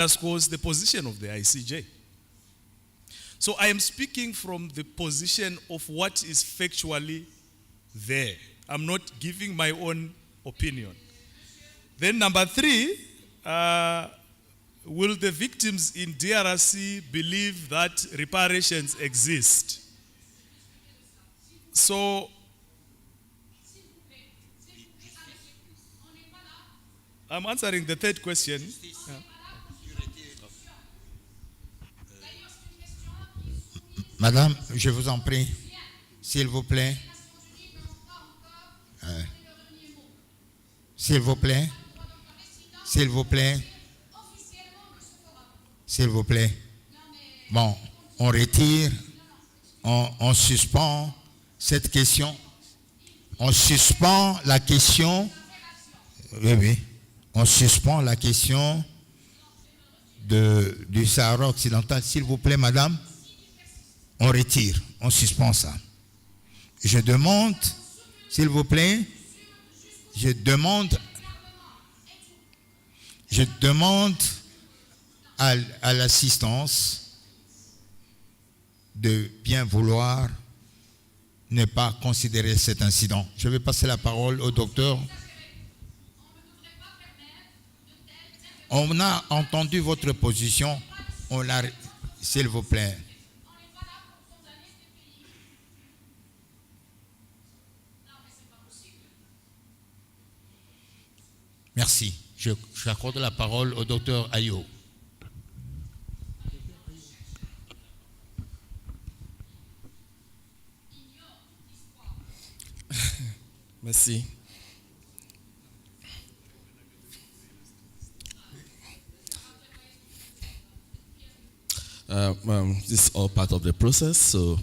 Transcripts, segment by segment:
underscores the position of the ICJ. So I am speaking from the position of what is factually there. I'm not giving my own opinion. Then number 3, will the victims in DRC believe that reparations exist? So, I'm answering the third question. Madame, je vous en prie, s'il vous plaît. S'il vous plaît. S'il vous plaît. S'il vous plaît. Bon, on retire, on suspend cette question. On suspend la question. Oui, oui. On suspend la question du Sahara occidental. S'il vous plaît, madame. On retire, on suspend ça. Je demande, s'il vous plaît, je demande à l'assistance de bien vouloir ne pas considérer cet incident. Je vais passer la parole au docteur. On a entendu votre position. S'il vous plaît. Merci. J'accorde la parole au docteur Ayo. Merci. This is all part of the process. So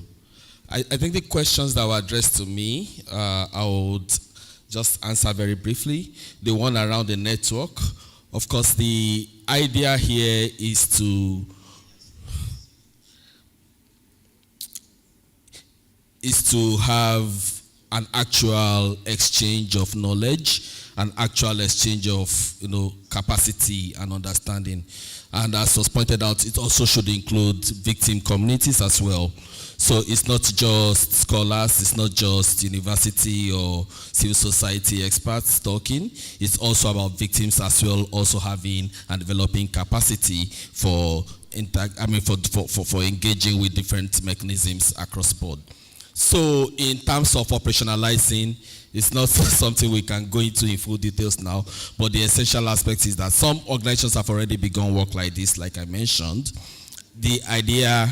I think the questions that were addressed to me, I would just answer very briefly. The one around the network. Of course, the idea here is to have an actual exchange of knowledge, an actual exchange of capacity and understanding. And as was pointed out, it also should include victim communities as well. So it's not just scholars, it's not just university or civil society experts talking. It's also about victims as well, also having and developing capacity for engaging with different mechanisms across board. So in terms of operationalizing, it's not something we can go into in full details now, but the essential aspect is that some organizations have already begun work like this, like I mentioned. The idea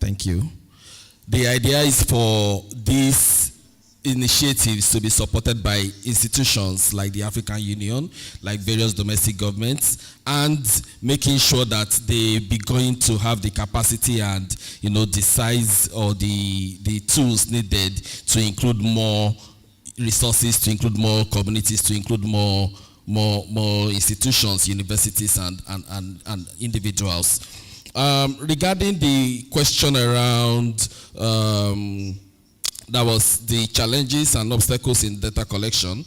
Thank you. The idea is for these initiatives to be supported by institutions like the African Union, like various domestic governments, and making sure that they be going to have the capacity and the size or the tools needed to include more resources, to include more communities, to include more institutions, universities, and individuals. Regarding the question around that was the challenges and obstacles in data collection,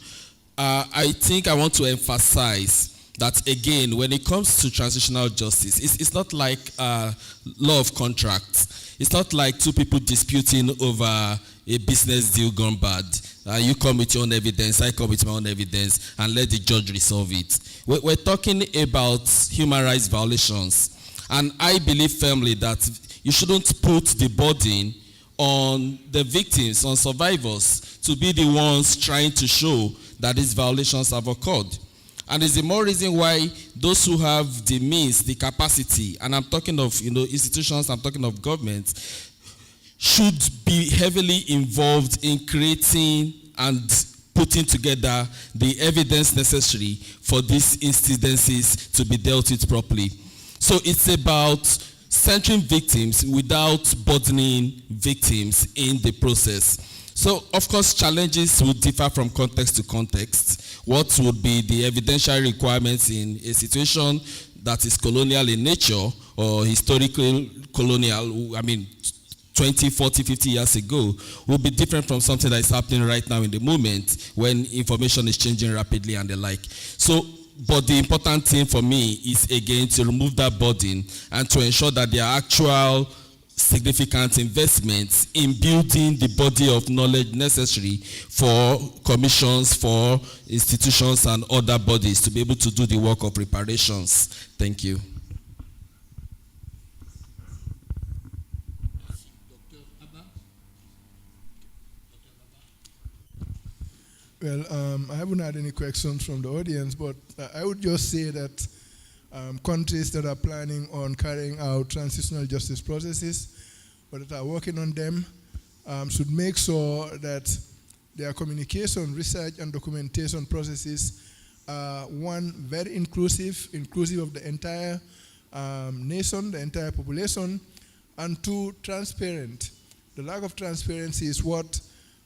I think I want to emphasize that again, when it comes to transitional justice, it's not like law of contracts. It's not like two people disputing over a business deal gone bad. You come with your own evidence, I come with my own evidence, and let the judge resolve it. We're talking about human rights violations. And I believe firmly that you shouldn't put the burden on the victims, on survivors, to be the ones trying to show that these violations have occurred. And it's the more reason why those who have the means, the capacity, and I'm talking of institutions, I'm talking of governments, should be heavily involved in creating and putting together the evidence necessary for these incidences to be dealt with properly. So it's about centering victims without burdening victims in the process. So, of course, challenges would differ from context to context. What would be the evidentiary requirements in a situation that is colonial in nature or historical colonial, 20, 40, 50 years ago will be different from something that is happening right now in the moment when information is changing rapidly and the like. So, but the important thing for me is, again, to remove that burden and to ensure that there are actual significant investments in building the body of knowledge necessary for commissions, for institutions and other bodies to be able to do the work of reparations. Thank you. Well, I haven't had any questions from the audience, but I would just say that countries that are planning on carrying out transitional justice processes, or that are working on them, should make sure that their communication, research, and documentation processes are, one, very inclusive of the entire nation, the entire population, and two, transparent. The lack of transparency is what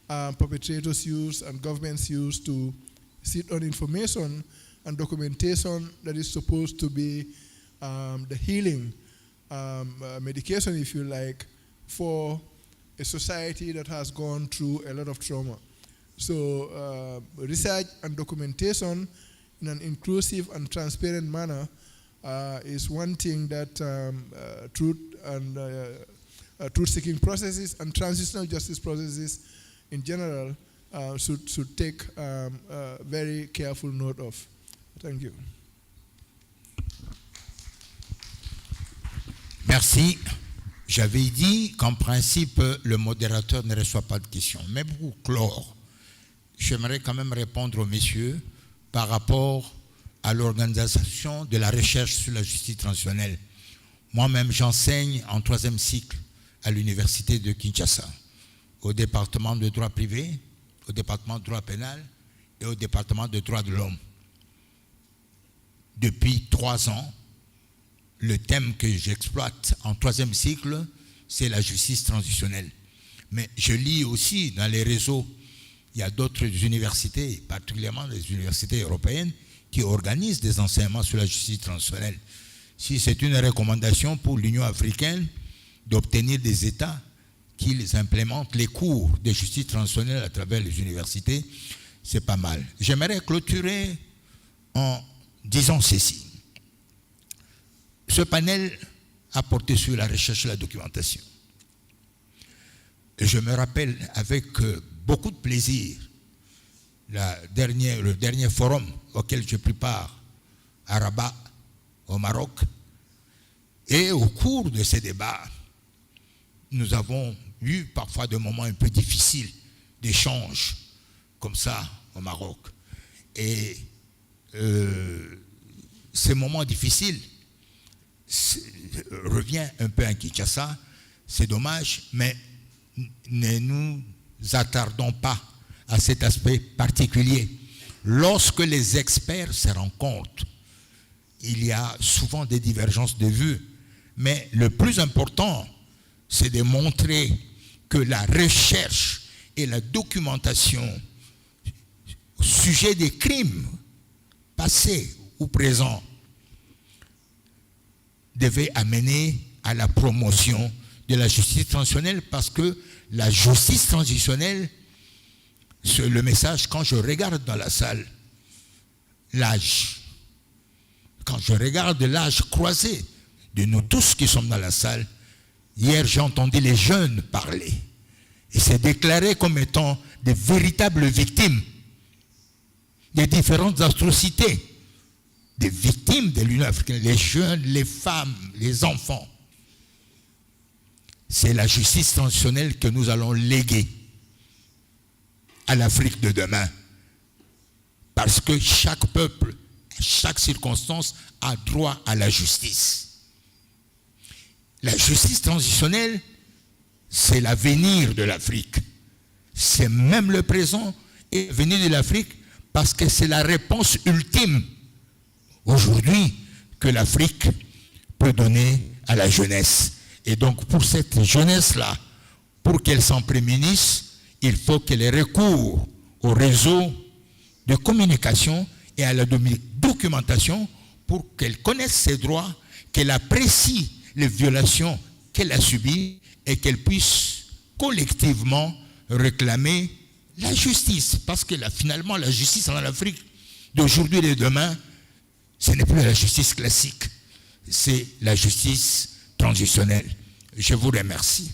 perpetrators use and governments use to sit on information and documentation that is supposed to be the healing medication, if you like, for a society that has gone through a lot of trauma. So research and documentation in an inclusive and transparent manner is one thing that truth-seeking processes and transitional justice processes in general should take very careful note of. Thank you. Merci. J'avais dit qu'en principe, le modérateur ne reçoit pas de questions. Mais pour clore, j'aimerais quand même répondre aux messieurs par rapport à l'organisation de la recherche sur la justice transitionnelle. Moi-même, j'enseigne en 3e cycle à l'université de Kinshasa, au département de droit privé, au département de droit pénal et au département de droit de l'homme. Depuis 3 ans, le thème que j'exploite en 3e cycle, c'est la justice transitionnelle. Mais je lis aussi dans les réseaux, il y a d'autres universités, particulièrement les universités européennes, qui organisent des enseignements sur la justice transitionnelle. Si c'est une recommandation pour l'Union africaine d'obtenir des États qu'ils implémentent les cours de justice transitionnelle à travers les universités, c'est pas mal. J'aimerais clôturer en disant ceci. Ce panel a porté sur la recherche et la documentation. Et je me rappelle avec beaucoup de plaisir le dernier forum auquel j'ai pris part à Rabat, au Maroc. Et au cours de ces débats, nous avons eu parfois des moments un peu difficiles d'échange comme ça au Maroc. Et ces moments difficiles revient un peu à Kinshasa, c'est dommage, mais ne nous attardons pas à cet aspect particulier. Lorsque les experts se rencontrent, il y a souvent des divergences de vues, mais le plus important, c'est de montrer que la recherche et la documentation au sujet des crimes passés ou présents devait amener à la promotion de la justice transitionnelle, parce que la justice transitionnelle, c'est le message. Quand je regarde dans la salle l'âge, quand je regarde l'âge croisé de nous tous qui sommes dans la salle, hier j'ai entendu les jeunes parler et c'est déclaré comme étant des véritables victimes des différentes atrocités, des victimes de l'Union africaine, les jeunes, les femmes, les enfants. C'est la justice transitionnelle que nous allons léguer à l'Afrique de demain. Parce que chaque peuple, chaque circonstance a droit à la justice. La justice transitionnelle, c'est l'avenir de l'Afrique. C'est même le présent et l'avenir de l'Afrique, parce que c'est la réponse ultime aujourd'hui que l'Afrique peut donner à la jeunesse. Et donc pour cette jeunesse-là, pour qu'elle s'en prémunisse, il faut qu'elle recourt au réseau de communication et à la documentation pour qu'elle connaisse ses droits, qu'elle apprécie les violations qu'elle a subies et qu'elles puissent collectivement réclamer la justice. Parce que là, finalement, la justice en Afrique d'aujourd'hui et de demain, ce n'est plus la justice classique, c'est la justice transitionnelle. Je vous remercie.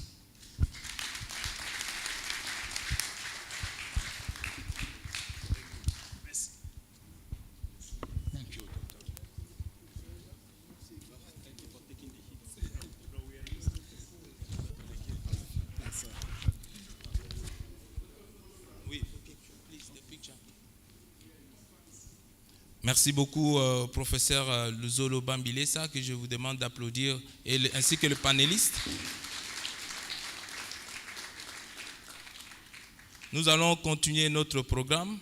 Merci beaucoup, professeur Luzolo Bambilesa, que je vous demande d'applaudir, ainsi que le panéliste. Nous allons continuer notre programme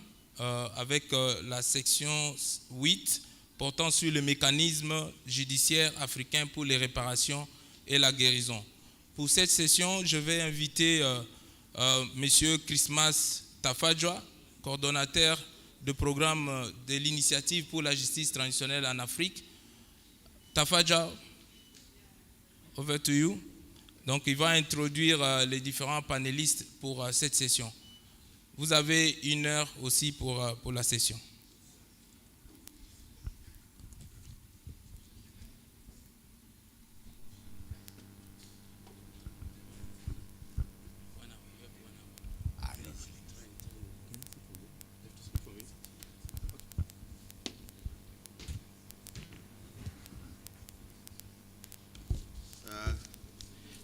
avec la section 8 portant sur le mécanisme judiciaire africain pour les réparations et la guérison. Pour cette session, je vais inviter M. Christmas Tafadjoa, coordonnateur de programme de l'initiative pour la justice transitionnelle en Afrique. Tafadjoa, over to you. Donc, il va introduire les différents panélistes pour cette session. Vous avez 1 heure aussi pour la session.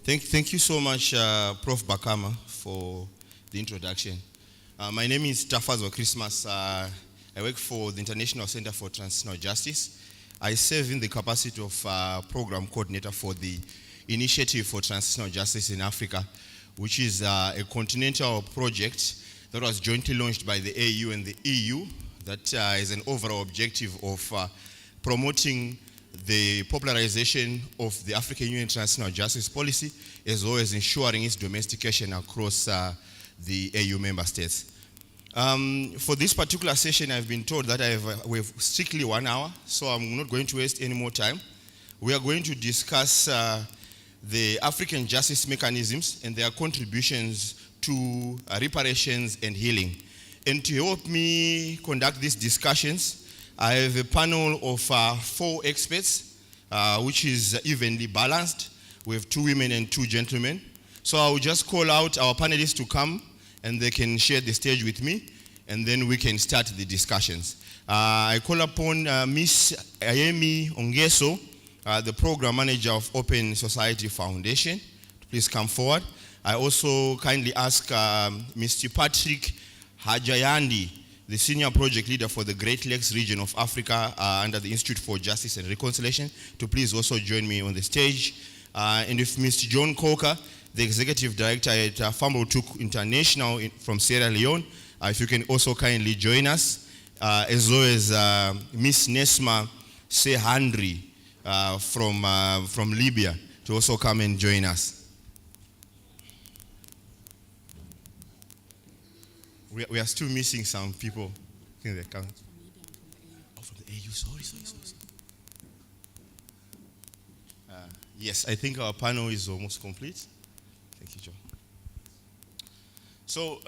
Thank you so much, Prof. Bakama, for the introduction. My name is Tafazo Christmas. I work for the International Center for Transitional Justice. I serve in the capacity of program coordinator for the Initiative for Transitional Justice in Africa, which is a continental project that was jointly launched by the AU and the EU that is an overall objective of promoting the popularization of the African Union Transitional Justice Policy, as well as ensuring its domestication across the AU member states. For this particular session, I've been told that we have strictly 1 hour, so I'm not going to waste any more time. We are going to discuss the African justice mechanisms and their contributions to reparations and healing. And to help me conduct these discussions, I have a panel of 4 experts, which is evenly balanced. We have 2 women and 2 gentlemen. So I will just call out our panelists to come and they can share the stage with me, and then we can start the discussions. I call upon Ms. Ayemi Ongeso, the program manager of Open Society Foundation. Please come forward. I also kindly ask Mr. Patrick Hajayandi, the senior project leader for the Great Lakes region of Africa under the Institute for Justice and Reconciliation, to please also join me on the stage. And if Mr. John Coker, the executive director at Fumble Tuk International from Sierra Leone, if you can also kindly join us, as well as Ms. Nesma Sehandri from Libya to also come and join us. We are still missing some people. I think they come. Oh, from the AU. Sorry. Yes, I think our panel is almost complete. Thank you, John. So,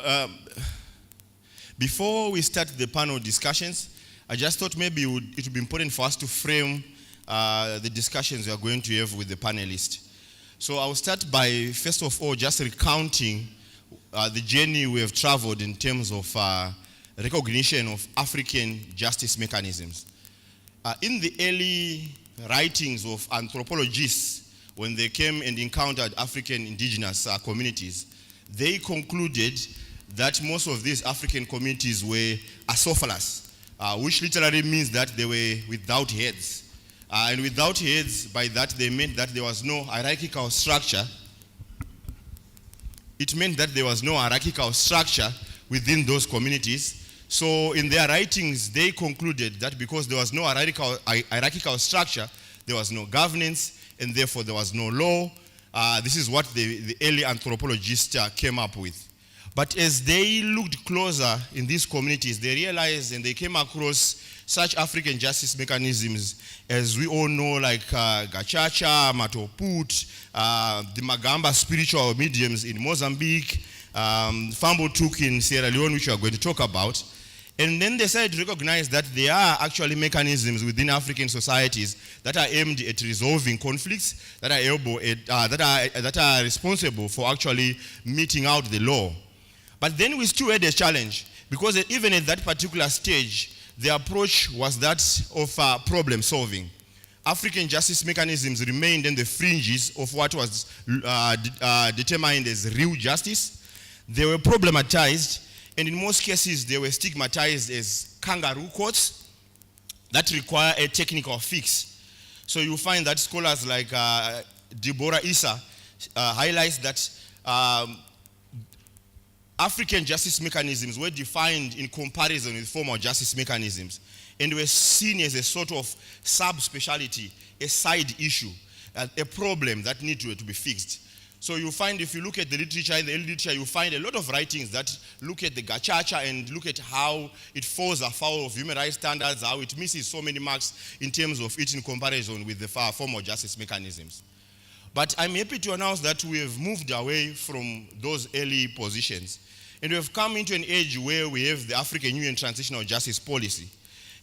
before we start the panel discussions, I just thought maybe it would be important for us to frame the discussions we are going to have with the panelists. So I'll start by, first of all, just recounting the journey we have traveled in terms of recognition of African justice mechanisms. In the early writings of anthropologists, when they came and encountered African indigenous communities, they concluded that most of these African communities were acephalous, which literally means that they were without heads. And without heads, by that they meant that there was no hierarchical structure. It meant that there was no hierarchical structure within those communities. So in their writings, they concluded that because there was no hierarchical structure, there was no governance, and therefore there was no law. This is what the early anthropologists came up with. But as they looked closer in these communities, they realized and they came across such African justice mechanisms as we all know, like Gachacha, Matoput, the Magamba spiritual mediums in Mozambique, Fambo Tuk in Sierra Leone, which we are going to talk about. And then they started to recognize that there are actually mechanisms within African societies that are aimed at resolving conflicts, that are able that are responsible for actually meting out the law. But then we still had a challenge, because even at that particular stage, the approach was that of problem solving. African justice mechanisms remained in the fringes of what was determined as real justice. They were problematized, and in most cases, they were stigmatized as kangaroo courts that require a technical fix. So you find that scholars like Deborah Issa highlights that African justice mechanisms were defined in comparison with formal justice mechanisms, and were seen as a sort of subspecialty, a side issue, a problem that needed to be fixed. So you find, if you look at the literature, in the early literature, you find a lot of writings that look at the Gachacha and look at how it falls afoul of human rights standards, how it misses so many marks in terms of it in comparison with the formal justice mechanisms. But I'm happy to announce that we have moved away from those early positions, and we have come into an age where we have the African Union Transitional Justice Policy.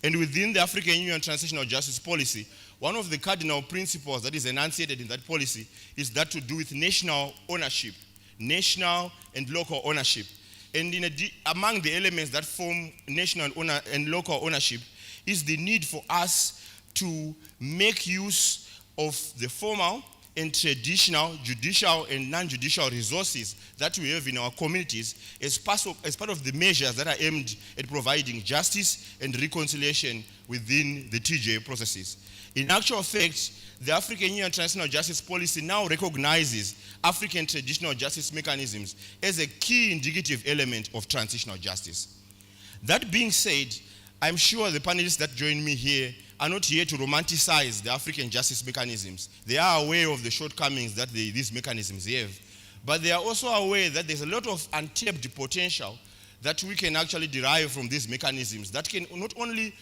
And within the African Union Transitional Justice Policy, one of the cardinal principles that is enunciated in that policy is that to do with national ownership, national and local ownership. And among the elements that form national and local ownership is the need for us to make use of the formal and traditional judicial and non-judicial resources that we have in our communities as part of the measures that are aimed at providing justice and reconciliation within the TJ processes. In actual fact, the African Union Transitional Justice Policy now recognizes African traditional justice mechanisms as a key indicative element of transitional justice. That being said, I'm sure the panelists that join me here are not here to romanticize the African justice mechanisms. They are aware of the shortcomings that these mechanisms have, but they are also aware that there's a lot of untapped potential that we can actually derive from these mechanisms that can not only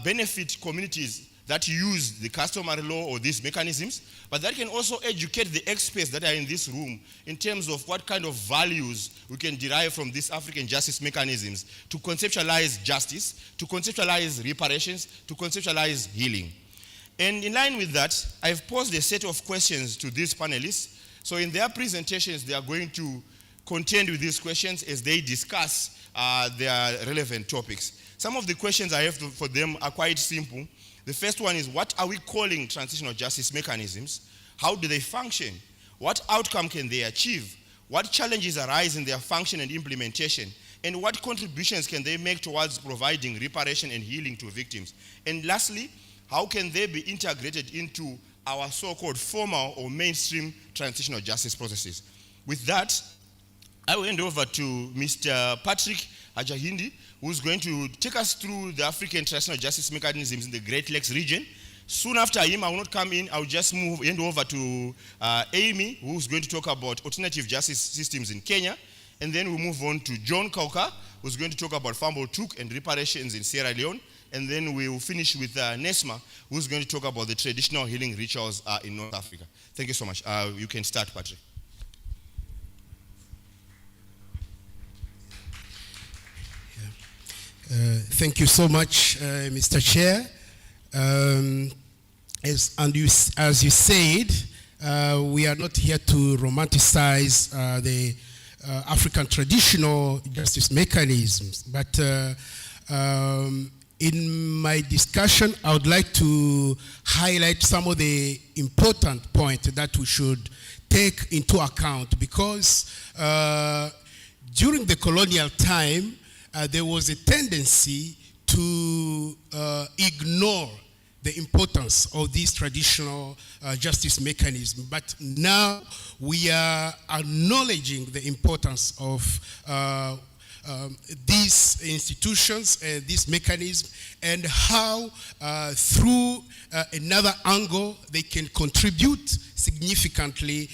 benefit communities that use the customary law or these mechanisms, but that can also educate the experts that are in this room in terms of what kind of values we can derive from these African justice mechanisms to conceptualize justice, to conceptualize reparations, to conceptualize healing. And in line with that, I've posed a set of questions to these panelists. So in their presentations, they are going to contend with these questions as they discuss their relevant topics. Some of the questions I have for them are quite simple. The first one is, what are we calling transitional justice mechanisms? How do they function? What outcome can they achieve? What challenges arise in their function and implementation? And what contributions can they make towards providing reparation and healing to victims? And lastly, how can they be integrated into our so-called formal or mainstream transitional justice processes? With that, I will hand over to Mr. Patrick Ajahindi, who's going to take us through the African transitional justice mechanisms in the Great Lakes region. Soon after him, I will not come in, I will just hand over to Amy, who's going to talk about alternative justice systems in Kenya. And then we'll move on to John Kauka, who's going to talk about Fambo Tuk and reparations in Sierra Leone. And then we will finish with Nesma, who's going to talk about the traditional healing rituals in North Africa. Thank you so much. You can start, Patrick. Thank you so much, Mr. Chair. As you said, we are not here to romanticize the African traditional justice mechanisms, but in my discussion, I would like to highlight some of the important points that we should take into account, because during the colonial time, there was a tendency to ignore the importance of these traditional justice mechanisms. But now we are acknowledging the importance of these institutions and these mechanisms, and how through another angle they can contribute significantly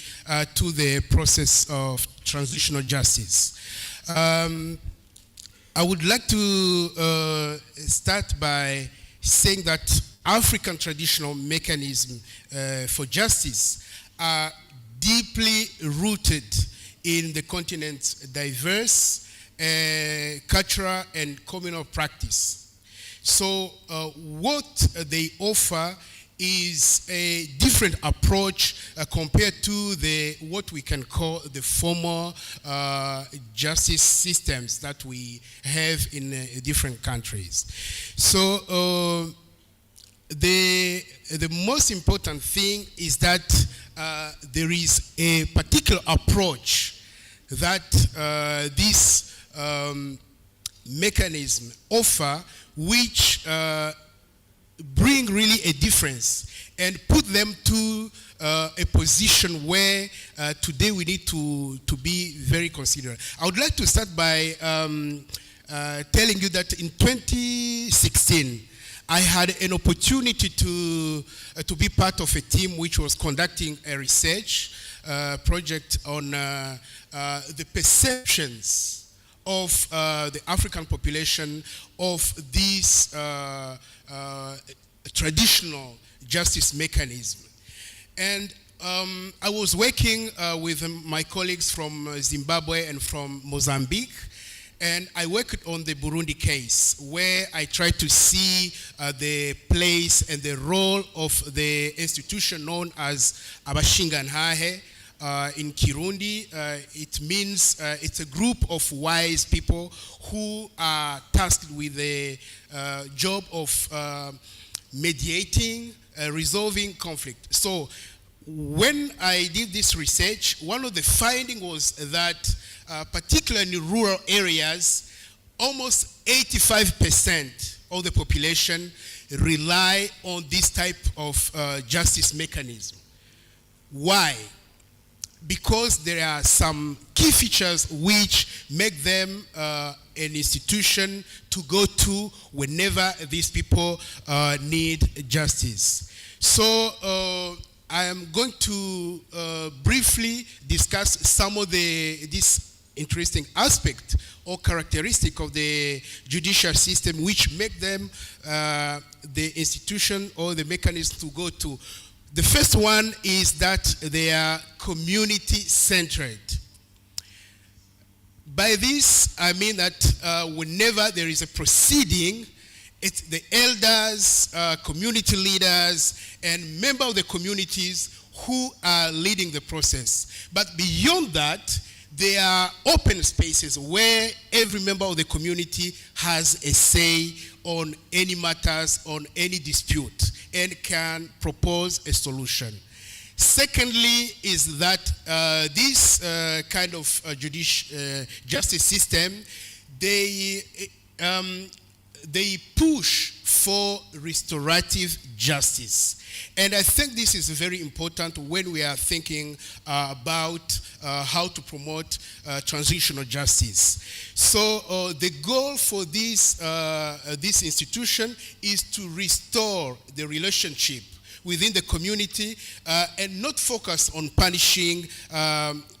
to the process of transitional justice. I would like to start by saying that African traditional mechanisms for justice are deeply rooted in the continent's diverse cultural and communal practice. So what they offer is a different approach compared to what we can call the formal justice systems that we have in different countries. So the most important thing is that there is a particular approach that this mechanism offer, which bring really a difference and put them to a position where today we need to be very considerate. I would like to start by telling you that in 2016, I had an opportunity to be part of a team which was conducting a research project on the perceptions of the African population of these traditional justice mechanism. And I was working with my colleagues from Zimbabwe and from Mozambique, and I worked on the Burundi case, where I tried to see the place and the role of the institution known as Abashingantahe. In Kirundi, it means it's a group of wise people who are tasked with the job of mediating, resolving conflict. So when I did this research, one of the findings was that particularly in rural areas, almost 85% of the population rely on this type of justice mechanism. Why? Because there are some key features which make them an institution to go to whenever these people need justice. So I am going to briefly discuss some of this interesting aspect or characteristic of the judicial system which make them the institution or the mechanism to go to. The first one is that they are community-centered. By this, I mean that whenever there is a proceeding, it's the elders, community leaders, and members of the communities who are leading the process. But beyond that, there are open spaces where every member of the community has a say on any matters, on any dispute, and can propose a solution. Secondly is that this kind of justice system, they push for restorative justice. And I think this is very important when we are thinking about how to promote transitional justice. So the goal for this institution is to restore the relationship within the community and not focus on punishing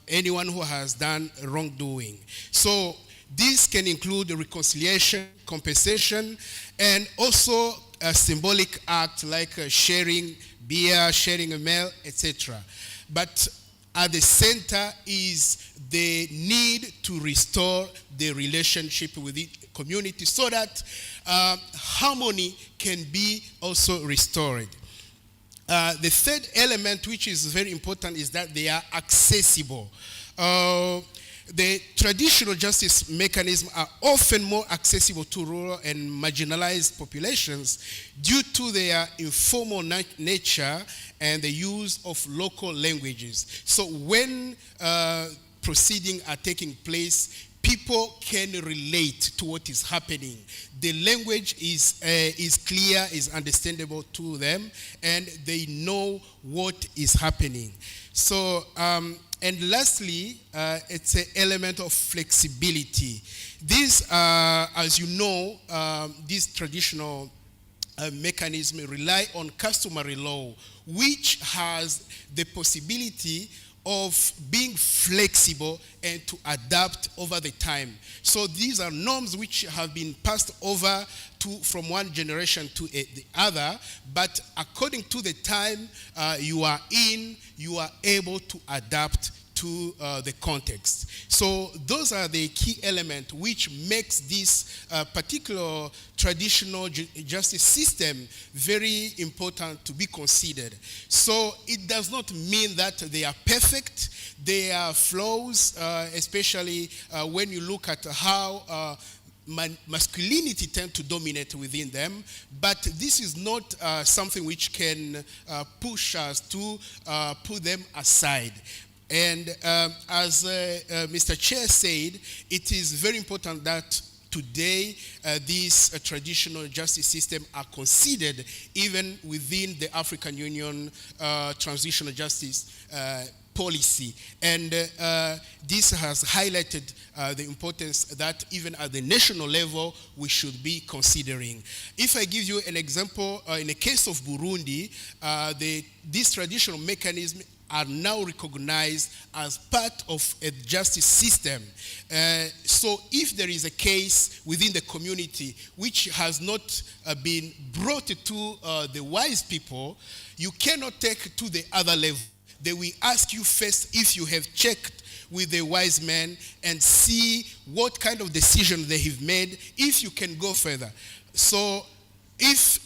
anyone who has done wrongdoing. So this can include reconciliation, compensation, and also a symbolic act like sharing beer, sharing a meal, etc. But at the center is the need to restore the relationship with the community so that harmony can be also restored. The third element, which is very important, is that they are accessible. The traditional justice mechanisms are often more accessible to rural and marginalized populations due to their informal nature and the use of local languages. So when proceedings are taking place, people can relate to what is happening. The language is clear, is understandable to them, and they know what is happening. So, and lastly, it's an element of flexibility. These, as you know, these traditional mechanisms rely on customary law, which has the possibility of being flexible and to adapt over the time. So these are norms which have been passed over from one generation to the other, but according to the time you are in, you are able to adapt to the context. So those are the key elements which makes this particular traditional justice system very important to be considered. So it does not mean that they are perfect. There are flaws, especially when you look at how masculinity tends to dominate within them, but this is not something which can push us to put them aside. And as Mr. Chair said, it is very important that today these traditional justice systems are considered even within the African Union transitional justice policy. And this has highlighted the importance that even at the national level we should be considering. If I give you an example, in the case of Burundi, this traditional mechanism are now recognized as part of a justice system. So if there is a case within the community which has not been brought to the wise people, you cannot take to the other level. They will ask you first if you have checked with the wise men and see what kind of decision they have made, if you can go further. So if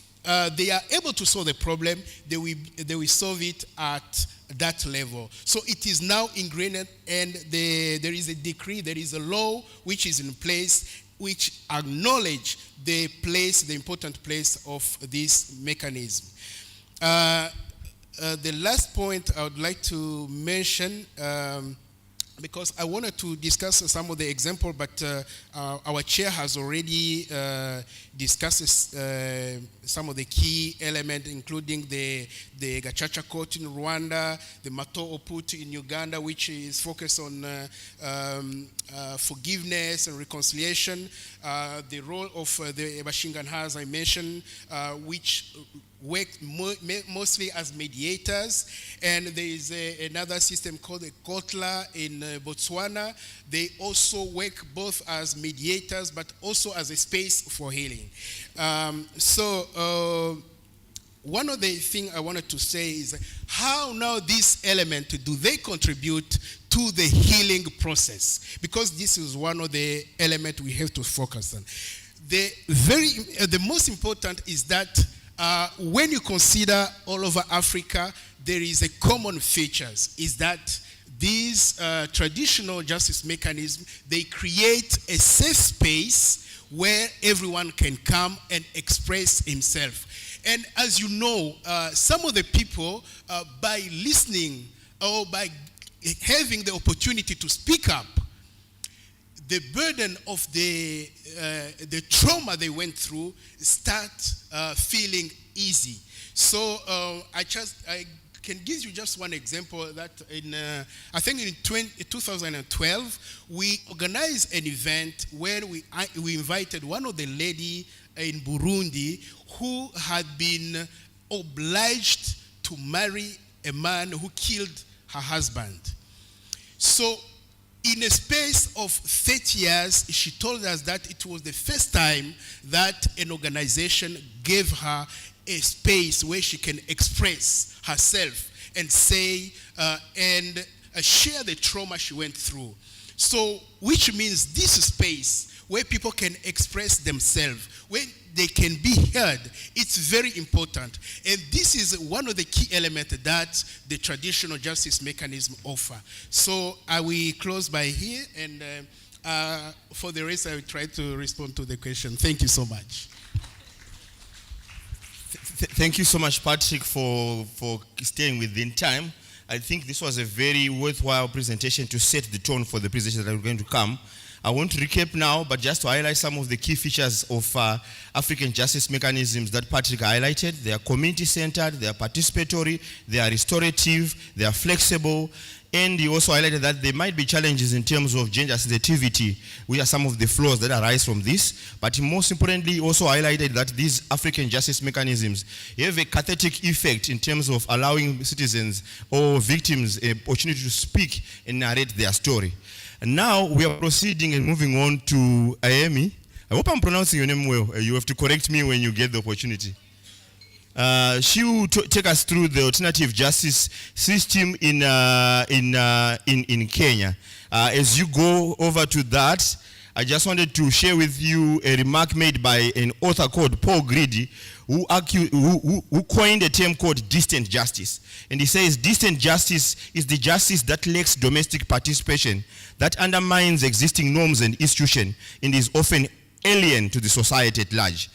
they are able to solve the problem, they will solve it at that level. So it is now ingrained, and there is a decree, there is a law which is in place which acknowledge the important place of this mechanism. The last point I would like to mention, because I wanted to discuss some of the examples, but our chair has already discussed some of the key elements, including the Gacaca Court in Rwanda, the Mato Oput in Uganda, which is focused on forgiveness and reconciliation, the role of the Bashinganha, as I mentioned, which work mostly as mediators, and there is another system called the Kotla in Botswana. They also work both as mediators but also as a space for healing. One of the things I wanted to say is how now this element, do they contribute to the healing process? Because this is one of the elements we have to focus on. The most important is that when you consider all over Africa, there is a common features, is that these traditional justice mechanisms, they create a safe space where everyone can come and express himself. And as you know, some of the people, by listening or by having the opportunity to speak up, the burden of the trauma they went through start feeling easy. So I can give you just one example that I think in 2012, we organized an event where we invited one of the ladies in Burundi who had been obliged to marry a man who killed her husband. So in a space of 30 years, she told us that it was the first time that an organization gave her a space where she can express herself and say and share the trauma she went through. So, which means this space where people can express themselves, where they can be heard, it's very important. And this is one of the key elements that the traditional justice mechanism offer. So I will close by here, and for the rest I will try to respond to the question. Thank you so much. Thank you so much, Patrick, for staying within time. I think this was a very worthwhile presentation to set the tone for the presentation that are going to come. I want to recap now, but just to highlight some of the key features of African justice mechanisms that Patrick highlighted. They are community-centered, they are participatory, they are restorative, they are flexible, And he also highlighted that there might be challenges in terms of gender sensitivity, which are some of the flaws that arise from this. But most importantly, he also highlighted that these African justice mechanisms have a cathartic effect in terms of allowing citizens or victims an opportunity to speak and narrate their story. And now we are proceeding and moving on to Ayemi. I hope I'm pronouncing your name well. You have to correct me when you get the opportunity. She will take us through the alternative justice system in Kenya. As you go over to that, I just wanted to share with you a remark made by an author called Paul Greedy, who coined a term called distant justice. And he says distant justice is the justice that lacks domestic participation, that undermines existing norms and institutions, and is often alien to the society at large.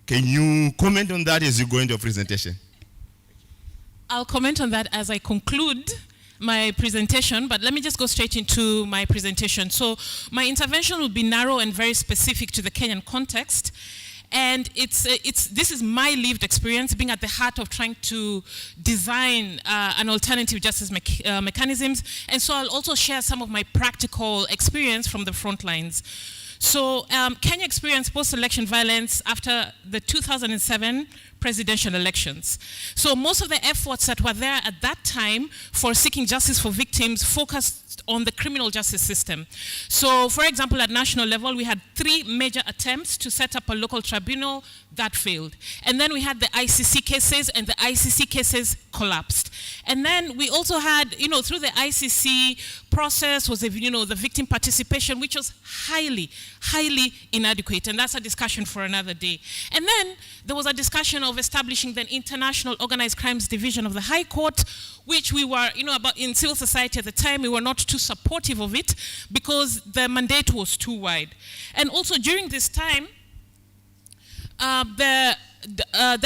Can you comment on that as you go into your presentation? I'll comment on that as I conclude my presentation, but let me just go straight into my presentation. So my intervention will be narrow and very specific to the Kenyan context. And this is my lived experience being at the heart of trying to design an alternative justice mechanisms. And so I'll also share some of my practical experience from the front lines. So Kenya experienced post-election violence after the 2007 presidential elections. So most of the efforts that were there at that time for seeking justice for victims focused on the criminal justice system. So for example, at national level, we had 3 major attempts to set up a local tribunal that failed. And then we had the ICC cases, and the ICC cases collapsed. And then we also had, through the ICC process was, the victim participation, which was highly inadequate. And that's a discussion for another day. And then there was a discussion of establishing the International Organized Crimes Division of the High Court, which we were, about in civil society at the time, we were not too supportive of it because the mandate was too wide. And also during this time, the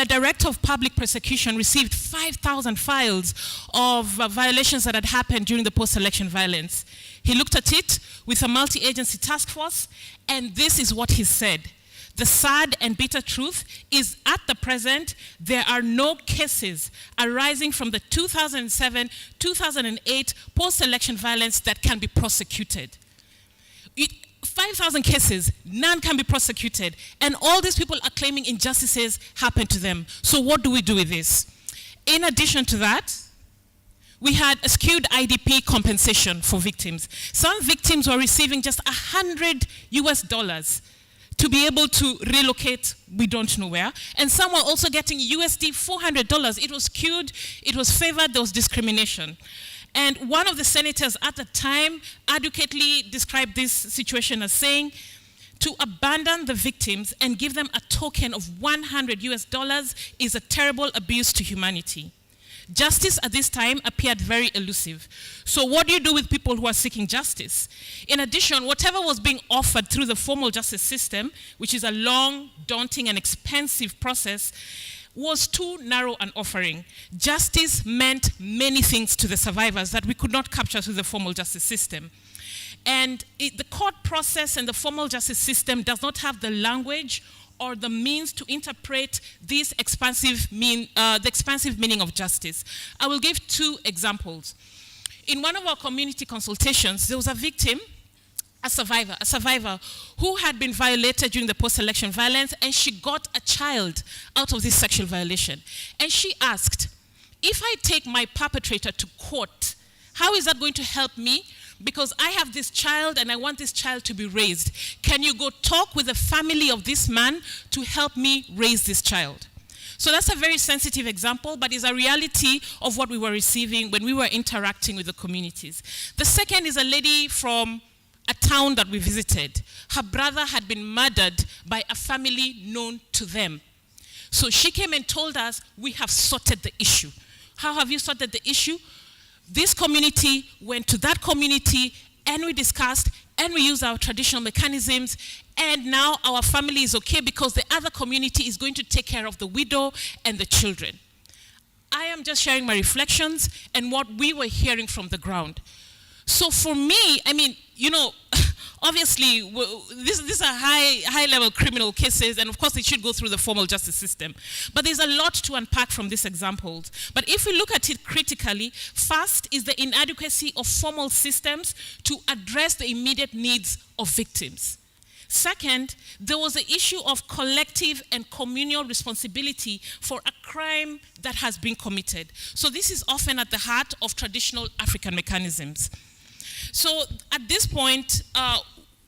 Director of Public Prosecution received 5,000 files of violations that had happened during the post-election violence. He looked at it with a multi-agency task force, and this is what he said. The sad and bitter truth is, at the present, there are no cases arising from the 2007-2008 post-election violence that can be prosecuted. 5,000 cases, none can be prosecuted, and all these people are claiming injustices happened to them. So what do we do with this? In addition to that, we had a skewed IDP compensation for victims. Some victims were receiving just $100 to be able to relocate, we don't know where. And some were also getting USD $400. It was skewed, it was favored, there was discrimination. And one of the senators at the time adequately described this situation as saying, to abandon the victims and give them a token of $100 is a terrible abuse to humanity. Justice at this time appeared very elusive. So what do you do with people who are seeking justice? In addition, whatever was being offered through the formal justice system, which is a long, daunting, and expensive process, was too narrow an offering. Justice meant many things to the survivors that we could not capture through the formal justice system. And the court process and the formal justice system does not have the language or the means to interpret this the expansive meaning of justice. I will give 2 examples. In one of our community consultations, there was a victim, a survivor who had been violated during the post-election violence, and she got a child out of this sexual violation. And she asked, if I take my perpetrator to court, how is that going to help me? Because I have this child and I want this child to be raised. Can you go talk with the family of this man to help me raise this child? So that's a very sensitive example, but it's a reality of what we were receiving when we were interacting with the communities. The second is a lady from a town that we visited. Her brother had been murdered by a family known to them. So she came and told us, we have sorted the issue. How have you sorted the issue? This community went to that community and we discussed and we used our traditional mechanisms, and now our family is okay because the other community is going to take care of the widow and the children. I am just sharing my reflections and what we were hearing from the ground. So for me, obviously, these are high-level criminal cases, and of course, they should go through the formal justice system. But there's a lot to unpack from these examples. But if we look at it critically, first is the inadequacy of formal systems to address the immediate needs of victims. Second, there was the issue of collective and communal responsibility for a crime that has been committed. So this is often at the heart of traditional African mechanisms. So at this point,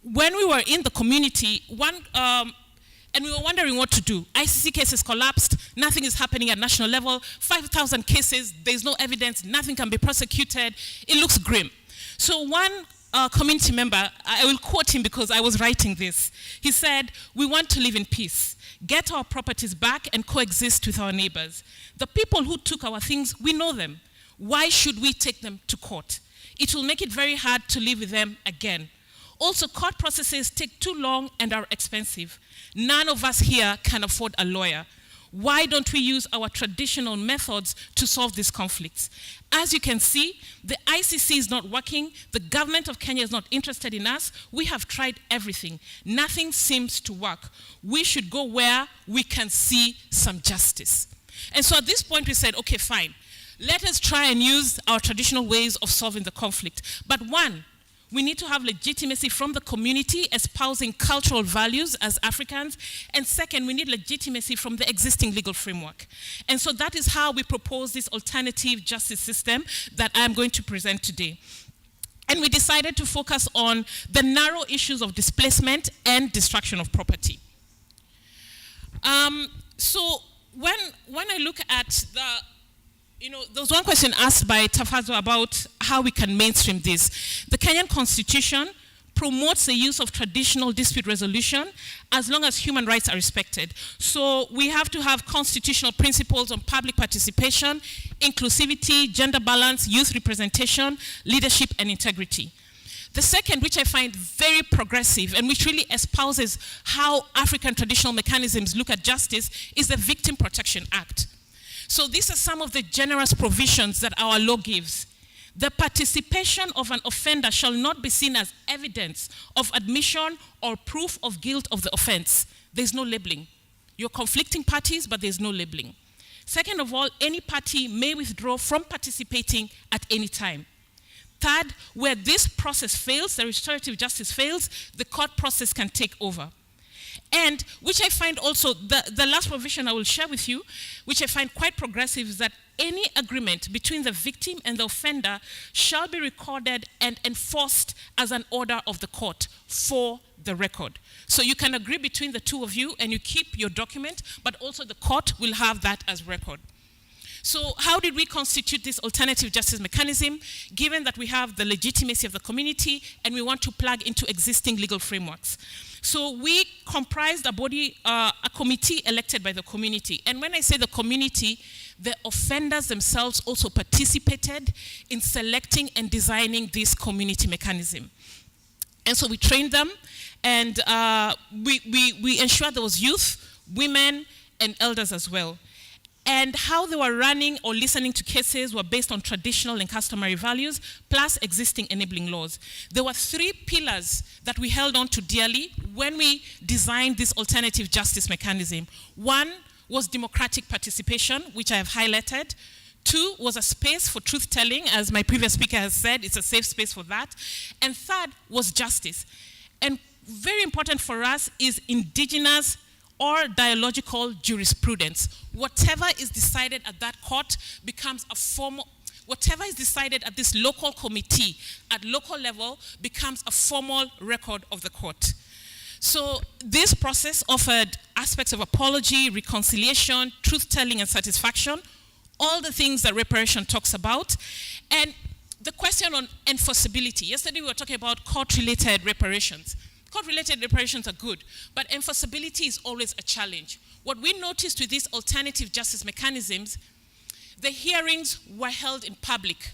when we were in the community, and we were wondering what to do. ICC cases collapsed, nothing is happening at national level, 5,000 cases, there's no evidence, nothing can be prosecuted, it looks grim. So one community member, I will quote him because I was writing this. He said, "We want to live in peace, get our properties back and coexist with our neighbors. The people who took our things, we know them. Why should we take them to court? It will make it very hard to live with them again. Also, court processes take too long and are expensive. None of us here can afford a lawyer. Why don't we use our traditional methods to solve these conflicts?" As you can see, the ICC is not working. The government of Kenya is not interested in us. We have tried everything. Nothing seems to work. We should go where we can see some justice. And so at this point we said, okay, fine. Let us try and use our traditional ways of solving the conflict. But one, we need to have legitimacy from the community espousing cultural values as Africans. And second, we need legitimacy from the existing legal framework. And so that is how we propose this alternative justice system that I'm going to present today. And we decided to focus on the narrow issues of displacement and destruction of property. So when I look at there was one question asked by Tafazo about how we can mainstream this. The Kenyan Constitution promotes the use of traditional dispute resolution as long as human rights are respected. So we have to have constitutional principles on public participation, inclusivity, gender balance, youth representation, leadership, and integrity. The second, which I find very progressive and which really espouses how African traditional mechanisms look at justice, is the Victim Protection Act. So these are some of the generous provisions that our law gives. The participation of an offender shall not be seen as evidence of admission or proof of guilt of the offense. There's no labeling. You're conflicting parties, but there's no labeling. Second of all, any party may withdraw from participating at any time. Third, where this process fails, the restorative justice fails, the court process can take over. And which I find also, the last provision I will share with you, which I find quite progressive, is that any agreement between the victim and the offender shall be recorded and enforced as an order of the court for the record. So you can agree between the two of you and you keep your document, but also the court will have that as record. So how did we constitute this alternative justice mechanism, given that we have the legitimacy of the community and we want to plug into existing legal frameworks? So we comprised a body, a committee elected by the community. And when I say the community, the offenders themselves also participated in selecting and designing this community mechanism. And so we trained them, and we ensured there was youth, women, and elders as well. And how they were running or listening to cases were based on traditional and customary values, plus existing enabling laws. There were three pillars that we held on to dearly when we designed this alternative justice mechanism. One was democratic participation, which I have highlighted. Two was a space for truth-telling, as my previous speaker has said, it's a safe space for that. And third was justice. And very important for us is indigenous or dialogical jurisprudence. Whatever is decided at that court becomes a formal, whatever is decided at this local committee at local level becomes a formal record of the court. So this process offered aspects of apology, reconciliation, truth-telling, and satisfaction, all the things that reparation talks about. And the question on enforceability. Yesterday we were talking about court-related reparations. Court-related reparations are good, but enforceability is always a challenge. What we noticed with these alternative justice mechanisms, the hearings were held in public.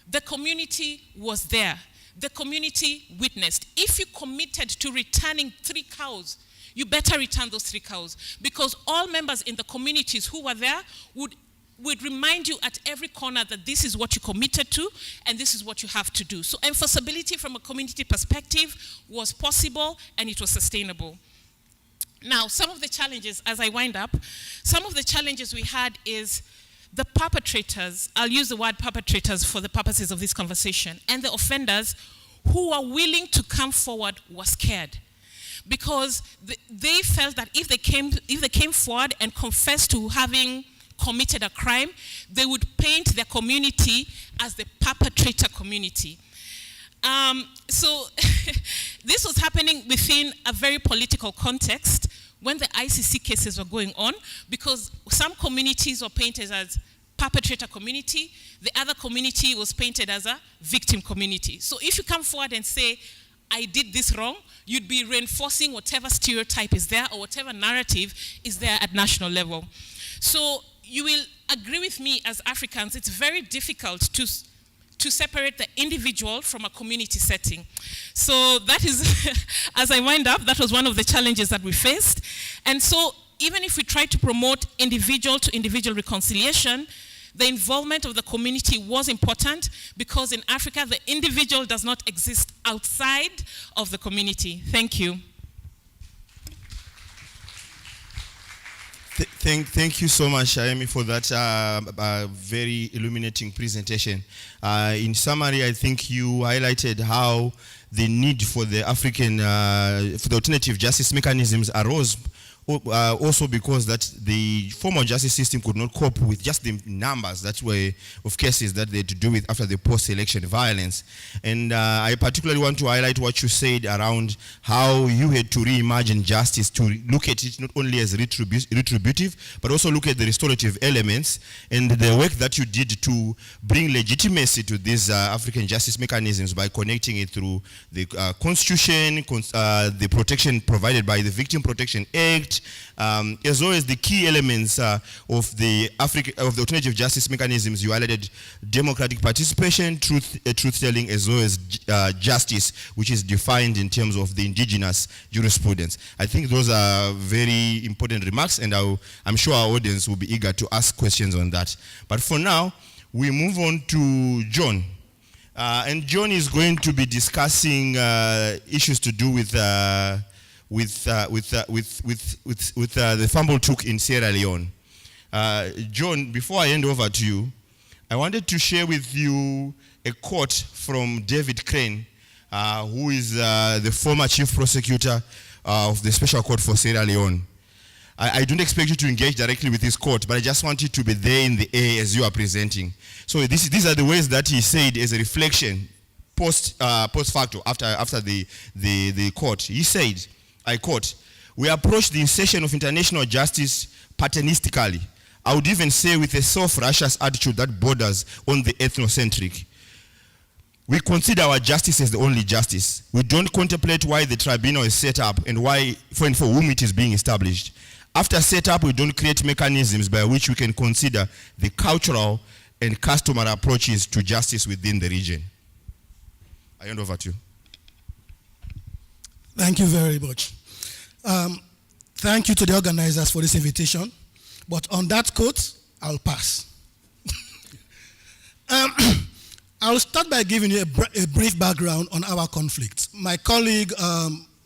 The community was there. The community witnessed. If you committed to returning 3 cows, you better return those 3 cows, because all members in the communities who were there would would remind you at every corner that this is what you committed to and this is what you have to do. So enforceability from a community perspective was possible and it was sustainable. Now, some of the challenges, as I wind up, some of the challenges we had is the perpetrators, I'll use the word perpetrators for the purposes of this conversation, and the offenders who are willing to come forward were scared. Because they felt that if they came forward and confessed to having committed a crime, they would paint their community as the perpetrator community. So this was happening within a very political context when the ICC cases were going on, because some communities were painted as perpetrator community, the other community was painted as a victim community. So if you come forward and say, I did this wrong, you'd be reinforcing whatever stereotype is there or whatever narrative is there at national level. So you will agree with me as Africans, it's very difficult to separate the individual from a community setting. So that is, as I wind up, that was one of the challenges that we faced. And so even if we try to promote individual to individual reconciliation, the involvement of the community was important because in Africa, the individual does not exist outside of the community. Thank you. Thank you so much, Ayemi, for that very illuminating presentation. In summary, I think you highlighted how the need for the African, for the alternative justice mechanisms arose also because that the formal justice system could not cope with just the numbers that were of cases that they had to do with after the post-election violence. And I particularly want to highlight what you said around how you had to reimagine justice, to look at it not only as retributive, but also look at the restorative elements and the work that you did to bring legitimacy to these African justice mechanisms by connecting it through the constitution, the protection provided by the Victim Protection Act, as well as the key elements of the alternative justice mechanisms. You highlighted democratic participation, truth-telling, as well as justice, which is defined in terms of the indigenous jurisprudence. I think those are very important remarks, and I'm sure our audience will be eager to ask questions on that. But for now, we move on to John. And John is going to be discussing issues to do with the fumble took in Sierra Leone. John, before I hand over to you, I wanted to share with you a quote from David Crane, who is the former chief prosecutor of the Special Court for Sierra Leone. I don't expect you to engage directly with this quote, but I just want you to be there in the air as you are presenting. So these are the ways that he said as a reflection, post facto, after the court. He said, I quote, "We approach the insertion of international justice paternalistically. I would even say with a self-righteous attitude that borders on the ethnocentric. We consider our justice as the only justice. We don't contemplate why the tribunal is set up and why, for whom it is being established. After setup, we don't create mechanisms by which we can consider the cultural and customary approaches to justice within the region." I hand over to you. Thank you very much. Thank you to the organizers for this invitation. But on that quote, I'll pass. I'll start by giving you a brief background on our conflict. My colleague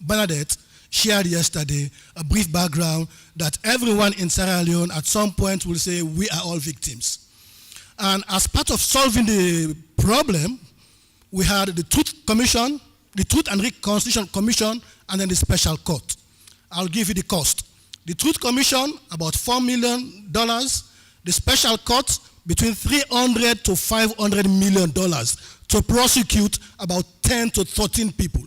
Bernadette shared yesterday a brief background that everyone in Sierra Leone at some point will say we are all victims. And as part of solving the problem, we had the Truth Commission, the Truth and Reconciliation Commission, and then the Special Court. I'll give you the cost. The Truth Commission, about $4 million. The Special Court, between $300 to $500 million to prosecute about 10 to 13 people.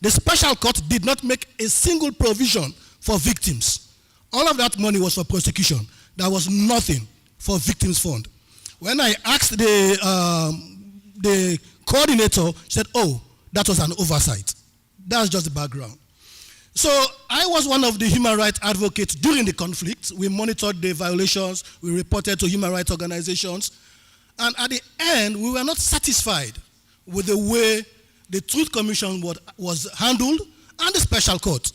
The Special Court did not make a single provision for victims. All of that money was for prosecution. There was nothing for Victims Fund. When I asked the coordinator, she said, "Oh, that was an oversight." That's just the background. So I was one of the human rights advocates during the conflict. We monitored the violations. We reported to human rights organizations. And at the end, we were not satisfied with the way the Truth Commission was handled and the Special Court.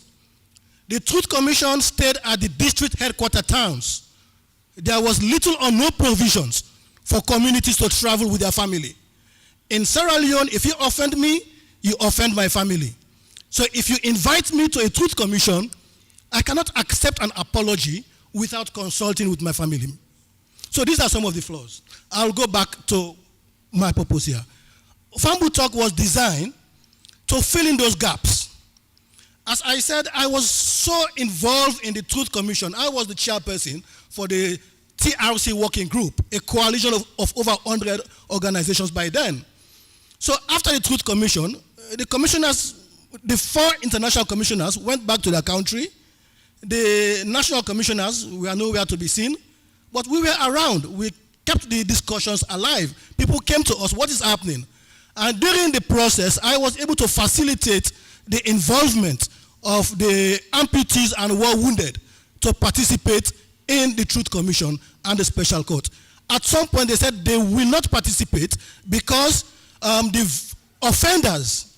The Truth Commission stayed at the district headquarter towns there was little or no provisions for communities to travel with their family. In Sierra Leone, if you offend me, you offend my family. So if you invite me to a truth commission, I cannot accept an apology without consulting with my family. So these are some of the flaws. I'll go back to my purpose here. Family Talk was designed to fill in those gaps. As I said, I was so involved in the Truth Commission. I was the chairperson for the TRC working group, a coalition of over 100 organizations by then. So after the Truth Commission, the commissioners, the 4 international commissioners went back to their country. The national commissioners were nowhere to be seen, but we were around. We kept the discussions alive. People came to us, what is happening? And during the process, I was able to facilitate the involvement of the amputees and war wounded to participate in the Truth Commission and the Special Court. At some point, they said they will not participate because the offenders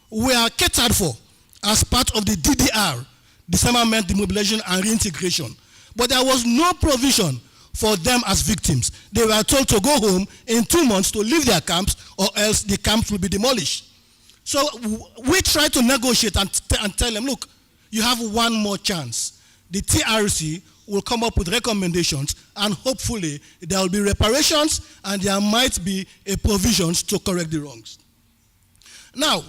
were catered for as part of the DDR, disarmament, demobilization, and reintegration. But there was no provision for them as victims. They were told to go home in 2 months to leave their camps, or else the camps will be demolished. So we tried to negotiate and tell them, look, you have one more chance. The TRC will come up with recommendations, and hopefully there will be reparations, and there might be a provisions to correct the wrongs. Now,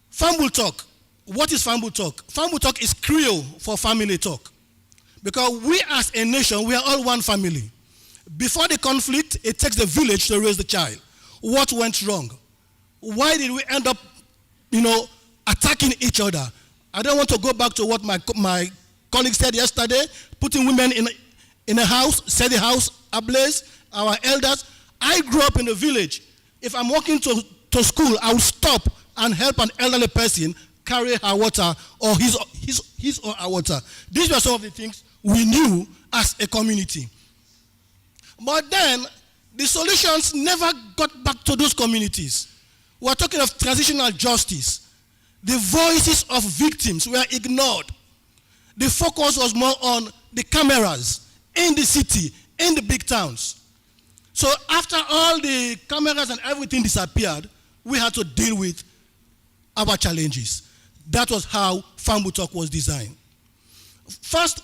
Family Talk. What is Family Talk? Family Talk is Creole for family talk. Because we as a nation, we are all one family. Before the conflict, it takes the village to raise the child. What went wrong? Why did we end up, attacking each other? I don't want to go back to what my colleague said yesterday, putting women in a house, set the house ablaze, our elders. I grew up in a village. If I'm walking to school, I will stop and help an elderly person carry her water or his or her water. These were some of the things we knew as a community. But then, the solutions never got back to those communities. We're talking of transitional justice. The voices of victims were ignored. The focus was more on the cameras in the city, in the big towns. So after all the cameras and everything disappeared, we had to deal with our challenges. That was how Family Talk was designed. First,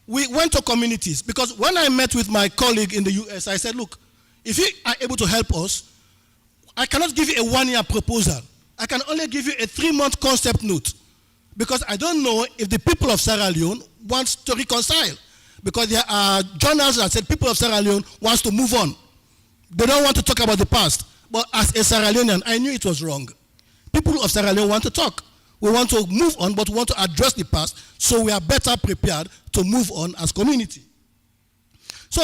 we went to communities, because when I met with my colleague in the US, I said, look, if you are able to help us, I cannot give you a 1-year proposal. I can only give you a 3-month concept note, because I don't know if the people of Sierra Leone want to reconcile, because there are journals that said people of Sierra Leone wants to move on. They don't want to talk about the past. But as a Sierra Leonean, I knew it was wrong. People of Sierra Leone want to talk. We want to move on, but we want to address the past, so we are better prepared to move on as community. So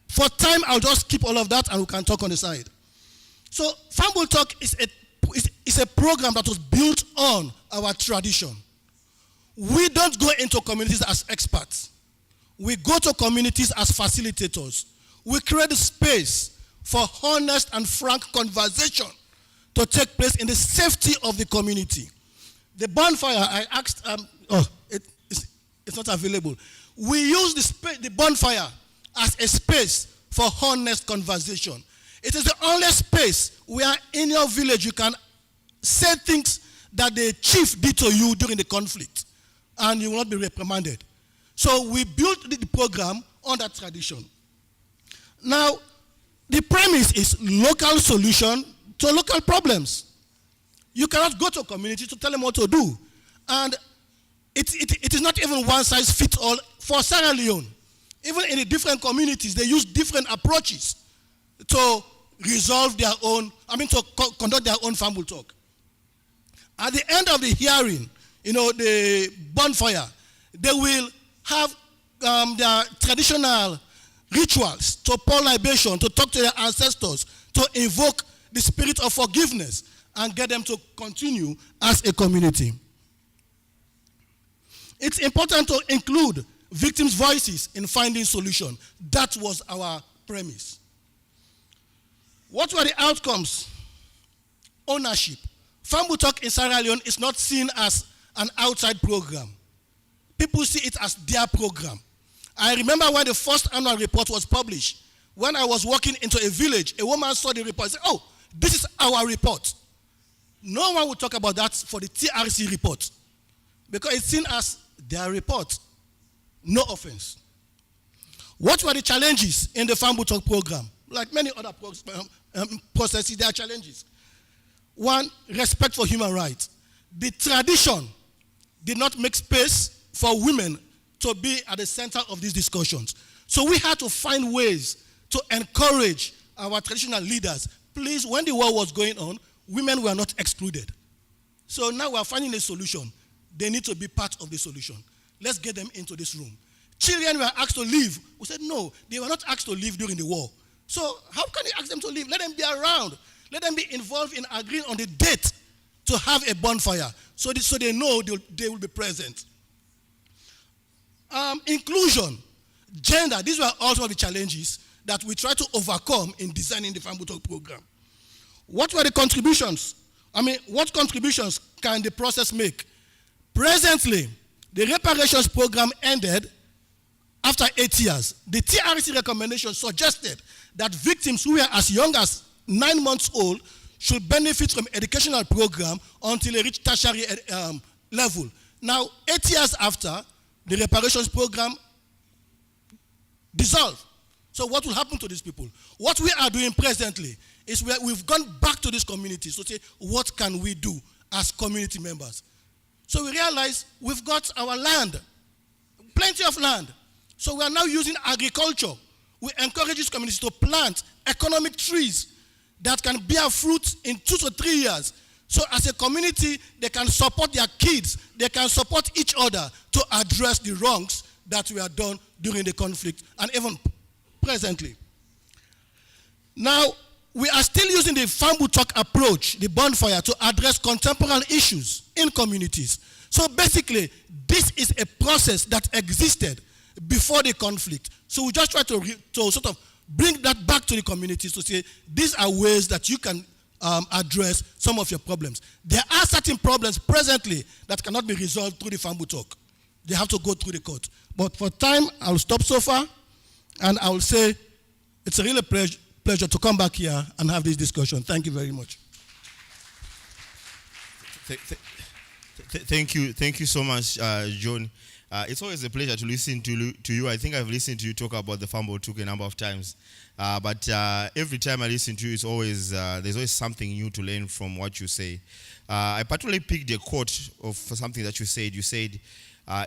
for time, I'll just keep all of that and we can talk on the side. So Family Talk is a program that was built on our tradition. We don't go into communities as experts. We go to communities as facilitators. We create a space for honest and frank conversation to take place in the safety of the community. The bonfire, I asked, it's not available. We use the bonfire as a space for honest conversation. It is the only space where in your village you can say things that the chief did to you during the conflict, and you will not be reprimanded. So we built the program on that tradition. Now, the premise is local solution to local problems. You cannot go to a community to tell them what to do. And it is not even one size fits all for Sierra Leone. Even in the different communities, they use different approaches to resolve their own, to conduct their own Family Talk. At the end of the hearing, the bonfire, they will have their traditional rituals to pour libation, to talk to their ancestors, to invoke the spirit of forgiveness, and get them to continue as a community. It's important to include victims' voices in finding solution. That was our premise. What were the outcomes? Ownership. Family Talk in Sierra Leone is not seen as an outside program. People see it as their program. I remember when the first annual report was published. When I was walking into a village, a woman saw the report and said, oh, this is our report. No one would talk about that for the TRC report because it's seen as their report. No offense. What were the challenges in the Farm Talk program? Like many other processes, there are challenges. One, respect for human rights. The tradition did not make space for women to be at the center of these discussions. So we had to find ways to encourage our traditional leaders. Please, when the war was going on, women were not excluded. So now we are finding a solution. They need to be part of the solution. Let's get them into this room. Children were asked to leave. We said, no, they were not asked to leave during the war. So how can you ask them to leave? Let them be around. Let them be involved in agreeing on the date to have a bonfire so they know they will be present. Inclusion, gender, these were also the challenges that we try to overcome in designing the Farm Talk program. What were the contributions? What contributions can the process make? Presently, the reparations program ended after 8 years. The TRC recommendation suggested that victims who were as young as 9 months old should benefit from educational program until they reach tertiary level. Now, 8 years after, the reparations program dissolved. So what will happen to these people? What we are doing presently is we've gone back to these communities to say, what can we do as community members? So we realize we've got our land, plenty of land. So we are now using agriculture. We encourage these communities to plant economic trees that can bear fruit in 2 to 3 years. So as a community, they can support their kids. They can support each other to address the wrongs that were done during the conflict and even presently. Now, we are still using the Farm Talk approach, the bonfire, to address contemporary issues in communities. So basically, this is a process that existed before the conflict. So we just try to sort of bring that back to the communities to say, these are ways that you can address some of your problems. There are certain problems presently that cannot be resolved through the Farm Talk. They have to go through the court. But for time, I'll stop so far, and I will say it's a real pleasure to come back here and have this discussion. Thank you very much. Thank you so much, John. It's always a pleasure to listen to you. I think I've listened to you talk about the Farm Talk a number of times. But every time I listen to you, it's always there's always something new to learn from what you say. I particularly picked a quote for something that you said. You said,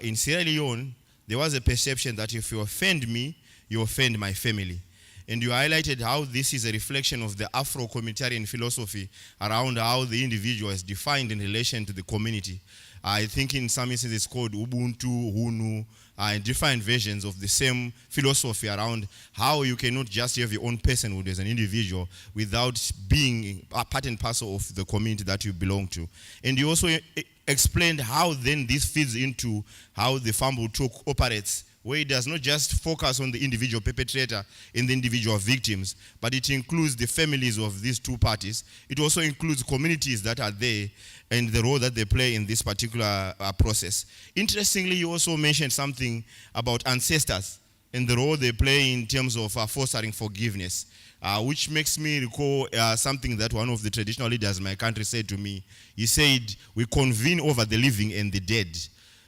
in Sierra Leone, there was a perception that if you offend me, you offend my family. And you highlighted how this is a reflection of the Afro-communitarian philosophy around how the individual is defined in relation to the community. I think in some instances it's called Ubuntu, Hunu, and different versions of the same philosophy around how you cannot just have your own personhood as an individual without being a part and parcel of the community that you belong to. And you also explained how then this feeds into how the Farm Talk operates, where it does not just focus on the individual perpetrator and the individual victims, but it includes the families of these two parties. It also includes communities that are there and the role that they play in this particular process. Interestingly, you also mentioned something about ancestors and the role they play in terms of fostering forgiveness, which makes me recall something that one of the traditional leaders in my country said to me. He said, we convene over the living and the dead.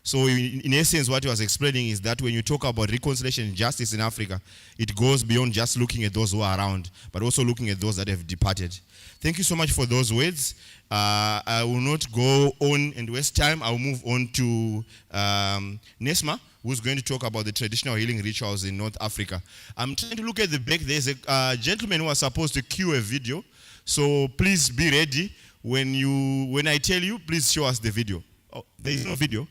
So in essence, what he was explaining is that when you talk about reconciliation and justice in Africa, it goes beyond just looking at those who are around, but also looking at those that have departed. Thank you so much for those words. I will not go on and waste time. I will move on to Nesma, who's going to talk about the traditional healing rituals in North Africa. I'm trying to look at the back. There's a gentleman who was supposed to cue a video. So please be ready. When I tell you, please show us the video. Oh, there is no video.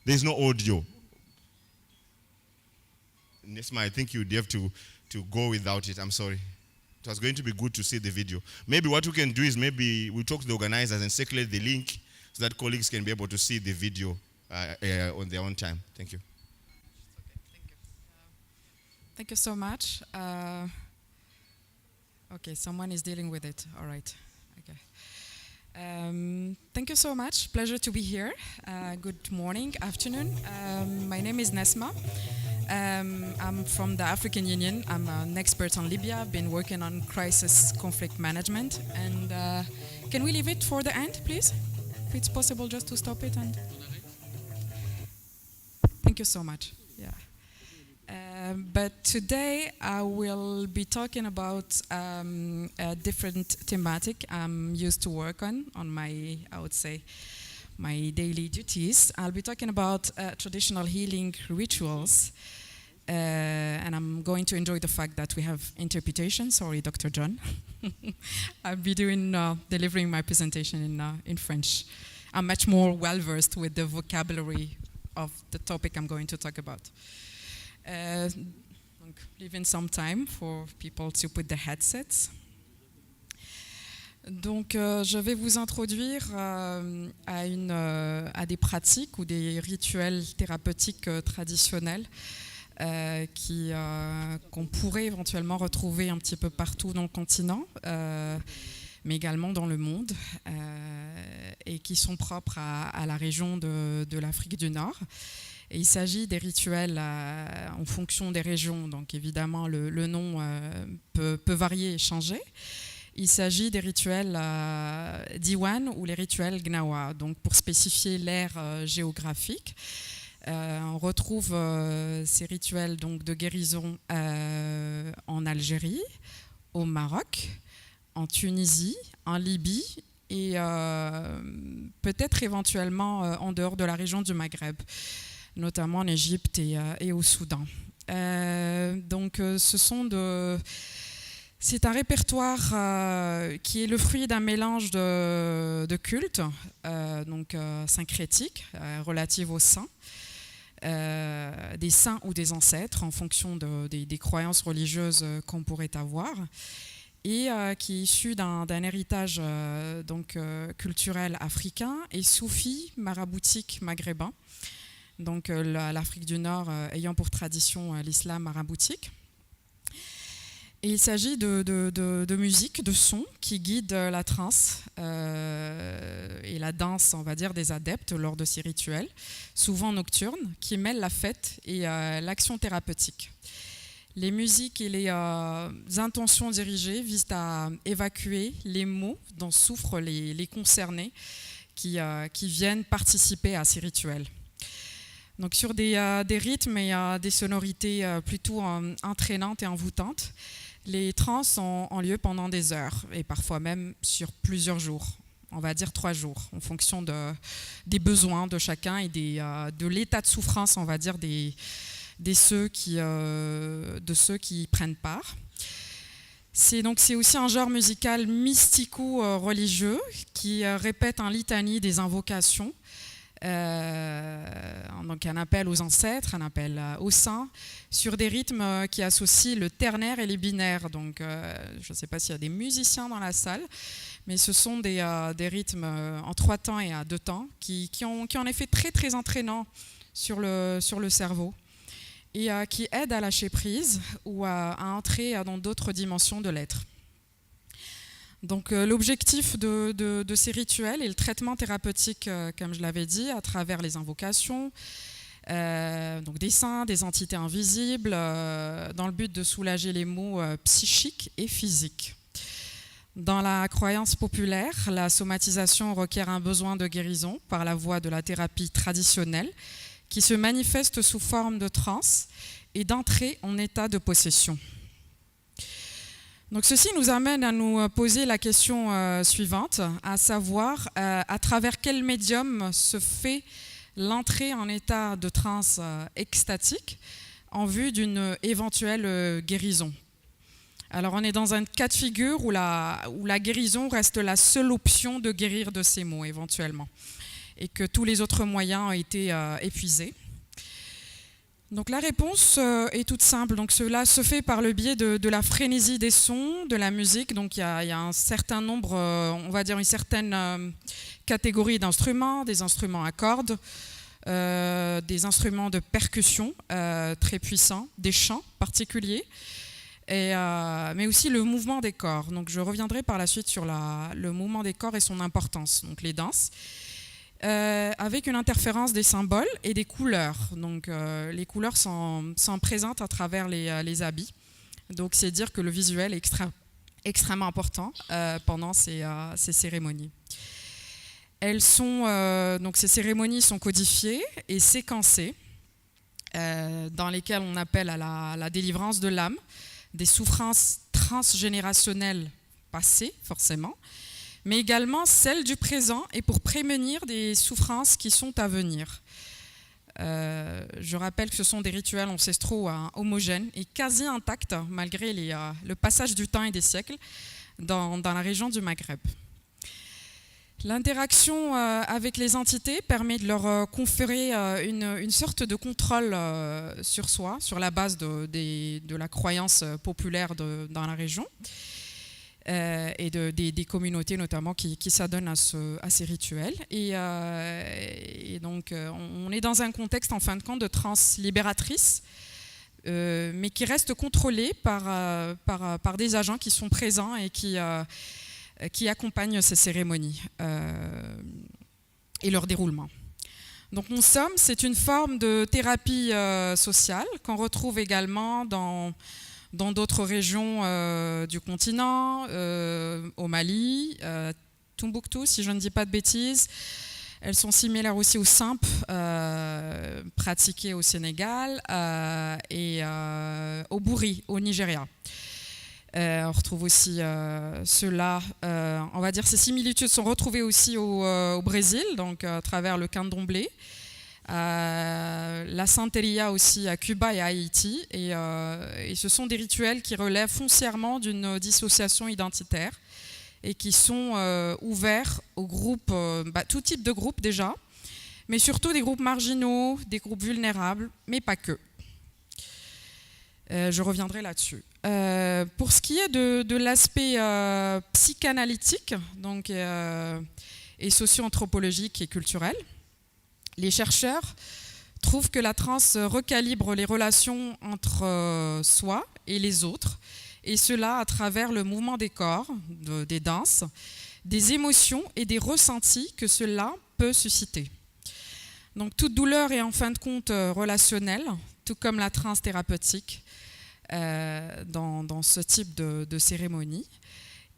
There's no audio. Nesma, I think you'd have to go without it. I'm sorry. It was going to be good to see the video. Maybe what we can do is maybe we'll talk to the organizers and circulate the link so that colleagues can be able to see the video on their own time. Thank you. Thank you so much. Okay, someone is dealing with it. All right. Okay. Thank you so much. Pleasure to be here. Good morning, afternoon. My name is Nesma. I'm from the African Union. I'm an expert on Libya. I've been working on crisis conflict management. And can we leave it for the end, please? If it's possible, just to stop it. And thank you so much. Yeah. But today I will be talking about a different thematic I'm used to work on my, I would say, my daily duties. I'll be talking about traditional healing rituals, and I'm going to enjoy the fact that we have interpretation. Sorry, Dr. John. I'll be delivering my presentation in French. I'm much more well-versed with the vocabulary of the topic I'm going to talk about. Donc, leaving some time for people to put the headsets. Donc, je vais vous introduire à des pratiques ou des rituels thérapeutiques traditionnels qu'on pourrait éventuellement retrouver un petit peu partout dans le continent, mais également dans le monde, et qui sont propres à la région de l'Afrique du Nord. Et il s'agit des rituels en fonction des régions, donc évidemment le nom peut varier et changer. Il s'agit des rituels Diwan ou les rituels Gnawa, donc pour spécifier l'ère géographique. On retrouve ces rituels donc, de guérison en Algérie, au Maroc, en Tunisie, en Libye et peut-être éventuellement en dehors de la région du Maghreb, notamment en Égypte et au Soudan. Donc c'est un répertoire qui est le fruit d'un mélange de cultes, donc syncrétiques, relatifs aux saints, des saints ou des ancêtres en fonction des croyances religieuses qu'on pourrait avoir, et qui est issu d'un héritage culturel africain et soufi maraboutique maghrébin. Donc l'Afrique du Nord ayant pour tradition l'islam maraboutique. Et il s'agit de musique, de sons qui guident la transe et la danse, on va dire, des adeptes lors de ces rituels, souvent nocturnes, qui mêlent la fête et l'action thérapeutique. Les musiques et les intentions dirigées visent à évacuer les maux dont souffrent les concernés qui viennent participer à ces rituels. Donc sur des rythmes et des sonorités plutôt entraînantes et envoûtantes, les transes ont lieu pendant des heures et parfois même sur plusieurs jours, on va dire 3 jours, en fonction des besoins de chacun et de l'état de souffrance, on va dire, de ceux qui y prennent part. C'est aussi un genre musical mystico-religieux qui répète en litanie des invocations. Donc un appel aux ancêtres, un appel aux saints, sur des rythmes qui associent le ternaire et les binaires. Donc je ne sais pas s'il y a des musiciens dans la salle, mais ce sont des rythmes en 3 temps et à 2 temps qui ont un effet très très entraînant sur le cerveau et qui aident à lâcher prise ou à entrer dans d'autres dimensions de l'être. Donc l'objectif de ces rituels est le traitement thérapeutique, comme je l'avais dit, à travers les invocations, donc des saints, des entités invisibles, dans le but de soulager les maux psychiques et physiques. Dans la croyance populaire, la somatisation requiert un besoin de guérison par la voie de la thérapie traditionnelle qui se manifeste sous forme de transe et d'entrée en état de possession. Donc ceci nous amène à nous poser la question suivante, à savoir à travers quel médium se fait l'entrée en état de transe extatique en vue d'une éventuelle guérison. Alors on est dans un cas de figure où la guérison reste la seule option de guérir de ces maux éventuellement et que tous les autres moyens ont été épuisés. Donc la réponse est toute simple. Donc cela se fait par le biais de la frénésie des sons, de la musique. Donc il y a un certain nombre, on va dire une certaine catégorie d'instruments, des instruments à cordes, des instruments de percussion très puissants, des chants particuliers, mais aussi le mouvement des corps. Donc je reviendrai par la suite sur le mouvement des corps et son importance, donc les danses, avec une interférence des symboles et des couleurs. Donc les couleurs sont présentes à travers les habits. Donc c'est dire que le visuel est extrêmement important pendant ces cérémonies. Donc ces cérémonies sont codifiées et séquencées, dans lesquelles on appelle à la délivrance de l'âme, des souffrances transgénérationnelles passées, forcément, mais également celles du présent et pour prévenir des souffrances qui sont à venir. Je rappelle que ce sont des rituels ancestraux homogènes et quasi intacts malgré le passage du temps et des siècles dans la région du Maghreb. L'interaction avec les entités permet de leur conférer une sorte de contrôle sur soi, sur la base de la croyance populaire dans la région et des communautés notamment qui s'adonnent à ces rituels. Et donc on est dans un contexte en fin de compte de transe libératrice, mais qui reste contrôlé par des agents qui sont présents et qui accompagnent ces cérémonies et leur déroulement. Donc en somme, c'est une forme de thérapie sociale qu'on retrouve également dans d'autres régions du continent, au Mali, Tombouctou, si je ne dis pas de bêtises. Elles sont similaires aussi aux simpes pratiquées au Sénégal et au bourri, au Nigeria. On retrouve aussi cela, on va dire ces similitudes sont retrouvées aussi au Brésil, donc à travers le candomblé, la santeria aussi à Cuba et à Haïti, et ce sont des rituels qui relèvent foncièrement d'une dissociation identitaire et qui sont ouverts aux groupes, tout type de groupes déjà, mais surtout des groupes marginaux, des groupes vulnérables, mais pas que. Je reviendrai là-dessus. Pour ce qui est de l'aspect psychanalytique donc, et socio-anthropologique et culturel, les chercheurs trouvent que la transe recalibre les relations entre soi et les autres, et cela à travers le mouvement des corps, des danses, des émotions et des ressentis que cela peut susciter. Donc toute douleur est en fin de compte relationnelle, tout comme la transe thérapeutique, dans ce type de cérémonie.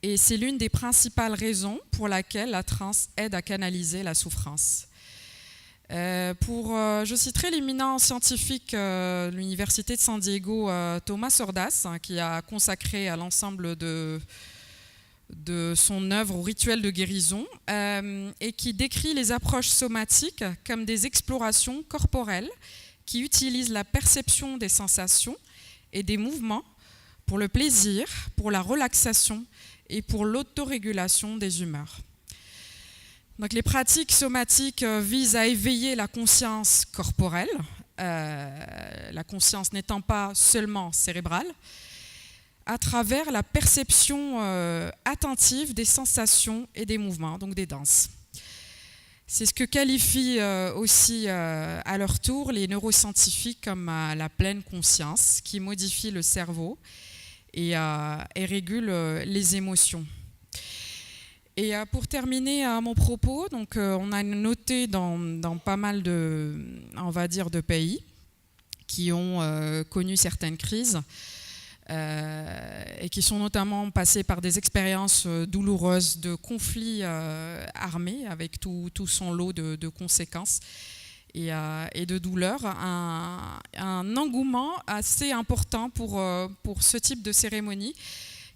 Et c'est l'une des principales raisons pour laquelle la transe aide à canaliser la souffrance. Je citerai l'éminent scientifique de l'Université de San Diego, Thomas Ordas, qui a consacré à l'ensemble de son œuvre au rituel de guérison et qui décrit les approches somatiques comme des explorations corporelles qui utilisent la perception des sensations et des mouvements pour le plaisir, pour la relaxation et pour l'autorégulation des humeurs. Donc, les pratiques somatiques visent à éveiller la conscience corporelle, la conscience n'étant pas seulement cérébrale, à travers la perception attentive des sensations et des mouvements, donc des danses. C'est ce que qualifient aussi à leur tour les neuroscientifiques comme la pleine conscience, qui modifie le cerveau et régule les émotions. Et pour terminer mon propos, donc, on a noté dans pas mal de pays qui ont connu certaines crises et qui sont notamment passés par des expériences douloureuses de conflits armés avec tout son lot de conséquences et de douleurs, un engouement assez important pour ce type de cérémonie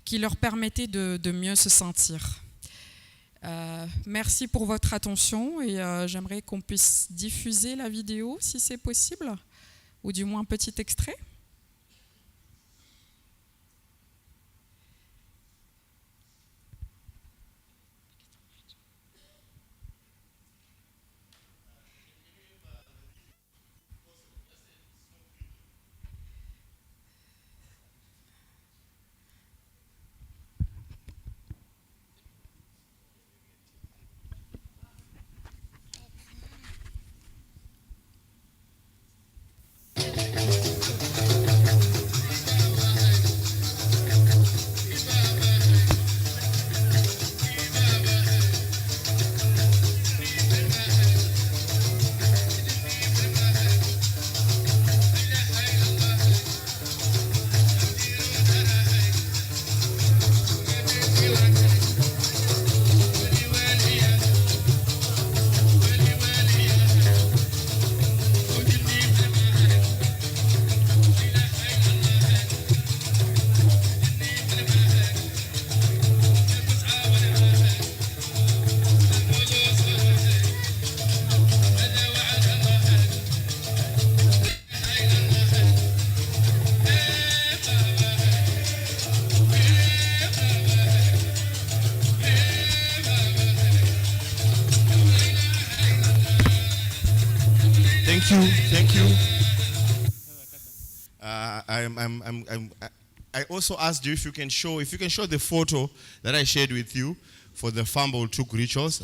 qui leur permettait de mieux se sentir. Merci pour votre attention et j'aimerais qu'on puisse diffuser la vidéo si c'est possible, ou du moins un petit extrait. you. Thank you. I also asked you if you can show the photo that I shared with you for the fumble took rituals.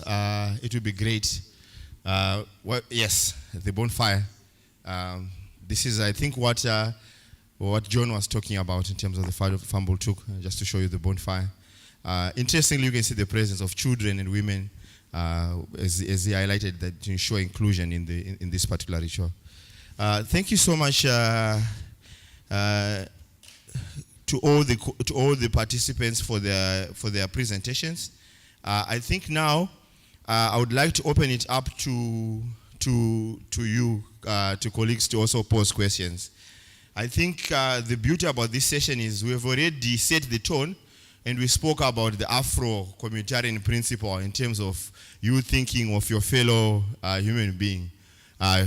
It would be great. Yes, the bonfire. This is, I think, what John was talking about in terms of the fumble took. Just to show you the bonfire. Interestingly, you can see the presence of children and women, as he highlighted, that to ensure inclusion in this particular ritual. Thank you so much to all the participants for their presentations. I think now I would like to open it up to you, to colleagues, to also pose questions. I think the beauty about this session is we've already set the tone, and we spoke about the Afro-communitarian principle in terms of you thinking of your fellow human being,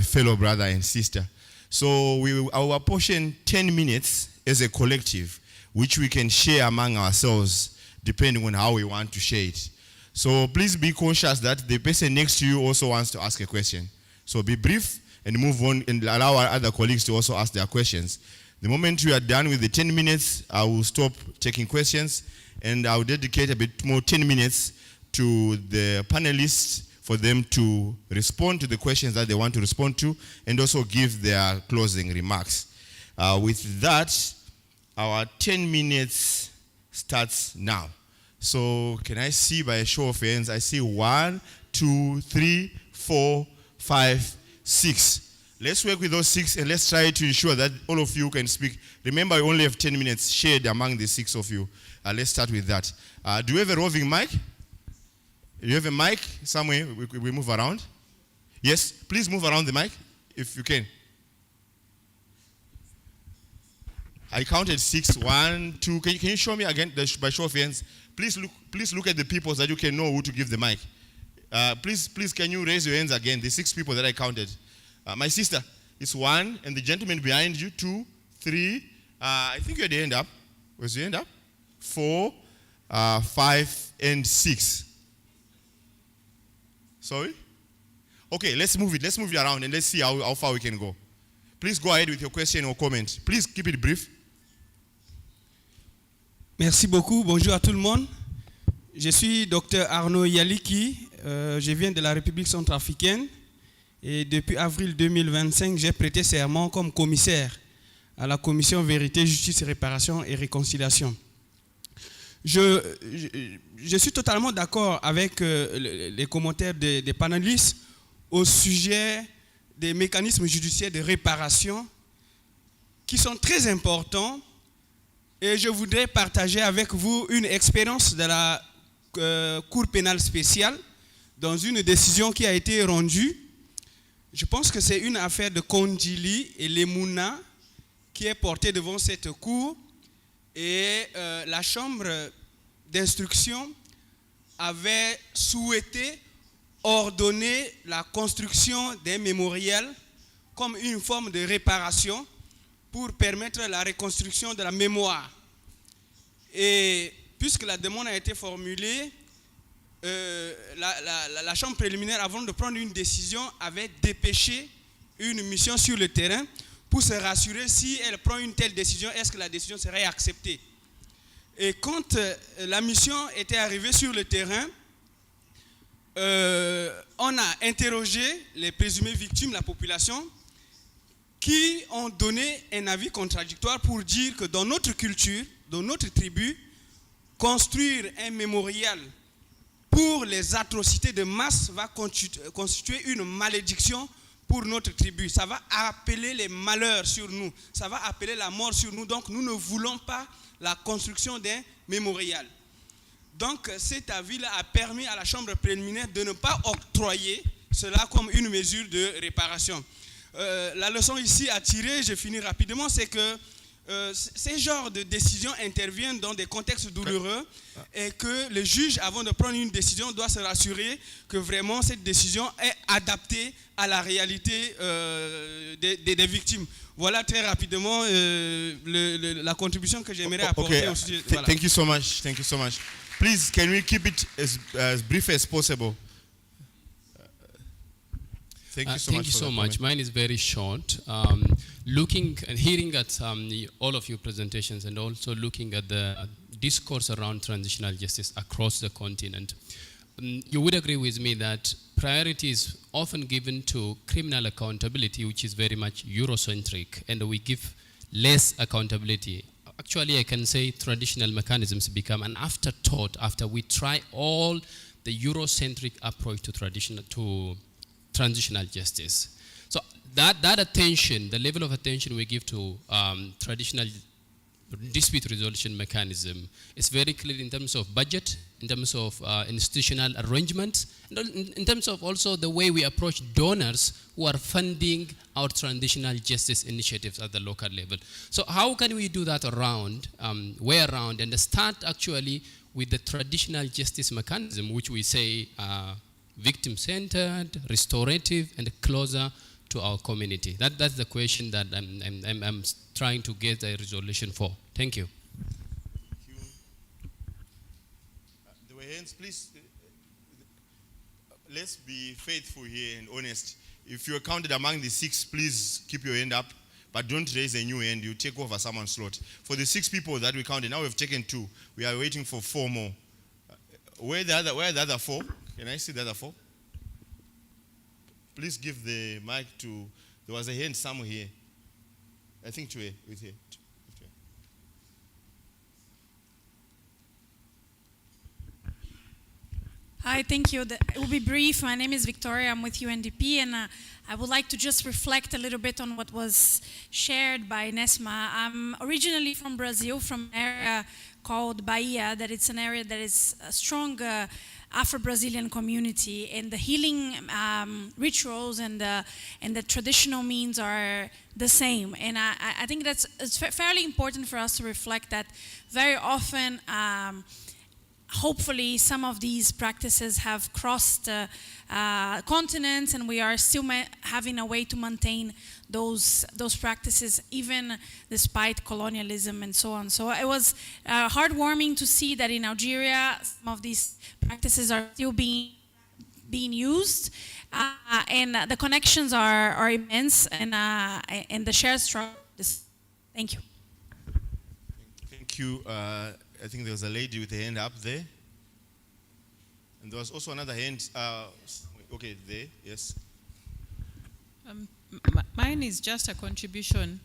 fellow brother and sister. So we will apportion 10 minutes as a collective, which we can share among ourselves depending on how we want to share it. So please be conscious that the person next to you also wants to ask a question. So be brief and move on and allow our other colleagues to also ask their questions. The moment we are done with the 10 minutes, I will stop taking questions and I will dedicate a bit more 10 minutes to the panelists for them to respond to the questions that they want to respond to and also give their closing remarks. With that, our 10 minutes starts now. So can I see by a show of hands? I see 1, 2, 3, 4, 5, 6. Let's work with those 6 and let's try to ensure that all of you can speak. Remember, we only have 10 minutes shared among the 6 of you. Let's start with that. Do you have a roving mic? Do you have a mic somewhere? We move around. Yes, please move around the mic if you can. I counted 6. 1, 2. Can you show me again by show of hands? Please look at the people so that you can know who to give the mic. Please, can you raise your hands again? The 6 people that I counted. My sister, it's 1, and the gentleman behind you, 2, 3. I think you had the hand up. Was your hand up? 4, 5, and 6. Sorry? Okay, let's move it. Let's move it around and let's see how far we can go. Please go ahead with your question or comment. Please keep it brief. Merci beaucoup. Bonjour à tout le monde. Je suis Dr Arnaud Yaliki. Je viens de la République centrafricaine. Et depuis avril 2025, j'ai prêté serment comme commissaire à la Commission Vérité, Justice, Réparation et Réconciliation. Je suis totalement d'accord avec les commentaires des panélistes au sujet des mécanismes judiciaires de réparation qui sont très importants. Et je voudrais partager avec vous une expérience de la Cour pénale spéciale dans une décision qui a été rendue. Je pense que c'est une affaire de Kondjili et Lemuna qui est portée devant cette cour. Et la chambre d'instruction avait souhaité ordonner la construction d'un mémorial comme une forme de réparation pour permettre la reconstruction de la mémoire. Et puisque la demande a été formulée, la chambre préliminaire, avant de prendre une décision, avait dépêché une mission sur le terrain pour se rassurer si elle prend une telle décision, est-ce que la décision serait acceptée. Et quand la mission était arrivée sur le terrain, on a interrogé les présumées victimes, la population, qui ont donné un avis contradictoire pour dire que dans notre culture, dans notre tribu, construire un mémorial pour les atrocités de masse va constituer une malédiction pour notre tribu. Ça va appeler les malheurs sur nous. Ça va appeler la mort sur nous. Donc nous ne voulons pas la construction d'un mémorial. Donc cet avis-là a permis à la chambre préliminaire de ne pas octroyer cela comme une mesure de réparation. La leçon ici à tirer, je finis rapidement, c'est que ces genres de décisions interviennent dans des contextes douloureux et que le juge, avant de prendre une décision, doit se rassurer que vraiment cette décision est adaptée à la réalité des victimes. Voilà très rapidement la contribution que j'aimerais apporter au sujet. Voilà. Thank you so much. Thank you so much. Please, can we keep it as brief as possible? Thank you so Thank much. you for so that much. comment. Mine is very short. Looking and hearing at all of your presentations and also looking at the discourse around transitional justice across the continent, you would agree with me that priority is often given to criminal accountability, which is very much Eurocentric, and we give less accountability. Actually, I can say traditional mechanisms become an afterthought after we try all the Eurocentric approach to transitional justice. So that attention, the level of attention we give to traditional dispute resolution mechanism is very clear in terms of budget, in terms of institutional arrangements, and in terms of also the way we approach donors who are funding our transitional justice initiatives at the local level. So how can we do that way around, and start actually with the traditional justice mechanism, which we say victim-centered, restorative, and closer to our community? That's the question that I'm trying to get a resolution for. Thank you. Thank you. There were hands, please. Let's be faithful here and honest. If you're counted among the 6, please keep your hand up, but don't raise a new hand. You take over someone's slot. For the 6 people that we counted, now we've taken 2. We are waiting for 4 more. Where are the other 4? Can I see the other 4? Please give the mic to, there was a hand somewhere here. I think to here, with here. Hi, thank you. It will be brief. My name is Victoria. I'm with UNDP, and I would like to just reflect a little bit on what was shared by Nesma. I'm originally from Brazil, from an area called Bahia, that it's an area that is a strong Afro-Brazilian community, and the healing rituals and the traditional means are the same. And I think it's fairly important for us to reflect that very often, hopefully some of these practices have crossed continents, and we are still having a way to maintain those practices even despite colonialism and so on. So it was heartwarming to see that in Algeria some of these practices are still being used, and the connections are immense, and the shared struggle. Thank you. Thank you. I think there was a lady with a hand up there. And there was also another hand. Okay, there, yes. Mine is just a contribution,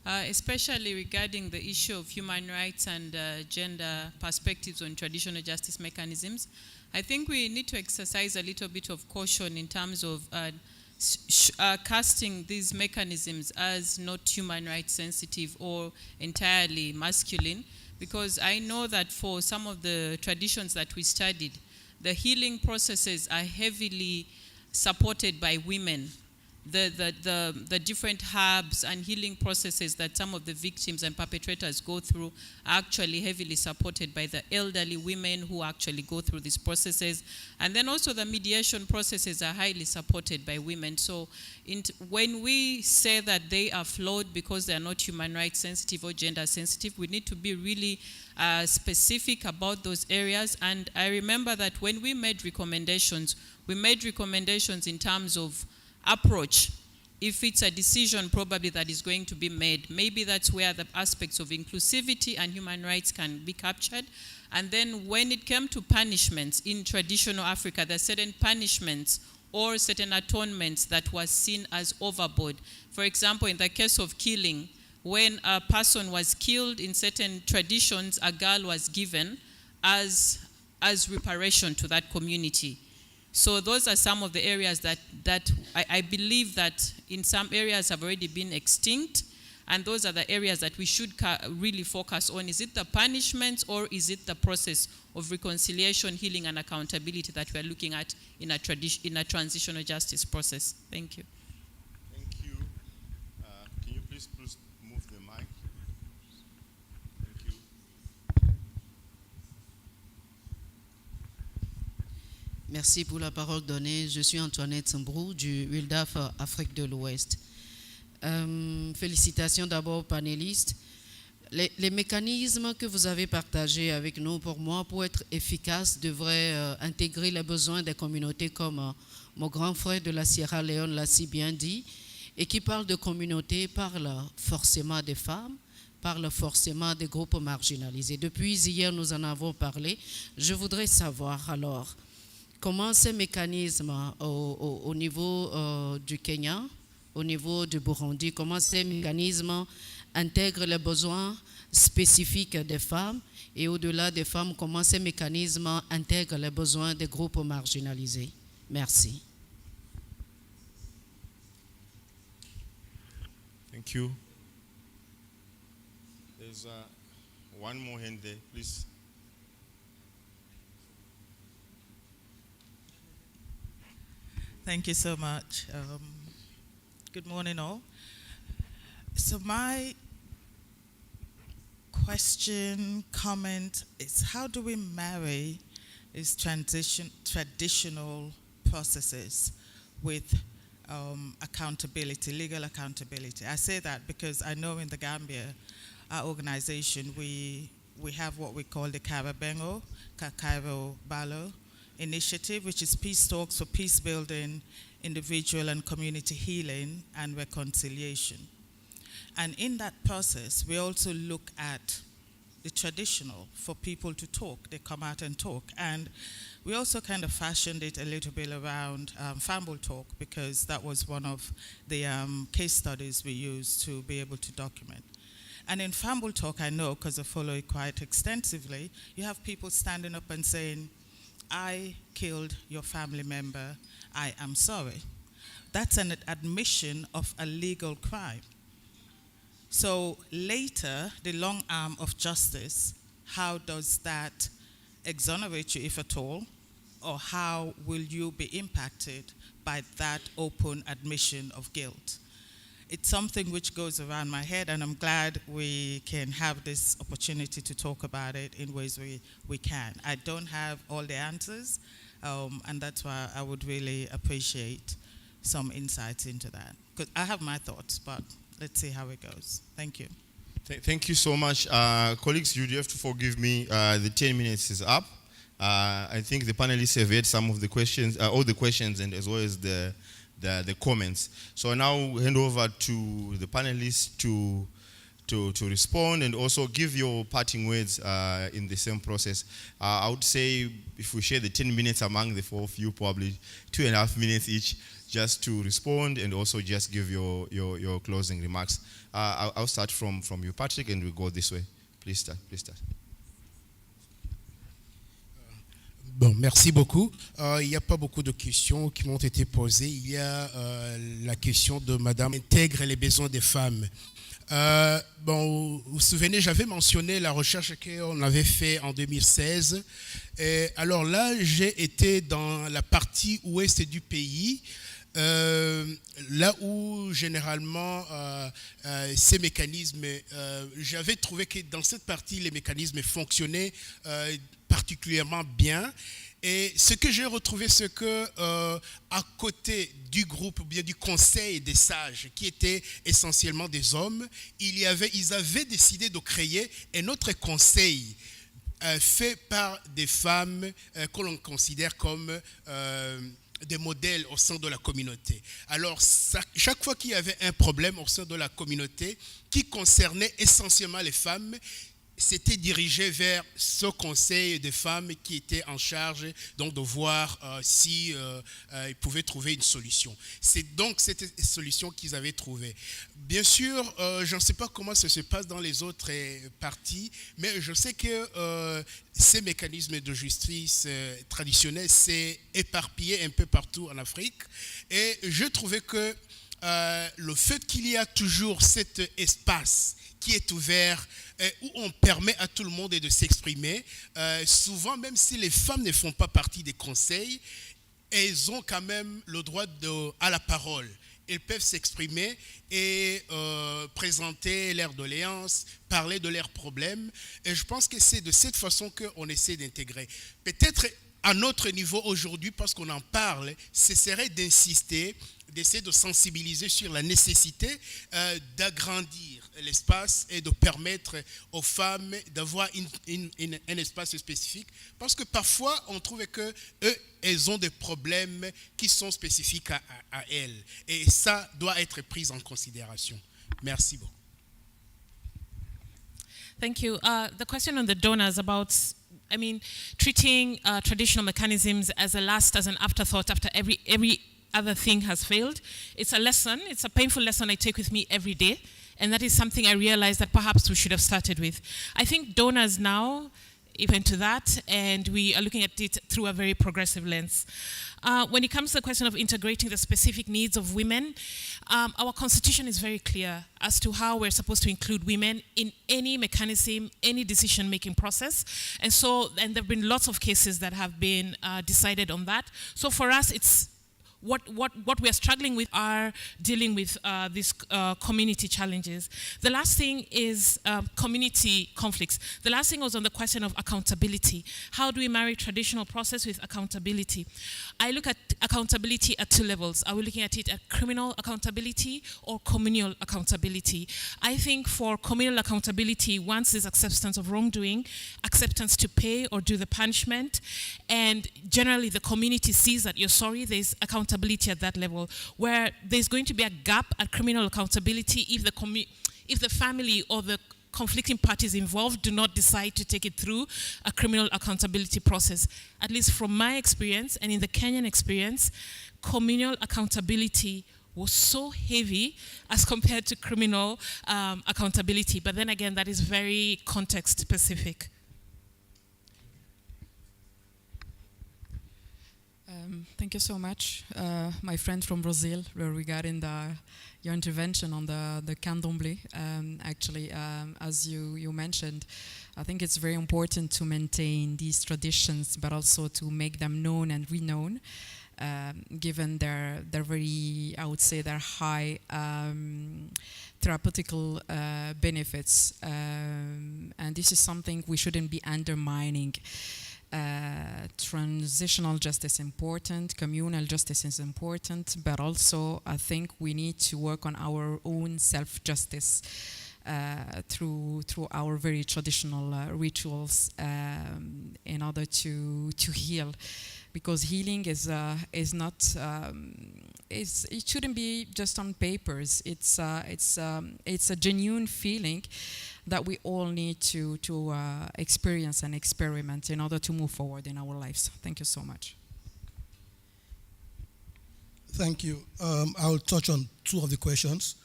especially regarding the issue of human rights and gender perspectives on traditional justice mechanisms. I think we need to exercise a little bit of caution in terms of casting these mechanisms as not human rights sensitive or entirely masculine. Because I know that for some of the traditions that we studied, the healing processes are heavily supported by women. The different herbs and healing processes that some of the victims and perpetrators go through are actually heavily supported by the elderly women who actually go through these processes. And then also the mediation processes are highly supported by women. So when we say that they are flawed because they are not human rights sensitive or gender sensitive, we need to be really specific about those areas. And I remember that when we made recommendations in terms of approach. If it's a decision probably that is going to be made, maybe that's where the aspects of inclusivity and human rights can be captured. And then when it came to punishments in traditional Africa, there are certain punishments or certain atonements that was seen as overboard. For example, in the case of killing, when a person was killed in certain traditions, a girl was given as reparation to that community. So those are some of the areas that I believe that in some areas have already been extinct, and those are the areas that we should really focus on. Is it the punishments, or is it the process of reconciliation, healing, and accountability that we are looking at in a transitional justice process? Thank you. Thank you. Can you please move the mic? Thank you. Merci pour la parole donnée. Je suis Antoinette Sambrou du ULDAF Afrique de l'Ouest. Félicitations d'abord aux panélistes. Les mécanismes que vous avez partagés avec nous, pour moi, pour être efficaces, devraient intégrer les besoins des communautés, comme mon grand frère de la Sierra Leone l'a si bien dit. Et qui parle de communauté parle forcément des femmes, parle forcément des groupes marginalisés. Depuis hier, nous en avons parlé. Je voudrais savoir alors comment ces mécanismes au niveau du Kenya, au niveau du Burundi, comment ces mécanismes intègrent les besoins spécifiques des femmes, et au-delà des femmes, comment ces mécanismes intègrent les besoins des groupes marginalisés. Merci. Thank you. There's one more hand there, please. Thank you so much. Good morning, all. So my question, comment is, how do we marry these traditional processes with accountability, legal accountability? I say that because I know in the Gambia, our organization, we have what we call the Karabengo, Kakairo Balo initiative, which is peace talks for peace building, individual and community healing, and reconciliation. And in that process, we also look at the traditional for people to talk. They come out and talk. And we also kind of fashioned it a little bit around Fambul Talk, because that was one of the case studies we used to be able to document. And in Fambul Talk, I know, because I follow it quite extensively, you have people standing up and saying, I killed your family member, I am sorry. That's an admission of a legal crime. So later, the long arm of justice, how does that exonerate you, if at all? Or how will you be impacted by that open admission of guilt? It's something which goes around my head, and I'm glad we can have this opportunity to talk about it in ways we can. I don't have all the answers, and that's why I would really appreciate some insights into that. Because I have my thoughts, but let's see how it goes. Thank you. Thank you so much. Colleagues, you do have to forgive me. The 10 minutes is up. I think the panelists have heard some of the questions, all the questions, and as well as the comments. So I now hand over to the panelists to respond and also give your parting words in the same process. I would say if we share the 10 minutes among the four of you, probably 2.5 minutes each, just to respond and also just give your closing remarks. I'll start from you, Patrick, and we'll go this way. Please start. Bon, merci beaucoup. Il n'y a pas beaucoup de questions qui m'ont été posées. Il y a la question de Madame intègre les besoins des femmes. Bon, vous vous souvenez, j'avais mentionné la recherche qu'on avait fait en 2016. Et alors là, j'ai été dans la partie ouest du pays, là où généralement ces mécanismes, j'avais trouvé que dans cette partie, les mécanismes fonctionnaient particulièrement bien. Et ce que j'ai retrouvé, c'est que à côté du groupe ou bien du conseil des sages, qui étaient essentiellement des hommes, ils avaient décidé de créer un autre conseil fait par des femmes que l'on considère comme des modèles au sein de la communauté. Alors, chaque fois qu'il y avait un problème au sein de la communauté qui concernait essentiellement les femmes, c'était dirigé vers ce conseil de femmes qui était en charge donc de voir si ils pouvaient trouver une solution. C'est donc cette solution qu'ils avaient trouvée. Bien sûr, je ne sais pas comment ça se passe dans les autres parties, mais je sais que ces mécanismes de justice traditionnels s'est éparpillé un peu partout en Afrique. Et je trouvais que le fait qu'il y a toujours cet espace qui est ouvert, où on permet à tout le monde de s'exprimer. Souvent, même si les femmes ne font pas partie des conseils, elles ont quand même le droit à la parole. Elles peuvent s'exprimer et présenter leurs doléances, parler de leurs problèmes. Et je pense que c'est de cette façon qu'on essaie d'intégrer. Peut-être à notre niveau aujourd'hui, parce qu'on en parle, ce serait d'insister d'essayer de sensibiliser sur la nécessité d'agrandir l'espace et de permettre aux femmes d'avoir un espace spécifique, parce que parfois on trouve que elles ont des problèmes qui sont spécifiques à elles, et ça doit être pris en considération. Merci beaucoup. Thank you. The question on the donors about, treating traditional mechanisms as a last, as an afterthought after every other thing has failed. It's a lesson. It's a painful lesson I take with me every day. And that is something I realized that perhaps we should have started with. I think donors now, even to that, and we are looking at it through a very progressive lens. When it comes to the question of integrating the specific needs of women, our constitution is very clear as to how we're supposed to include women in any mechanism, any decision-making process. And there have been lots of cases that have been decided on that. So for us, it's what we are struggling with are dealing with these community challenges. The last thing is community conflicts. The last thing was on the question of accountability. How do we marry traditional process with accountability? I look at accountability at two levels. Are we looking at it at criminal accountability or communal accountability? I think for communal accountability, once there's acceptance of wrongdoing, acceptance to pay or do the punishment, and generally the community sees that you're sorry, there's accountability at that level. Where there's going to be a gap at criminal accountability if the family or the conflicting parties involved do not decide to take it through a criminal accountability process. At least from my experience and in the Kenyan experience, communal accountability was so heavy as compared to criminal accountability. But then again, that is very context specific. Thank you so much, my friend from Brazil, regarding your intervention on the candomblé. Actually, as you mentioned, I think it's very important to maintain these traditions, but also to make them known and renowned, given their very, I would say, their high therapeutical benefits. And this is something we shouldn't be undermining. Transitional justice is important, communal justice is important, but also I think we need to work on our own self-justice through our very traditional rituals in order to heal, because healing is not it shouldn't be just on papers. It's a genuine feeling that we all need to experience and experiment in order to move forward in our lives. Thank you so much. Thank you. I'll touch on two of the questions.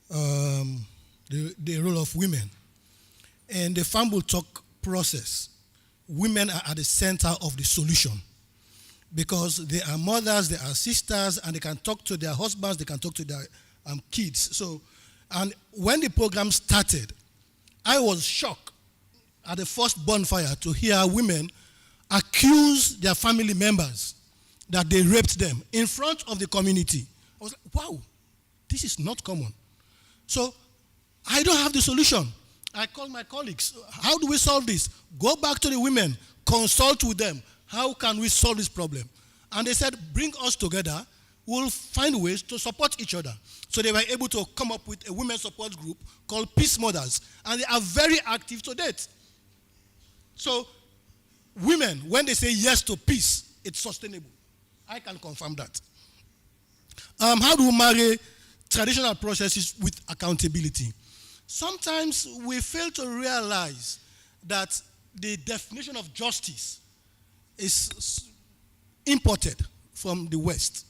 The role of women. In the Family Talk process, women are at the center of the solution, because they are mothers, they are sisters, and they can talk to their husbands, they can talk to their kids. So, and when the program started, I was shocked at the first bonfire to hear women accuse their family members that they raped them in front of the community. I was like, wow, this is not common. So I don't have the solution. I called my colleagues. How do we solve this? Go back to the women, consult with them. How can we solve this problem? And they said, bring us together. We'll find ways to support each other. So they were able to come up with a women's support group called Peace Mothers. And they are very active to date. So women, when they say yes to peace, it's sustainable. I can confirm that. How do we marry traditional processes with accountability? Sometimes we fail to realize that the definition of justice is imported from the West.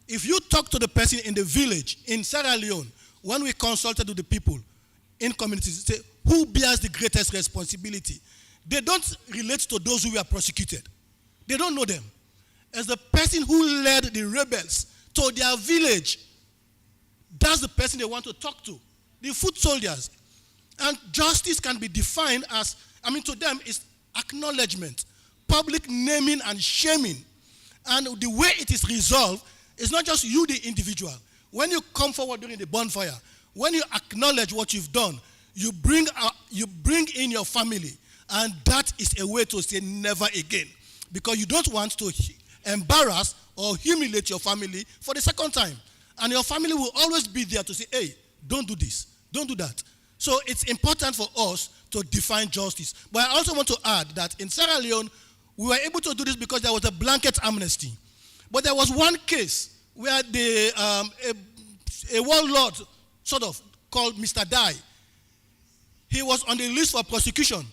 If you talk to the person in the village in Sierra Leone, when we consulted with the people in communities, say, who bears the greatest responsibility? They don't relate to those who were prosecuted. They don't know them. As the person who led the rebels to their village, that's the person they want to talk to. The foot soldiers. And justice can be defined as, to them, it's acknowledgement, public naming and shaming. And the way it is resolved is not just you, the individual. When you come forward during the bonfire, when you acknowledge what you've done, you bring in your family. And that is a way to say never again. Because you don't want to embarrass or humiliate your family for the second time. And your family will always be there to say, hey, don't do this, don't do that. So it's important for us to define justice. But I also want to add that in Sierra Leone, we were able to do this because there was a blanket amnesty. But there was one case where a warlord, sort of, called Mr. Dai, he was on the list for prosecution.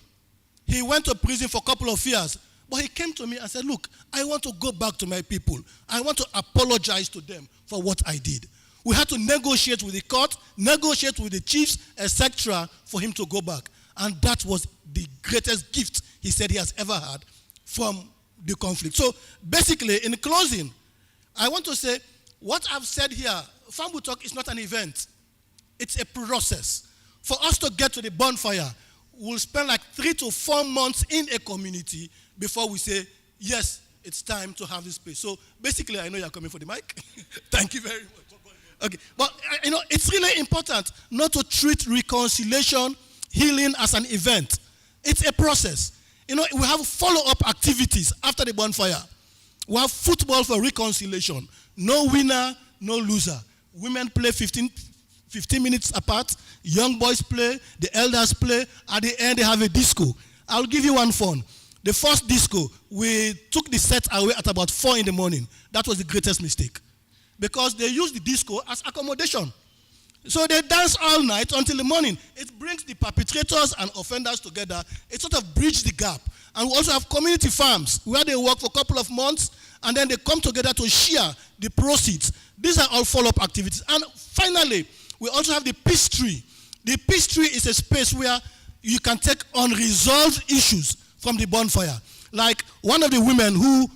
He went to prison for a couple of years. But he came to me and said, look, I want to go back to my people. I want to apologize to them for what I did. We had to negotiate with the court, negotiate with the chiefs, etc., for him to go back. And that was the greatest gift he said he has ever had from the conflict. So basically, in closing, I want to say what I've said here, Fambu Talk is not an event. It's a process. For us to get to the bonfire, we'll spend like 3 to 4 months in a community before we say, yes, it's time to have this space. So basically, I know you're coming for the mic. Thank you very much. Okay, but it's really important not to treat reconciliation, healing as an event. It's a process. We have follow-up activities after the bonfire. We have football for reconciliation. No winner, no loser. Women play 15 minutes apart. Young boys play. The elders play. At the end, they have a disco. I'll give you one fun. The first disco, we took the set away at about 4 in the morning. That was the greatest mistake. Because they used the disco as accommodation. So they dance all night until the morning. It brings the perpetrators and offenders together. It sort of bridges the gap. And we also have community farms where they work for a couple of months and then they come together to share the proceeds. These are all follow-up activities. And finally, we also have the peace tree. The peace tree is a space where you can take unresolved issues from the bonfire. Like one of the women who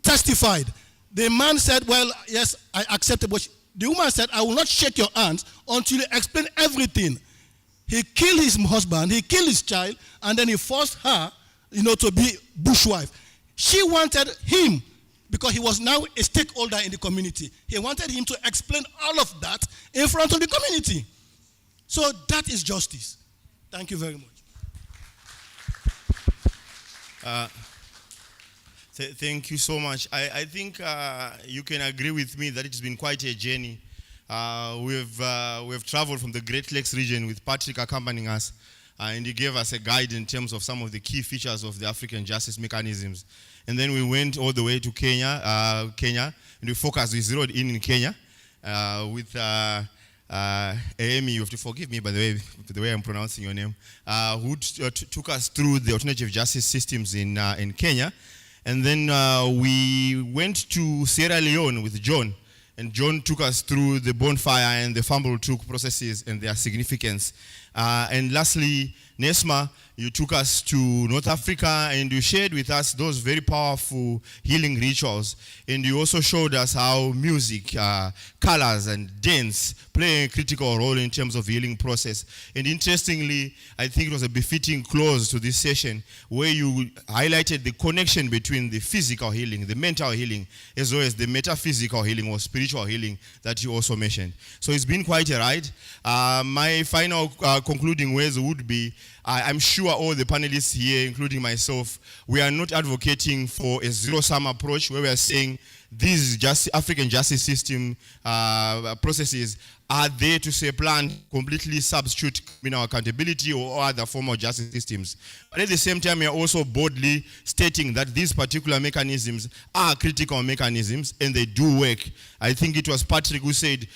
testified, the man said, well, yes, I accept it. But the woman said, I will not shake your hands until you explain everything. He killed his husband, he killed his child, and then he forced her, to be bushwife. She wanted him, because he was now a stakeholder in the community. He wanted him to explain all of that in front of the community. So that is justice. Thank you very much. Thank you so much. I think you can agree with me that it's been quite a journey. We've traveled from the Great Lakes region with Patrick accompanying us, and he gave us a guide in terms of some of the key features of the African justice mechanisms. And then we went all the way to Kenya, and we zeroed in Kenya with Amy. You have to forgive me by the way I'm pronouncing your name, who took us through the alternative justice systems in Kenya. And then we went to Sierra Leone with John, and John took us through the bonfire and the Fumble Took processes and their significance. And lastly, Nesma, you took us to North Africa and you shared with us those very powerful healing rituals. And you also showed us how music, colors, and dance play a critical role in terms of the healing process. And interestingly, I think it was a befitting close to this session where you highlighted the connection between the physical healing, the mental healing, as well as the metaphysical healing or spiritual healing that you also mentioned. So it's been quite a ride. My final concluding words would be, I'm sure all the panelists here, including myself, we are not advocating for a zero-sum approach where we are saying these African justice system processes are there to supplant, completely substitute criminal accountability or other form of justice systems. But at the same time, we are also boldly stating that these particular mechanisms are critical mechanisms and they do work. I think it was Patrick who said,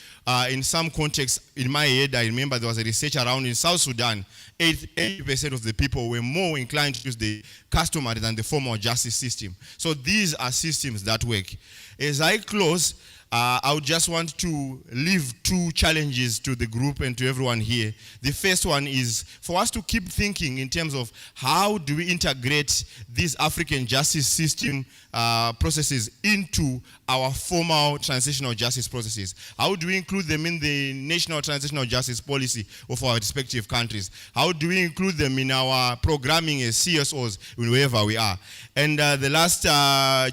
in some contexts, in my head, I remember there was a research around in South Sudan, 80% of the people were more inclined to use the customary than the formal justice system. So these are systems that work. As I close, I would just want to leave 2 challenges to the group and to everyone here. The first one is for us to keep thinking in terms of how do we integrate these African justice system processes into our formal transitional justice processes. How do we include them in the national transitional justice policy of our respective countries? How do we include them in our programming as CSOs wherever we are? And the last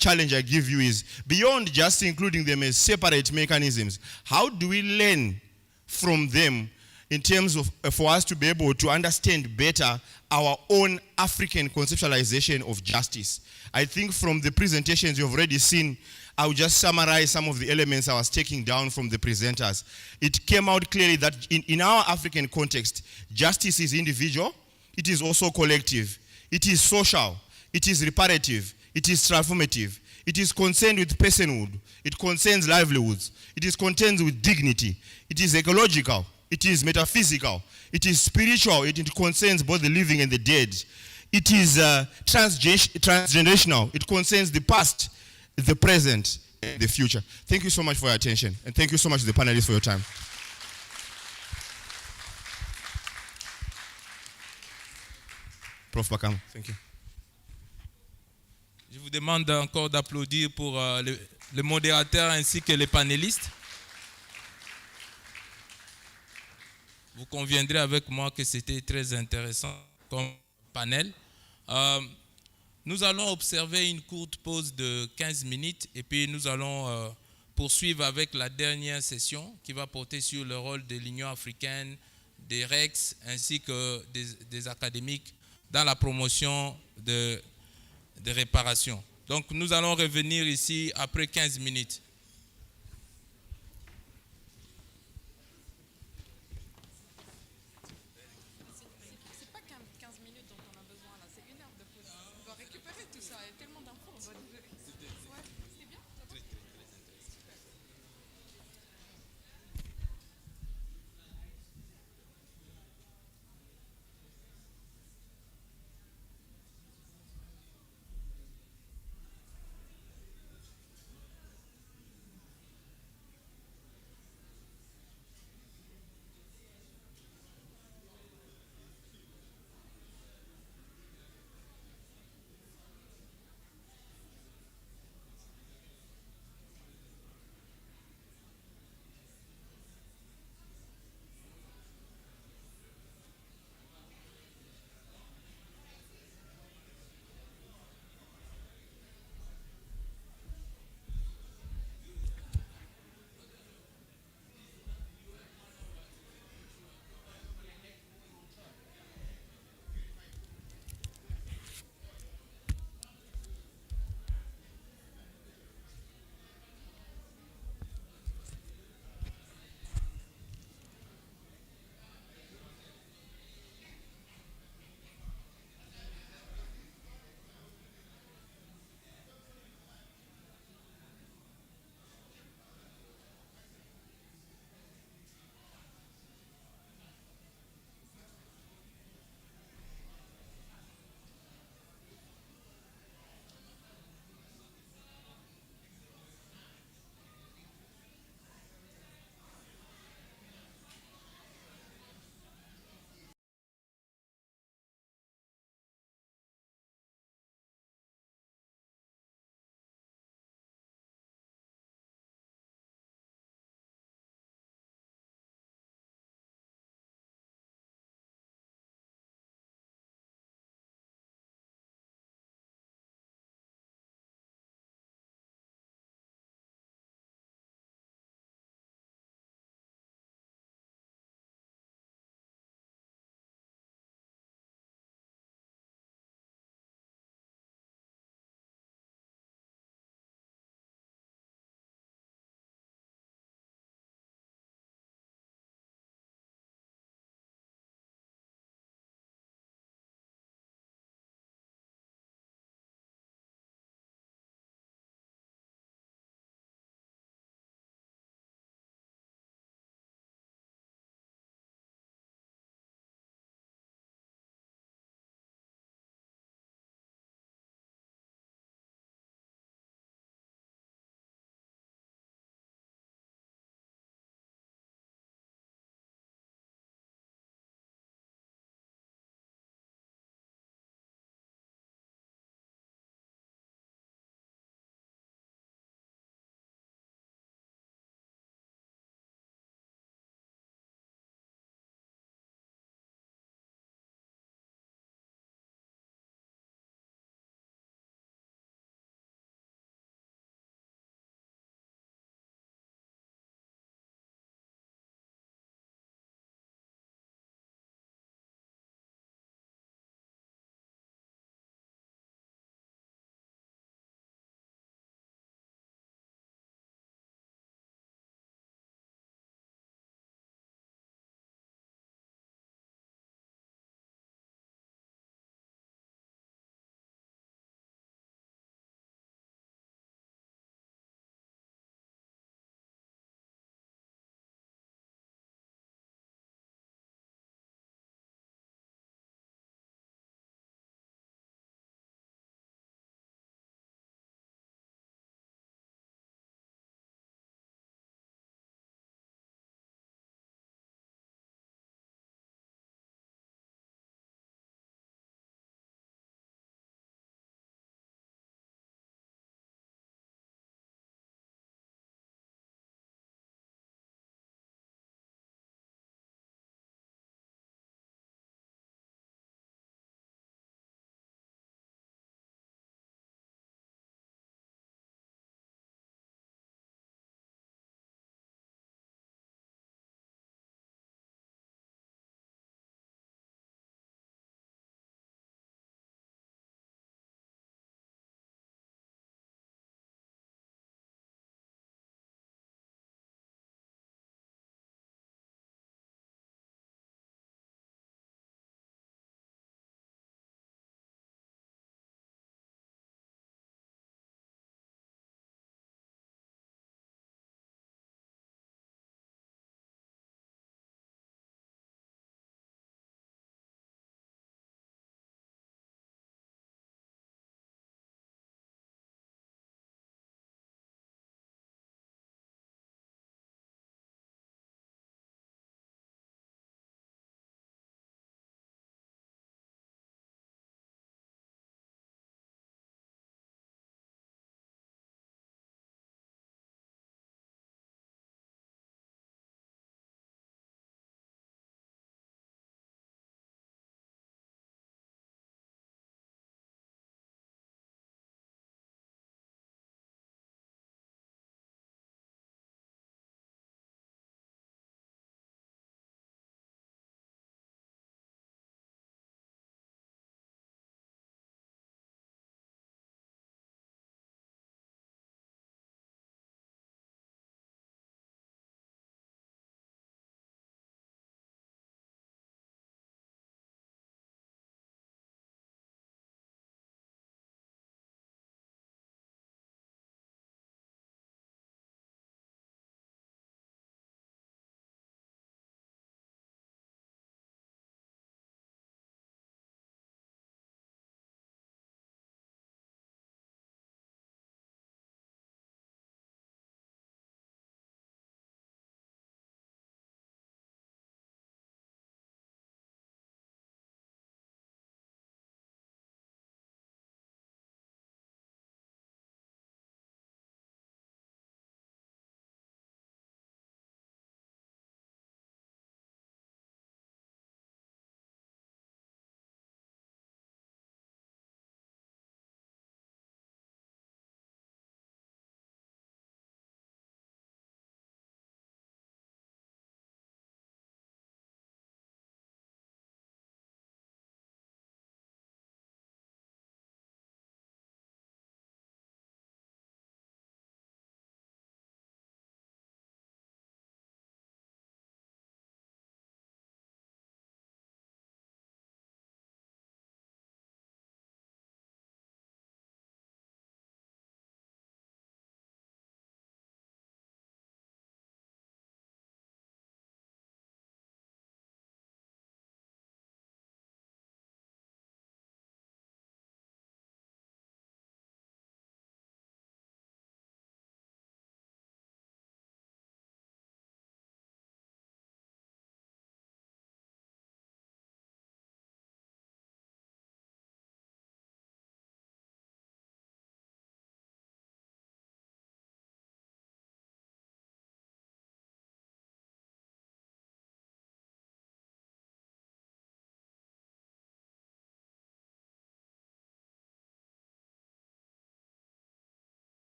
challenge I give you is, beyond just including them as separate mechanisms, how do we learn from them in terms of for us to be able to understand better our own African conceptualization of justice. I think from the presentations you've already seen, I'll just summarize some of the elements I was taking down from the presenters. It came out clearly that in our African context, justice is individual, it is also collective, it is social, it is reparative, it is transformative, it is concerned with personhood, it concerns livelihoods, it is concerned with dignity, it is ecological, it is metaphysical, it is spiritual, it concerns both the living and the dead. It is transgenerational, it concerns the past, the present, and the future. Thank you so much for your attention, and thank you so much to the panelists for your time. Prof Bakam, thank you. Je vous demande encore d'applaudir pour le modérateur ainsi que les panélistes. Vous conviendrez avec moi que c'était très intéressant comme panel. Nous allons observer une courte pause de 15 minutes et puis nous allons poursuivre avec la dernière session qui va porter sur le rôle de l'Union africaine, des REX ainsi que des académiques dans la promotion de réparation. Donc nous allons revenir ici après 15 minutes.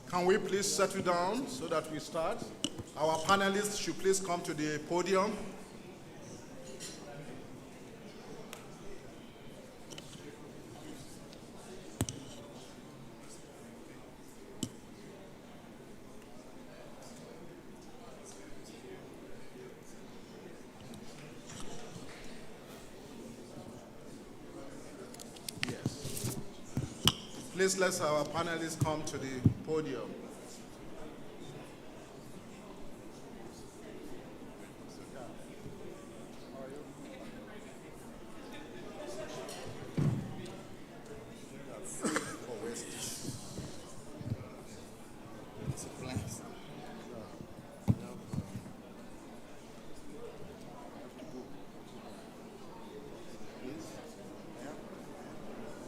Can we please settle down so that we start? Our panelists should please come to the podium. Please let our panelists come to the podium.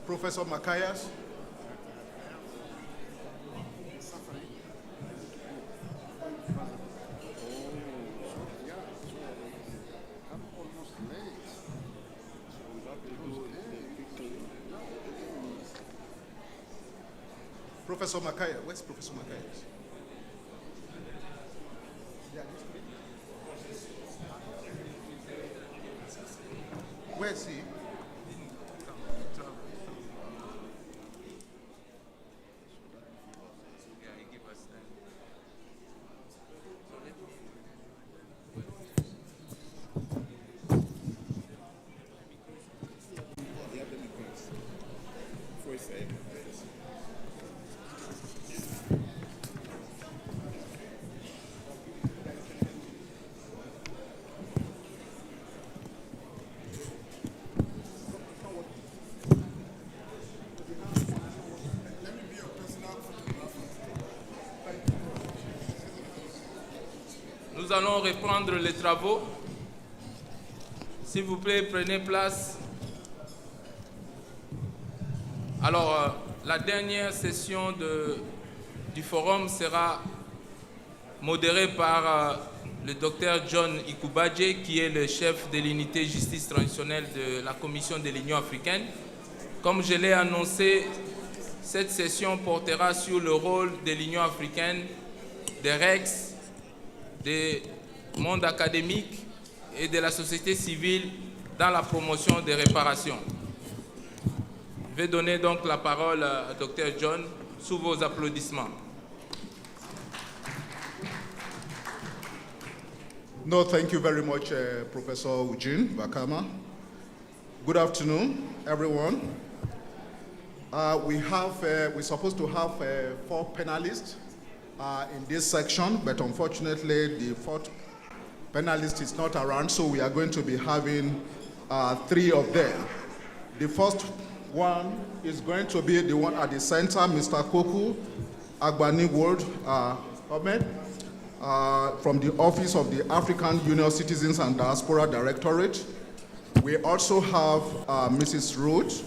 Professor Makayas. Professor Makaya, where's Professor Makaya? Where's he? Nous allons reprendre les travaux. S'il vous plaît, prenez place. Alors, la dernière session du forum sera modérée par le docteur John Ikubadje, qui est le chef de l'unité justice transitionnelle de la Commission de l'Union africaine. Comme je l'ai annoncé, cette session portera sur le rôle de l'Union africaine, des REX, du monde académique et de la société civile dans la promotion des réparations. Je vais donner donc la parole à Dr. John sous vos applaudissements. No, thank you very much, Professor Eugene Bakama. Good afternoon, everyone. We're supposed to have 4 panelists in this section, but unfortunately the 4th panelist is not around, so we are going to be having 3 of them. The first one is going to be the one at the center, Mr. Koku Agbani World Ahmed, from the Office of the African Union Citizens and Diaspora Directorate. We also have Ms. Ruth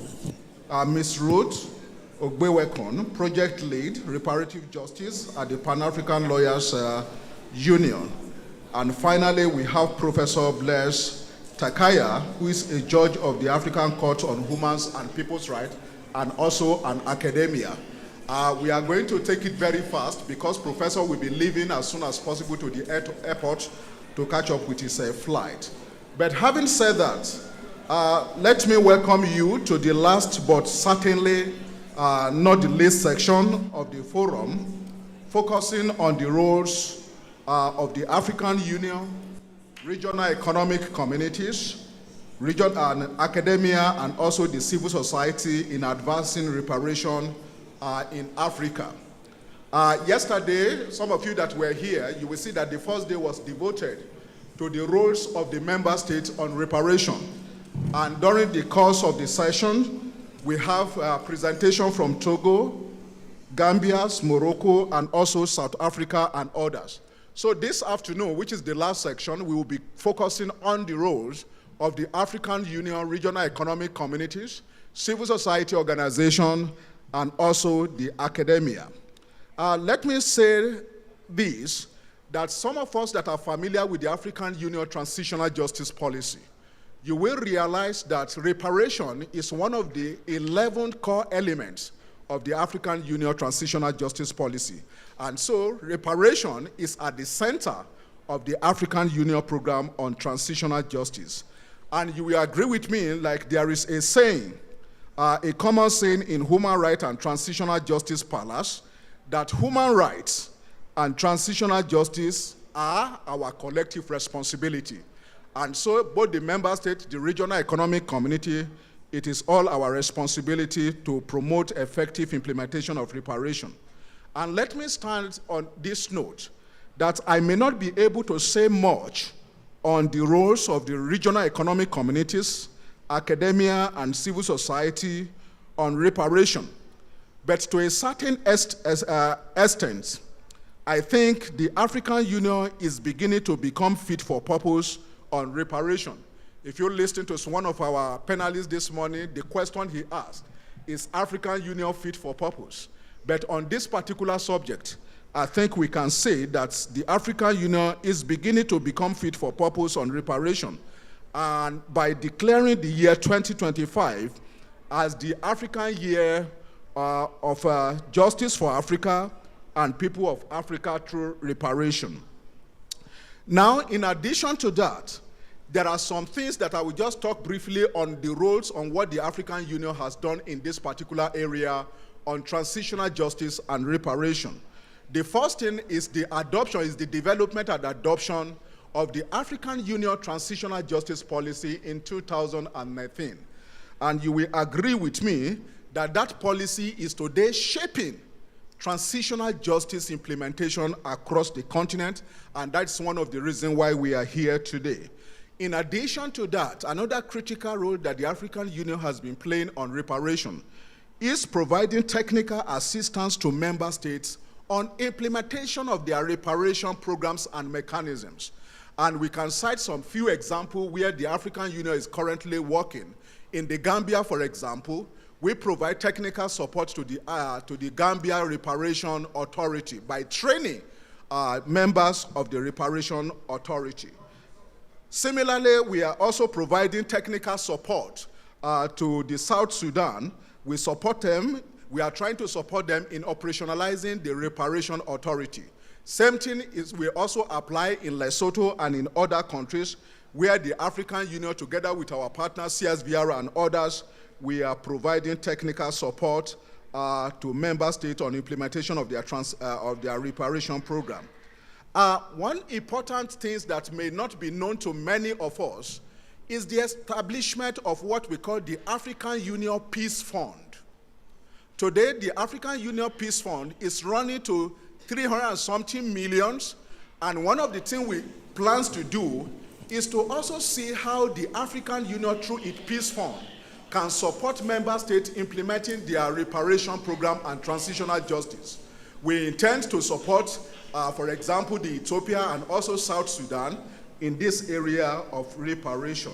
Ogbewekon, Project Lead, Reparative Justice at the Pan-African Lawyers Union. And finally, we have Professor Blaise Takaya, who is a judge of the African Court on Human and People's Rights, and also an academia. We are going to take it very fast because Professor will be leaving as soon as possible to the airport to catch up with his flight. But having said that, let me welcome you to the last but certainly not the least section of the forum, focusing on the roles of the African Union, regional economic communities, region and academia, and also the civil society in advancing reparation in Africa. Yesterday, some of you that were here, you will see that the first day was devoted to the roles of the member states on reparation. And during the course of the session, we have a presentation from Togo, Gambia, Morocco, and also South Africa and others. So this afternoon, which is the last section, we will be focusing on the roles of the African Union regional economic communities, civil society organization, and also the academia. Let me say this, that some of us that are familiar with the African Union transitional justice policy, you will realize that reparation is one of the 11 core elements of the African Union transitional justice policy. And so reparation is at the center of the African Union program on transitional justice. And you will agree with me, like there is a saying, a common saying in human rights and transitional justice pillars, that human rights and transitional justice are our collective responsibility. And so both the member state, the regional economic community, it is all our responsibility to promote effective implementation of reparation. And let me stand on this note, that I may not be able to say much on the roles of the regional economic communities, academia, and civil society on reparation. But to a certain extent, I think the African Union is beginning to become fit for purpose on reparation. If you listen to one of our panelists this morning, the question he asked, is African Union fit for purpose? But on this particular subject, I think we can say that the African Union is beginning to become fit for purpose on reparation. And by declaring the year 2025 as the African Year of Justice for Africa and People of Africa through reparation. Now, in addition to that, there are some things that I will just talk briefly on the roles on what the African Union has done in this particular area on transitional justice and reparation. The first thing is the development and adoption of the African Union Transitional Justice Policy in 2019. And you will agree with me that that policy is today shaping transitional justice implementation across the continent, and that's one of the reasons why we are here today. In addition to that, another critical role that the African Union has been playing on reparation is providing technical assistance to member states on implementation of their reparation programs and mechanisms. And we can cite some few examples where the African Union is currently working. In the Gambia, for example, we provide technical support to the Gambia Reparation Authority by training members of the Reparation Authority. Similarly, we are also providing technical support to the South Sudan. We support them. We are trying to support them in operationalizing the Reparation Authority. Same thing is we also apply in Lesotho and in other countries where the African Union, together with our partners, CSVR and others, we are providing technical support to member states on implementation of their reparation program. One important thing that may not be known to many of us is the establishment of what we call the African Union Peace Fund. Today, the African Union Peace Fund is running to 300-something million, and one of the things we plans to do is to also see how the African Union, through its Peace Fund, can support member states implementing their reparation program and transitional justice. We intend to support, for example, the Ethiopia and also South Sudan in this area of reparation.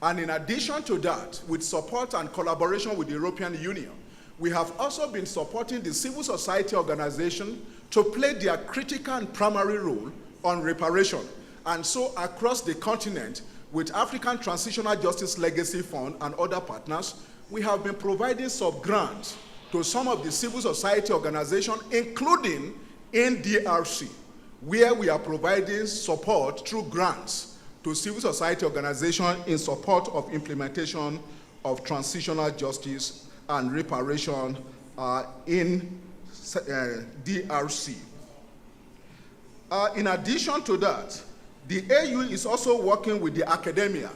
And in addition to that, with support and collaboration with the European Union, we have also been supporting the civil society organization to play their critical and primary role on reparation. And so across the continent, with African Transitional Justice Legacy Fund and other partners, we have been providing sub-grants to some of the civil society organizations, including in DRC, where we are providing support through grants to civil society organizations in support of implementation of transitional justice and reparation in DRC. In addition to that, the AU is also working with the academia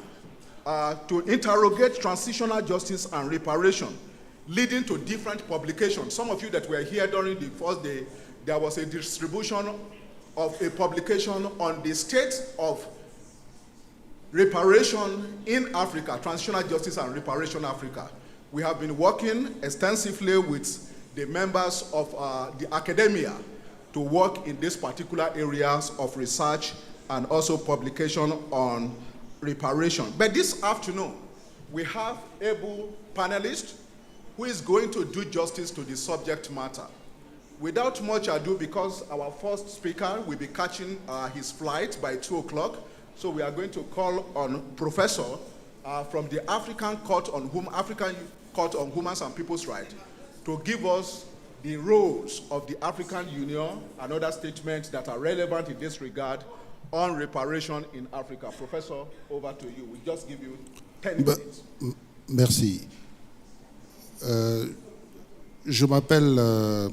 to interrogate transitional justice and reparation, leading to different publications. Some of you that were here during the first day, there was a distribution of a publication on the state of reparation in Africa, transitional justice and reparation Africa. We have been working extensively with the members of the academia to work in these particular areas of research and also publication on reparation. But this afternoon, we have able panelists who is going to do justice to the subject matter. Without much ado, because our first speaker will be catching his flight by 2 o'clock, so we are going to call on Professor from the African Court on Human and People's Rights to give us the roles of the African Union and other statements that are relevant in this regard on reparation in Africa. Professor, over to you. We'll just give you 10 minutes. Merci. Je m'appelle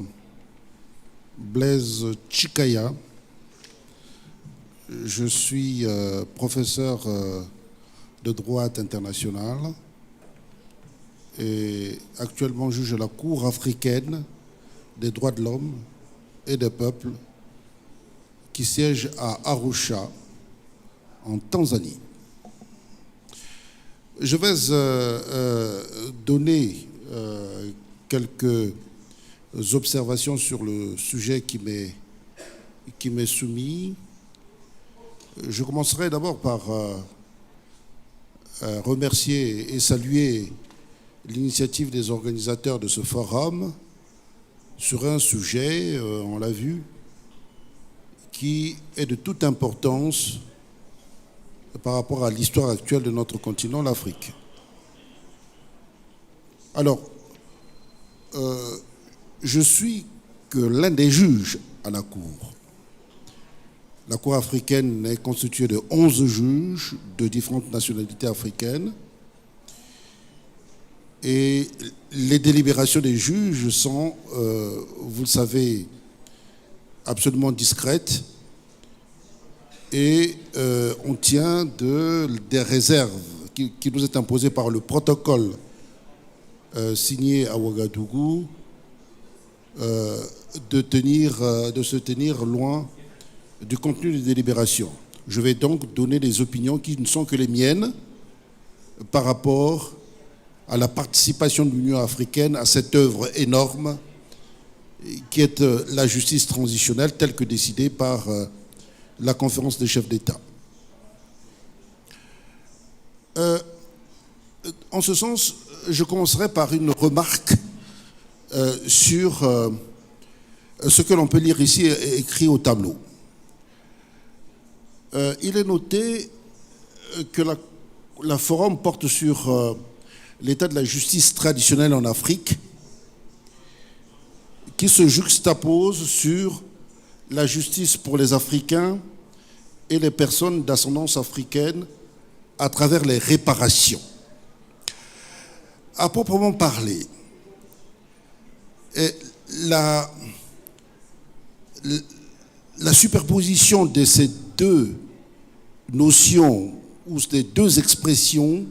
Blaise Chikaya. Je suis professeur de droit international et actuellement juge à la Cour africaine des droits de l'homme et des peuples qui siège à Arusha, en Tanzanie. Je vais donner quelques observations sur le sujet qui m'est soumis. Je commencerai d'abord par remercier et saluer l'initiative des organisateurs de ce forum sur un sujet, on l'a vu, qui est de toute importance par rapport à l'histoire actuelle de notre continent, l'Afrique. Alors, je suis que l'un des juges à la Cour. La Cour africaine est constituée de 11 juges de différentes nationalités africaines. Et les délibérations des juges sont, vous le savez, absolument discrètes. Et on tient des réserves qui nous est imposées par le protocole signé à Ouagadougou de se tenir loin du contenu des délibérations. Je vais donc donner des opinions qui ne sont que les miennes par rapport à la participation de l'Union africaine à cette œuvre énorme qui est la justice transitionnelle telle que décidée par la conférence des chefs d'État. En ce sens, je commencerai par une remarque sur ce que l'on peut lire ici écrit au tableau. Il est noté que la forum porte sur l'état de la justice traditionnelle en Afrique, qui se juxtapose sur la justice pour les Africains et les personnes d'ascendance africaine à travers les réparations. À proprement parler, la superposition de ces deux notions ou ces deux expressions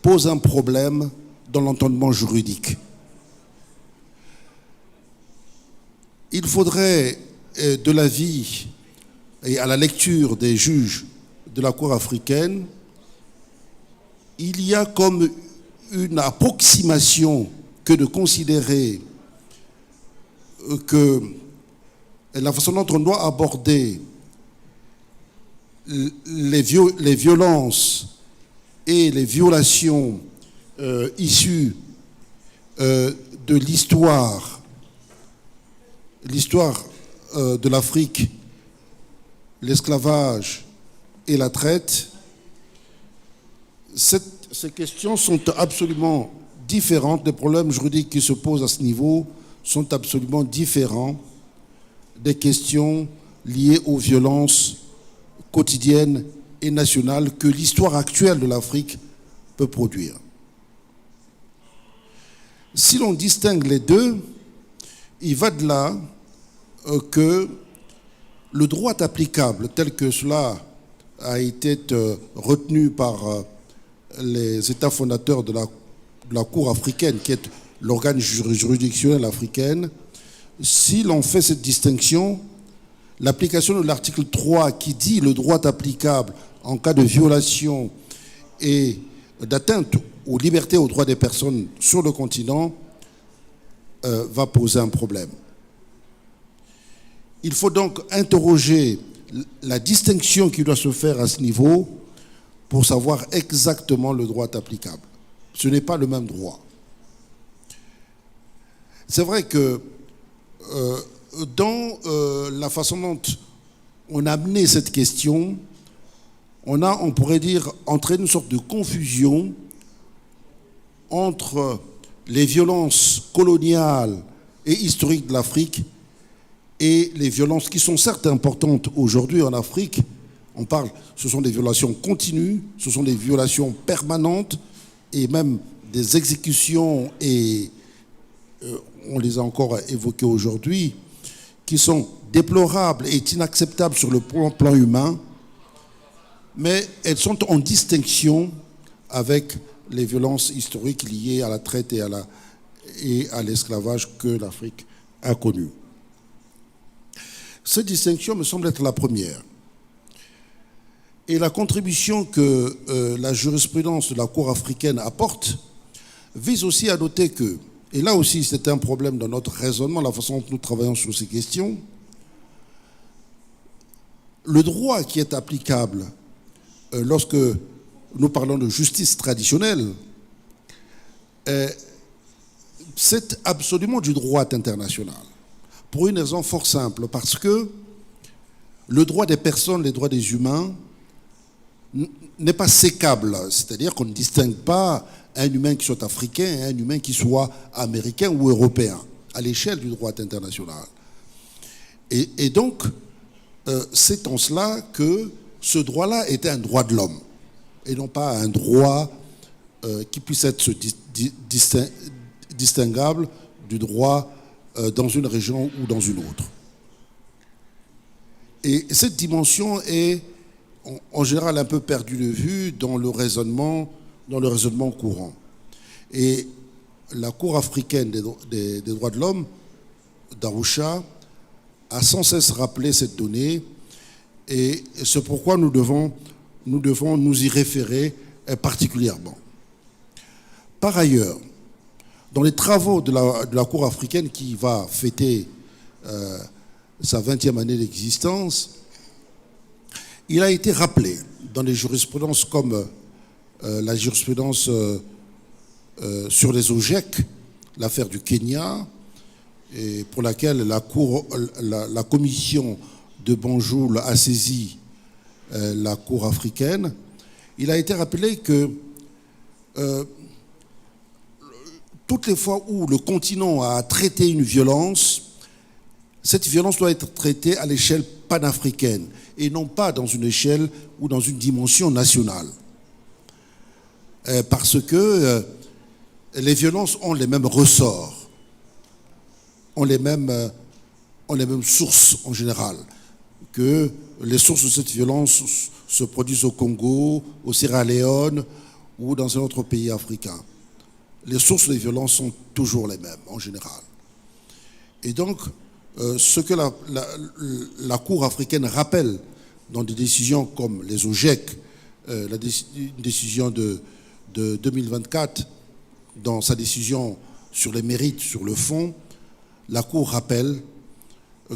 pose un problème dans l'entendement juridique. Il faudrait, de l'avis et à la lecture des juges de la Cour africaine, il y a comme une approximation que de considérer que la façon dont on doit aborder les violences et les violations issues de l'histoire de l'Afrique, l'esclavage et la traite, ces questions sont absolument différentes. Les problèmes juridiques qui se posent à ce niveau sont absolument différents des questions liées aux violences quotidiennes et nationales que l'histoire actuelle de l'Afrique peut produire. Si l'on distingue les deux, il va de là que le droit applicable tel que cela a été retenu par les États fondateurs de la Cour africaine, qui est l'organe juridictionnel africain, si l'on fait cette distinction, l'application de l'article 3 qui dit le droit applicable en cas de violation et d'atteinte aux libertés et aux droits des personnes sur le continent va poser un problème. Il faut donc interroger la distinction qui doit se faire à ce niveau pour savoir exactement le droit applicable. Ce n'est pas le même droit. C'est vrai que dans la façon dont on a amené cette question, on pourrait dire, entraîné une sorte de confusion entre les violences coloniales et historiques de l'Afrique et les violences qui sont certes importantes aujourd'hui en Afrique. On parle, ce sont des violations continues, ce sont des violations permanentes et même des exécutions, et on les a encore évoquées aujourd'hui, qui sont déplorables et inacceptables sur le plan humain, mais elles sont en distinction avec les violences historiques liées à la traite et à l'esclavage que l'Afrique a connu. Cette distinction me semble être la première. Et la contribution que la jurisprudence de la Cour africaine apporte vise aussi à noter que, et là aussi c'est un problème dans notre raisonnement, la façon dont nous travaillons sur ces questions, le droit qui est applicable lorsque nous parlons de justice traditionnelle, c'est absolument du droit international. Pour une raison fort simple, parce que le droit des personnes, les droits des humains, n'est pas sécable. C'est-à-dire qu'on ne distingue pas un humain qui soit africain et un humain qui soit américain ou européen, à l'échelle du droit international. Et donc, c'est en cela que ce droit-là était un droit de l'homme, et non pas un droit qui puisse être distinguable du droit dans une région ou dans une autre. Et cette dimension est en général un peu perdue de vue dans le raisonnement courant. Et la Cour africaine des droits de l'homme d'Arusha a sans cesse rappelé cette donnée, et c'est pourquoi nous devons nous y référer particulièrement. Par ailleurs, dans les travaux de la Cour africaine qui va fêter sa 20e année d'existence, il a été rappelé dans les jurisprudences comme la jurisprudence sur les OGEC, l'affaire du Kenya, et pour laquelle la commission de Banjul a saisi la Cour africaine. Il a été rappelé que toutes les fois où le continent a traité une violence, cette violence doit être traitée à l'échelle panafricaine et non pas dans une échelle ou dans une dimension nationale. Parce que les violences ont les mêmes ressorts, ont les mêmes sources en général, que les sources de cette violence se produisent au Congo, au Sierra Leone ou dans un autre pays africain. Les sources des violences sont toujours les mêmes en général. Et donc, ce que la Cour africaine rappelle dans des décisions comme les OGEC, une décision de 2024, dans sa décision sur les mérites, sur le fond, la Cour rappelle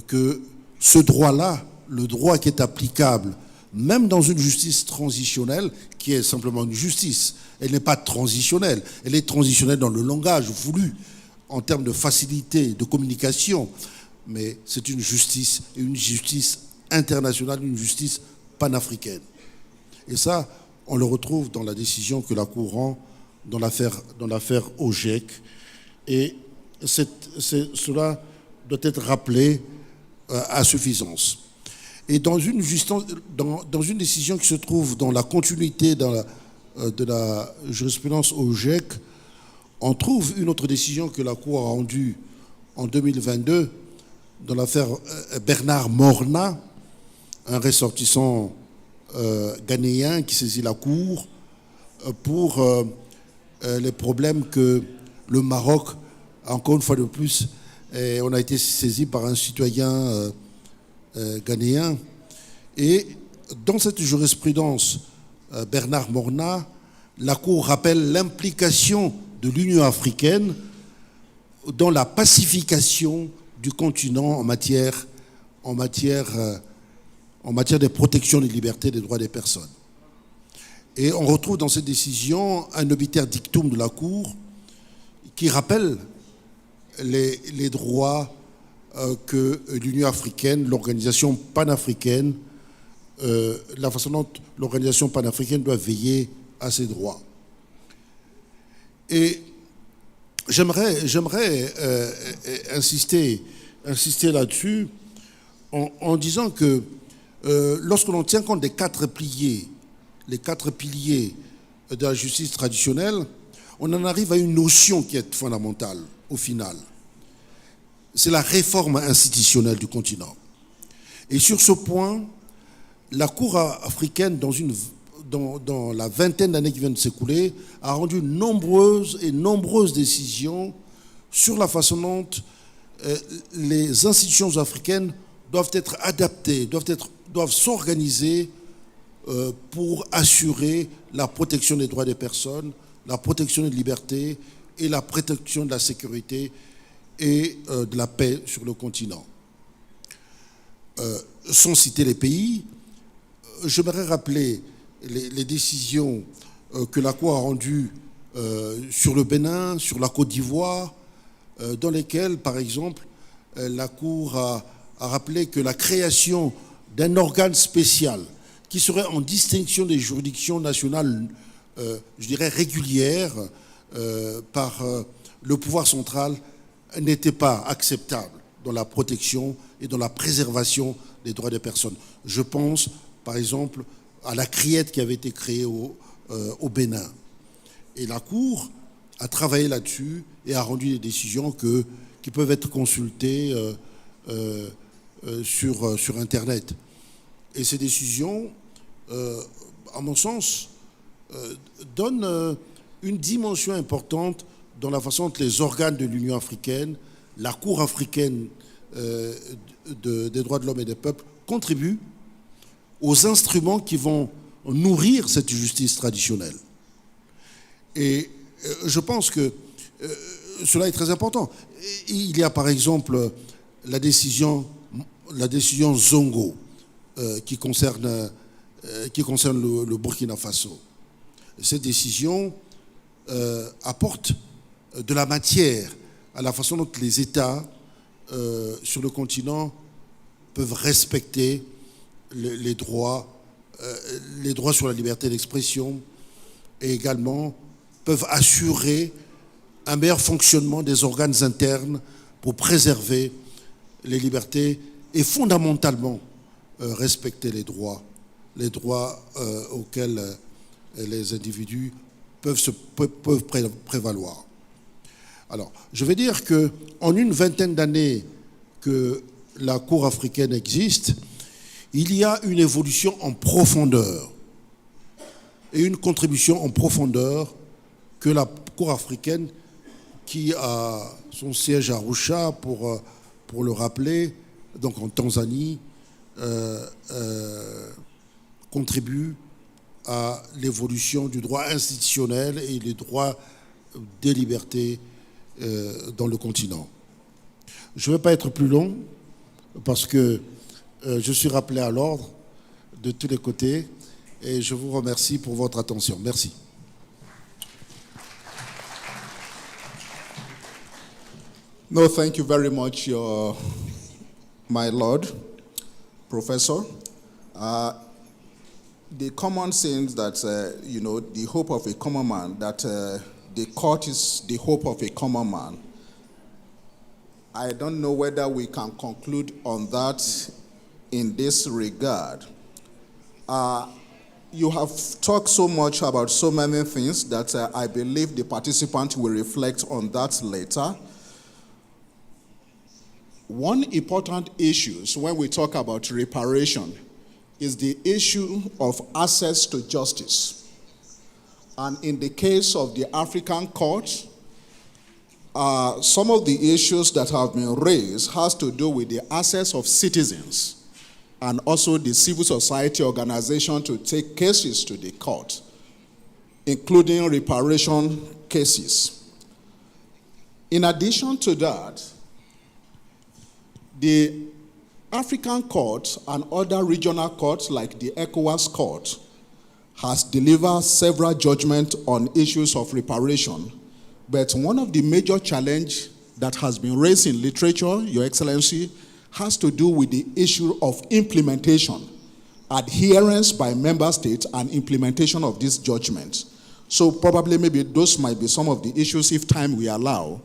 que ce droit-là, le droit qui est applicable, même dans une justice transitionnelle, qui est simplement une justice, elle n'est pas transitionnelle, elle est transitionnelle dans le langage voulu, en termes de facilité de communication, mais c'est une justice internationale, une justice panafricaine. Et ça, on le retrouve dans la décision que la Cour rend dans l'affaire OGEC. Et cela doit être rappelé à suffisance. Et dans une décision qui se trouve dans la continuité de la jurisprudence OGEC, on trouve une autre décision que la Cour a rendue en 2022 dans l'affaire Bernard Morna, un ressortissant ghanéen qui saisit la Cour pour les problèmes que le Maroc, encore une fois de plus, on a été saisi par un citoyen ghanéen, et dans cette jurisprudence, Bernard Morna, la Cour rappelle l'implication de l'Union africaine dans la pacification du continent en matière de protection des libertés et des droits des personnes. Et on retrouve dans cette décision un obiter dictum de la Cour qui rappelle les droits que l'Union africaine, l'organisation panafricaine, la façon dont l'organisation panafricaine doit veiller à ces droits. Et j'aimerais insister là-dessus en disant que lorsque l'on tient compte des quatre piliers de la justice traditionnelle, on en arrive à une notion qui est fondamentale au final. C'est la réforme institutionnelle du continent. Et sur ce point, la Cour africaine, dans la vingtaine d'années qui viennent de s'écouler, a rendu nombreuses décisions sur la façon dont les institutions africaines doivent être adaptées, doivent s'organiser pour assurer la protection des droits des personnes, la protection des libertés et la protection de la sécurité et de la paix sur le continent. Sans citer les pays, j'aimerais rappeler les décisions que la Cour a rendues sur le Bénin, sur la Côte d'Ivoire, dans lesquelles, par exemple, la Cour a rappelé que la création d'un organe spécial qui serait en distinction des juridictions nationales, je dirais régulières, par le pouvoir central, n'était pas acceptable dans la protection et dans la préservation des droits des personnes. Je pense, par exemple, à la criette qui avait été créée au Bénin. Et la Cour a travaillé là-dessus et a rendu des décisions qui peuvent être consultées sur Internet. Et ces décisions, à mon sens, donnent une dimension importante dans la façon dont les organes de l'Union africaine, la Cour africaine des droits de l'homme et des peuples contribuent aux instruments qui vont nourrir cette justice traditionnelle. Et je pense que cela est très important. Il y a par exemple la décision Zongo qui concerne le Burkina Faso. Cette décision apporte de la matière à la façon dont les États sur le continent peuvent respecter les droits sur la liberté d'expression et également peuvent assurer un meilleur fonctionnement des organes internes pour préserver les libertés et fondamentalement respecter les droits auxquels les individus peuvent prévaloir. Alors, je vais dire qu'en une vingtaine d'années que la Cour africaine existe, il y a une évolution en profondeur et une contribution en profondeur que la Cour africaine, qui a son siège à Arusha, pour le rappeler, donc en Tanzanie, contribue à l'évolution du droit institutionnel et les droits des libertés dans le continent. Je ne vais pas être plus long parce que je suis rappelé à l'ordre de tous les côtés et je vous remercie pour votre attention. Merci. No, thank you very much, my Lord, Professor. The common saying that, the hope of a common man, that the court is the hope of a common man. I don't know whether we can conclude on that in this regard. You have talked so much about so many things that I believe the participants will reflect on that later. One important issue when we talk about reparation is the issue of access to justice. And in the case of the African court, some of the issues that have been raised has to do with the access of citizens and also the civil society organization to take cases to the court, including reparation cases. In addition to that, the African courts and other regional courts like the ECOWAS court has delivered several judgments on issues of reparation. But one of the major challenges that has been raised in literature, Your Excellency, has to do with the issue of implementation, adherence by member states and implementation of these judgments. So probably maybe those might be some of the issues, if time we allow,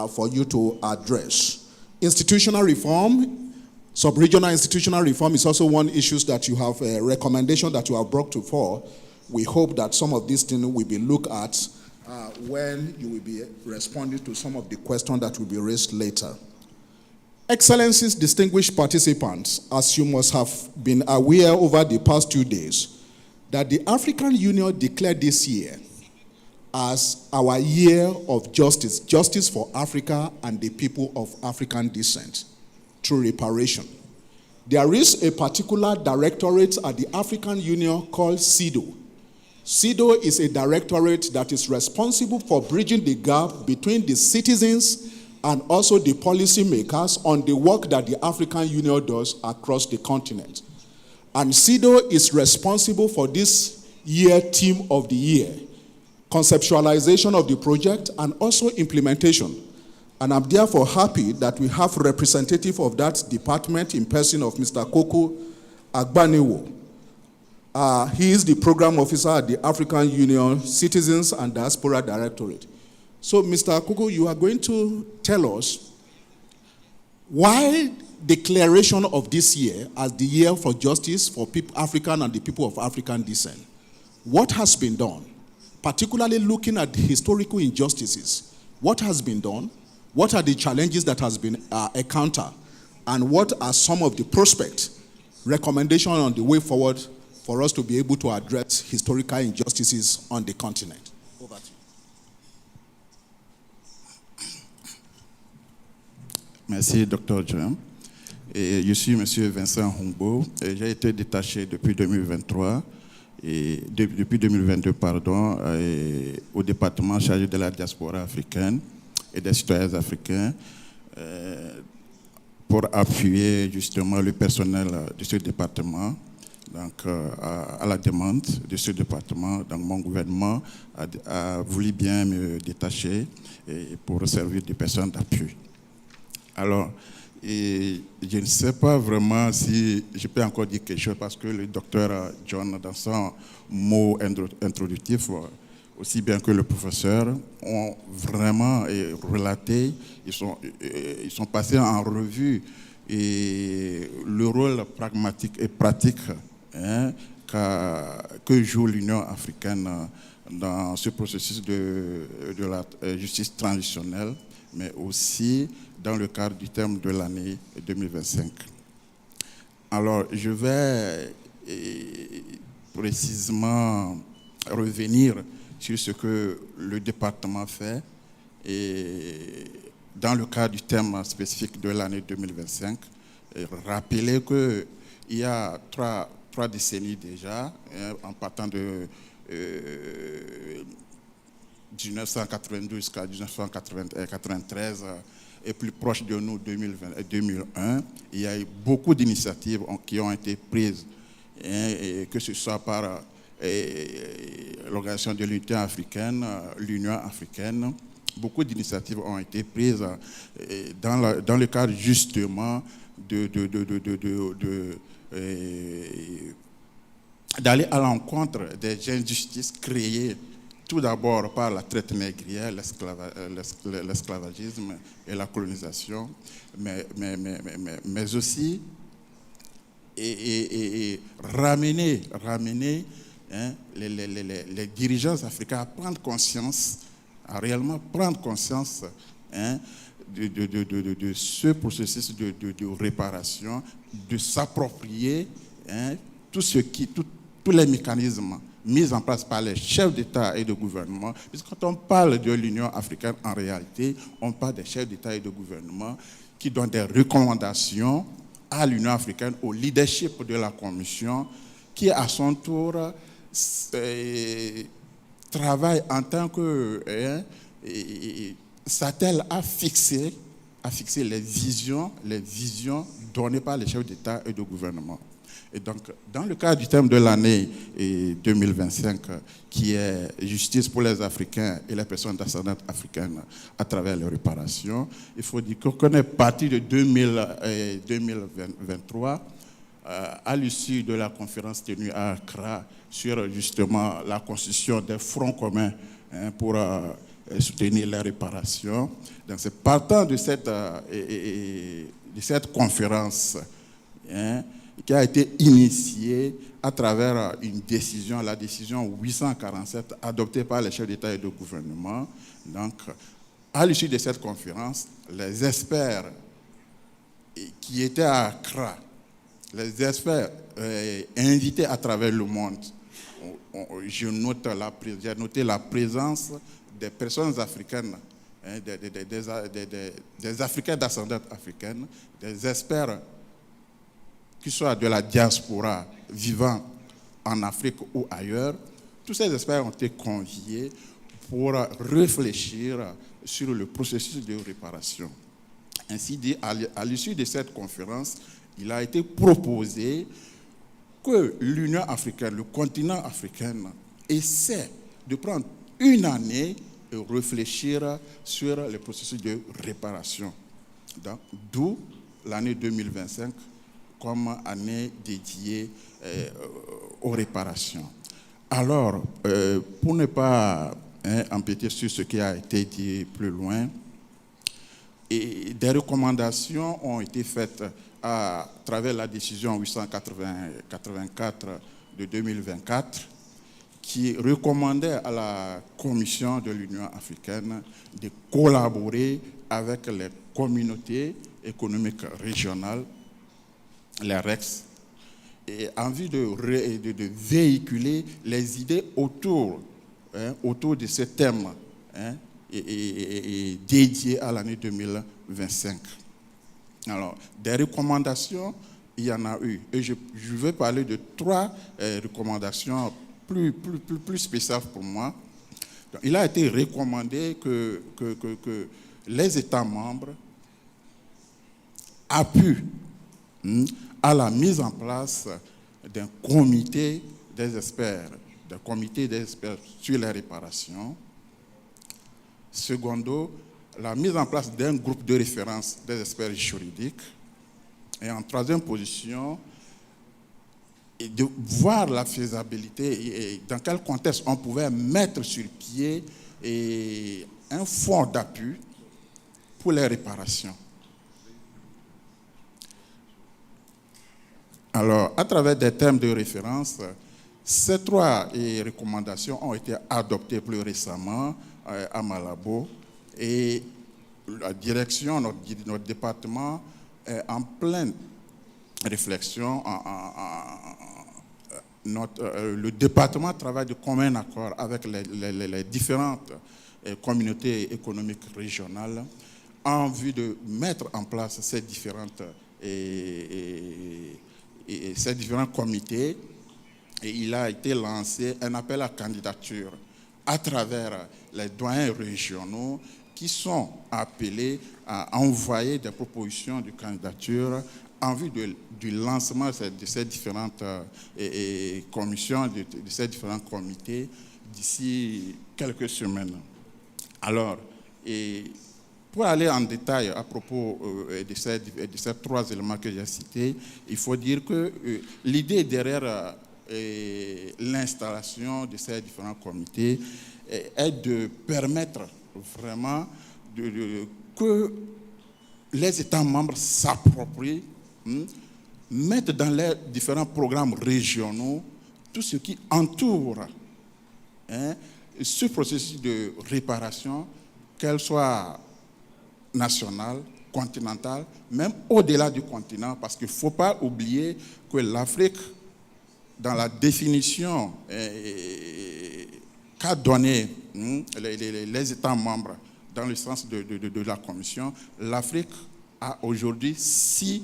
for you to address. Institutional reform, sub-regional institutional reform is also one issue that you have a recommendation that you have brought to fore. We hope that some of these things will be looked at when you will be responding to some of the questions that will be raised later. Excellencies, distinguished participants, as you must have been aware over the past 2 days, that the African Union declared this year as our year of justice, justice for Africa and the people of African descent through reparation. There is a particular directorate at the African Union called CEDAW. CEDAW is a directorate that is responsible for bridging the gap between the citizens and also the policymakers on the work that the African Union does across the continent. And CEDAW is responsible for this year theme of the year, conceptualization of the project and also implementation. And I'm therefore happy that we have a representative of that department in person of Mr. Koko Agbanewo. He is the program officer at the African Union Citizens and Diaspora Directorate. So, Mr. Koko, you are going to tell us why declaration of this year as the year for justice for African and the people of African descent. What has been done, particularly looking at the historical injustices? What has been done? What are the challenges that has been encountered? And what are some of the prospects, recommendations on the way forward for us to be able to address historical injustices on the continent? Over to you. Merci, Dr. John. Et je suis M. Vincent Hongbo. J'ai été détaché depuis 2023, depuis 2022, pardon, au département chargé de la diaspora africaine et des citoyens africains pour appuyer justement le personnel de ce département. Donc, à la demande de ce département, donc mon gouvernement a voulu bien me détacher pour servir de personne d'appui. Alors, je ne sais pas vraiment si je peux encore dire quelque chose parce que le docteur John, dans son mot introductif, aussi bien que le professeur, ont vraiment relaté, ils sont passés en revue le rôle pragmatique et pratique que joue l'Union africaine dans ce processus de la justice transitionnelle, mais aussi dans le cadre du terme de l'année 2025. Alors, je vais précisément revenir sur ce que le département fait et dans le cadre du thème spécifique de l'année 2025, et rappeler qu'il y a trois décennies déjà, en partant de 1992 jusqu'à 1993, et plus proche de nous, 2001, il y a eu beaucoup d'initiatives qui ont été prises, que ce soit par l'Organisation de l'Unité africaine, l'Union africaine. Beaucoup d'initiatives ont été prises dans le cadre justement d'aller à l'encontre des injustices créées tout d'abord par la traite négrière, l'esclavagisme et la colonisation, mais aussi ramener les dirigeants africains à prendre conscience, à réellement prendre conscience de ce processus de réparation, de s'approprier tous les mécanismes mis en place par les chefs d'État et de gouvernement. Puisque quand on parle de l'Union africaine, en réalité, on parle des chefs d'État et de gouvernement qui donnent des recommandations à l'Union africaine, au leadership de la Commission, qui à son tour travaille en tant que s'attelle à fixer les visions données par les chefs d'État et de gouvernement. Et donc, dans le cadre du thème de l'année 2025, qui est justice pour les Africains et les personnes d'ascendance africaine à travers les réparations, il faut dire qu'on est parti de 2023, à l'issue de la conférence tenue à Accra sur justement la constitution des fronts communs pour soutenir les réparations. Donc, c'est partant de cette conférence qui a été initiée à travers une décision, la décision 847 adoptée par les chefs d'État et de gouvernement. Donc, à l'issue de cette conférence, les experts qui étaient à Accra, les experts invités à travers le monde, j'ai noté la présence des personnes africaines, des Africains d'ascendance africaine, des experts qui soient de la diaspora vivant en Afrique ou ailleurs. Tous ces experts ont été conviés pour réfléchir sur le processus de réparation. Ainsi dit, à l'issue de cette conférence, il a été proposé que l'Union africaine, le continent africain, essaie de prendre une année et réfléchir sur le processus de réparation. D'où l'année 2025 comme année dédiée aux réparations. Alors, pour ne pas empiéter sur ce qui a été dit plus loin, et des recommandations ont été faites à travers la décision 884 de 2024 qui recommandait à la Commission de l'Union africaine de collaborer avec les communautés économiques régionales, les REX, et en vue de véhiculer les idées autour de ce thème et dédié à l'année 2025. Alors, des recommandations, il y en a eu. Et je vais parler de 3 recommandations plus spéciales pour moi. Donc, il a été recommandé que les États membres appuient à la mise en place d'un comité des experts sur les réparations. Secondo, la mise en place d'un groupe de référence des experts juridiques. Et en troisième position, de voir la faisabilité et dans quel contexte on pouvait mettre sur pied un fonds d'appui pour les réparations. Alors, à travers des thèmes de référence, ces 3 recommandations ont été adoptées plus récemment à Malabo et la direction, notre département est en pleine réflexion. Le département travaille de commun accord avec les différentes communautés économiques régionales en vue de mettre en place ces différents comités. Et il a été lancé un appel à candidature à travers les doyens régionaux qui sont appelés à envoyer des propositions de candidature en vue du lancement de ces différentes commissions, de ces différents comités d'ici quelques semaines. Alors, pour aller en détail à propos de ces 3 éléments que j'ai cités, il faut dire que l'idée derrière l'installation de ces différents comités est de permettre vraiment que les États membres s'approprient, mettent dans les différents programmes régionaux tout ce qui entoure ce processus de réparation, qu'elle soit nationale, continentale, même au-delà du continent, parce qu'il ne faut pas oublier que l'Afrique, dans la définition qu'a donnée les États membres dans le sens de la Commission, l'Afrique a aujourd'hui 6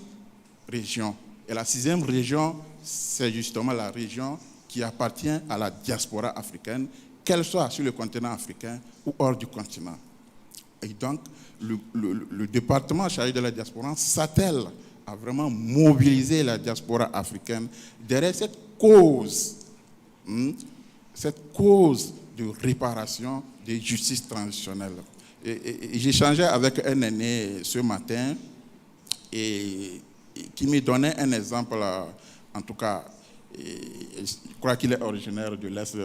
régions. Et la 6e région, c'est justement la région qui appartient à la diaspora africaine, qu'elle soit sur le continent africain ou hors du continent. Et donc, le département chargé de la diaspora s'attelle à vraiment mobiliser la diaspora africaine derrière cette cause de réparation, de justice transitionnelle. Et j'échangeais avec un aîné ce matin et qui me donnait un exemple, en tout cas, je crois qu'il est originaire de l'Est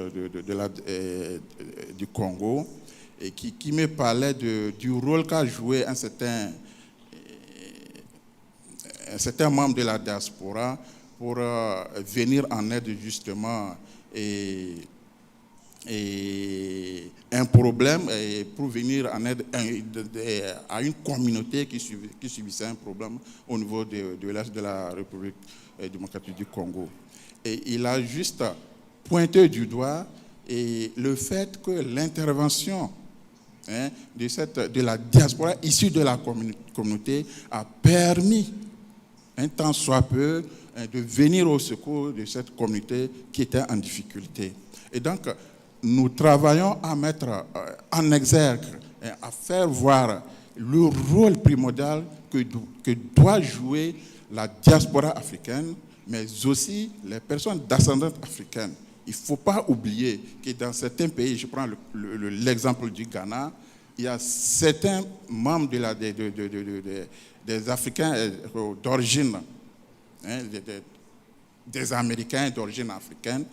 du Congo, et qui me parlait du rôle qu'a joué un certain membre de la diaspora pour venir en aide justement et un problème, et pour venir en aide à une communauté qui subissait un problème au niveau de l'Est de la République démocratique du Congo. Et il a juste pointé du doigt le fait que l'intervention de la diaspora issue de la communauté a permis, un temps soit peu, de venir au secours de cette communauté qui était en difficulté. Et donc, nous travaillons à mettre en exergue, à faire voir le rôle primordial que doit jouer la diaspora africaine, mais aussi les personnes d'ascendance africaine. Il ne faut pas oublier que dans certains pays, je prends l'exemple du Ghana, il y a certains membres des Africains d'origine, des Américains d'origine africaine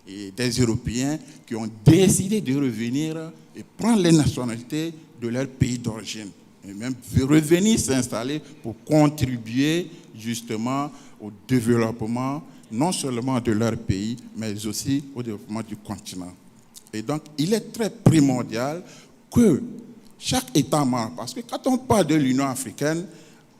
et des Européens qui ont décidé de revenir et prendre les nationalités de leur pays d'origine. Et même revenir s'installer pour contribuer justement au développement non seulement de leur pays, mais aussi au développement du continent. Et donc, il est très primordial que chaque État membre, parce que quand on parle de l'Union africaine,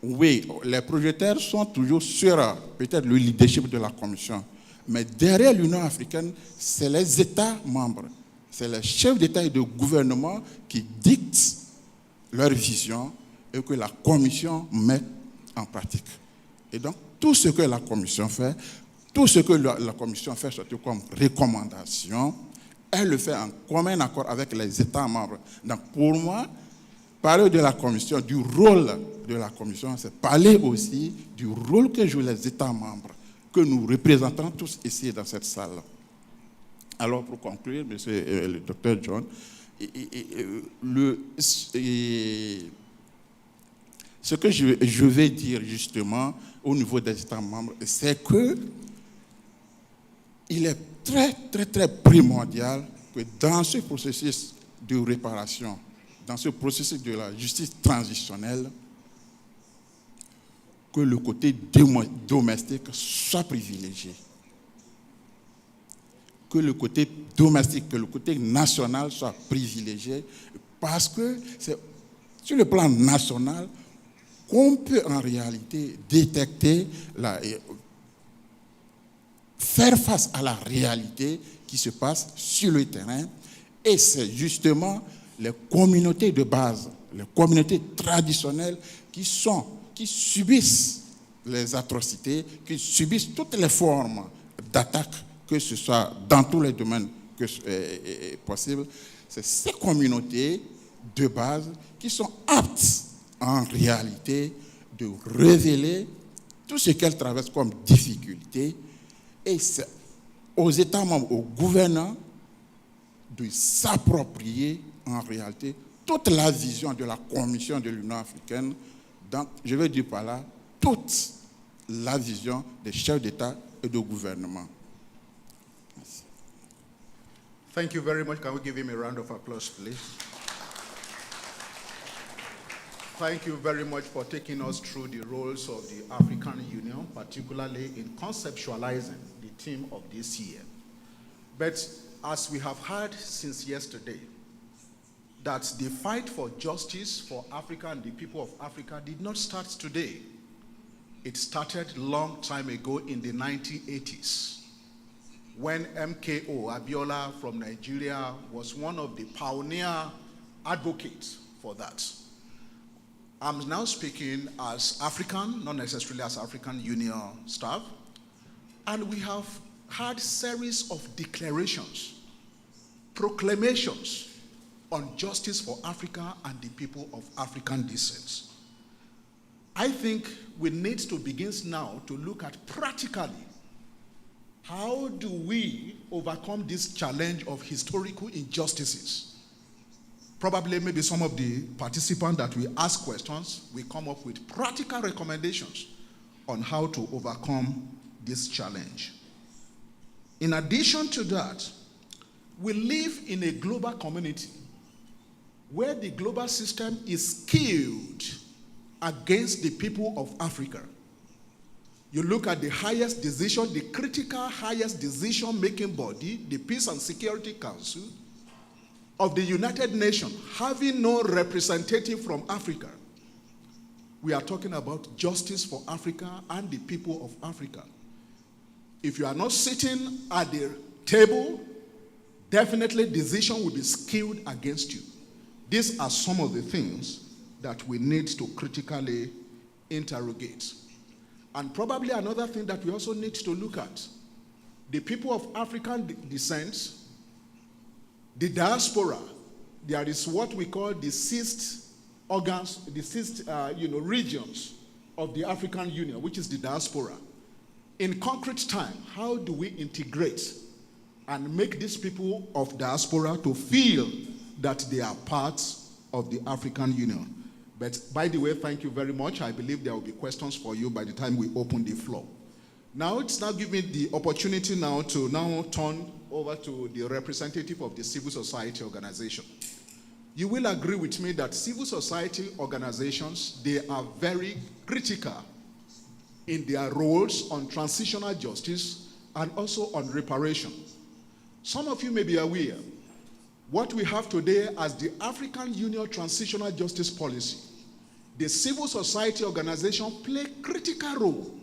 oui, les projecteurs sont toujours sur peut-être le leadership de la Commission. Mais derrière l'Union africaine, c'est les États membres, c'est les chefs d'État et de gouvernement qui dictent leur vision et que la Commission met en pratique. Et donc, tout ce que la Commission fait, tout ce que la Commission fait, surtout comme recommandation, elle le fait en commun accord avec les États membres. Donc, pour moi, parler de la Commission, du rôle de la Commission, c'est parler aussi du rôle que jouent les États membres, que nous représentons tous ici dans cette salle. Alors, pour conclure, monsieur le docteur John, ce que je vais dire justement au niveau des États membres, c'est que il est très, très, très primordial que dans ce processus de réparation, dans ce processus de la justice transitionnelle, que le côté domestique soit privilégié. Que le côté domestique, que le côté national soit privilégié, parce que c'est sur le plan national qu'on peut en réalité détecter, faire face à la réalité qui se passe sur le terrain. Et c'est justement les communautés de base, les communautés traditionnelles qui subissent les atrocités, qui subissent toutes les formes d'attaque, que ce soit dans tous les domaines possibles. C'est ces communautés de base qui sont aptes en réalité de révéler tout ce qu'elles traversent comme difficulté, et c'est aux États membres, aux gouvernants de s'approprier en réalité toute la vision de la Commission de l'Union africaine. Donc, je vais dire par là, toute la vision des chefs d'État et de gouvernement. Merci. Thank you very much. Can we give him a round of applause, please? Thank you very much for taking us through the roles of the African Union, particularly in conceptualizing the theme of this year. But as we have heard since yesterday, that the fight for justice for Africa and the people of Africa did not start today. It started a long time ago in the 1980s, when MKO Abiola from Nigeria was one of the pioneer advocates for that. I'm now speaking as African, not necessarily as African Union staff, and we have had series of declarations, proclamations on justice for Africa and the people of African descent. I think we need to begin now to look at practically how do we overcome this challenge of historical injustices. Probably maybe some of the participants that we ask questions will come up with practical recommendations on how to overcome this challenge. In addition to that, we live in a global community where the global system is skewed against the people of Africa. You look at the highest decision, the critical highest decision-making body, the Peace and Security Council of the United Nations, having no representative from Africa. We are talking about justice for Africa and the people of Africa. If you are not sitting at the table, definitely decision will be skewed against you. These are some of the things that we need to critically interrogate. And probably another thing that we also need to look at, the people of African descent, the diaspora, there is what we call the seized organs, the seized regions of the African Union, which is the diaspora. In concrete time, how do we integrate and make these people of diaspora to feel that they are parts of the African Union? But by the way, thank you very much. I believe there will be questions for you by the time we open the floor. Now it's now giving the opportunity now to turn over to the representative of the civil society organization. You will agree with me that civil society organizations, they are very critical in their roles on transitional justice and also on reparation. Some of you may be aware, what we have today as the African Union Transitional Justice Policy, the civil society organization play a critical role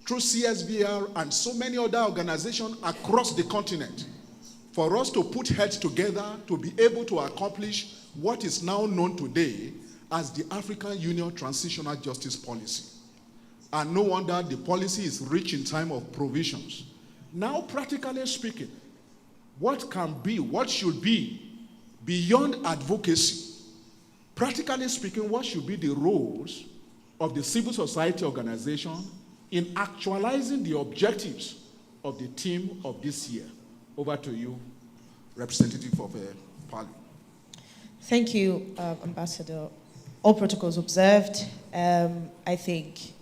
through CSVR and so many other organizations across the continent for us to put heads together to be able to accomplish what is now known today as the African Union Transitional Justice Policy. And no wonder the policy is rich in time of provisions. Now, practically speaking, what can be, what should be, beyond advocacy, practically speaking, what should be the roles of the civil society organization in actualizing the objectives of the theme of this year? Over to you, representative of Pali. Thank you, Ambassador. All protocols observed. I think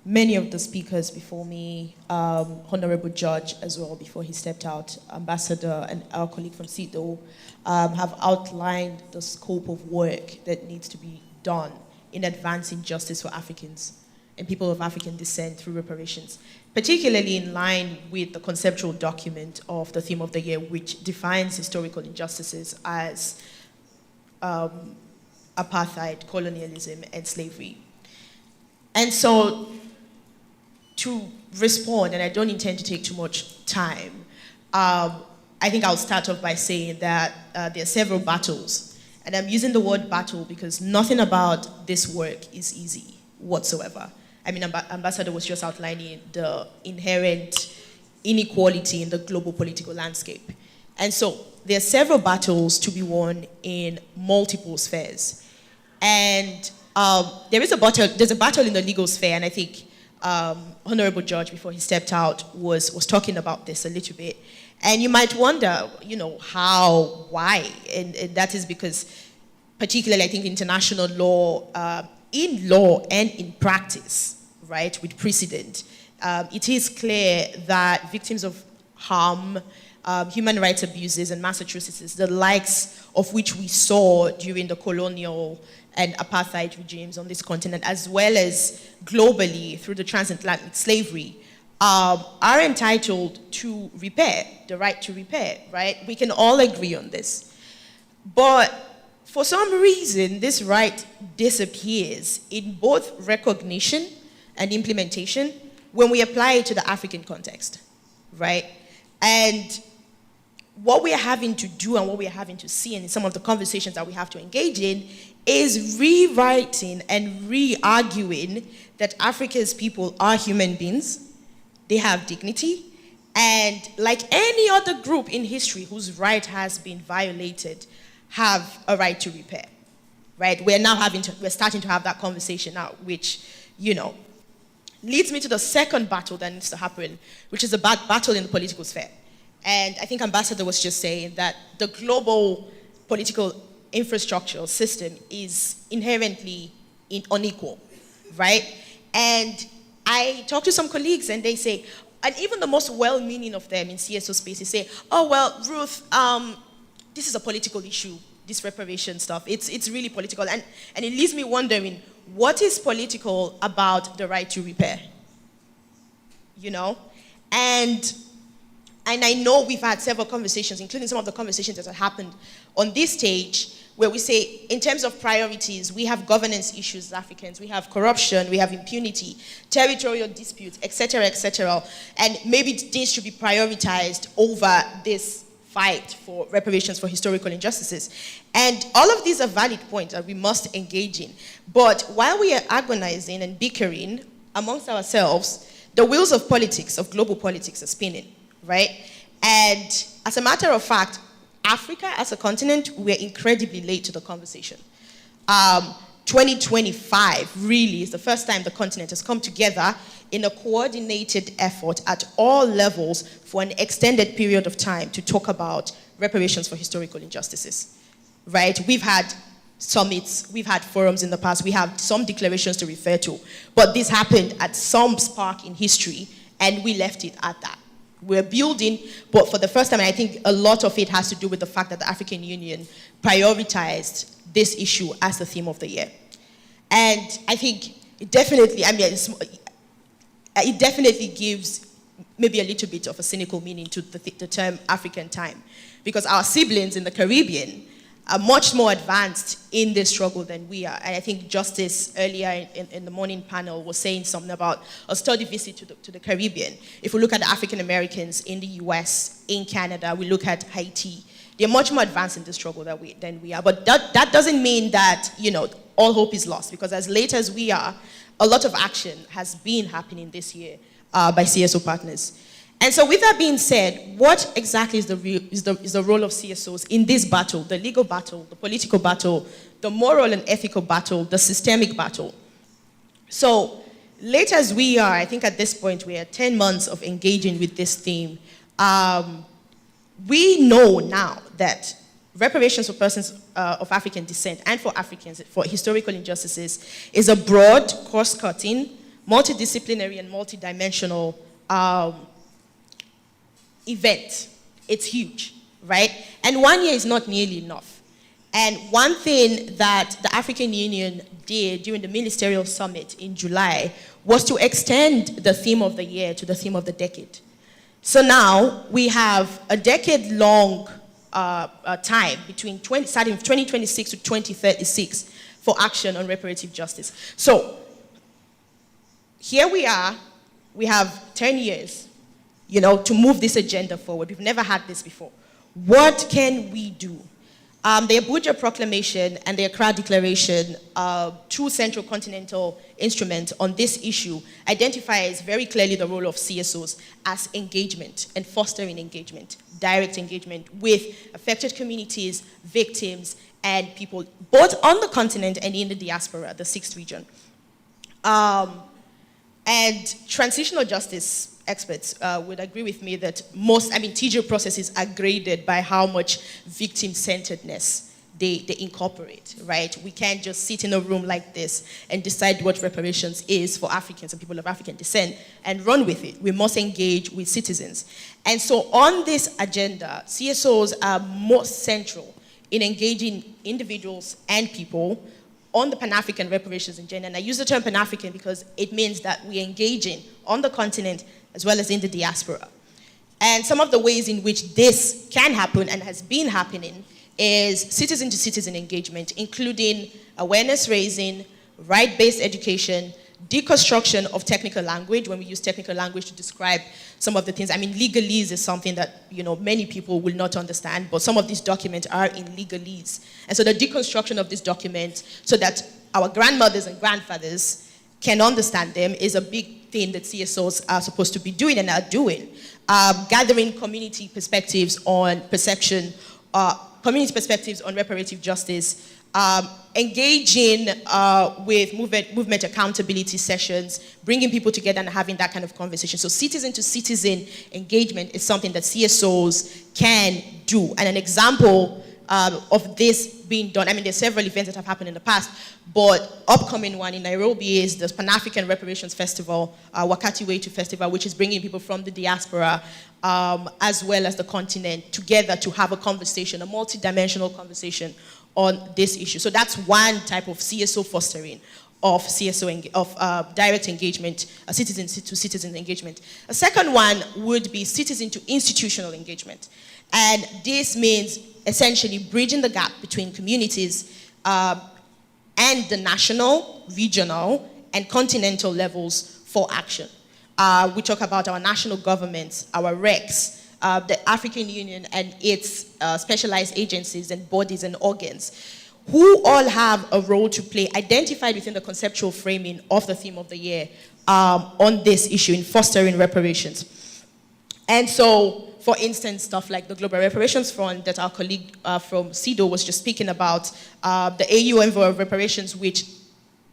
many of the speakers before me, Honorable Judge as well before he stepped out, Ambassador and our colleague from CEDAW, have outlined the scope of work that needs to be done in advancing justice for Africans and people of African descent through reparations, particularly in line with the conceptual document of the theme of the year, which defines historical injustices as apartheid, colonialism, and slavery. And so, to respond, and I don't intend to take too much time, I think I'll start off by saying that there are several battles. And I'm using the word battle because nothing about this work is easy whatsoever. I mean, Ambassador was just outlining the inherent inequality in the global political landscape. And so there are several battles to be won in multiple spheres. And there's a battle in the legal sphere, and I think Honorable Judge, before he stepped out, was talking about this a little bit. And you might wonder, how, why? And that is because, particularly, I think international law, in law and in practice, right, with precedent, it is clear that victims of harm, human rights abuses, and mass atrocities, the likes of which we saw during the colonial and apartheid regimes on this continent, as well as globally through the transatlantic slavery, are entitled to repair, the right to repair, right? We can all agree on this. But for some reason, this right disappears in both recognition and implementation when we apply it to the African context, right? And what we are having to do and what we are having to see in some of the conversations that we have to engage in is rewriting and re-arguing that Africa's people are human beings, they have dignity, and like any other group in history whose right has been violated, have a right to repair, right? We're starting to have that conversation now, which, leads me to the second battle that needs to happen, which is a battle in the political sphere. And I think Ambassador was just saying that the global political infrastructure system is inherently unequal, right? And I talk to some colleagues and they say, and even the most well-meaning of them in CSO spaces say, oh, well, Ruth, this is a political issue, this reparation stuff. It's really political. And it leaves me wondering, what is political about the right to repair? And I know we've had several conversations, including some of the conversations that have happened on this stage, where we say, in terms of priorities, we have governance issues as Africans, we have corruption, we have impunity, territorial disputes, etc., and maybe these should be prioritized over this fight for reparations for historical injustices. And all of these are valid points that we must engage in. But while we are agonizing and bickering amongst ourselves, the wheels of politics, of global politics, are spinning, right? And as a matter of fact, Africa as a continent, we're incredibly late to the conversation. 2025 really is the first time the continent has come together in a coordinated effort at all levels for an extended period of time to talk about reparations for historical injustices, right? We've had summits, we've had forums in the past, we have some declarations to refer to, but this happened at some spark in history and we left it at that. We're building, but for the first time, and I think a lot of it has to do with the fact that the African Union prioritized this issue as the theme of the year. And I think it definitely, it definitely gives maybe a little bit of a cynical meaning to the term African time, because our siblings in the Caribbean are much more advanced in this struggle than we are. And I think Justice earlier in the morning panel was saying something about a study visit to the Caribbean. If we look at the African Americans in the US, in Canada, we look at Haiti, they're much more advanced in this struggle than we are. But that doesn't mean that, all hope is lost, because as late as we are, a lot of action has been happening this year by CSO partners. And so with that being said, what exactly is the role of CSOs in this battle, the legal battle, the political battle, the moral and ethical battle, the systemic battle? So late as we are, I think at this point we are 10 months of engaging with this theme. We know now that reparations for persons of African descent and for Africans for historical injustices is a broad, cross-cutting, multidisciplinary and multidimensional event. It's huge, right? And 1 year is not nearly enough. And one thing that the African Union did during the ministerial summit in July was to extend the theme of the year to the theme of the decade. So now we have a decade-long time starting 2026 to 2036 for action on reparative justice. So here we are, we have 10 years, to move this agenda forward. We've never had this before. What can we do? The Abuja Proclamation and the Accra Declaration, two central continental instruments on this issue, identifies very clearly the role of CSOs as engagement and fostering engagement, direct engagement with affected communities, victims, and people, both on the continent and in the diaspora, the 6th region. And transitional justice experts would agree with me that TJ processes are graded by how much victim-centeredness they incorporate, right? We can't just sit in a room like this and decide what reparations is for Africans and people of African descent and run with it. We must engage with citizens. And so on this agenda, CSOs are most central in engaging individuals and people on the Pan-African reparations agenda. And I use the term Pan-African because it means that we're engaging on the continent as well as in the diaspora. And some of the ways in which this can happen and has been happening is citizen-to-citizen engagement, including awareness raising, right-based education, deconstruction of technical language, when we use technical language to describe some of the things. I mean, legalese is something that, many people will not understand, but some of these documents are in legalese. And so the deconstruction of these documents so that our grandmothers and grandfathers can understand them is a big thing that CSOs are supposed to be doing and are doing. Gathering community perspectives on perception, community perspectives on reparative justice, engaging with movement accountability sessions, bringing people together and having that kind of conversation. So citizen-to-citizen engagement is something that CSOs can do. And an example of this being done, I mean, there's several events that have happened in the past, but upcoming one in Nairobi is the Pan-African Reparations Festival, Wakati Wetu Festival, which is bringing people from the diaspora as well as the continent together to have a conversation, a multi-dimensional conversation on this issue. So that's one type of CSO fostering of direct engagement, citizen-to-citizen engagement. A second one would be citizen-to-institutional engagement. And this means essentially bridging the gap between communities and the national, regional, and continental levels for action. We talk about our national governments, our RECs, the African Union and its specialized agencies and bodies and organs, who all have a role to play identified within the conceptual framing of the theme of the year on this issue in fostering reparations. And so, for instance, stuff like the Global Reparations Fund that our colleague from CEDAW was just speaking about, the AU Envoy of Reparations, which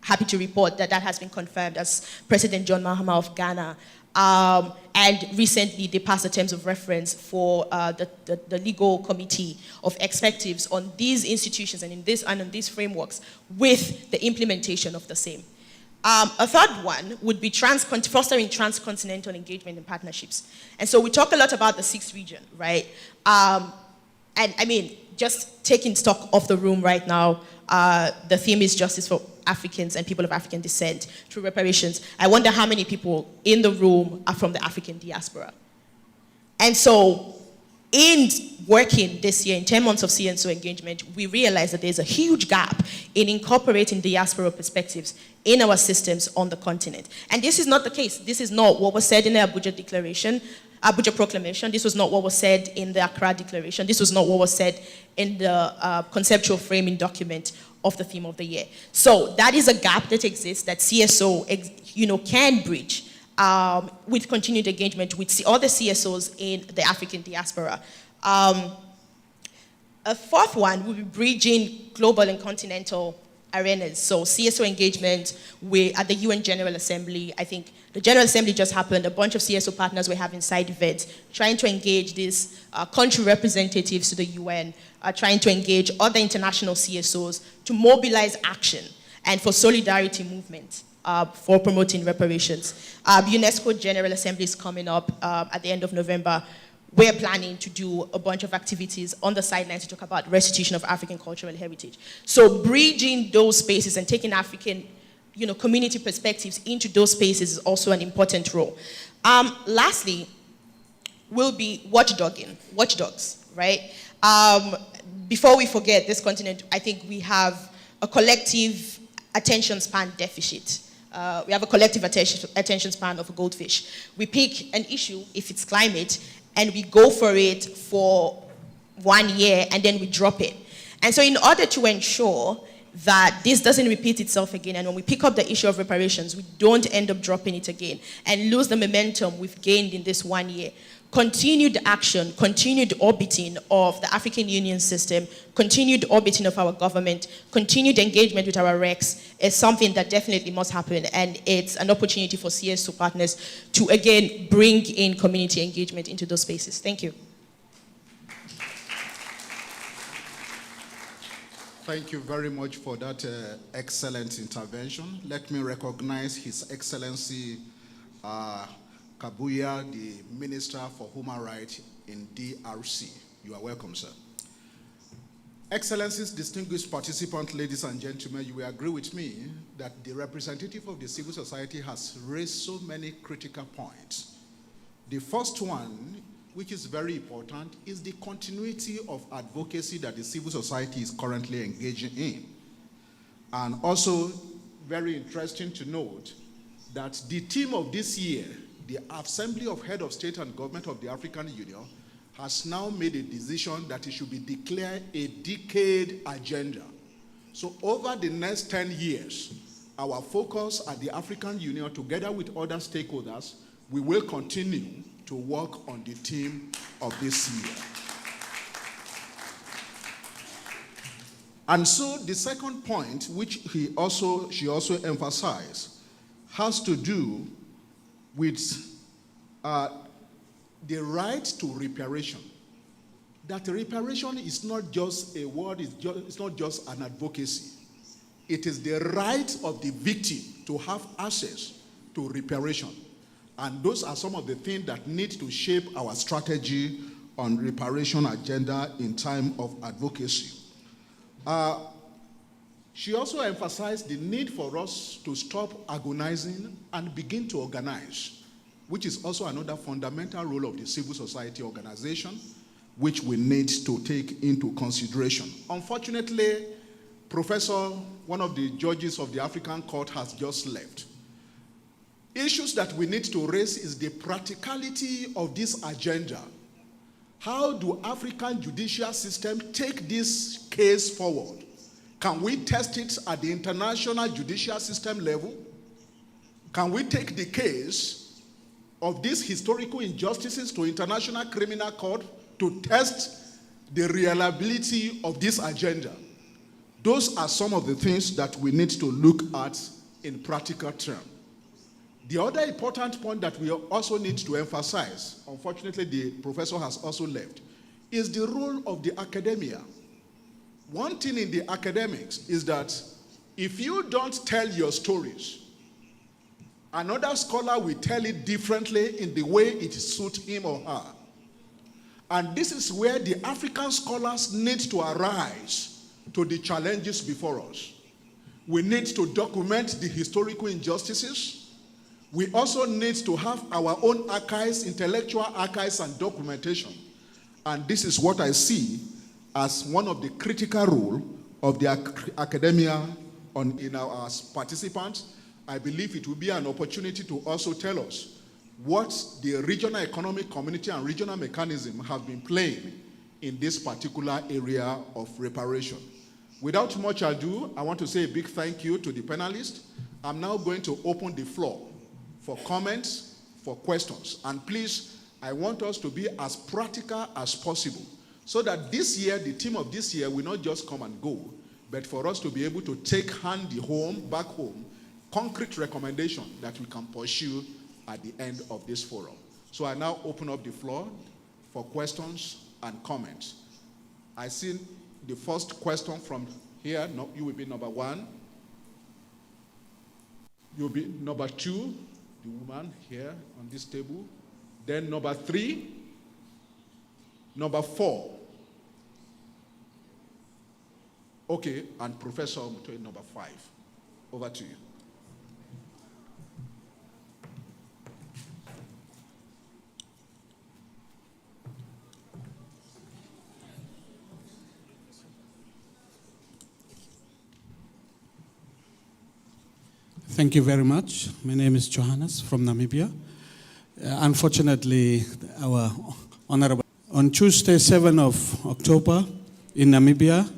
happy to report that has been confirmed as President John Mahama of Ghana. And recently they passed the terms of reference for the legal committee of experts on these institutions and on these frameworks with the implementation of the same. A third one would be fostering transcontinental engagement and partnerships. And so we talk a lot about the sixth region, right? And I mean, just taking stock of the room right now, the theme is justice for Africans and people of African descent through reparations. I wonder how many people in the room are from the African diaspora. And so in working this year, in 10 months of CNSO engagement, we realized that there's a huge gap in incorporating diaspora perspectives in our systems on the continent. And this is not the case. This is not what was said in the Abuja Declaration, Abuja Proclamation. This was not what was said in the Accra Declaration. This was not what was said in the conceptual framing document of the theme of the year. So that is a gap that exists that CSO can bridge with continued engagement with other CSOs in the African diaspora. A fourth one would be bridging global and continental arenas. So CSO engagement at the UN General Assembly. I think the General Assembly just happened. A bunch of CSO partners were having side events, trying to engage these country representatives to the UN, trying to engage other international CSOs to mobilize action and for solidarity movement for promoting reparations. UNESCO General Assembly is coming up at the end of November. We're planning to do a bunch of activities on the sidelines to talk about restitution of African cultural heritage. So bridging those spaces and taking African community perspectives into those spaces is also an important role. Lastly, will be watchdogs, right? Before we forget this continent, I think we have a collective attention span deficit. We have a collective attention span of a goldfish. We pick an issue, if it's climate, and we go for it for 1 year and then we drop it. And so in order to ensure that this doesn't repeat itself again, and when we pick up the issue of reparations, we don't end up dropping it again and lose the momentum we've gained in this 1 year. Continued action, continued orbiting of the African Union system, continued orbiting of our government, continued engagement with our RECs is something that definitely must happen, and it's an opportunity for CSO partners to, again, bring in community engagement into those spaces. Thank you. Thank you very much for that excellent intervention. Let me recognize His Excellency Kabuya, the Minister for Human Rights in DRC. You are welcome, sir. Excellencies, distinguished participants, ladies and gentlemen, you will agree with me that the representative of the civil society has raised so many critical points. The first one, which is very important, is the continuity of advocacy that the civil society is currently engaging in. And also, very interesting to note, that the theme of this year, the Assembly of Head of State and Government of the African Union, has now made a decision that it should be declared a decade agenda. So over the next 10 years, our focus at the African Union, together with other stakeholders, we will continue to work on the theme of this year. And so the second point, which she also emphasized, has to do with the right to reparation. That reparation is not just a word, it's not just an advocacy. It is the right of the victim to have access to reparation. And those are some of the things that need to shape our strategy on reparation agenda in time of advocacy. She also emphasized the need for us to stop agonizing and begin to organize, which is also another fundamental role of the civil society organization, which we need to take into consideration. Unfortunately, Professor, one of the judges of the African Court, has just left. Issues that we need to raise is the practicality of this agenda. How do African judicial system take this case forward? Can we test it at the international judicial system level? Can we take the case of these historical injustices to International Criminal Court to test the reliability of this agenda? Those are some of the things that we need to look at in practical terms. The other important point that we also need to emphasize, unfortunately the professor has also left, is the role of the academia. One thing in the academics is that if you don't tell your stories, another scholar will tell it differently in the way it suits him or her. And this is where the African scholars need to arise to the challenges before us. We need to document the historical injustices. We also need to have our own archives, intellectual archives and documentation. And this is what I see as one of the critical roles of the academia in our as participants. I believe it will be an opportunity to also tell us what the regional economic community and regional mechanism have been playing in this particular area of reparation. Without much ado, I want to say a big thank you to the panelists. I'm now going to open the floor for comments, for questions. And please, I want us to be as practical as possible so that this year, the theme of this year will not just come and go, but for us to be able to take back home, concrete recommendation that we can pursue at the end of this forum. So I now open up the floor for questions and comments. I see the first question from here. No, you will be number 1. You'll be number 2, the woman here on this table. Then number 3, number 4. Okay, and Professor Mutoe, number 5. Over to you. Thank you very much. My name is Johannes from Namibia. Unfortunately, our honorable... On Tuesday, 7th of October in Namibia,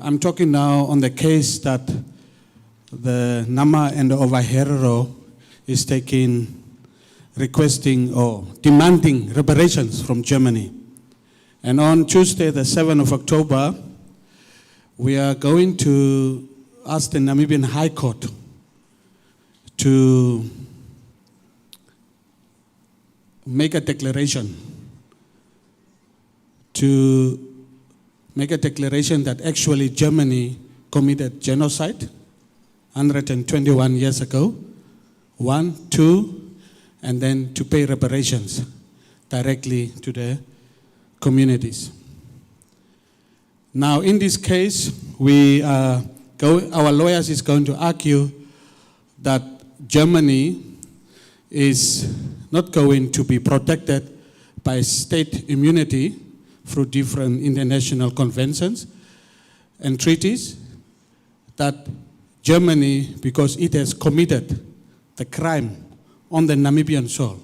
I'm talking now on the case that the Nama and the Overherero is requesting or demanding reparations from Germany. And on Tuesday, the 7th of October, we are going to ask the Namibian High Court to make a declaration that actually Germany committed genocide 121 years ago, 1, 2, and then to pay reparations directly to the communities. Now, in this case, our lawyers is going to argue that Germany is not going to be protected by state immunity through different international conventions and treaties, that Germany, because it has committed the crime on the Namibian soil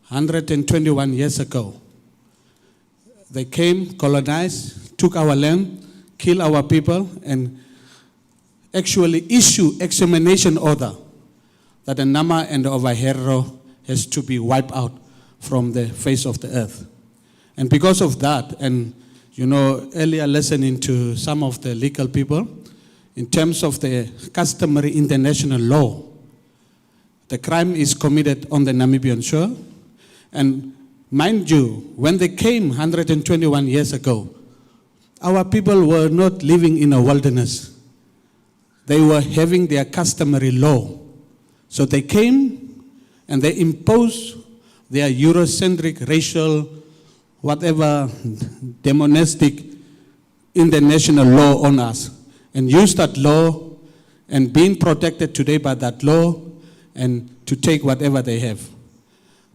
121 years ago. They came, colonized, took our land, killed our people, and actually issue extermination order that the Nama and the Ovahero has to be wiped out from the face of the earth. And because of that, and you know, earlier listening to some of the legal people, in terms of the customary international law, the crime is committed on the Namibian shore. And mind you, when they came 121 years ago, our people were not living in a wilderness. They were having their customary law. So they came and they imposed their Eurocentric, racial, whatever, demonistic international law on us, and used that law and being protected today by that law and to take whatever they have.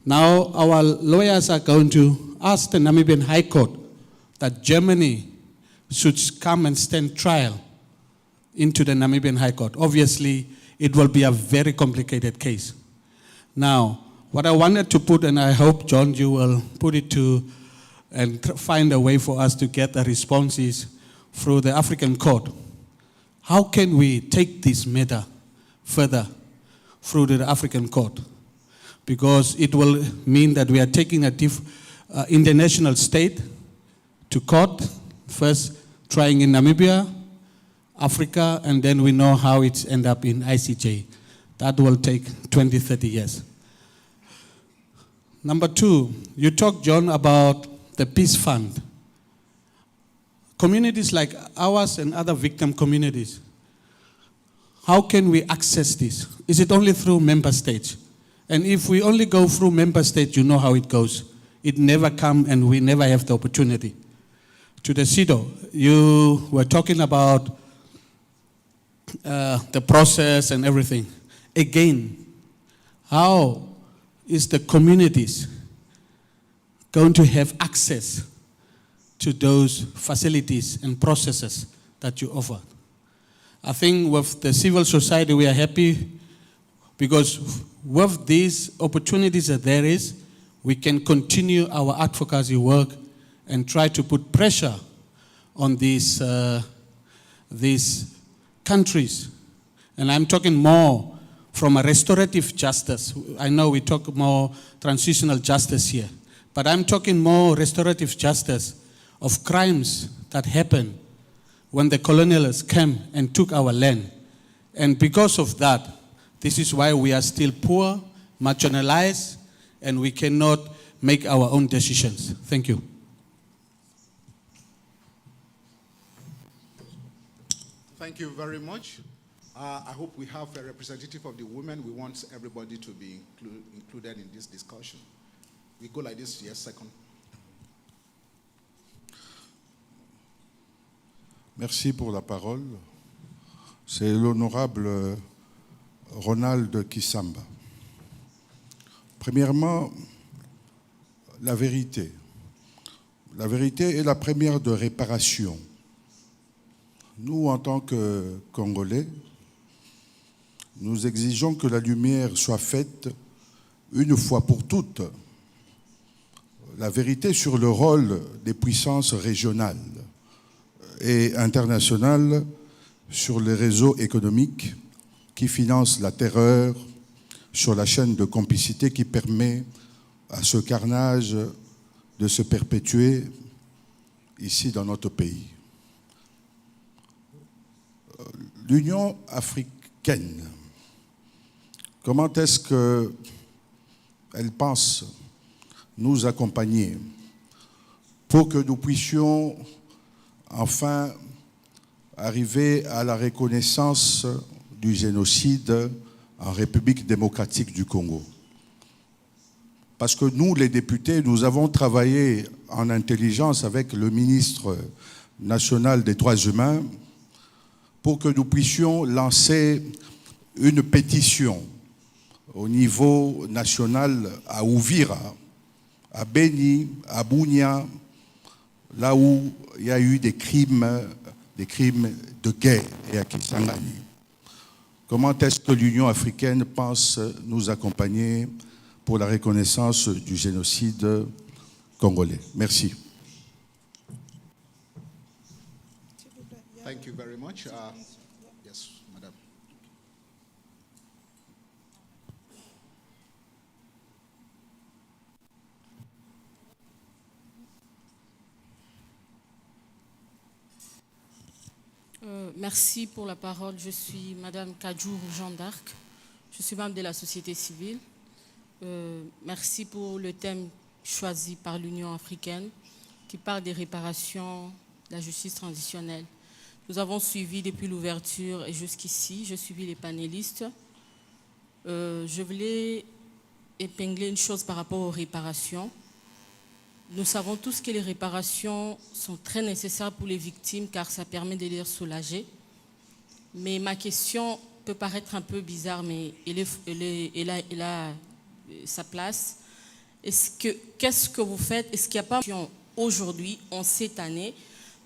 Now our lawyers are going to ask the Namibian High Court that Germany should come and stand trial into the Namibian High Court. Obviously, it will be a very complicated case. Now, what I wanted to put, and I hope, John, you will put it to and find a way for us to get the responses through the African court. How can we take this matter further through the African court? Because it will mean that we are taking a international state to court, first trying in Namibia, Africa, and then we know how it's end up in ICJ. That will take 20, 30 years. Number two, you talked, John, about the Peace Fund. Communities like ours and other victim communities, how can we access this? Is it only through member states? And if we only go through member states, you know how it goes. It never comes and we never have the opportunity. To the CEDAW, you were talking about the process and everything. Again, how is the communities going to have access to those facilities and processes that you offer? I think with the civil society we are happy because with these opportunities that there is, we can continue our advocacy work and try to put pressure on these countries. And I'm talking more from a restorative justice. I know we talk more transitional justice here, but I'm talking more restorative justice of crimes that happened when the colonialists came and took our land. And because of that, this is why we are still poor, marginalized, and we cannot make our own decisions. Thank you. Thank you very much. I hope we have a representative of the women. We want everybody to be included in this discussion. We go like this, yes, second. Merci pour la parole. C'est l'honorable Ronald Kisamba. Premièrement, la vérité. La vérité est la première de réparation. Nous, en tant que Congolais, nous exigeons que la lumière soit faite une fois pour toutes. La vérité sur le rôle des puissances régionales et internationales sur les réseaux économiques qui financent la terreur, sur la chaîne de complicité qui permet à ce carnage de se perpétuer ici dans notre pays. L'Union africaine, comment est-ce qu'elle pense nous accompagner pour que nous puissions enfin arriver à la reconnaissance du génocide en République démocratique du Congo? Parce que nous, les députés, nous avons travaillé en intelligence avec le ministre national des droits humains pour que nous puissions lancer une pétition au niveau national à Uvira, à Beni, à Bunia, là où il y a eu des crimes de guerre, et à Kisangani. comment est-ce que l'Union africaine pense nous accompagner pour la reconnaissance du génocide congolais? Merci. Thank you very much. Yes, madam. Merci pour la parole. Je suis Madame Kadjour Jeanne d'Arc. Je suis membre de la société civile. Merci pour le thème choisi par l'Union africaine qui parle des réparations, de la justice transitionnelle. Nous avons suivi depuis l'ouverture et jusqu'ici, j'ai suivi les panélistes. Je voulais épingler une chose par rapport aux réparations. Nous savons tous que les réparations sont très nécessaires pour les victimes car ça permet de les soulager. Mais ma question peut paraître un peu bizarre, mais elle a sa place. Qu'est-ce que vous faites? Est-ce qu'il n'y a pas aujourd'hui, en cette année,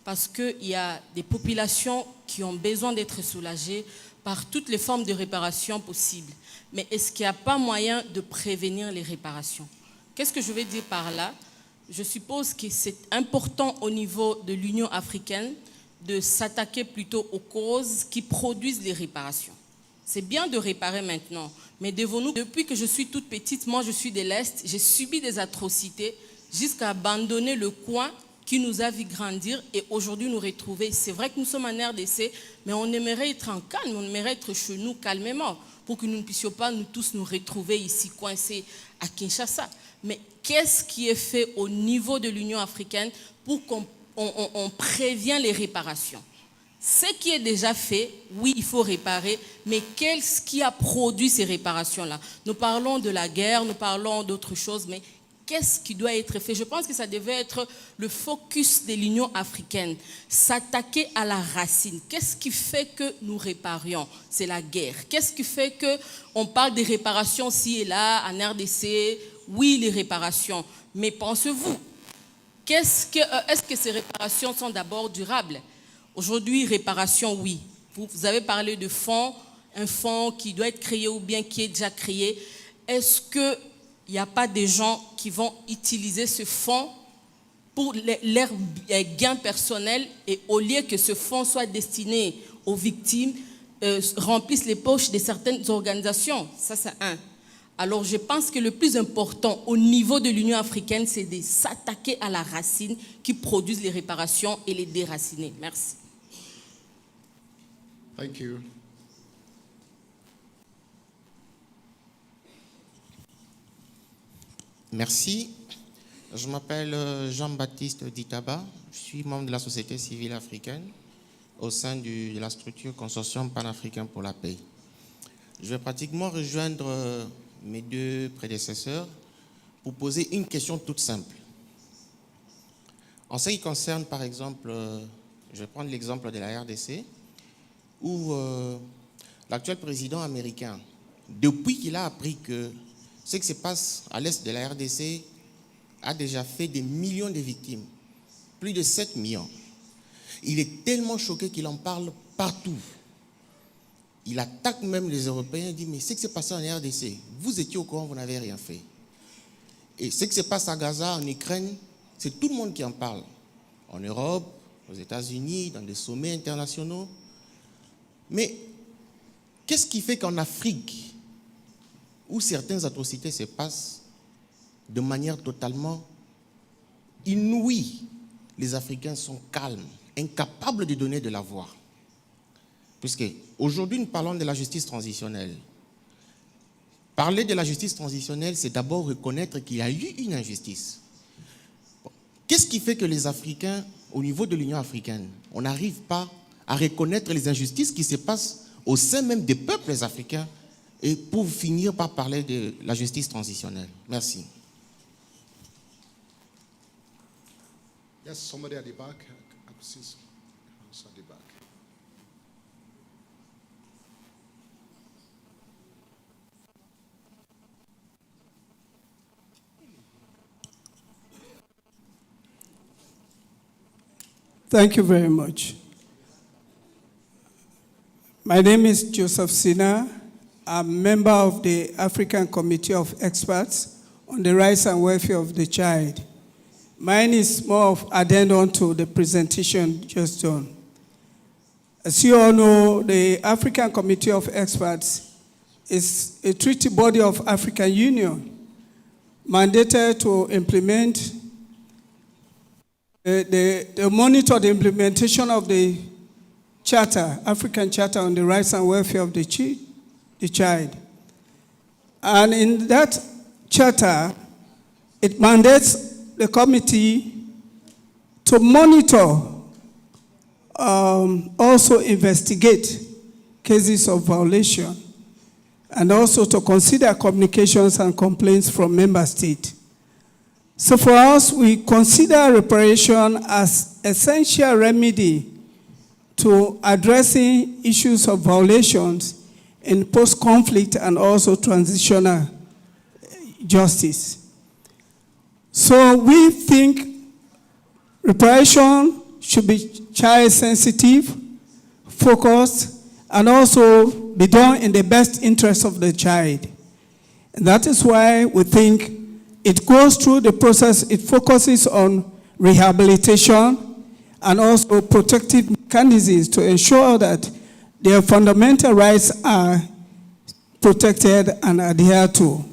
parce qu'il y a des populations qui ont besoin d'être soulagées par toutes les formes de réparation possibles. Mais est-ce qu'il n'y a pas moyen de prévenir les réparations? Qu'est-ce que je veux dire par là? Je suppose que c'est important au niveau de l'Union africaine de s'attaquer plutôt aux causes qui produisent les réparations. C'est bien de réparer maintenant, mais devons-nous, depuis que je suis toute petite, moi je suis de l'Est, j'ai subi des atrocités jusqu'à abandonner le coin qui nous a vu grandir et aujourd'hui nous retrouver. C'est vrai que nous sommes en RDC, mais on aimerait être en calme, on aimerait être chez nous calmement pour que nous ne puissions pas nous tous nous retrouver ici coincés à Kinshasa. Mais qu'est-ce qui est fait au niveau de l'Union africaine pour qu'on prévienne les réparations? Ce qui est déjà fait, oui, il faut réparer, mais qu'est-ce qui a produit ces réparations-là? Nous parlons de la guerre, nous parlons d'autres choses, mais qu'est-ce qui doit être fait? Je pense que ça devait être le focus de l'Union africaine, s'attaquer à la racine. Qu'est-ce qui fait que nous réparions? C'est la guerre. Qu'est-ce qui fait qu'on parle des réparations ci et là, en RDC? Oui, les réparations. Mais pensez-vous, est-ce que ces réparations sont d'abord durables? Aujourd'hui, réparation, oui. Vous avez parlé de fonds, un fonds qui doit être créé ou bien qui est déjà créé. Est-ce qu'il n'y a pas des gens qui vont utiliser ce fonds pour leurs gains personnels et au lieu que ce fonds soit destiné aux victimes, remplissent les poches de certaines organisations? Ça, c'est un. Alors, je pense que le plus important au niveau de l'Union africaine, c'est de s'attaquer à la racine qui produisent les réparations et les déraciner. Merci. Thank you. Merci. Je m'appelle Jean-Baptiste Ditaba. Je suis membre de la société civile africaine au sein de la structure Consortium panafricain pour la paix. Je vais pratiquement rejoindre mes deux prédécesseurs pour poser une question toute simple. En ce qui concerne, par exemple, je vais prendre l'exemple de la RDC, où l'actuel président américain, depuis qu'il a appris que ce qui se passe à l'est de la RDC a déjà fait des millions de victimes, plus de 7 millions. Il est tellement choqué qu'il en parle partout. Il attaque même les Européens, il dit, mais ce qui s'est passé en RDC, vous étiez au courant, vous n'avez rien fait. Et ce qui se passe à Gaza, en Ukraine, c'est tout le monde qui en parle. En Europe, aux États-Unis, dans des sommets internationaux. Mais qu'est-ce qui fait qu'en Afrique, où certaines atrocités se passent de manière totalement inouïe, les Africains sont calmes, incapables de donner de la voix? Puisque aujourd'hui, nous parlons de la justice transitionnelle. Parler de la justice transitionnelle, c'est d'abord reconnaître qu'il y a eu une injustice. Qu'est-ce qui fait que les Africains, au niveau de l'Union africaine, on n'arrive pas à reconnaître les injustices qui se passent au sein même des peuples africains et pour finir par parler de la justice transitionnelle? Merci. Yes, somebody at the back. I could see some hands at the back. Thank you very much. My name is Joseph Sina. I'm a member of the African Committee of Experts on the Rights and Welfare of the Child. Mine is more of addendum to the presentation just done. As you all know, the African Committee of Experts is a treaty body of African Union mandated to implement, monitor the implementation of the Charter, African Charter on the Rights and Welfare of the Child. And in that charter, it mandates the committee to monitor, also investigate cases of violation, and also to consider communications and complaints from member states. So for us, we consider reparation as essential remedy to addressing issues of violations in post-conflict and also transitional justice. So we think reparation should be child-sensitive, focused, and also be done in the best interest of the child. And that is why we think it goes through the process, it focuses on rehabilitation and also protective mechanisms to ensure that their fundamental rights are protected and adhered to.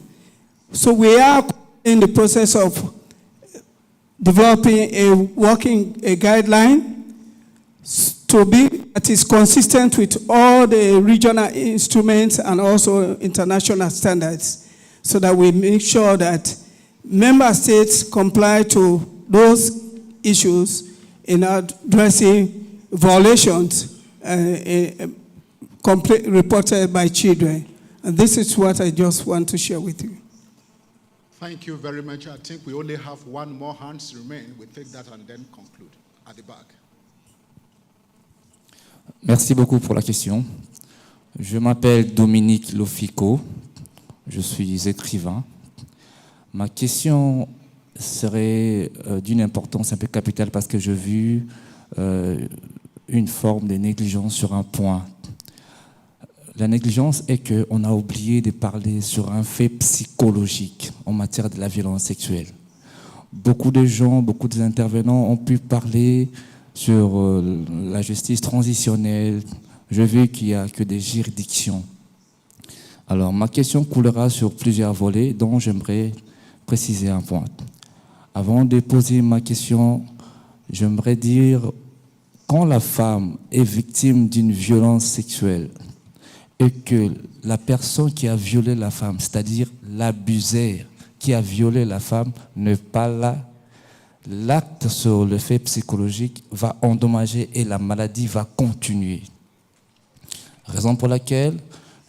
So we are in the process of developing a guideline that is consistent with all the regional instruments and also international standards, so that we make sure that member states comply to those issues in addressing violations reported by children. And this is what I just want to share with you. Thank you very much. I think we only have one more hands remain. We take that and then conclude at the back. Merci beaucoup pour la question. Je m'appelle Dominique Lofico. Je suis écrivain. Ma question serait d'une importance un peu capitale parce que j'ai vu une forme de négligence sur un point. La négligence est qu'on a oublié de parler sur un fait psychologique en matière de la violence sexuelle. Beaucoup de gens, beaucoup d'intervenants ont pu parler sur la justice transitionnelle. Je veux qu'il n'y a que des juridictions. Alors, ma question coulera sur plusieurs volets dont j'aimerais préciser un point. Avant de poser ma question, j'aimerais dire, quand la femme est victime d'une violence sexuelle et que la personne qui a violé la femme, c'est-à-dire l'abuseur qui a violé la femme, n'est pas là, l'acte sur le fait psychologique va endommager et la maladie va continuer. Raison pour laquelle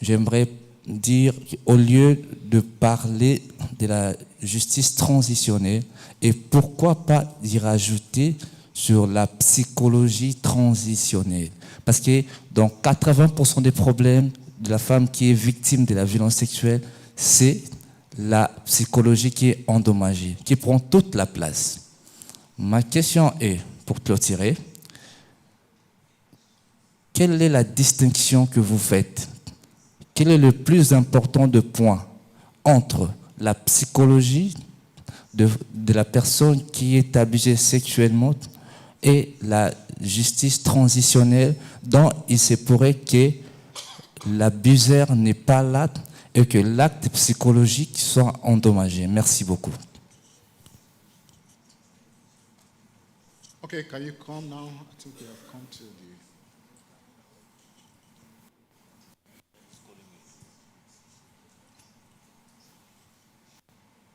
j'aimerais dire qu'au lieu de parler de la justice transitionnelle, et pourquoi pas y rajouter sur la psychologie transitionnelle. Parce que dans 80% des problèmes de la femme qui est victime de la violence sexuelle, c'est la psychologie qui est endommagée, qui prend toute la place. Ma question est, pour clôturer, quelle est la distinction que vous faites? Quel est le plus important de point entre la psychologie de la personne qui est abusée sexuellement et la justice transitionnelle dont il se pourrait que l'abuseur n'est pas là et que l'acte psychologique soit endommagé? Merci beaucoup. Okay, can you come now? I think we have come to the...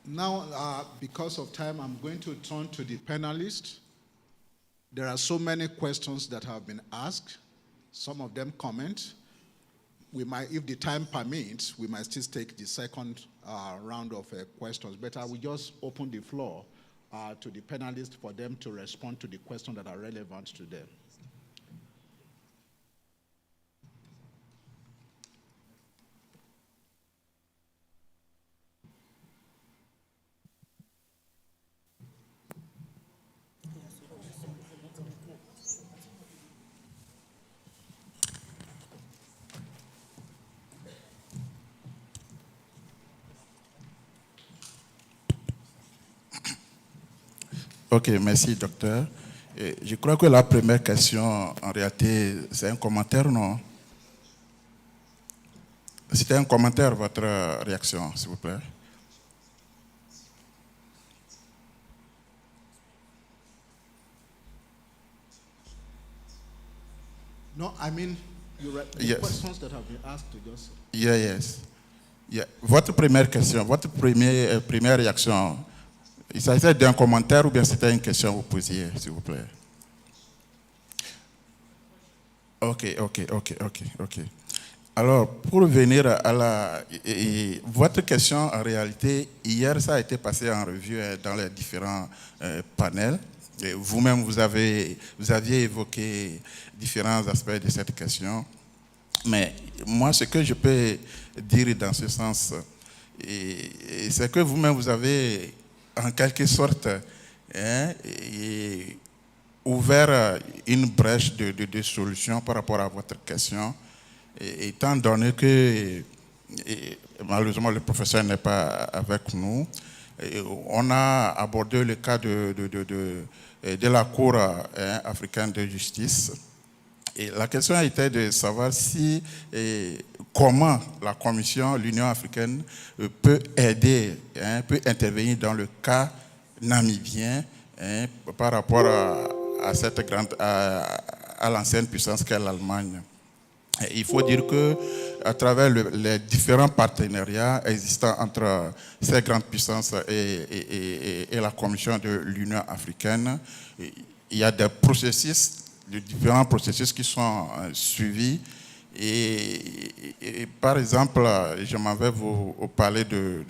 Now, because of time, I'm going to turn to the panelists. There are so many questions that have been asked. Some of them comment. We might, if the time permits, we might still take the second round of questions. But I will just open the floor to the panelists for them to respond to the questions that are relevant to them. Ok, merci, docteur. Et je crois que la première question, en réalité, c'est un commentaire, non? C'était un commentaire, votre réaction, s'il vous plaît. No, I mean, the questions that have been asked to just... Yes. Yeah. Votre première question, votre première réaction, il s'agissait d'un commentaire ou bien c'était une question que vous posiez, s'il vous plaît? Ok. Alors, pour venir à votre question, en réalité, hier, ça a été passé en revue dans les différents panels. Vous-même, vous aviez évoqué différents aspects de cette question. Mais moi, ce que je peux dire dans ce sens, c'est que vous-même, vous avez en quelque sorte ouvert une brèche de solution par rapport à votre question, étant donné que malheureusement le professeur n'est pas avec nous. On a abordé le cas de la Cour africaine de justice. Et la question était de savoir si comment la Commission, l'Union africaine, peut aider, peut intervenir dans le cas namibien par rapport à l'ancienne puissance qu'est l'Allemagne. Il faut dire que à travers les différents partenariats existants entre ces grandes puissances et la Commission de l'Union africaine, il y a des processus, de différents processus qui sont suivis. Et par exemple, je m'en vais vous parler de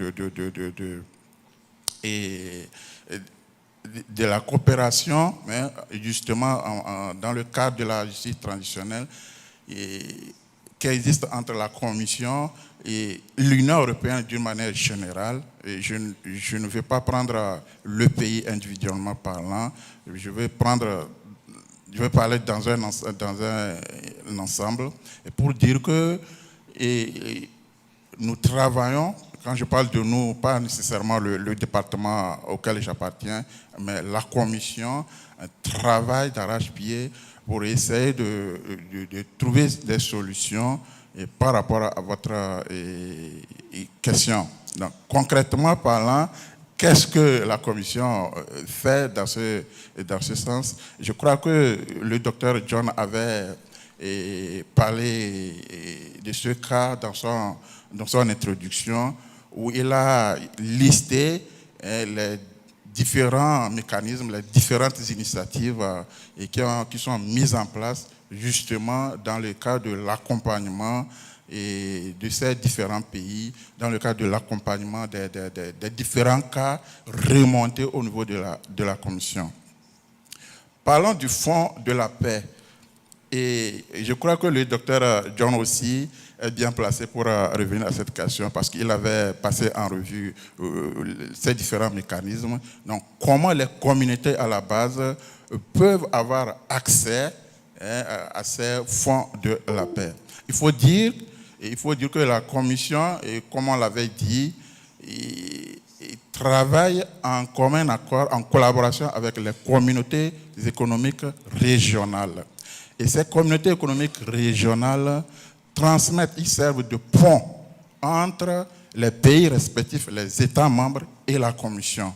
la coopération, justement dans le cadre de la justice transitionnelle, qui existe entre la Commission et l'Union européenne d'une manière générale. Et je ne vais pas prendre le pays individuellement parlant, je vais parler dans un ensemble, et pour dire que nous travaillons, quand je parle de nous, pas nécessairement le département auquel j'appartiens, mais la Commission travaille d'arrache-pied pour essayer de trouver des solutions par rapport à votre question. Donc, concrètement parlant, qu'est-ce que la Commission fait dans ce sens? Je crois que le docteur John avait parlé de ce cas dans son introduction, où il a listé les différents mécanismes, les différentes initiatives qui sont mises en place justement dans le cadre de l'accompagnement de ces différents pays, dans le cadre de l'accompagnement des différents cas remontés au niveau de la Commission. Parlons du Fonds de la paix. Et je crois que le docteur John aussi est bien placé pour revenir à cette question parce qu'il avait passé en revue ces différents mécanismes. Donc, comment les communautés à la base peuvent avoir accès à ces fonds de la paix. Il faut dire que la Commission, comme on l'avait dit, travaille en commun accord, en collaboration avec les communautés économiques régionales. Et ces communautés économiques régionales transmettent, ils servent de pont entre les pays respectifs, les États membres et la Commission.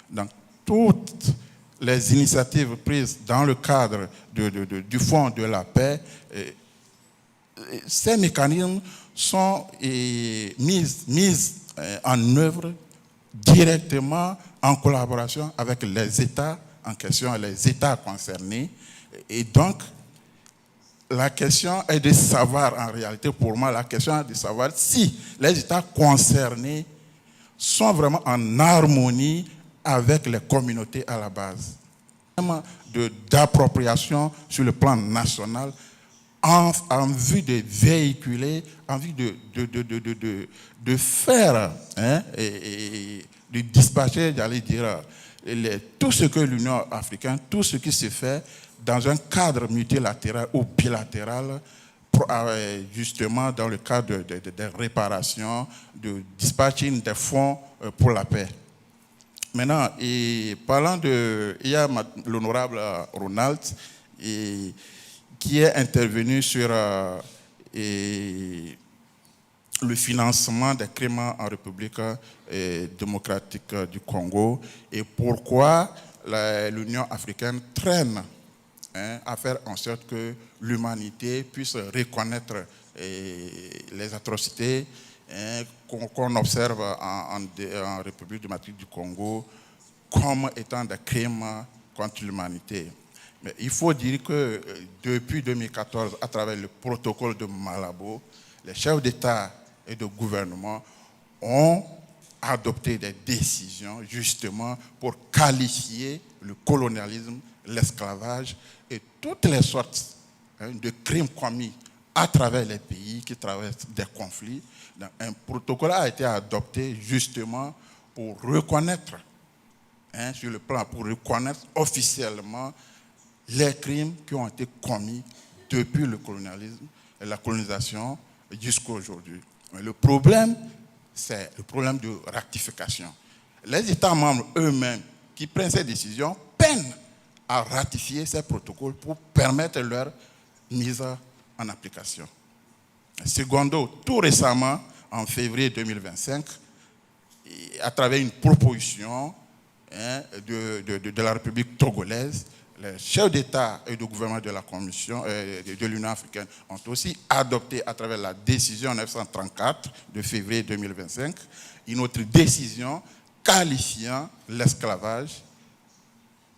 Donc, toutes les initiatives prises dans le cadre du Fonds de la paix, ces mécanismes sont mis en œuvre directement en collaboration avec les États en question, les États concernés. Et donc, la question est de savoir, en réalité, pour moi, la question est de savoir si les États concernés sont vraiment en harmonie avec les communautés à la base. D'appropriation sur le plan national en vue de véhiculer, en vue de faire, de dispatcher, j'allais dire, tout ce que l'Union africaine, tout ce qui se fait dans un cadre multilatéral ou bilatéral, justement dans le cadre de réparation, de dispatching des fonds pour la paix. Maintenant, et parlant de... Il y a l'honorable Ronald qui est intervenu sur le financement des crimes en République démocratique du Congo et pourquoi l'Union africaine traîne à faire en sorte que l'humanité puisse reconnaître les atrocités qu'on observe en République démocratique du Congo comme étant des crimes contre l'humanité. Mais il faut dire que depuis 2014, à travers le protocole de Malabo, les chefs d'État et de gouvernement ont adopté des décisions justement pour qualifier le colonialisme, l'esclavage et toutes les sortes de crimes commis à travers les pays qui traversent des conflits. Donc, un protocole a été adopté justement pour reconnaître, sur le plan, pour reconnaître officiellement les crimes qui ont été commis depuis le colonialisme et la colonisation jusqu'à aujourd'hui. Mais le problème, c'est le problème de ratification. Les États membres eux-mêmes qui prennent ces décisions peinent à ratifier ces protocoles pour permettre leur mise en application. Secondo, tout récemment, en février 2025, à travers une proposition de la République togolaise, les chefs d'État et de gouvernement de la Commission de l'Union africaine ont aussi adopté à travers la décision 934 de février 2025 une autre décision qualifiant l'esclavage,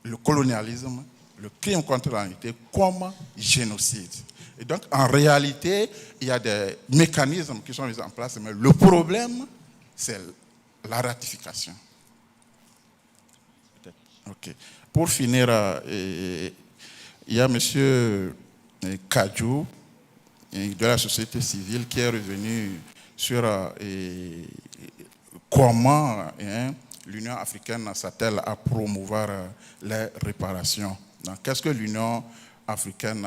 le colonialisme, le crime contre l'humanité comme génocide. Et donc, en réalité, il y a des mécanismes qui sont mis en place, mais le problème, c'est la ratification. Ok. Pour finir, il y a M. Kajou de la société civile qui est revenu sur comment l'Union africaine s'attelle à promouvoir les réparations. Qu'est-ce que l'Union africaine...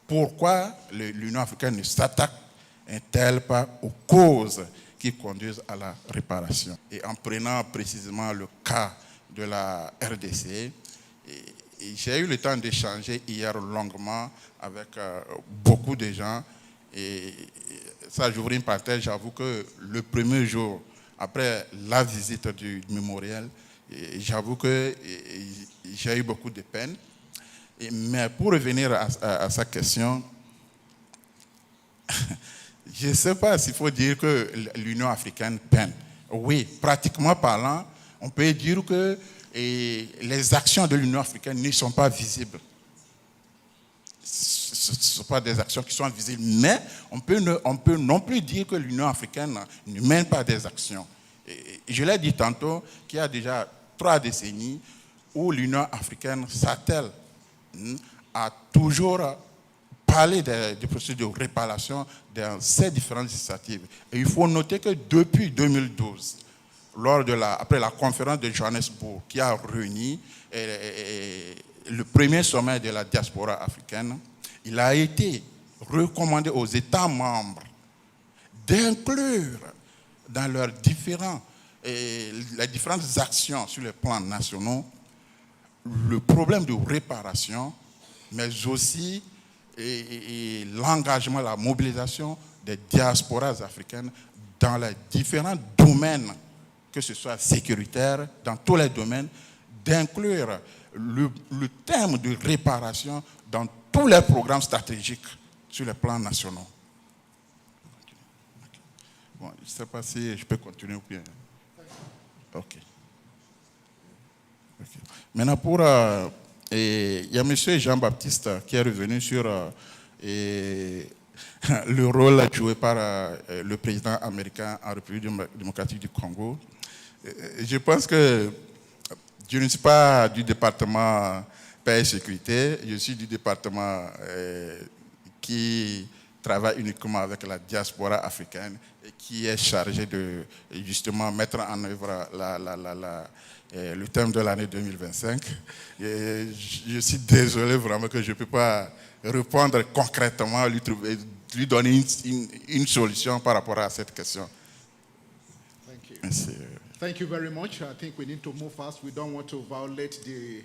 Pourquoi l'Union africaine ne s'attaque-t-elle pas aux causes qui conduisent à la réparation? Et en prenant précisément le cas de la RDC, j'ai eu le temps d'échanger hier longuement avec beaucoup de gens. Et ça, j'ouvre une parenthèse, j'avoue que le premier jour, après la visite du mémorial, j'avoue que j'ai eu beaucoup de peine. Mais pour revenir à sa question, je ne sais pas s'il faut dire que l'Union africaine peine. Oui, pratiquement parlant, on peut dire que les actions de l'Union africaine ne sont pas visibles. Ce ne sont pas des actions qui sont visibles, mais on peut non plus dire que l'Union africaine ne mène pas des actions. Et je l'ai dit tantôt qu'il y a déjà 3 décennies où l'Union africaine s'attelle à toujours parler des procédures de réparation dans ces différentes initiatives. Et il faut noter que depuis 2012, après la conférence de Johannesburg qui a réuni le premier sommet de la diaspora africaine, il a été recommandé aux États membres d'inclure dans les différentes actions sur les plans nationaux le problème de réparation, mais aussi l'engagement, la mobilisation des diasporas africaines dans les différents domaines, que ce soit sécuritaire, dans tous les domaines, d'inclure le thème de réparation dans tous les programmes stratégiques sur les plans nationaux. Bon, je ne sais pas si je peux continuer ou bien. Ok. Maintenant, il y a M. Jean-Baptiste qui est revenu sur le rôle joué par le président américain en République démocratique du Congo. Je pense que je ne suis pas du département paix et sécurité, je suis du département qui travaille uniquement avec la diaspora africaine et qui est chargé de justement mettre en œuvre le thème de l'année 2025. Et je suis désolé vraiment que je ne peux pas répondre concrètement, lui donner une solution par rapport à cette question. Merci. Thank you very much. I think we need to move fast. We don't want to violate the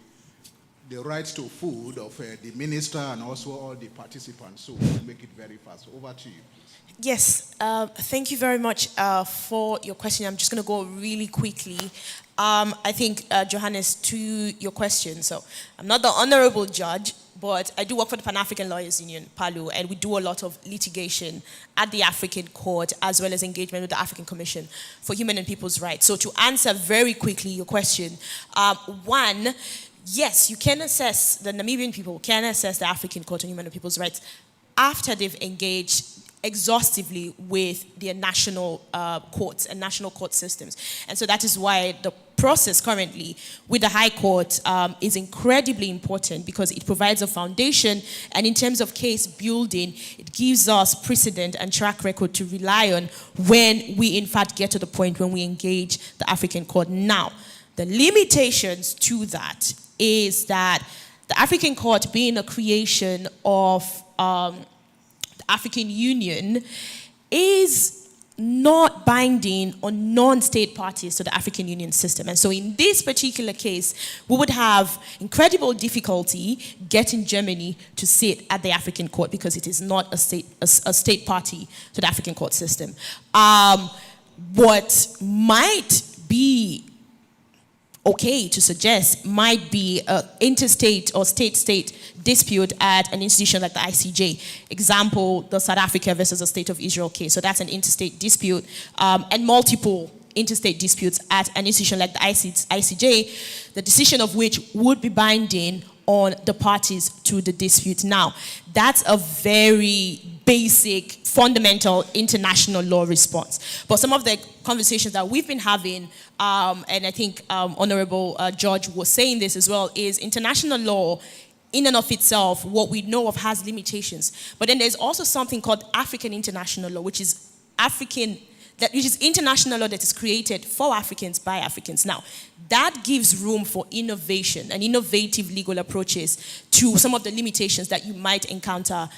right to food of the minister and also all the participants. So we'll make it very fast. Over to you, please. Yes, thank you very much for your question. I'm just going to go really quickly. I think, Johannes, to your question. So I'm not the honorable judge, but I do work for the Pan-African Lawyers Union, PALU, and we do a lot of litigation at the African Court, as well as engagement with the African Commission for Human and People's Rights. So to answer very quickly your question, one, yes, you can assess, the Namibian people can assess the African Court on Human and People's Rights after they've engaged exhaustively with their national courts and national court systems. And so that is why the process currently with the High Court is incredibly important, because it provides a foundation, and in terms of case building, it gives us precedent and track record to rely on when we in fact get to the point when we engage the African Court. Now, the limitations to that is that the African Court, being a creation of the African Union, is not binding on non-state parties to the African Union system. And so in this particular case, we would have incredible difficulty getting Germany to sit at the African Court, because it is not a state party to the African Court system. What might be okay to suggest might be an interstate or state-state dispute at an institution like the ICJ. Example, the South Africa versus the State of Israel case. So that's an interstate dispute, and multiple interstate disputes at an institution like the ICJ, the decision of which would be binding on the parties to the dispute. Now, that's a very basic, fundamental international law response. But some of the conversations that we've been having, and I think Honorable George was saying this as well, is international law in and of itself, what we know of, has limitations. But then there's also something called African international law, which is international law that is created for Africans by Africans. Now, that gives room for innovation and innovative legal approaches to some of the limitations that you might encounter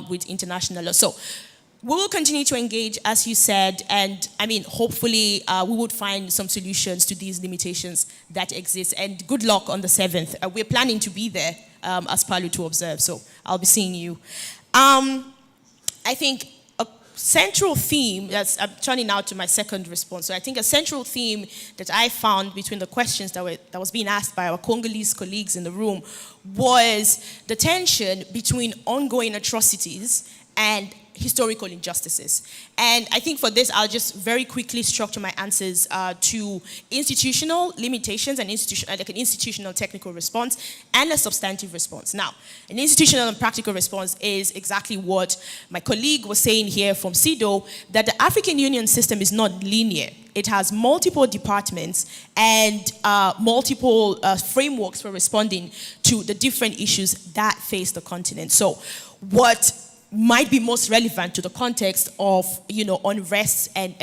with international law. So we will continue to engage, as you said, and I mean, hopefully we would find some solutions to these limitations that exist. And good luck on the 7th. We're planning to be there as PALU to observe, so I'll be seeing you. I think central theme, I'm turning now to my second response. So I think a central theme that I found between the questions that was being asked by our Congolese colleagues in the room was the tension between ongoing atrocities and historical injustices. And I think for this, I'll just very quickly structure my answers to institutional limitations and like an institutional technical response and a substantive response. Now, an institutional and practical response is exactly what my colleague was saying here from CEDAW, that the African Union system is not linear. It has multiple departments and multiple frameworks for responding to the different issues that face the continent. So what might be most relevant to the context of, unrest and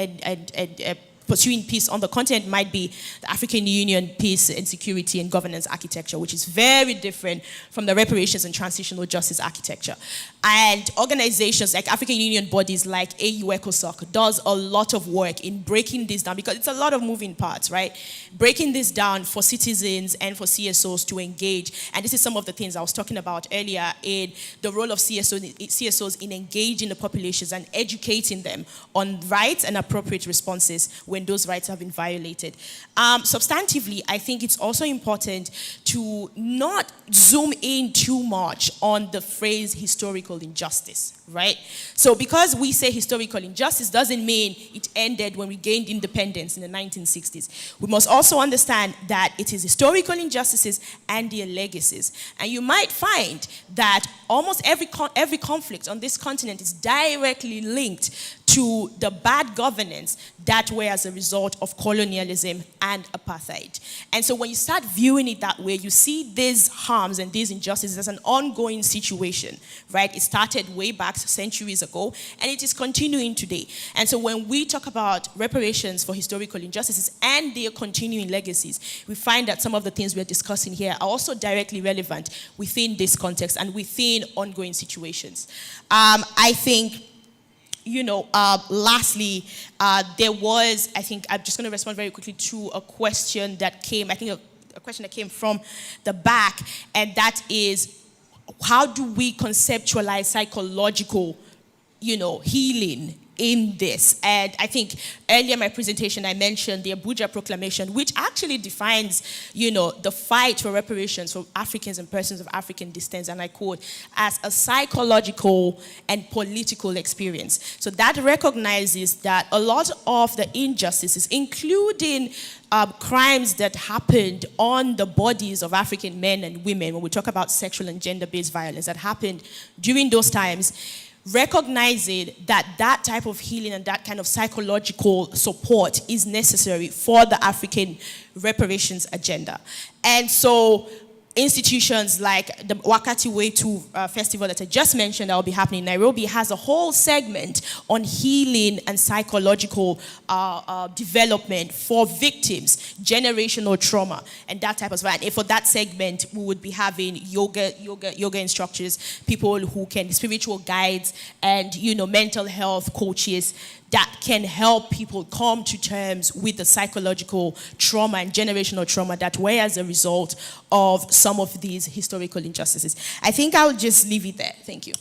pursuing peace on the continent might be the African Union peace and security and governance architecture, which is very different from the reparations and transitional justice architecture. And organizations like African Union bodies like AU ECOSOC does a lot of work in breaking this down, because it's a lot of moving parts, right? Breaking this down for citizens and for CSOs to engage. And this is some of the things I was talking about earlier in the role of CSOs in engaging the populations and educating them on rights and appropriate responses when those rights have been violated. Substantively, I think it's also important to not zoom in too much on the phrase historical injustice, right? So because we say historical injustice doesn't mean it ended when we gained independence in the 1960s. We must also understand that it is historical injustices and their legacies. And you might find that almost every conflict on this continent is directly linked to the bad governance that were as a result of colonialism and apartheid. And so when you start viewing it that way, you see these harms and these injustices as an ongoing situation, right? It started way back centuries ago, and it is continuing today. And so when we talk about reparations for historical injustices and their continuing legacies, we find that some of the things we're discussing here are also directly relevant within this context and within ongoing situations. I think lastly, there was, I think, I'm just going to respond very quickly to a question that came, I think a question that came from the back, and that is, how do we conceptualize psychological, healing in this? And I think earlier in my presentation I mentioned the Abuja Proclamation, which actually defines, the fight for reparations for Africans and persons of African descent, and I quote, as a psychological and political experience. So that recognizes that a lot of the injustices, including crimes that happened on the bodies of African men and women, when we talk about sexual and gender-based violence that happened during those times, recognizing that type of healing and that kind of psychological support is necessary for the African reparations agenda. And so institutions like the Wakati Wetu festival that I just mentioned that will be happening in Nairobi has a whole segment on healing and psychological development for victims, generational trauma, and that type of stuff. And for that segment, we would be having yoga instructors, people who can, spiritual guides, and mental health coaches that can help people come to terms with the psychological trauma and generational trauma that were as a result of some of these historical injustices. I think I'll just leave it there. Thank you.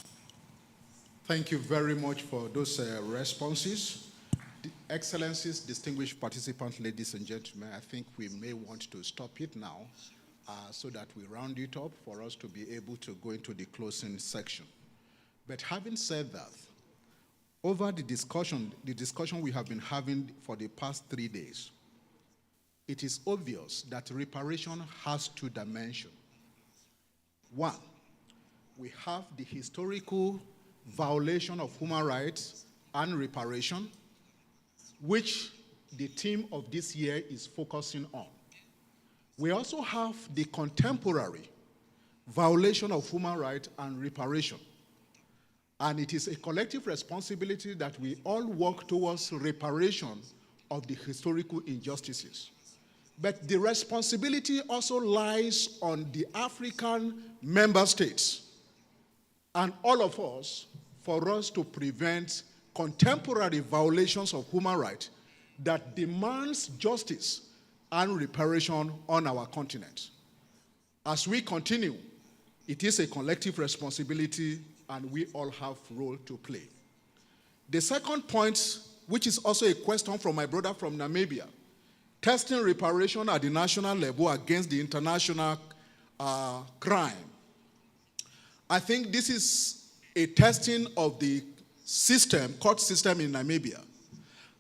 Thank you very much for those responses. Excellencies, distinguished participants, ladies and gentlemen, I think we may want to stop it now so that we round it up for us to be able to go into the closing section. But having said that, over the discussion we have been having for the past 3 days, it is obvious that reparation has two dimensions. One, we have the historical violation of human rights and reparation, which the theme of this year is focusing on. We also have the contemporary violation of human rights and reparation. And it is a collective responsibility that we all work towards reparation of the historical injustices. But the responsibility also lies on the African member states and all of us for us to prevent contemporary violations of human rights that demands justice and reparation on our continent. As we continue, it is a collective responsibility and we all have a role to play. The second point, which is also a question from my brother from Namibia, testing reparation at the national level against the international crime. I think this is a testing of the system, court system in Namibia.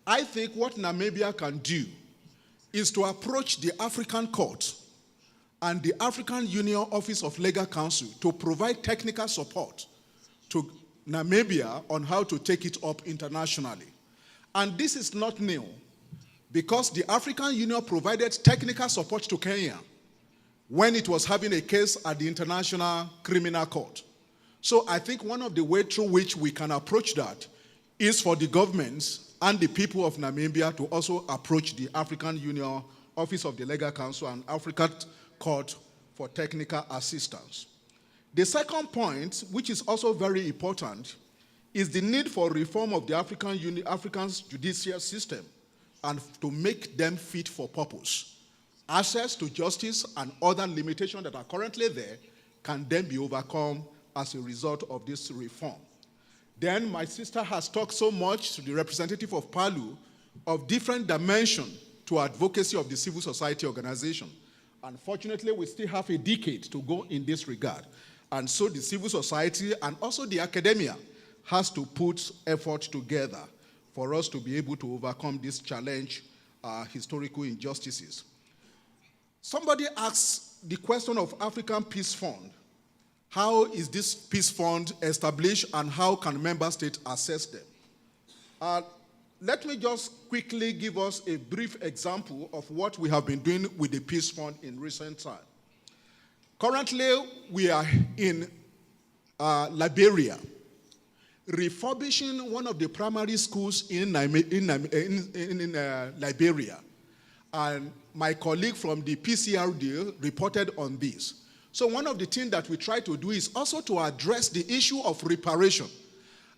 I think what Namibia can do is to approach the African Court and the African Union Office of Legal Counsel to provide technical support to Namibia on how to take it up internationally. And this is not new, because the African Union provided technical support to Kenya when it was having a case at the International Criminal Court. So I think one of the ways through which we can approach that is for the governments and the people of Namibia to also approach the African Union Office of the Legal Counsel and African Court for technical assistance. The second point, which is also very important, is the need for reform of the African's judicial system and to make them fit for purpose. Access to justice and other limitations that are currently there can then be overcome as a result of this reform. Then my sister has talked so much to the representative of PALU of different dimensions to advocacy of the civil society organization. Unfortunately, we still have a decade to go in this regard. And so the civil society and also the academia has to put effort together for us to be able to overcome this challenge, historical injustices. Somebody asked the question of African Peace Fund. How is this peace fund established and how can member states assess them? Let me just quickly give us a brief example of what we have been doing with the peace fund in recent time. Currently, we are in Liberia, refurbishing one of the primary schools in Liberia. And my colleague from the PCRD reported on this. So one of the things that we try to do is also to address the issue of reparation.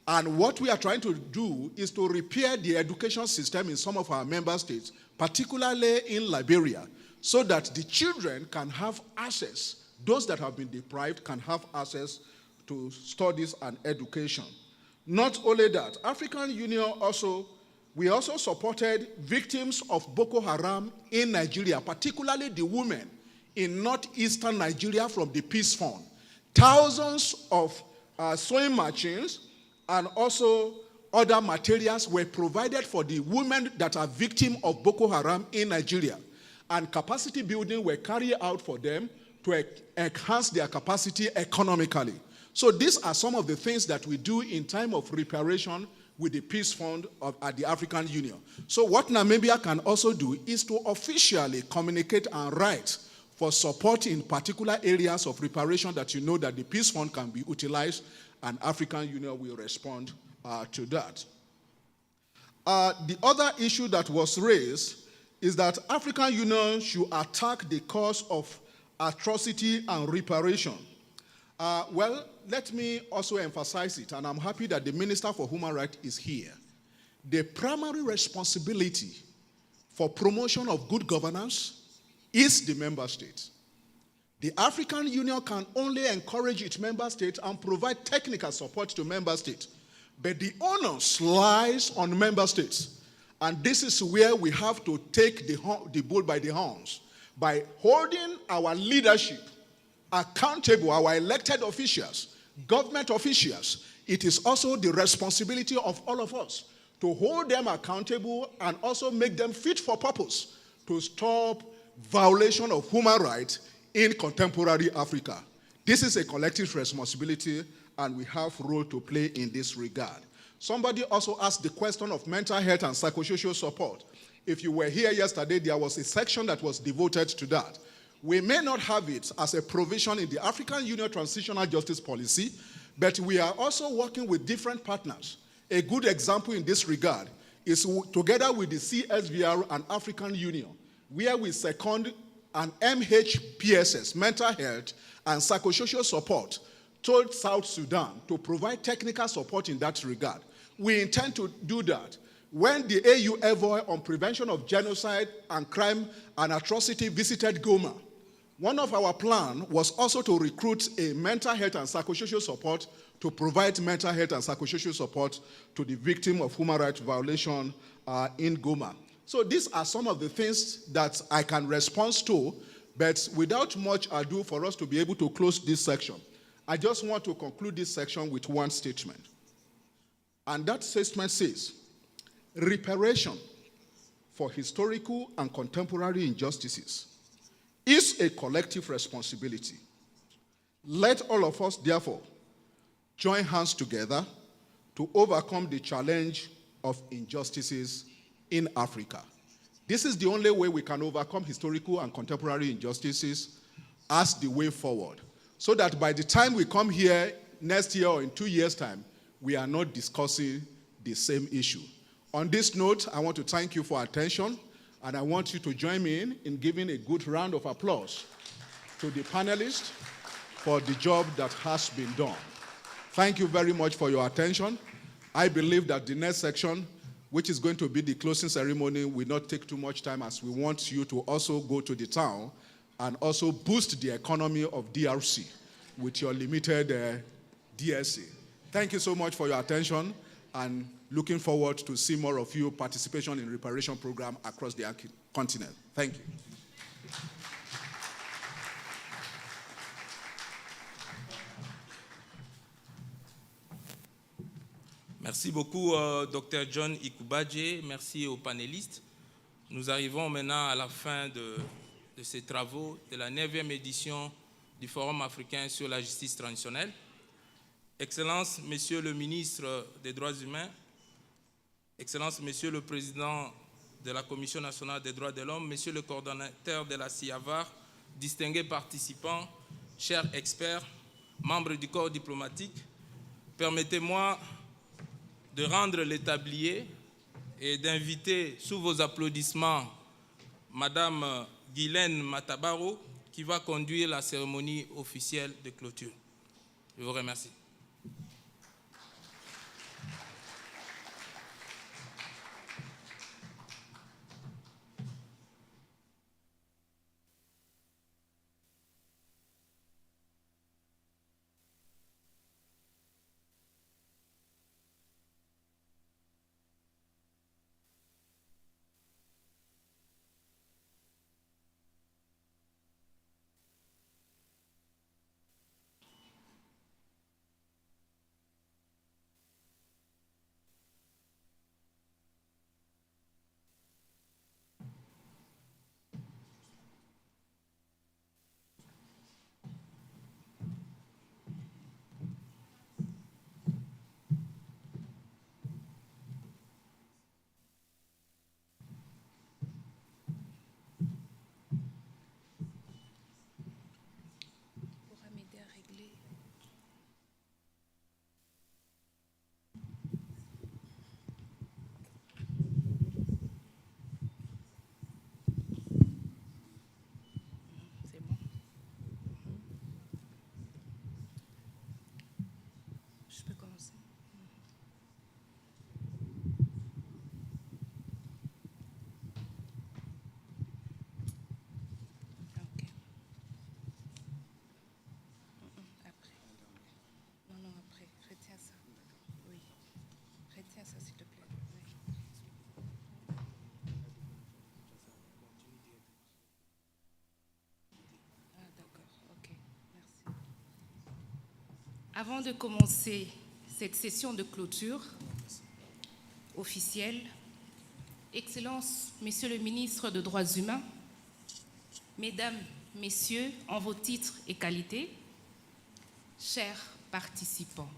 And what we are trying to do is to repair the education system in some of our member states, particularly in Liberia, so that the children can have access, those that have been deprived can have access to studies and education. Not only that, African Union we also supported victims of Boko Haram in Nigeria, particularly the women in northeastern Nigeria from the Peace Fund. Thousands of sewing machines and also other materials were provided for the women that are victims of Boko Haram in Nigeria. And capacity building were carried out for them to enhance their capacity economically. So these are some of the things that we do in time of reparation with the Peace Fund at the African Union. So what Namibia can also do is to officially communicate and write for support in particular areas of reparation that you know that the Peace Fund can be utilized, and African Union will respond to that. The other issue that was raised is that African Union should attack the cause of atrocity and reparation. Well, let me also emphasize it, and I'm happy that the Minister for Human Rights is here. The primary responsibility for promotion of good governance is the member states. The African Union can only encourage its member states and provide technical support to member states. But the onus lies on member states. And this is where we have to take the bull by the horns by holding our leadership accountable, our elected officials, government officials. It is also the responsibility of all of us to hold them accountable and also make them fit for purpose to stop violation of human rights in contemporary Africa. This is a collective responsibility, and we have a role to play in this regard. Somebody also asked the question of mental health and psychosocial support. If you were here yesterday, there was a section that was devoted to that. We may not have it as a provision in the African Union Transitional Justice Policy, but we are also working with different partners. A good example in this regard is together with the CSVR and African Union, where we second an MHPSS, mental health and psychosocial support, told South Sudan to provide technical support in that regard. We intend to do that. When the AU envoy on prevention of genocide and crime and atrocity visited Goma, one of our plans was also to recruit a mental health and psychosocial support to provide mental health and psychosocial support to the victim of human rights violation in Goma. So these are some of the things that I can respond to, but without much ado for us to be able to close this section, I just want to conclude this section with one statement. And that statement says, reparation for historical and contemporary injustices is a collective responsibility. Let all of us, therefore, join hands together to overcome the challenge of injustices in Africa. This is the only way we can overcome historical and contemporary injustices as the way forward, so that by the time we come here next year or in 2 years' time, we are not discussing the same issue. On this note, I want to thank you for attention, and I want you to join me in giving a good round of applause to the panelists for the job that has been done. Thank you very much for your attention. I believe that the next section, which is going to be the closing ceremony, will not take too much time, as we want you to also go to the town and also boost the economy of DRC with your limited DSA. Thank you so much for your attention, and looking forward to see more of you participation in reparation program across the continent. Thank you. Merci beaucoup, Dr. John Ikubaje. Merci aux panélistes. Nous arrivons maintenant à la fin de ces travaux de la 9e édition du Forum africain sur la justice transitionnelle. Excellences, Monsieur le ministre des Droits humains, Excellences, Monsieur le Président de la Commission nationale des droits de l'homme, Monsieur le coordonnateur de la CIAVAR, distingués participants, chers experts, membres du corps diplomatique, permettez-moi de rendre le tablier et d'inviter sous vos applaudissements Madame Guylaine Matabaro, qui va conduire la cérémonie officielle de clôture. Je vous remercie. Avant de commencer cette session de clôture officielle, Excellences, Monsieur le ministre des Droits humains, Mesdames, Messieurs, en vos titres et qualités, chers participants,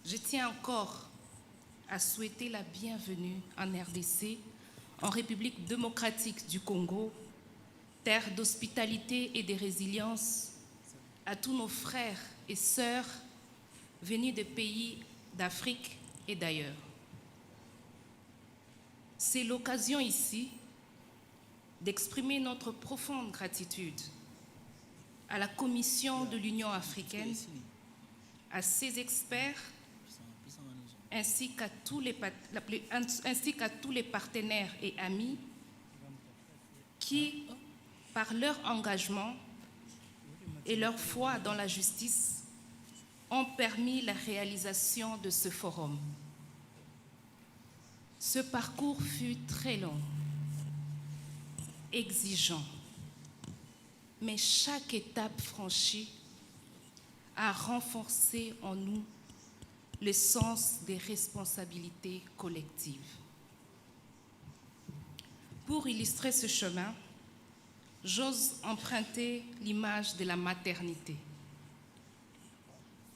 je tiens encore à souhaiter la bienvenue en RDC, en République démocratique du Congo, terre d'hospitalité et de résilience, à tous nos frères et sœurs venus de pays d'Afrique et d'ailleurs. C'est l'occasion ici d'exprimer notre profonde gratitude à la Commission de l'Union africaine, à ses experts, ainsi qu'à tous les partenaires et amis qui, par leur engagement et leur foi dans la justice, ont permis la réalisation de ce forum. Ce parcours fut très long, exigeant, mais chaque étape franchie a renforcé en nous le sens des responsabilités collectives. Pour illustrer ce chemin, j'ose emprunter l'image de la maternité,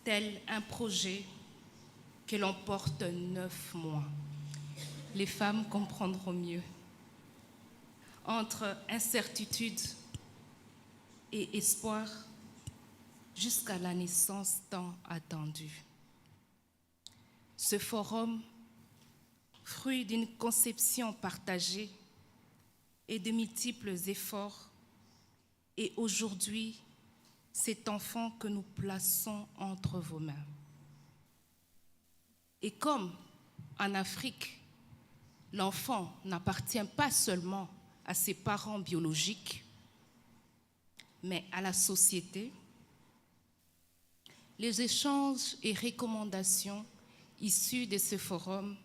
tel un projet que l'on porte 9 mois. Les femmes comprendront mieux. Entre incertitude et espoir, jusqu'à la naissance tant attendue. Ce forum, fruit d'une conception partagée et de multiples efforts, est aujourd'hui cet enfant que nous plaçons entre vos mains. Et comme en Afrique, l'enfant n'appartient pas seulement à ses parents biologiques, mais à la société, les échanges et recommandations issus de ce forum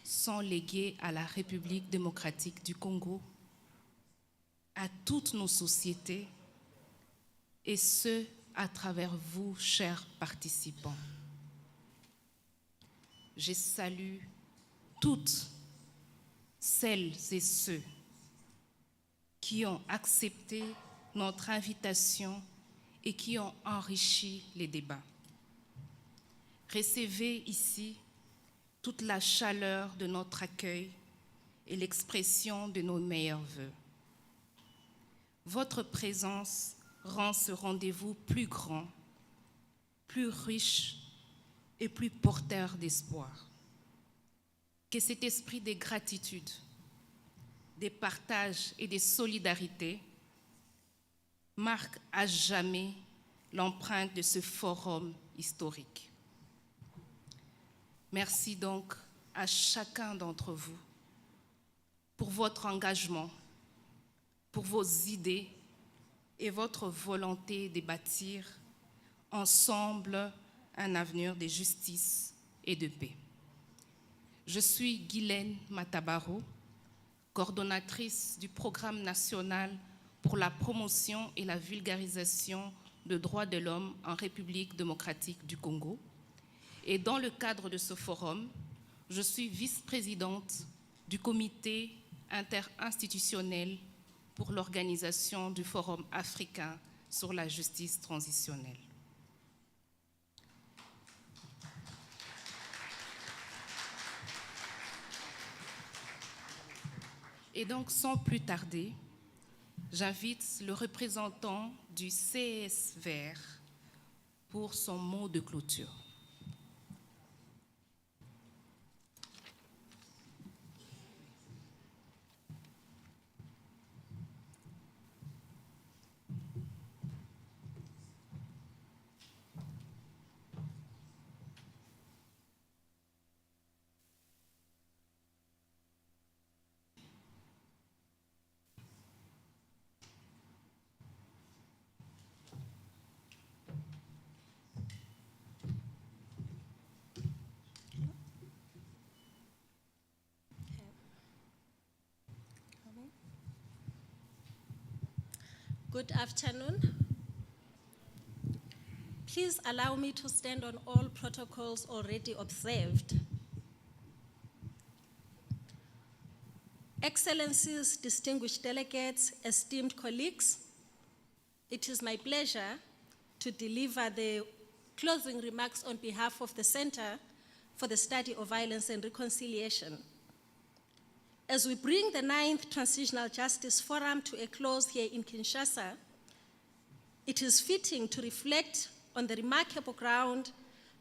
sont légués à la République démocratique du Congo, à toutes nos sociétés, et ce, à travers vous, chers participants. Je salue toutes celles et ceux qui ont accepté notre invitation et qui ont enrichi les débats. Recevez ici toute la chaleur de notre accueil et l'expression de nos meilleurs vœux. Votre présence rend ce rendez-vous plus grand, plus riche et plus porteur d'espoir. Que cet esprit de gratitude, de partage et de solidarité marque à jamais l'empreinte de ce forum historique. Merci donc à chacun d'entre vous pour votre engagement, pour vos idées et votre volonté de bâtir ensemble un avenir de justice et de paix. Je suis Guylaine Matabaro, coordonnatrice du Programme national pour la promotion et la vulgarisation des droits de l'homme en République démocratique du Congo. Et dans le cadre de ce forum, je suis vice-présidente du comité interinstitutionnel pour l'organisation du Forum africain sur la justice transitionnelle. Et donc, sans plus tarder, j'invite le représentant du CSVR pour son mot de clôture. Good afternoon. Please allow me to stand on all protocols already observed. Excellencies, distinguished delegates, esteemed colleagues, it is my pleasure to deliver the closing remarks on behalf of the Center for the Study of Violence and Reconciliation. As we bring the 9th Transitional Justice Forum to a close here in Kinshasa, it is fitting to reflect on the remarkable ground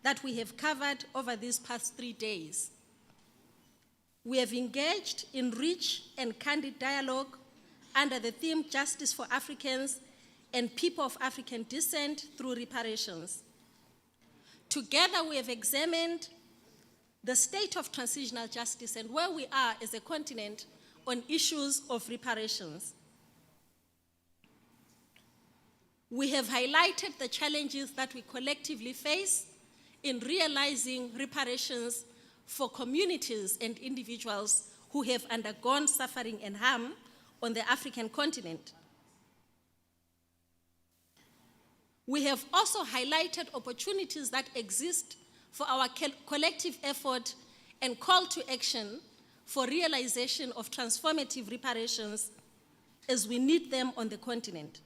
that we have covered over these past 3 days. We have engaged in rich and candid dialogue under the theme Justice for Africans and People of African Descent through Reparations. Together, we have examined the state of transitional justice and where we are as a continent on issues of reparations. We have highlighted the challenges that we collectively face in realizing reparations for communities and individuals who have undergone suffering and harm on the African continent. We have also highlighted opportunities that exist for our collective effort and call to action for realization of transformative reparations as we need them on the continent.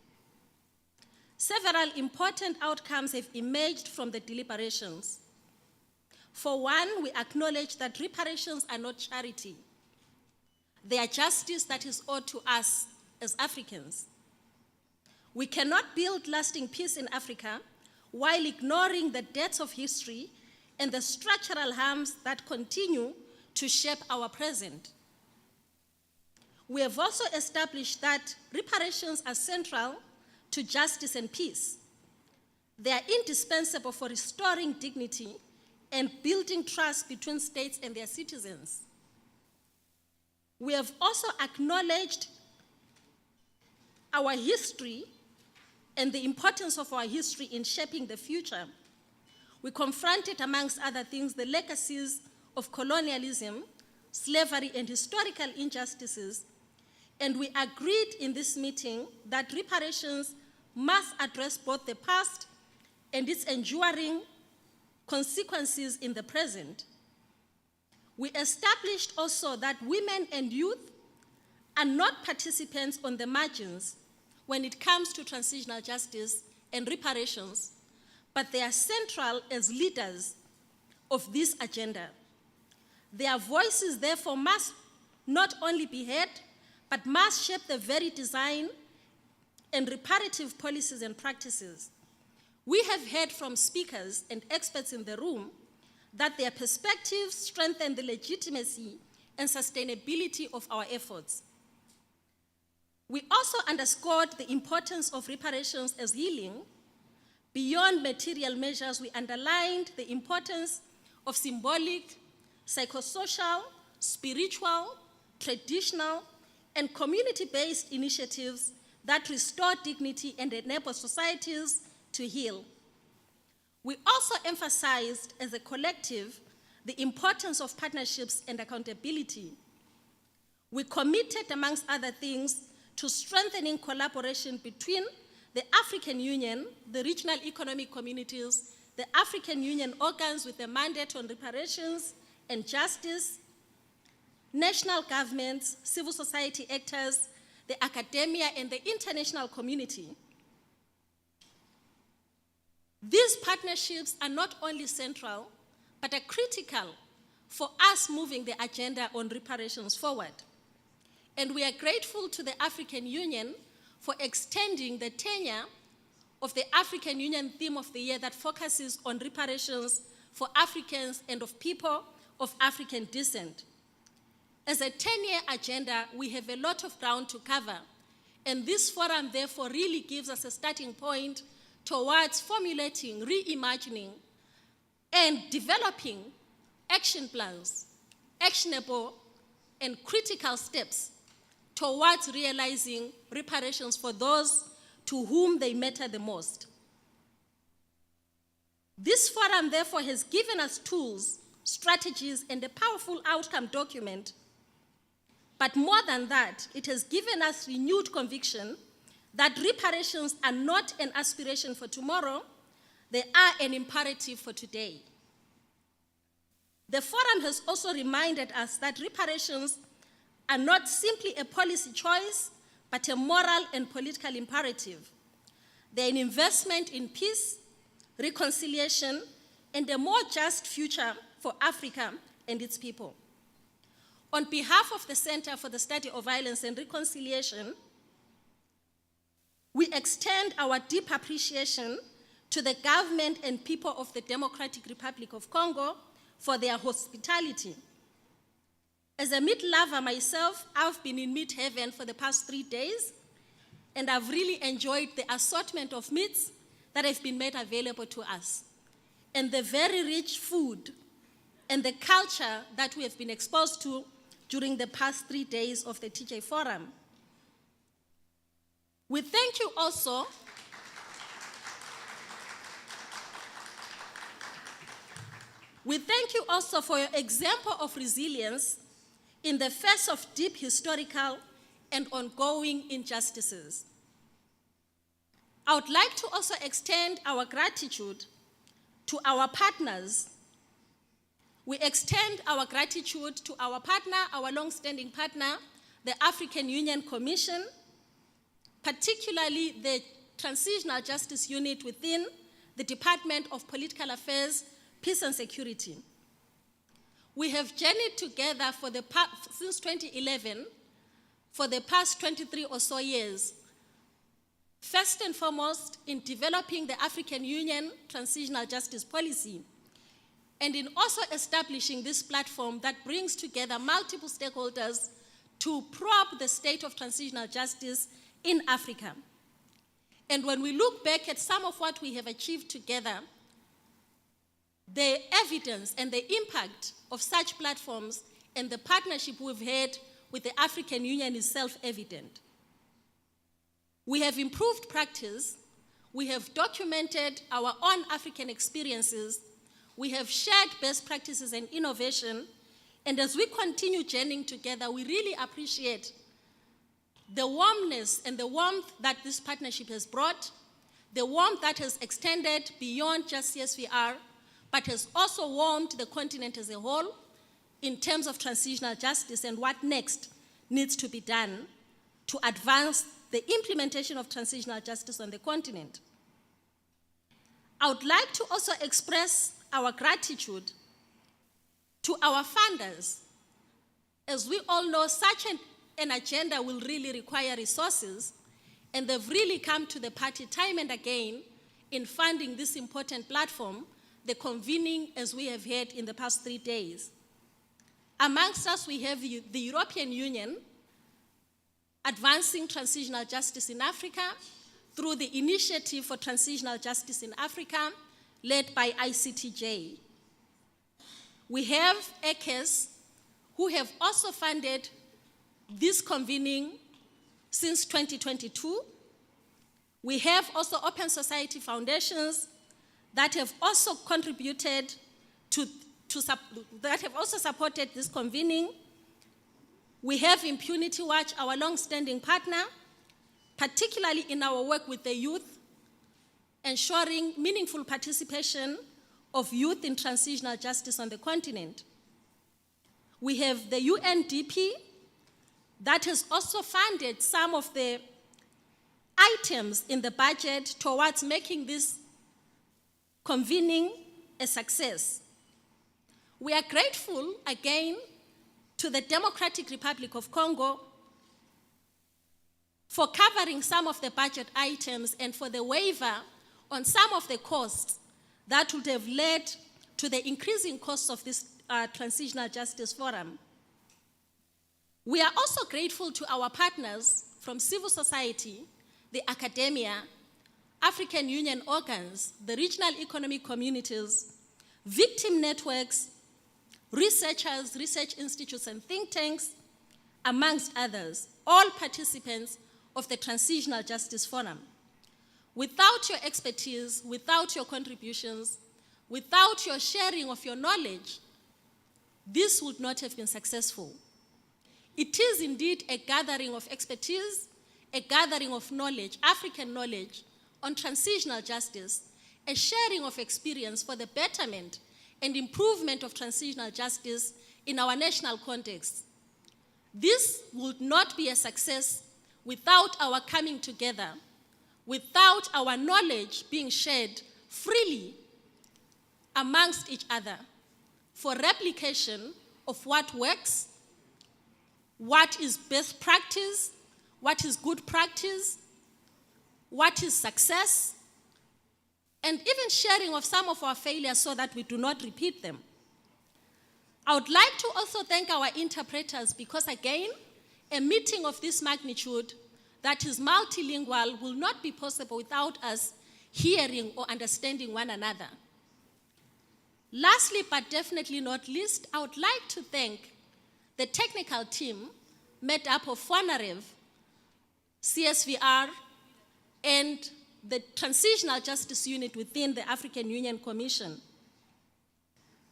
Several important outcomes have emerged from the deliberations. For one, we acknowledge that reparations are not charity. They are justice that is owed to us as Africans. We cannot build lasting peace in Africa while ignoring the debts of history and the structural harms that continue to shape our present. We have also established that reparations are central to justice and peace. They are indispensable for restoring dignity and building trust between states and their citizens. We have also acknowledged our history and the importance of our history in shaping the future. We confronted, amongst other things, the legacies of colonialism, slavery, and historical injustices, and we agreed in this meeting that reparations must address both the past and its enduring consequences in the present. We established also that women and youth are not participants on the margins when it comes to transitional justice and reparations, but they are central as leaders of this agenda. Their voices, therefore, must not only be heard, but must shape the very design and reparative policies and practices. We have heard from speakers and experts in the room that their perspectives strengthen the legitimacy and sustainability of our efforts. We also underscored the importance of reparations as healing. Beyond material measures, we underlined the importance of symbolic, psychosocial, spiritual, traditional, and community-based initiatives that restore dignity and enable societies to heal. We also emphasized as a collective the importance of partnerships and accountability. We committed, amongst other things, to strengthening collaboration between the African Union, the regional economic communities, the African Union organs with a mandate on reparations and justice, national governments, civil society actors, the academia, and the international community. These partnerships are not only central, but are critical for us moving the agenda on reparations forward. And we are grateful to the African Union for extending the tenure of the African Union theme of the year that focuses on reparations for Africans and of people of African descent. As a 10-year agenda, we have a lot of ground to cover, and this forum therefore really gives us a starting point towards formulating, reimagining, and developing action plans, actionable and critical steps towards realizing reparations for those to whom they matter the most. This forum, therefore, has given us tools, strategies, and a powerful outcome document. But more than that, it has given us renewed conviction that reparations are not an aspiration for tomorrow. they are an imperative for today. The forum has also reminded us that reparations are not simply a policy choice, but a moral and political imperative. They're an investment in peace, reconciliation, and a more just future for Africa and its people. On behalf of the Center for the Study of Violence and Reconciliation, we extend our deep appreciation to the government and people of the Democratic Republic of Congo for their hospitality. As a meat lover myself, I've been in meat heaven for the past 3 days, and I've really enjoyed the assortment of meats that have been made available to us, and the very rich food and the culture that we have been exposed to during the past 3 days of the TJ Forum. We thank you also for your example of resilience in the face of deep historical and ongoing injustices. I would like to also extend our gratitude to our partners. We extend our gratitude to our partner, our long-standing partner, the African Union Commission, particularly the Transitional Justice Unit within the Department of Political Affairs, Peace and Security. We have journeyed together since 2011 for the past 23 or so years, first and foremost in developing the African Union Transitional Justice Policy, and in also establishing this platform that brings together multiple stakeholders to probe the state of transitional justice in Africa. And when we look back at some of what we have achieved together, the evidence and the impact of such platforms and the partnership we've had with the African Union is self-evident. We have improved practice, we have documented our own African experiences, we have shared best practices and innovation, and as we continue journeying together, we really appreciate the warmness and the warmth that this partnership has brought, the warmth that has extended beyond just CSVR, but has also warmed the continent as a whole in terms of transitional justice and what next needs to be done to advance the implementation of transitional justice on the continent. I would like to also express our gratitude to our funders. As we all know, such an agenda will really require resources, and they've really come to the party time and again in funding this important platform, the convening as we have had in the past 3 days. Amongst us, we have the European Union advancing transitional justice in Africa through the Initiative for Transitional Justice in Africa, led by ICTJ. We have ECAS, who have also funded this convening since 2022. We have also open society foundations that have also contributed that have also supported this convening. We have Impunity Watch, our long-standing partner, particularly in our work with the youth, ensuring meaningful participation of youth in transitional justice on the continent. We have the UNDP that has also funded some of the items in the budget towards making this convening a success. We are grateful again to the Democratic Republic of Congo for covering some of the budget items and for the waiver on some of the costs that would have led to the increasing costs of this Transitional Justice Forum. We are also grateful to our partners from civil society, the academia, African Union organs, the regional economic communities, victim networks, researchers, research institutes, and think tanks, amongst others, all participants of the Transitional Justice Forum. Without your expertise, without your contributions, without your sharing of your knowledge, this would not have been successful. It is indeed a gathering of expertise, a gathering of knowledge, African knowledge, on transitional justice, a sharing of experience for the betterment and improvement of transitional justice in our national context. This would not be a success without our coming together, without our knowledge being shared freely amongst each other for replication of what works, what is best practice, what is good practice, what is success, and even sharing of some of our failures so that we do not repeat them. I would like to also thank our interpreters because, again, a meeting of this magnitude that is multilingual will not be possible without us hearing or understanding one another. Lastly, but definitely not least, I would like to thank the technical team made up of FONAREV, CSVR, and the Transitional Justice Unit within the African Union Commission.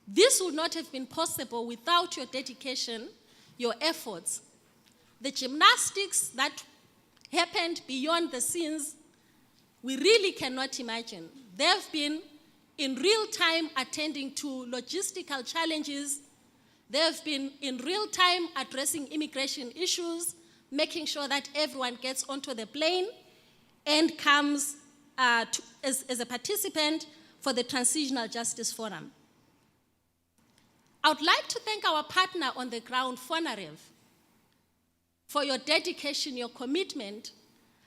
This would not have been possible without your dedication, your efforts. The gymnastics that happened beyond the scenes, we really cannot imagine. They've been in real time attending to logistical challenges. They've been in real time addressing immigration issues, making sure that everyone gets onto the plane and comes as a participant for the Transitional Justice Forum. I would like to thank our partner on the ground, FONAREV, for your dedication, your commitment,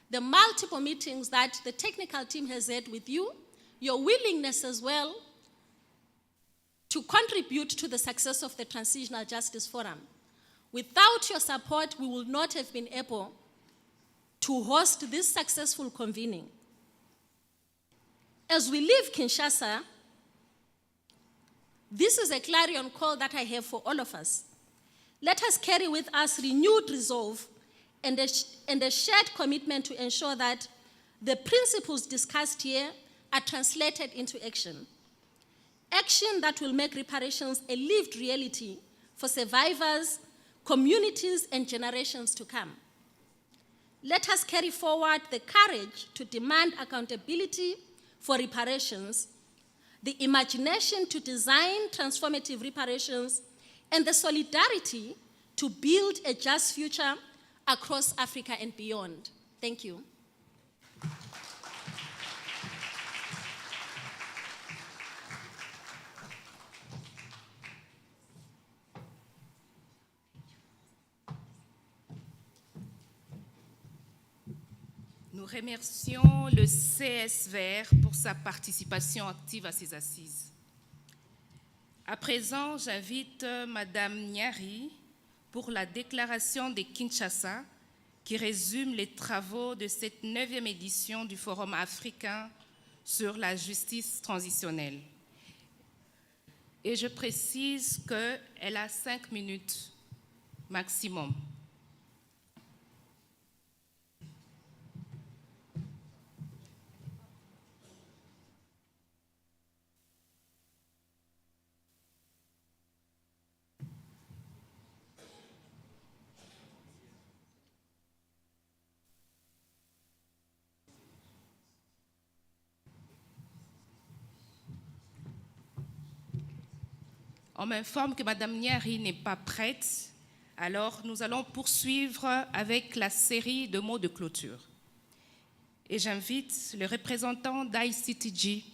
the multiple meetings that the technical team has had with you, your willingness as well to contribute to the success of the Transitional Justice Forum. Without your support, we would not have been able to host this successful convening. As we leave Kinshasa, this is a clarion call that I have for all of us. Let us carry with us renewed resolve and a shared commitment to ensure that the principles discussed here are translated into action. Action that will make reparations a lived reality for survivors, communities, and generations to come. Let us carry forward the courage to demand accountability for reparations, the imagination to design transformative reparations, and the solidarity to build a just future across Africa and beyond. Thank you. Nous remercions le CSVR pour sa participation active à ces assises. À présent, j'invite Madame Nyari pour la déclaration de Kinshasa qui résume les travaux de cette 9e édition du Forum africain sur la justice transitionnelle. Et je précise qu'elle a 5 minutes maximum. On m'informe que Madame Nyari n'est pas prête, alors nous allons poursuivre avec la série de mots de clôture. Et j'invite le représentant d'ICTG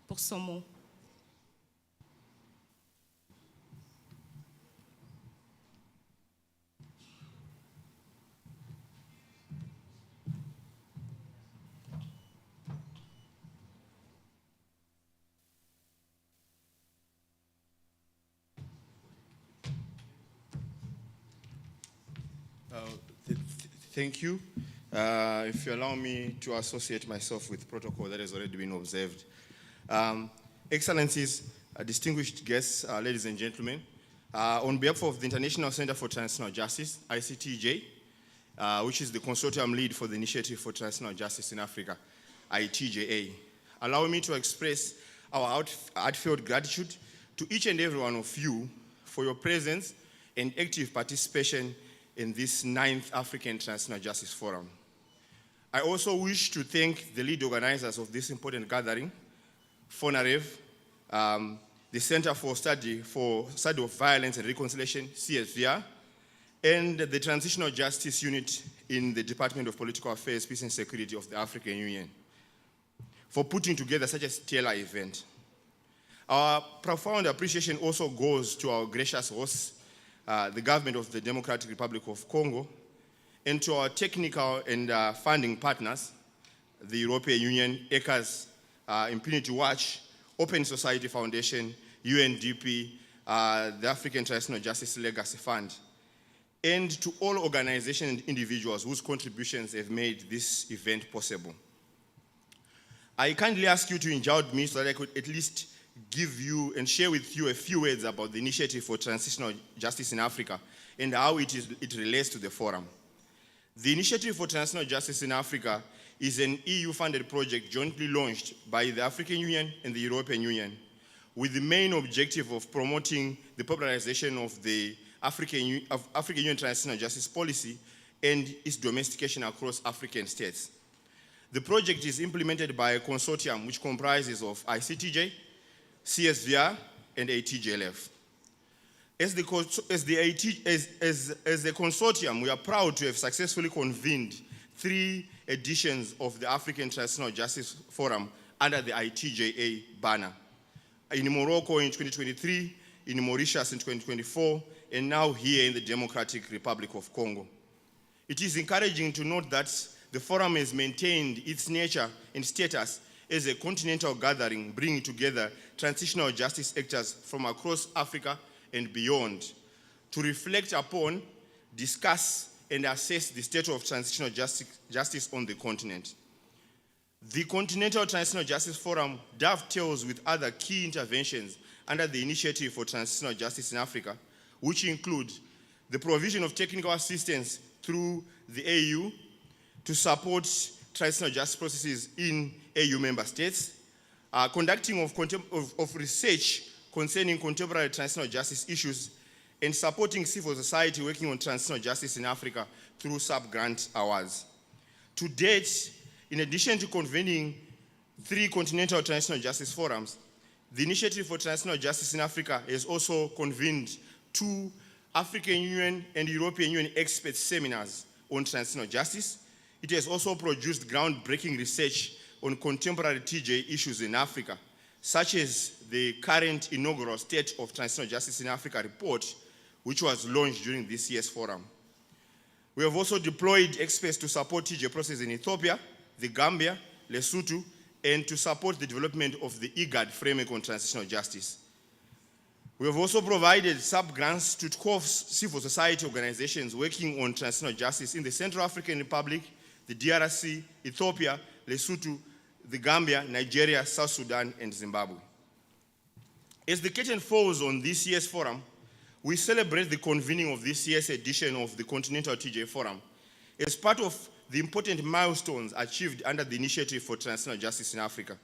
pour son mot. Thank you. If you allow me to associate myself with protocol that has already been observed. Excellencies, distinguished guests, ladies and gentlemen, on behalf of the International Center for Transitional Justice, ICTJ, which is the consortium lead for the Initiative for Transitional Justice in Africa, ITJA, allow me to express our heartfelt gratitude to each and every one of you for your presence and active participation in this 9th African Transitional Justice Forum. I also wish to thank the lead organizers of this important gathering, FONAREV, the Center for Study of Violence and Reconciliation, CSVR, and the Transitional Justice Unit in the Department of Political Affairs, Peace and Security of the African Union for putting together such a stellar event. Our profound appreciation also goes to our gracious hosts, the government of the Democratic Republic of Congo, and to our technical and funding partners, the European Union, ECAS, Impunity Watch, Open Society Foundation, UNDP, the African Transitional Justice Legacy Fund, and to all organizations and individuals whose contributions have made this event possible. I kindly ask you to indulge me so that I could at least give you and share with you a few words about the Initiative for Transitional Justice in Africa and how it relates to the forum. The Initiative for Transitional Justice in Africa is an EU-funded project jointly launched by the African Union and the European Union with the main objective of promoting the popularization of the African Union Transitional Justice Policy and its domestication across African states. The project is implemented by a consortium which comprises of ICTJ, CSVR, and ATJLF. As the consortium, we are proud to have successfully convened 3 editions of the African Transitional Justice Forum under the ITJA banner. In Morocco in 2023, in Mauritius in 2024, and now here in the Democratic Republic of Congo. It is encouraging to note that the forum has maintained its nature and status as a continental gathering, bringing together transitional justice actors from across Africa and beyond to reflect upon, discuss, and assess the state of transitional justice on the continent. The Continental Transitional Justice Forum dovetails with other key interventions under the Initiative for Transitional Justice in Africa, which include the provision of technical assistance through the AU to support transitional justice processes in AU member states, conducting of research concerning contemporary transitional justice issues, and supporting civil society working on transitional justice in Africa through sub-grant awards. To date, in addition to convening 3 continental transitional justice forums, the Initiative for Transitional Justice in Africa has also convened 2 African Union and European Union expert seminars on transitional justice. It has also produced groundbreaking research on contemporary TJ issues in Africa, such as the current inaugural State of Transitional Justice in Africa report, which was launched during this year's forum. We have also deployed experts to support TJ processes in Ethiopia, the Gambia, Lesotho, and to support the development of the IGAD framework on transitional justice. We have also provided sub-grants to 12 civil society organizations working on transitional justice in the Central African Republic, the DRC, Ethiopia, Lesotho, the Gambia, Nigeria, South Sudan, and Zimbabwe. As the curtain falls on this year's forum, we celebrate the convening of this year's edition of the Continental TJ Forum as part of the important milestones achieved under the Initiative for Transitional Justice in Africa.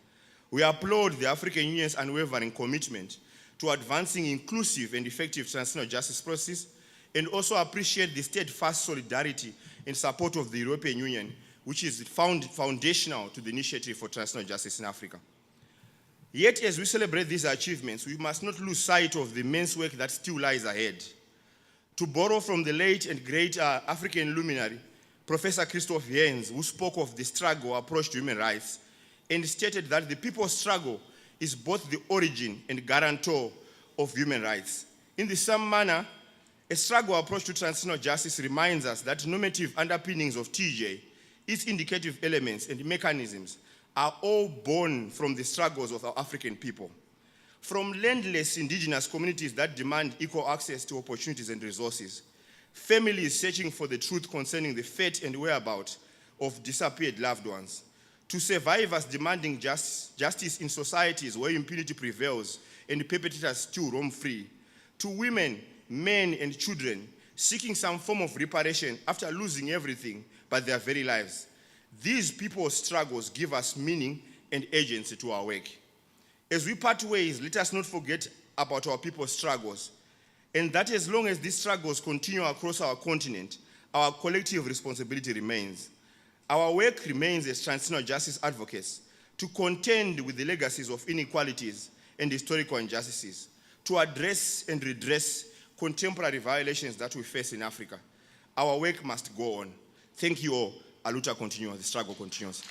We applaud the African Union's unwavering commitment to advancing inclusive and effective transitional justice processes, and also appreciate the steadfast solidarity and support of the European Union, which is foundational to the Initiative for Transitional Justice in Africa. Yet, as we celebrate these achievements, we must not lose sight of the immense work that still lies ahead. To borrow from the late and great African luminary, Professor Christoph Jens, who spoke of the struggle approach to human rights, and stated that the people's struggle is both the origin and guarantor of human rights. In the same manner, a struggle approach to transitional justice reminds us that normative underpinnings of TJ, its indicative elements and mechanisms, are all born from the struggles of our African people. From landless indigenous communities that demand equal access to opportunities and resources, families searching for the truth concerning the fate and whereabouts of disappeared loved ones, to survivors demanding justice in societies where impunity prevails and perpetrators still roam free, to women, men, and children seeking some form of reparation after losing everything but their very lives. These people's struggles give us meaning and agency to our work. As we part ways, let us not forget about our people's struggles, and that as long as these struggles continue across our continent, our collective responsibility remains. Our work remains as transitional justice advocates to contend with the legacies of inequalities and historical injustices, to address and redress contemporary violations that we face in Africa. Our work must go on. Thank you all. Aluta continues, the struggle continues.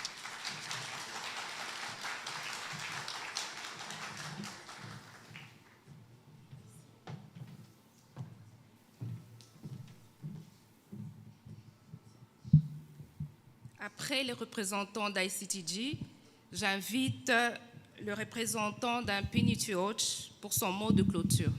Après les représentants d'ICTG, j'invite le représentant d'Infinity Watch pour son mot de clôture.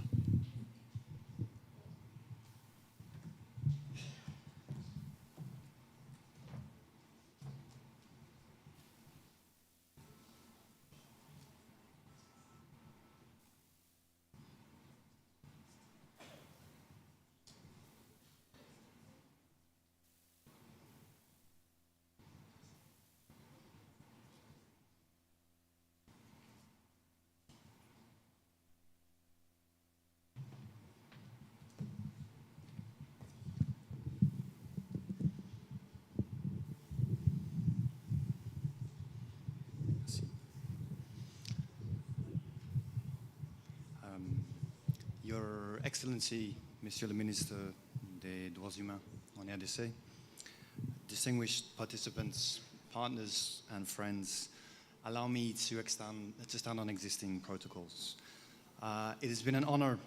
Your Excellency, Monsieur le Ministre des Droits Humains en RDC, distinguished participants, partners and friends, allow me to stand on existing protocols. It has been an honor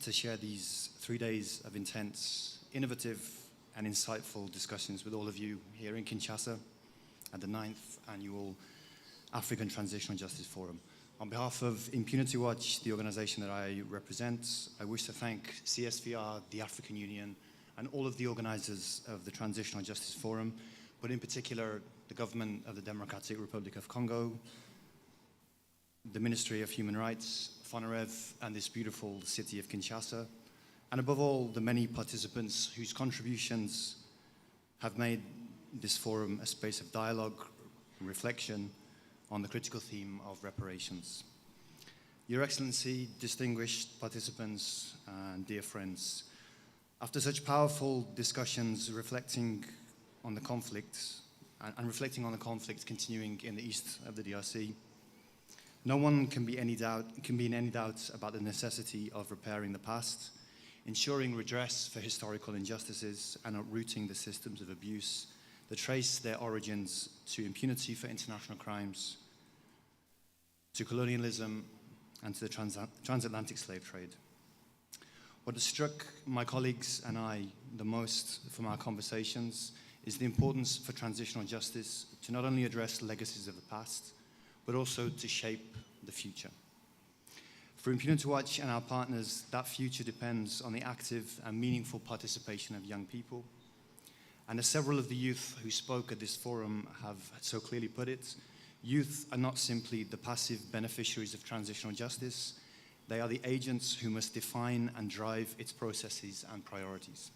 to share these 3 days of intense, innovative and insightful discussions with all of you here in Kinshasa at the 9th Annual African Transitional Justice Forum. On behalf of Impunity Watch, the organization that I represent, I wish to thank CSVR, the African Union, and all of the organizers of the Transitional Justice Forum, but in particular, the government of the Democratic Republic of Congo, the Ministry of Human Rights, FONAREV, and this beautiful city of Kinshasa, and above all, the many participants whose contributions have made this forum a space of dialogue, reflection, on the critical theme of reparations. Your Excellency, distinguished participants, and dear friends, after such powerful discussions reflecting on the conflict and reflecting on the conflict continuing in the east of the DRC, no one can be in any doubt about the necessity of repairing the past, ensuring redress for historical injustices, and uprooting the systems of abuse that trace their origins to impunity for international crimes, to colonialism, and to the transatlantic slave trade. What has struck my colleagues and I the most from our conversations is the importance for transitional justice to not only address legacies of the past, but also to shape the future. For Impunity Watch and our partners, that future depends on the active and meaningful participation of young people. And as several of the youth who spoke at this forum have so clearly put it, youth are not simply the passive beneficiaries of transitional justice, they are the agents who must define and drive its processes and priorities.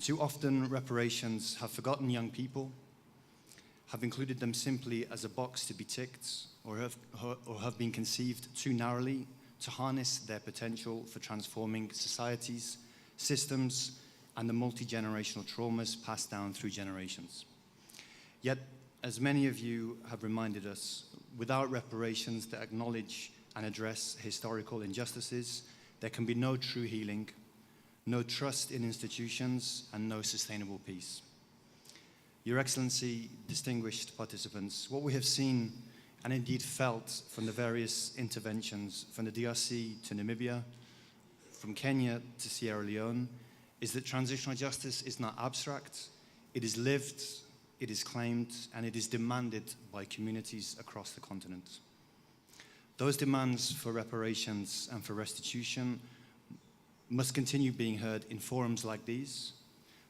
Too often, reparations have forgotten young people, have included them simply as a box to be ticked, or have been conceived too narrowly to harness their potential for transforming societies, systems, and the multi-generational traumas passed down through generations. Yet, as many of you have reminded us, without reparations that acknowledge and address historical injustices, there can be no true healing, no trust in institutions, and no sustainable peace. Your Excellency, distinguished participants, what we have seen and indeed felt from the various interventions from the DRC to Namibia, from Kenya to Sierra Leone, is that transitional justice is not abstract, it is lived, it is claimed, and it is demanded by communities across the continent. Those demands for reparations and for restitution must continue being heard in forums like these,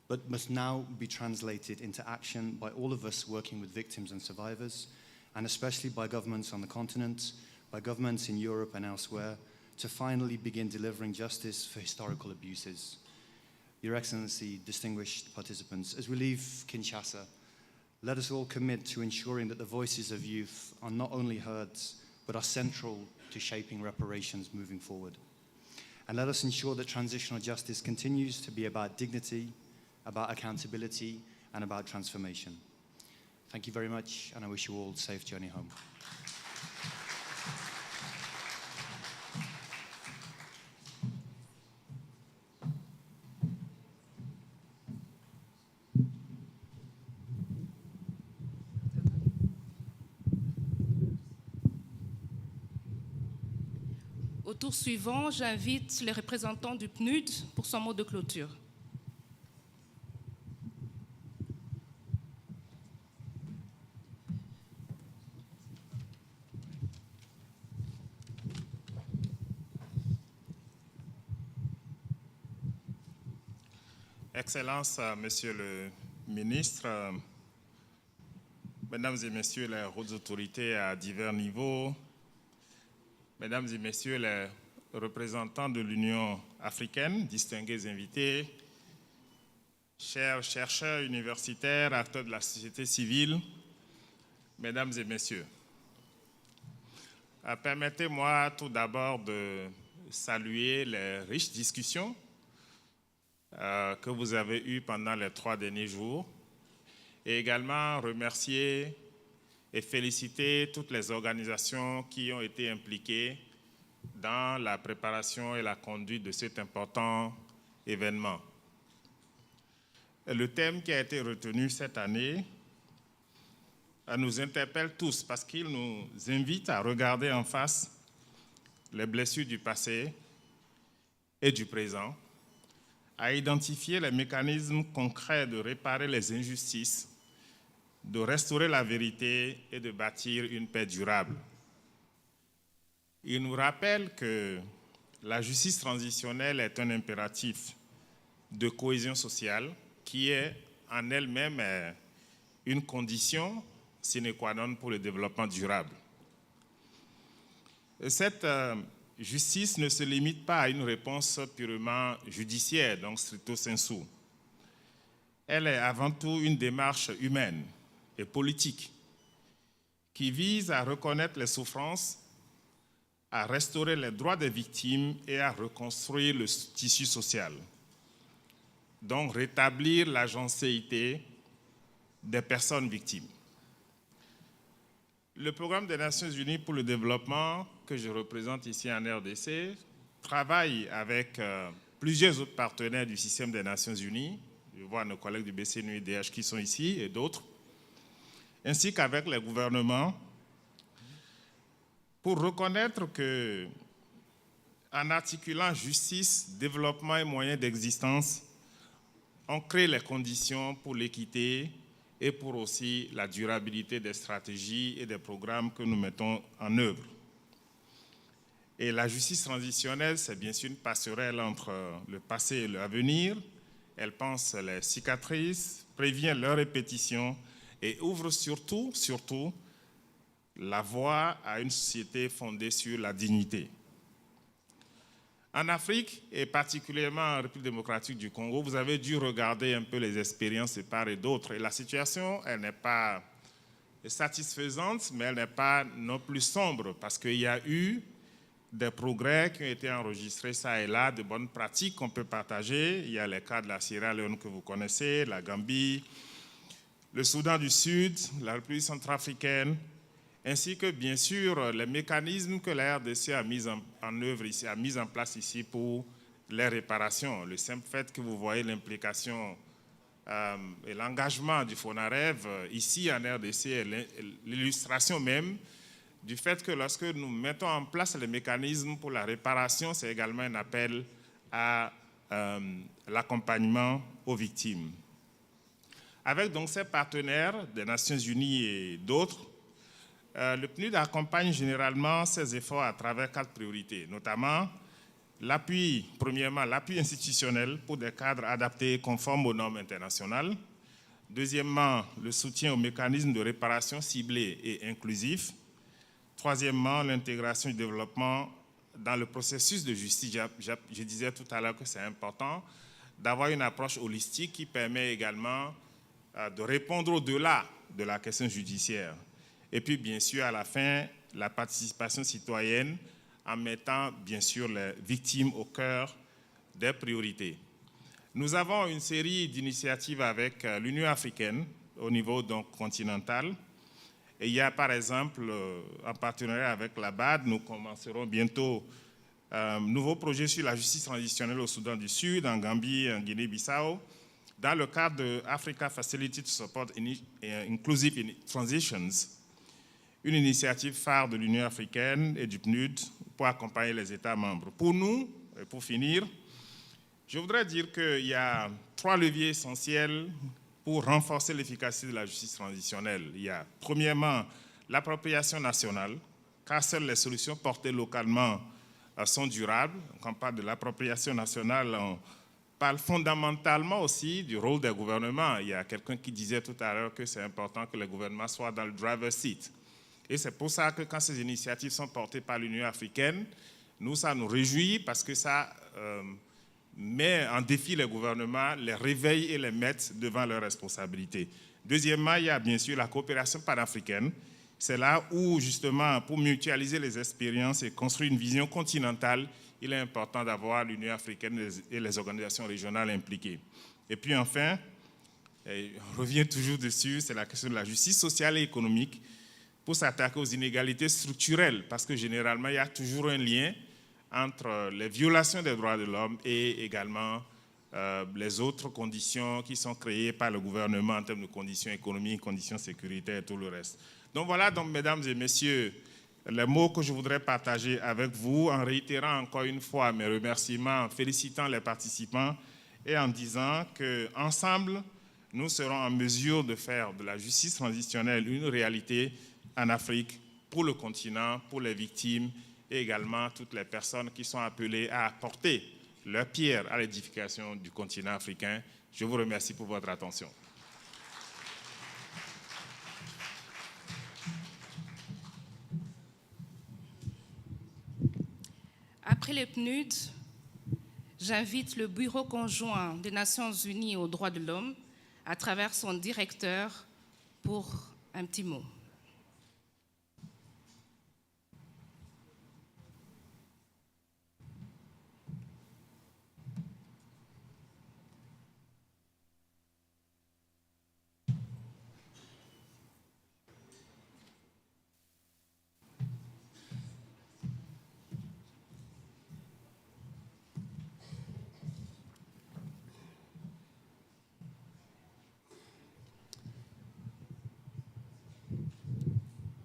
but must now be translated into action by all of us working with victims and survivors, and especially by governments on the continent, by governments in Europe and elsewhere, to finally begin delivering justice for historical abuses. Your Excellency, distinguished participants, as we leave Kinshasa, let us all commit to ensuring that the voices of youth are not only heard, but are central to shaping reparations moving forward. And let us ensure that transitional justice continues to be about dignity, about accountability, and about transformation. Thank you very much, and I wish you all a safe journey home. Au tour suivant, j'invite les représentants du PNUD pour son mot de clôture. Excellences, Monsieur le ministre, Mesdames et Messieurs les hautes autorités à divers niveaux, Mesdames et Messieurs les représentants de l'Union africaine, distingués invités, chers chercheurs universitaires, acteurs de la société civile, Mesdames et Messieurs, permettez-moi tout d'abord de saluer les riches discussions que vous avez eues pendant les 3 derniers jours et également remercier et féliciter toutes les organisations qui ont été impliquées dans la préparation et la conduite de cet important événement. Le thème qui a été retenu cette année nous interpelle tous parce qu'il nous invite à regarder en face les blessures du passé et du présent, à identifier les mécanismes concrets de réparer les injustices, de restaurer la vérité et de bâtir une paix durable. Il nous rappelle que la justice transitionnelle est un impératif de cohésion sociale qui est en elle-même une condition sine qua non pour le développement durable. Cette justice ne se limite pas à une réponse purement judiciaire, donc stricto sensu. Elle est avant tout une démarche humaine et politique qui vise à reconnaître les souffrances, à restaurer les droits des victimes et à reconstruire le tissu social. Donc rétablir l'agencéité des personnes victimes. Le programme des Nations Unies pour le développement, que je représente ici en RDC, travaille avec plusieurs autres partenaires du système des Nations Unies. Je vois nos collègues du BCNUIDH qui sont ici et d'autres, ainsi qu'avec les gouvernements, pour reconnaître que, en articulant justice, développement et moyens d'existence, on crée les conditions pour l'équité et pour aussi la durabilité des stratégies et des programmes que nous mettons en œuvre. Et la justice transitionnelle, c'est bien sûr une passerelle entre le passé et l'avenir. Elle pense les cicatrices, prévient leur répétition et ouvre surtout la voie à une société fondée sur la dignité. En Afrique, et particulièrement en République démocratique du Congo, vous avez dû regarder un peu les expériences de part et d'autre. Et la situation, elle n'est pas satisfaisante, mais elle n'est pas non plus sombre, parce qu'il y a eu des progrès qui ont été enregistrés ça et là, de bonnes pratiques qu'on peut partager. Il y a les cas de la Sierra Leone que vous connaissez, la Gambie, le Soudan du Sud, la République centrafricaine, ainsi que bien sûr les mécanismes que la RDC a mis en œuvre ici, a mis en place ici pour les réparations. Le simple fait que vous voyez l'implication et l'engagement du FONAREV ici en RDC est l'illustration même du fait que lorsque nous mettons en place les mécanismes pour la réparation, c'est également un appel à l'accompagnement aux victimes. Avec donc ces partenaires des Nations Unies et d'autres, le PNUD accompagne généralement ces efforts à travers 4 priorités, notamment premièrement, l'appui institutionnel pour des cadres adaptés et conformes aux normes internationales. Deuxièmement, le soutien aux mécanismes de réparation ciblés et inclusifs. Troisièmement, l'intégration du développement dans le processus de justice. Je disais tout à l'heure que c'est important d'avoir une approche holistique qui permet également de répondre au-delà de la question judiciaire. Et puis, bien sûr, à la fin, la participation citoyenne en mettant, bien sûr, les victimes au cœur des priorités. Nous avons une série d'initiatives avec l'Union africaine au niveau donc continental. Et il y a par exemple, en partenariat avec la BAD, nous commencerons bientôt un nouveau projet sur la justice transitionnelle au Soudan du Sud, en Gambie et en Guinée-Bissau, dans le cadre de Africa Facility to Support Inclusive Transitions, une initiative phare de l'Union africaine et du PNUD pour accompagner les États membres. Pour nous, et pour finir, je voudrais dire qu'il y a 3 leviers essentiels pour renforcer l'efficacité de la justice transitionnelle. Il y a premièrement l'appropriation nationale, car seules les solutions portées localement sont durables. Quand on parle de l'appropriation nationale, on parle fondamentalement aussi du rôle des gouvernements. Il y a quelqu'un qui disait tout à l'heure que c'est important que les gouvernements soient dans le driver's seat. Et c'est pour ça que quand ces initiatives sont portées par l'Union africaine, nous, ça nous réjouit parce que ça met en défi les gouvernements, les réveille et les met devant leurs responsabilités. Deuxièmement, il y a bien sûr la coopération panafricaine. C'est là où, justement, pour mutualiser les expériences et construire une vision continentale, il est important d'avoir l'Union africaine et les organisations régionales impliquées. Et puis enfin, et on revient toujours dessus, c'est la question de la justice sociale et économique pour s'attaquer aux inégalités structurelles, parce que généralement, il y a toujours un lien entre les violations des droits de l'homme et également les autres conditions qui sont créées par le gouvernement en termes de conditions économiques, conditions sécuritaires et tout le reste. Donc voilà, donc, mesdames et messieurs, les mots que je voudrais partager avec vous en réitérant encore une fois mes remerciements, en félicitant les participants et en disant qu'ensemble, nous serons en mesure de faire de la justice transitionnelle une réalité en Afrique, pour le continent, pour les victimes et également toutes les personnes qui sont appelées à apporter leur pierre à l'édification du continent africain. Je vous remercie pour votre attention. Après les PNUD, j'invite le Bureau conjoint des Nations Unies aux droits de l'homme, à travers son directeur, pour un petit mot.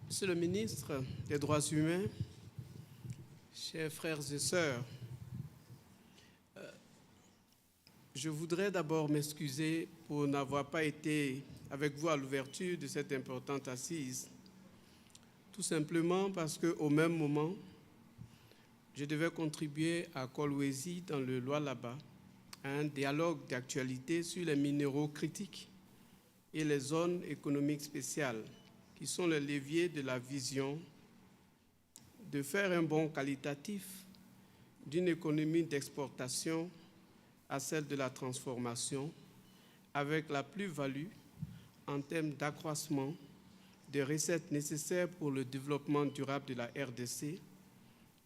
Monsieur le ministre des Droits humains, chers frères et sœurs, je voudrais d'abord m'excuser pour n'avoir pas été avec vous à l'ouverture de cette importante assise, tout simplement parce qu'au même moment, je devais contribuer à Kolwezi, dans le Lualaba, à un dialogue d'actualité sur les minéraux critiques et les zones économiques spéciales, qui sont les leviers de la vision de faire un bond qualitatif d'une économie d'exportation à celle de la transformation, avec la plus-value en termes d'accroissement des recettes nécessaires pour le développement durable de la RDC,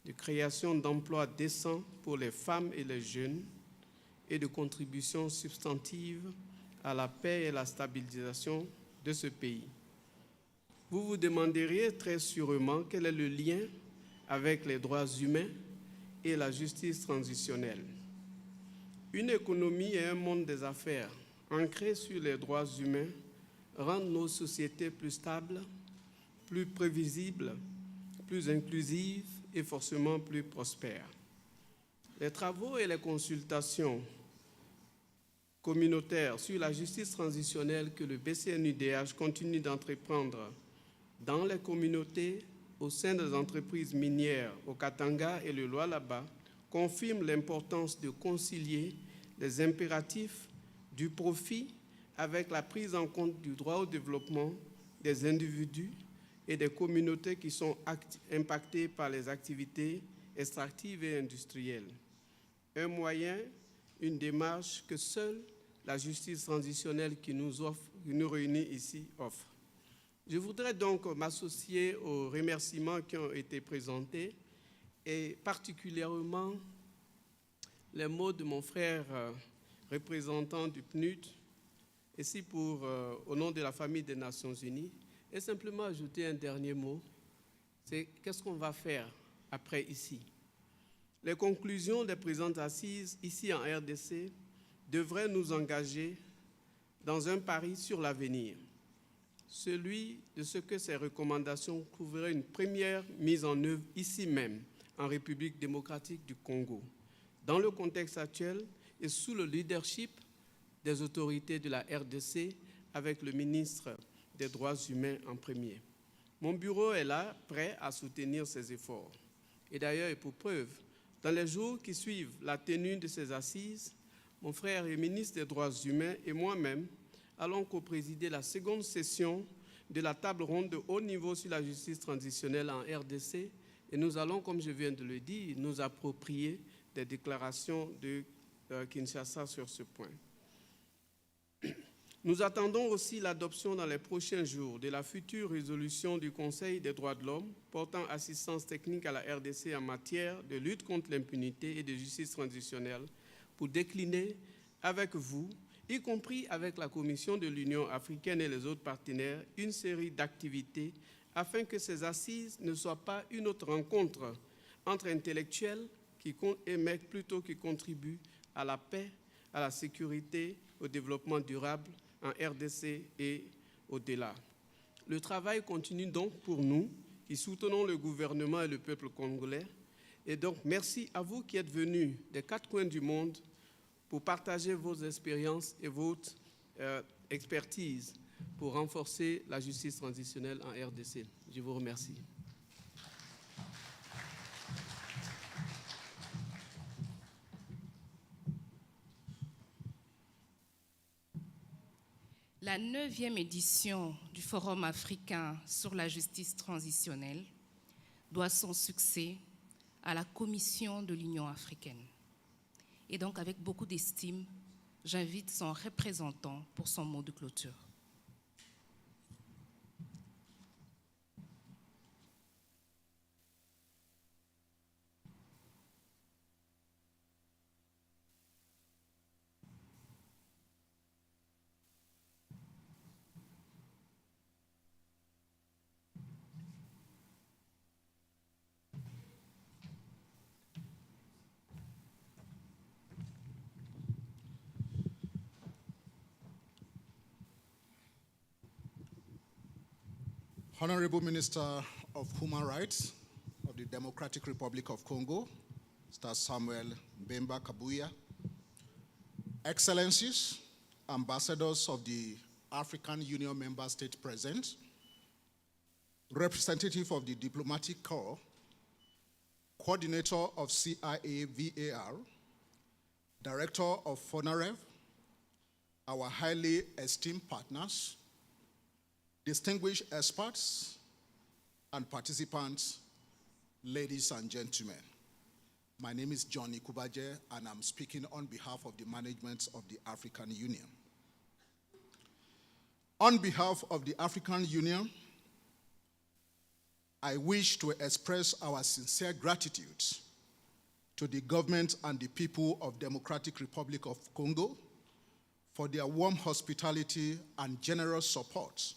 de création d'emplois décents pour les femmes et les jeunes et de contributions substantives à la paix et la stabilisation de ce pays. Vous vous demanderiez très sûrement quel est le lien avec les droits humains et la justice transitionnelle. Une économie et un monde des affaires ancrés sur les droits humains rendent nos sociétés plus stables, plus prévisibles, plus inclusives et forcément plus prospères. Les travaux et les consultations communautaires sur la justice transitionnelle que le BCNUDH continue d'entreprendre dans les communautés, au sein des entreprises minières au Katanga et le Lualaba, confirment l'importance de concilier les impératifs du profit avec la prise en compte du droit au développement des individus et des communautés qui sont impactées par les activités extractives et industrielles. Un moyen, une démarche que seule la justice transitionnelle qui nous réunit ici offre. Je voudrais donc m'associer aux remerciements qui ont été présentés et particulièrement les mots de mon frère représentant du PNUD ici au nom de la famille des Nations Unies, et simplement ajouter un dernier mot, c'est qu'est-ce qu'on va faire après ici. Les conclusions des présentes assises ici en RDC devraient nous engager dans un pari sur l'avenir, celui de ce que ces recommandations trouveraient une première mise en œuvre ici même, en République démocratique du Congo, dans le contexte actuel et sous le leadership des autorités de la RDC avec le ministre des Droits humains en premier. Mon bureau est là, prêt à soutenir ces efforts. Et d'ailleurs, et pour preuve, dans les jours qui suivent la tenue de ces assises, mon frère et ministre des Droits humains et moi-même allons co-présider la seconde session de la table ronde de haut niveau sur la justice transitionnelle en RDC et nous allons, comme je viens de le dire, nous approprier des déclarations de Kinshasa sur ce point. Nous attendons aussi l'adoption dans les prochains jours de la future résolution du Conseil des droits de l'homme portant assistance technique à la RDC en matière de lutte contre l'impunité et de justice transitionnelle pour décliner avec vous, y compris avec la Commission de l'Union africaine et les autres partenaires, une série d'activités afin que ces assises ne soient pas une autre rencontre entre intellectuels mais plutôt qui contribuent à la paix, à la sécurité, au développement durable en RDC et au-delà. Le travail continue donc pour nous qui soutenons le gouvernement et le peuple congolais. Et donc, merci à vous qui êtes venus des 4 coins du monde pour partager vos expériences et votre expertise pour renforcer la justice transitionnelle en RDC. Je vous remercie. La 9e édition du Forum africain sur la justice transitionnelle doit son succès à la Commission de l'Union africaine. Et donc, avec beaucoup d'estime, j'invite son représentant pour son mot de clôture. Honorable Minister of Human Rights of the Democratic Republic of Congo, Mr. Samuel Bemba Kabuya, Excellencies, Ambassadors of the African Union member state present, representative of the Diplomatic Corps, Coordinator of CIA VAR, Director of FONAREV, our highly esteemed partners, distinguished experts and participants, ladies and gentlemen. My name is Johnny Kubaje, and I'm speaking on behalf of the management of the African Union. On behalf of the African Union, I wish to express our sincere gratitude to the government and the people of Democratic Republic of Congo for their warm hospitality and generous support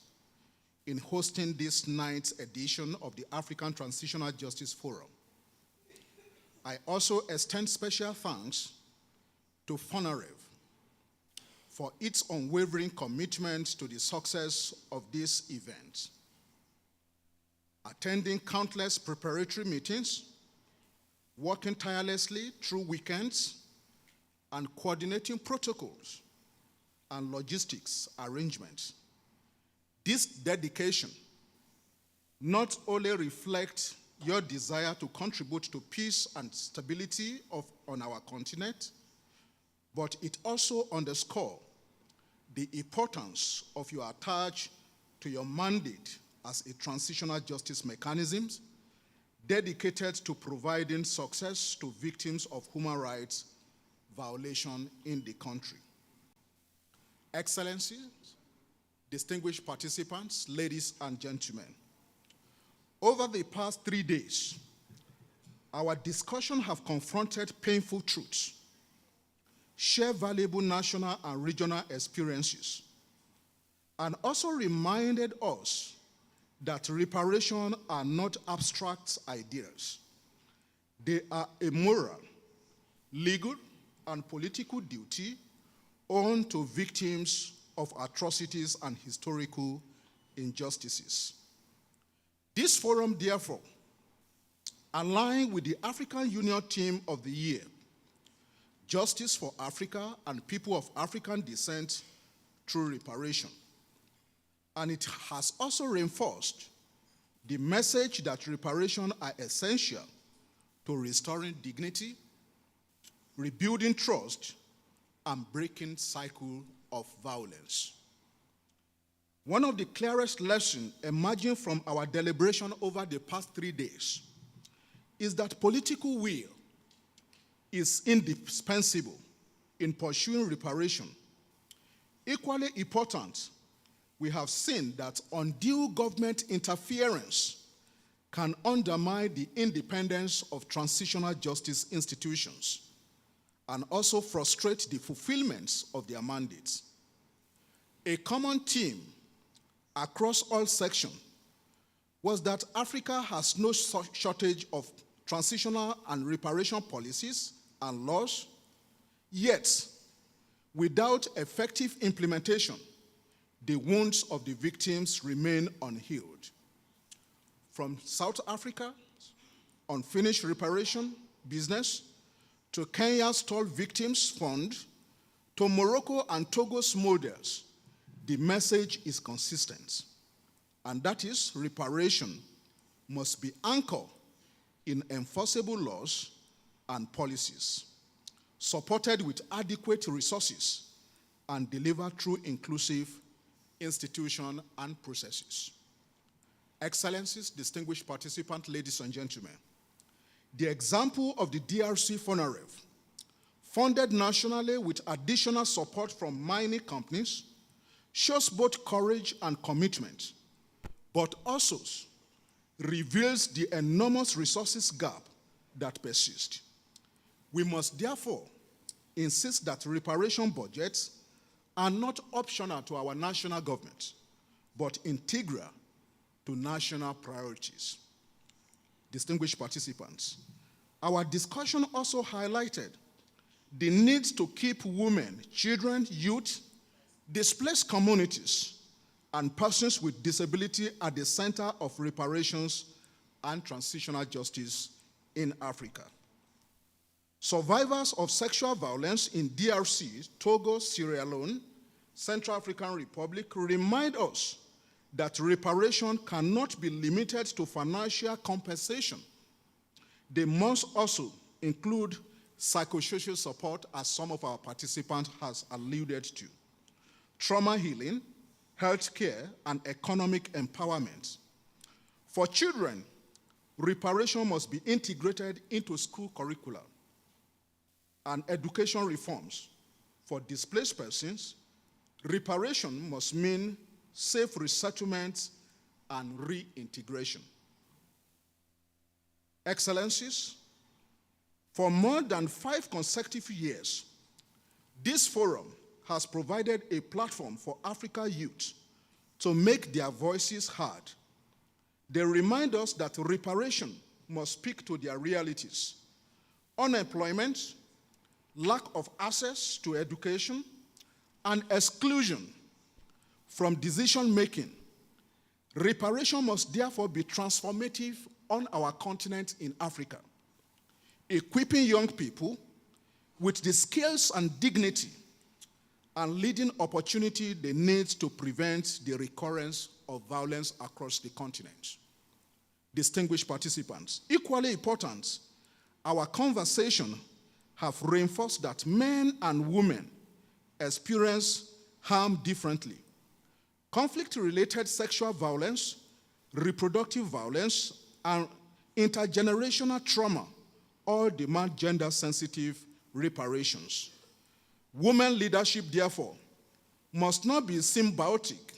in hosting this 9th edition of the African Transitional Justice Forum. I also extend special thanks to FONAREV for its unwavering commitment to the success of this event. Attending countless preparatory meetings, working tirelessly through weekends, and coordinating protocols and logistics arrangements. This dedication not only reflects your desire to contribute to peace and stability on our continent, but it also underscores the importance of your attach to your mandate as a transitional justice mechanism dedicated to providing success to victims of human rights violation in the country. Excellencies, distinguished participants, ladies and gentlemen, over the past 3 days, our discussion have confronted painful truths, shared valuable national and regional experiences, and also reminded us that reparations are not abstract ideas. They are a moral, legal, and political duty owed to victims of atrocities and historical injustices. This forum, therefore, aligns with the African Union theme of the year, Justice for Africa and People of African Descent through Reparation. And it has also reinforced the message that reparations are essential to restoring dignity, rebuilding trust, and breaking cycle of violence. One of the clearest lessons emerging from our deliberation over the past 3 days is that political will is indispensable in pursuing reparation. Equally important, we have seen that undue government interference can undermine the independence of transitional justice institutions and also frustrate the fulfillment of their mandates. A common theme across all sections was that Africa has no shortage of transitional and reparation policies and laws, yet without effective implementation, the wounds of the victims remain unhealed. From South Africa, unfinished reparation business, to Kenya's Toll Victims Fund, to Morocco and Togo's models, the message is consistent, and that is reparation must be anchored in enforceable laws and policies, supported with adequate resources, and delivered through inclusive institutions and processes. Excellencies, distinguished participants, ladies and gentlemen, the example of the DRC FONAREV, funded nationally with additional support from mining companies, shows both courage and commitment, but also reveals the enormous resources gap that persists. We must therefore insist that reparation budgets are not optional to our national government, but integral to national priorities. Distinguished participants, our discussion also highlighted the need to keep women, children, youth, displaced communities, and persons with disability at the center of reparations and transitional justice in Africa. Survivors of sexual violence in DRC, Togo, Sierra Leone, Central African Republic remind us that reparation cannot be limited to financial compensation. They must also include psychosocial support, as some of our participants has alluded to, trauma healing, health care, and economic empowerment. For children, reparation must be integrated into school curricula, and education reforms. For displaced persons, reparation must mean safe resettlement and reintegration. Excellencies, for more than 5 consecutive years, this forum has provided a platform for African youth to make their voices heard. They remind us that reparation must speak to their realities. Unemployment, lack of access to education, and exclusion from decision-making. Reparation must therefore be transformative on our continent in Africa, equipping young people with the skills and dignity and leading opportunity they need to prevent the recurrence of violence across the continent. Distinguished participants, equally important, our conversation have reinforced that men and women experience harm differently. Conflict-related sexual violence, reproductive violence, and intergenerational trauma all demand gender-sensitive reparations. Women leadership, therefore, must not be symbolic,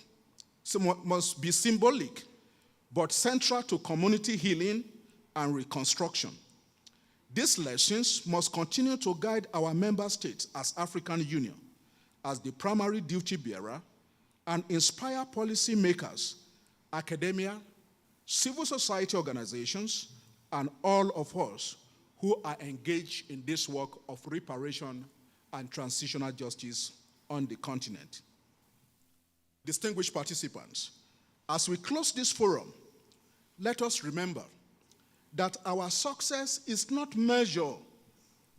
but central to community healing and reconstruction. These lessons must continue to guide our member states as African Union, as the primary duty bearer and inspire policymakers, academia, civil society organizations, and all of us who are engaged in this work of reparation and transitional justice on the continent. Distinguished participants, as we close this forum, let us remember that our success is not measured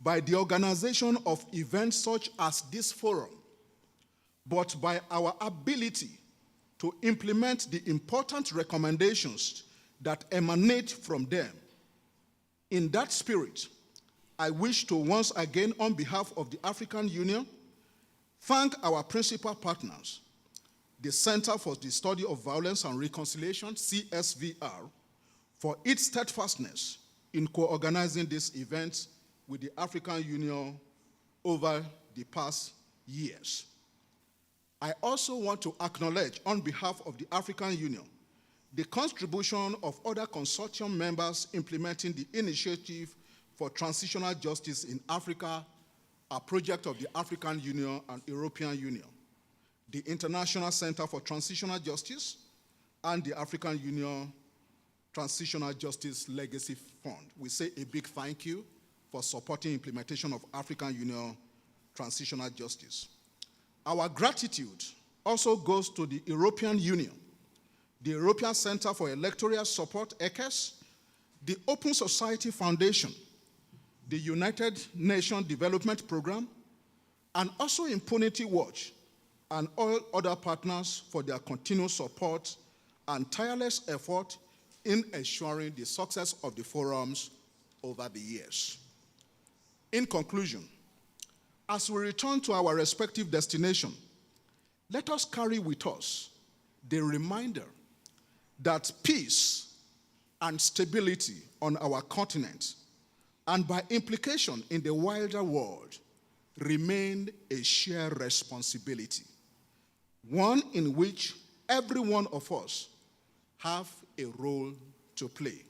by the organization of events such as this forum, but by our ability to implement the important recommendations that emanate from them. In that spirit, I wish to once again, on behalf of the African Union, thank our principal partners, the Center for the Study of Violence and Reconciliation, CSVR, for its steadfastness in co-organizing this event with the African Union over the past years. I also want to acknowledge, on behalf of the African Union, the contribution of other consortium members implementing the Initiative for Transitional Justice in Africa, a project of the African Union and European Union, the International Center for Transitional Justice, and the African Union Transitional Justice Legacy Fund. We say a big thank you for supporting implementation of African Union Transitional Justice. Our gratitude also goes to the European Union, the European Center for Electoral Support, ECES, the Open Society Foundation, the United Nations Development Program, and also Impunity Watch, and all other partners for their continued support and tireless effort in ensuring the success of the forums over the years. In conclusion, as we return to our respective destination, let us carry with us the reminder that peace and stability on our continent, and by implication in the wider world, remain a shared responsibility, one in which every one of us have a role to play.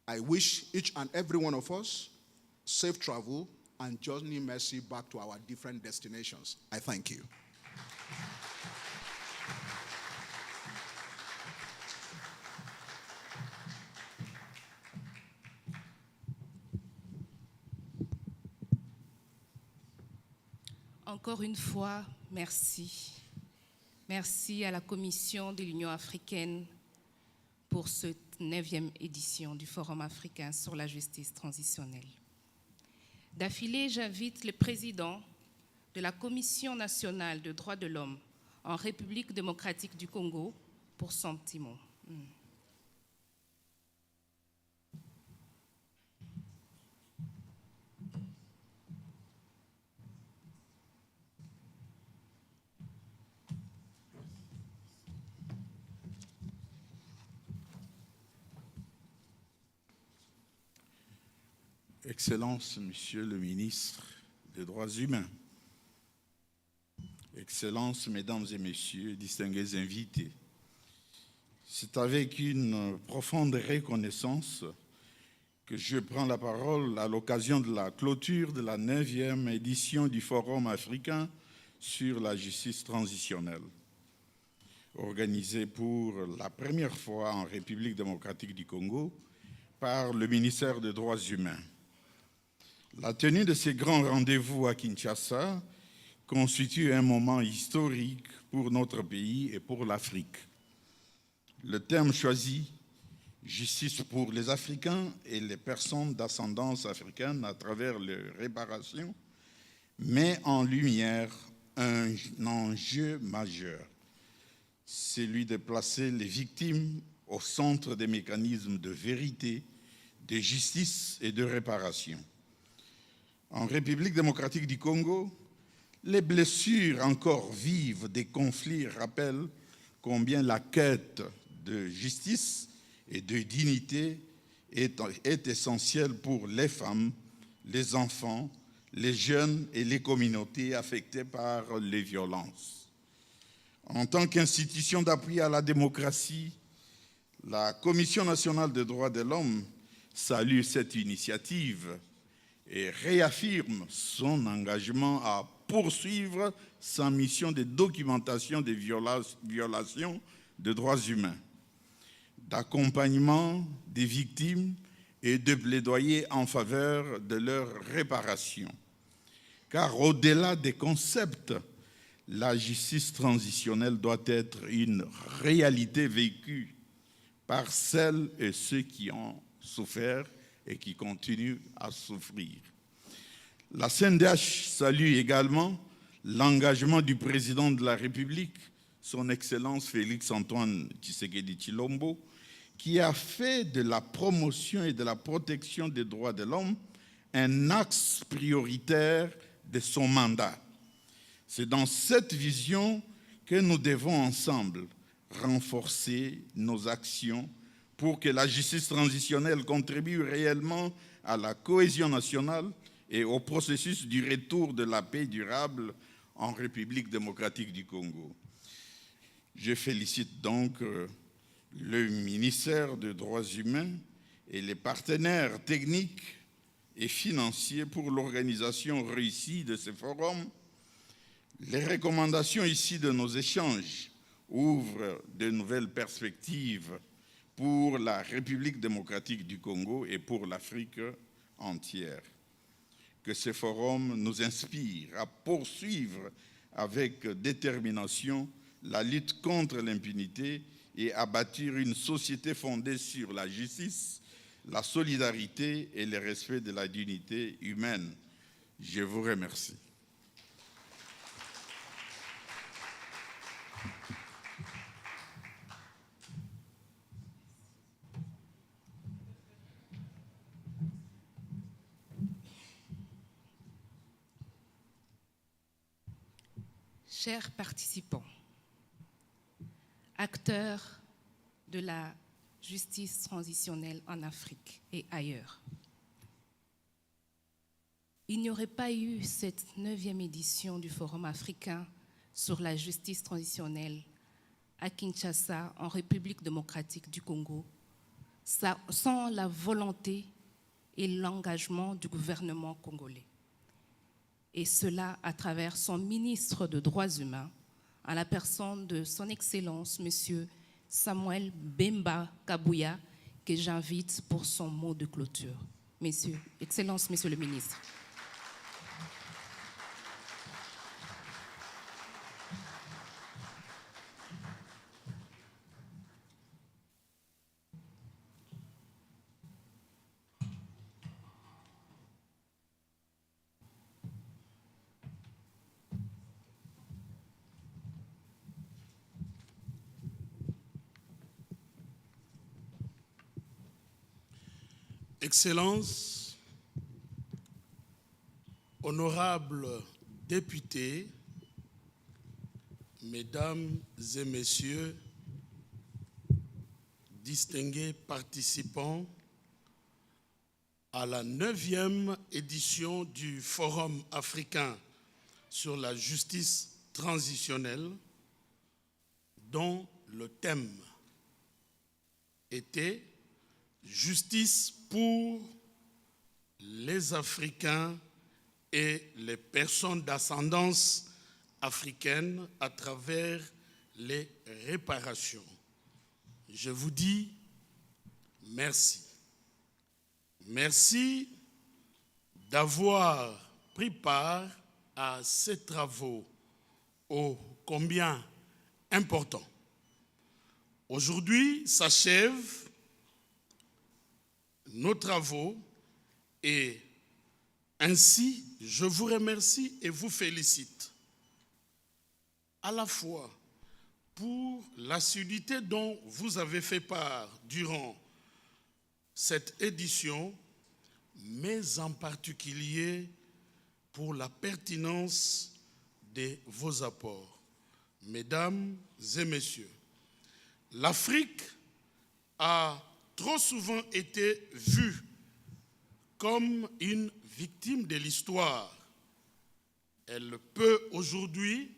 I wish each and every one of us safe travel and journey mercy back to our different destinations. I thank you. Encore une fois, merci. Merci à la Commission de l'Union africaine pour cette 9e édition du Forum africain sur la justice transitionnelle. D'affilée, j'invite le président de la Commission nationale des droits de l'homme en République démocratique du Congo pour son petit mot. Excellences, Monsieur le ministre des Droits humains, Excellences, Mesdames et Messieurs, distingués invités, c'est avec une profonde reconnaissance que je prends la parole à l'occasion de la clôture de la 9e édition du Forum africain sur la justice transitionnelle, organisé pour la première fois en République démocratique du Congo par le ministère des Droits humains. La tenue de ces grands rendez-vous à Kinshasa constitue un moment historique pour notre pays et pour l'Afrique. Le thème choisi, justice pour les Africains et les personnes d'ascendance africaine à travers les réparations, met en lumière un enjeu majeur, celui de placer les victimes au centre des mécanismes de vérité, de justice et de réparation. En République démocratique du Congo, les blessures encore vives des conflits rappellent combien la quête de justice et de dignité est essentielle pour les femmes, les enfants, les jeunes et les communautés affectées par les violences. En tant qu'institution d'appui à la démocratie, la Commission nationale des droits de l'homme salue cette initiative et réaffirme son engagement à poursuivre sa mission de documentation des violations des droits humains, d'accompagnement des victimes et de plaidoyer en faveur de leur réparation. Car au-delà des concepts, la justice transitionnelle doit être une réalité vécue par celles et ceux qui ont souffert et qui continuent à souffrir. La CNDH salue également l'engagement du président de la République, son Excellence Félix-Antoine Tshisekedi Tshilombo, qui a fait de la promotion et de la protection des droits de l'homme un axe prioritaire de son mandat. C'est dans cette vision que nous devons ensemble renforcer nos actions pour que la justice transitionnelle contribue réellement à la cohésion nationale et au processus du retour de la paix durable en République démocratique du Congo. Je félicite donc le ministère des Droits humains et les partenaires techniques et financiers pour l'organisation réussie de ce forum. Les recommandations ici de nos échanges ouvrent de nouvelles perspectives pour la République démocratique du Congo et pour l'Afrique entière. Que ce forum nous inspire à poursuivre avec détermination la lutte contre l'impunité et à bâtir une société fondée sur la justice, la solidarité et le respect de la dignité humaine. Je vous remercie. Chers participants, acteurs de la justice transitionnelle en Afrique et ailleurs, il n'y aurait pas eu cette 9e édition du Forum africain sur la justice transitionnelle à Kinshasa, en République démocratique du Congo, sans la volonté et l'engagement du gouvernement congolais. Et cela à travers son ministre des Droits humains, à la personne de son Excellence, M. Samuel Bemba Kabouya, que j'invite pour son mot de clôture. Excellence, Monsieur le ministre. Excellences, honorables députés, mesdames et messieurs, distingués participants à la 9e édition du Forum africain sur la justice transitionnelle, dont le thème était « Justice pour les Africains et les personnes d'ascendance africaine à travers les réparations ». Je vous dis merci. Merci d'avoir pris part à ces travaux ô combien importants. Aujourd'hui s'achèvent nos travaux et ainsi je vous remercie et vous félicite à la fois pour l'assiduité dont vous avez fait part durant cette édition, mais en particulier pour la pertinence de vos apports. Mesdames et messieurs, l'Afrique a trop souvent été vue comme une victime de l'histoire. Elle peut aujourd'hui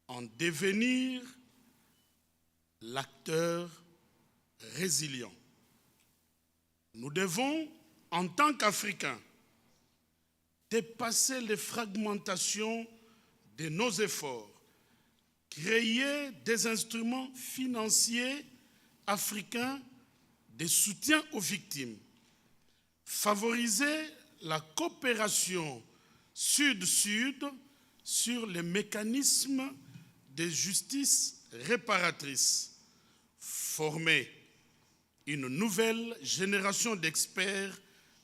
en devenir l'acteur résilient. Nous devons, en tant qu'Africains, dépasser les fragmentations de nos efforts, créer des instruments financiers africains de soutien aux victimes, favoriser la coopération sud-sud sur les mécanismes de justice réparatrice, former une nouvelle génération d'experts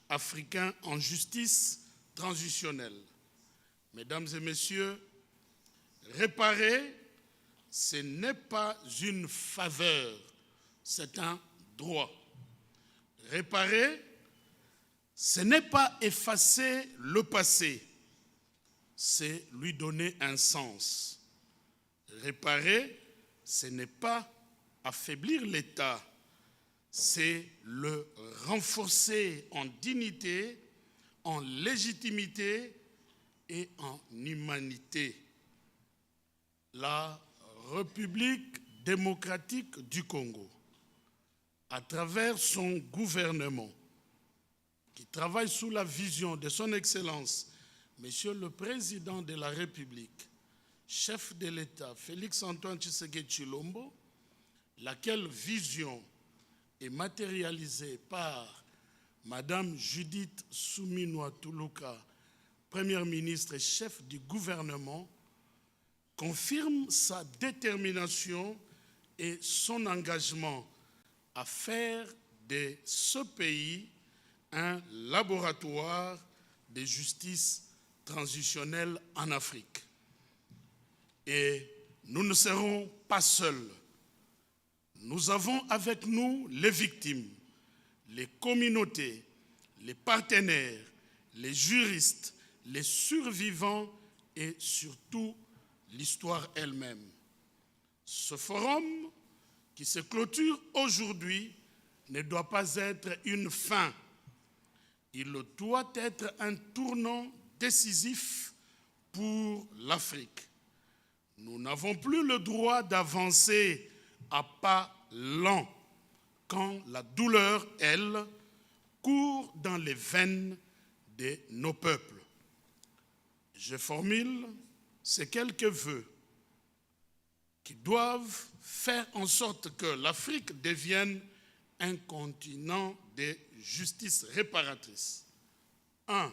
africains en justice transitionnelle. Mesdames et messieurs, réparer, ce n'est pas une faveur, c'est un droit. Réparer, ce n'est pas effacer le passé, c'est lui donner un sens. Réparer, ce n'est pas affaiblir l'État, c'est le renforcer en dignité, en légitimité et en humanité. La République démocratique du Congo, à travers son gouvernement, qui travaille sous la vision de son Excellence, Monsieur le Président de la République, chef de l'État, Félix-Antoine Tshisekedi Tshilombo, laquelle vision est matérialisée par Madame Judith Suminwa Tuluka, Première ministre et chef du gouvernement, confirme sa détermination et son engagement à faire de ce pays un laboratoire de justice transitionnelle en Afrique. Et nous ne serons pas seuls. Nous avons avec nous les victimes, les communautés, les partenaires, les juristes, les survivants et surtout l'histoire elle-même. Ce forum qui se clôture aujourd'hui ne doit pas être une fin. Il doit être un tournant décisif pour l'Afrique. Nous n'avons plus le droit d'avancer à pas lents quand la douleur, elle, court dans les veines de nos peuples. Je formule ces quelques vœux qui doivent faire en sorte que l'Afrique devienne un continent de justice réparatrice. 1.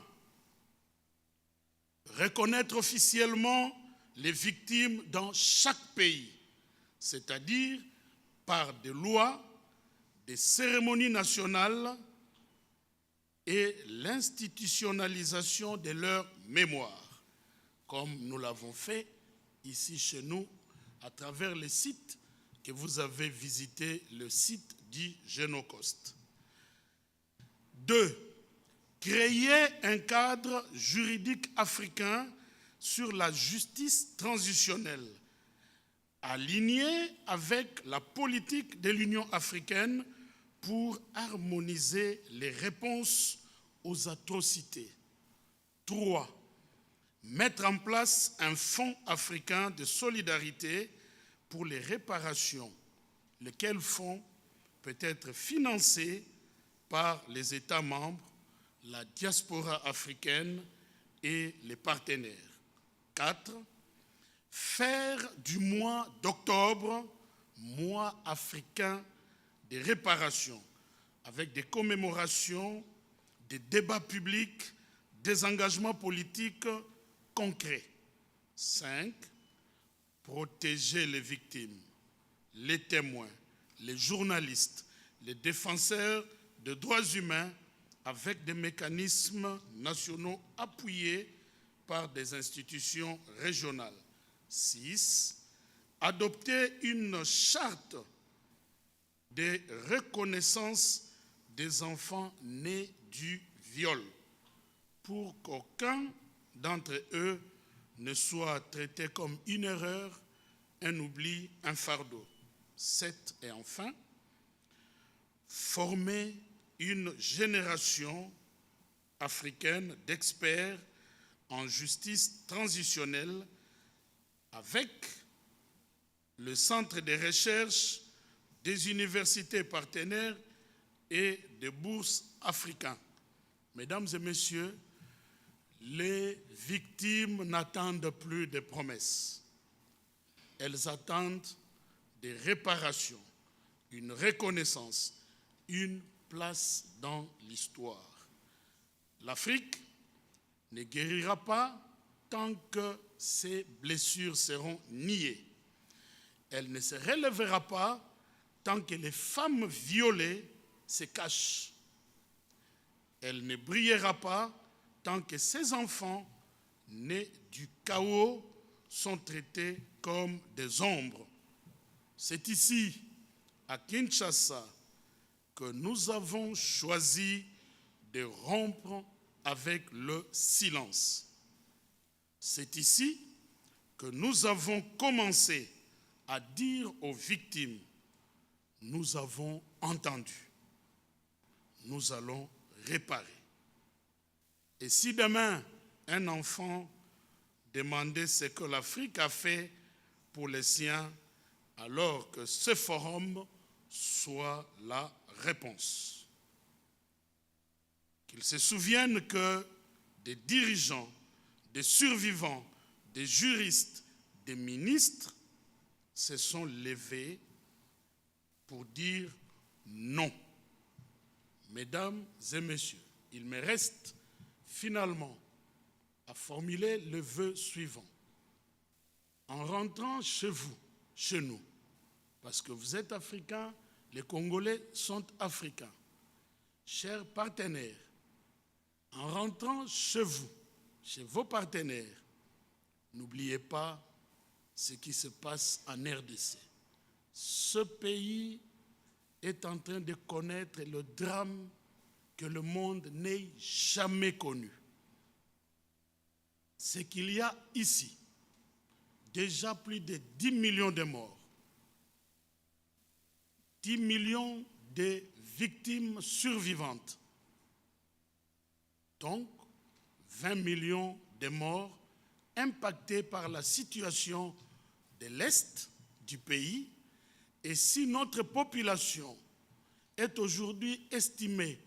Reconnaître officiellement les victimes dans chaque pays, c'est-à-dire par des lois, des cérémonies nationales et l'institutionnalisation de leur mémoire, comme nous l'avons fait ici chez nous à travers les sites que vous avez visités, le site dit Génocoste. 2. Créer un cadre juridique africain sur la justice transitionnelle, aligné avec la politique de l'Union africaine pour harmoniser les réponses aux atrocités. 3. Mettre en place un fonds africain de solidarité pour les réparations, lequel fonds peut être financé par les États membres, la diaspora africaine et les partenaires. 4. Faire du mois d'octobre mois africain de réparation, avec des commémorations, des débats publics, des engagements politiques concrets. 5. Protéger les victimes, les témoins, les journalistes, les défenseurs de droits humains avec des mécanismes nationaux appuyés par des institutions régionales. 6. Adopter une charte de reconnaissance des enfants nés du viol pour qu'aucun d'entre eux ne soit traité comme une erreur, un oubli, un fardeau. 7. Et enfin, former une génération africaine d'experts en justice transitionnelle avec le centre de recherche des universités partenaires et des bourses africains. Mesdames et messieurs, Les victimes n'attendent plus des promesses. Elles attendent des réparations, une reconnaissance, une place dans l'histoire. L'Afrique ne guérira pas tant que ses blessures seront niées. Elle ne se relèvera pas tant que les femmes violées se cachent. Elle ne brillera pas tant que ces enfants nés du chaos sont traités comme des ombres. C'est ici, à Kinshasa, que nous avons choisi de rompre avec le silence. C'est ici que nous avons commencé à dire aux victimes, nous avons entendu, nous allons réparer. Et si demain, un enfant demandait ce que l'Afrique a fait pour les siens, alors que ce forum soit la réponse. Qu'ils se souviennent que des dirigeants, des survivants, des juristes, des ministres se sont levés pour dire non. Mesdames et messieurs, il me reste finalement à formuler le vœu suivant. En rentrant chez vous, chez nous, parce que vous êtes africains, les Congolais sont africains. Chers partenaires, en rentrant chez vous, chez vos partenaires, n'oubliez pas ce qui se passe en RDC. Ce pays est en train de connaître le drame que le monde n'ait jamais connu. C'est qu'il y a ici déjà plus de 10 millions de morts, 10 millions de victimes survivantes, donc 20 millions de morts impactés par la situation de l'Est du pays. Et si notre population est aujourd'hui estimée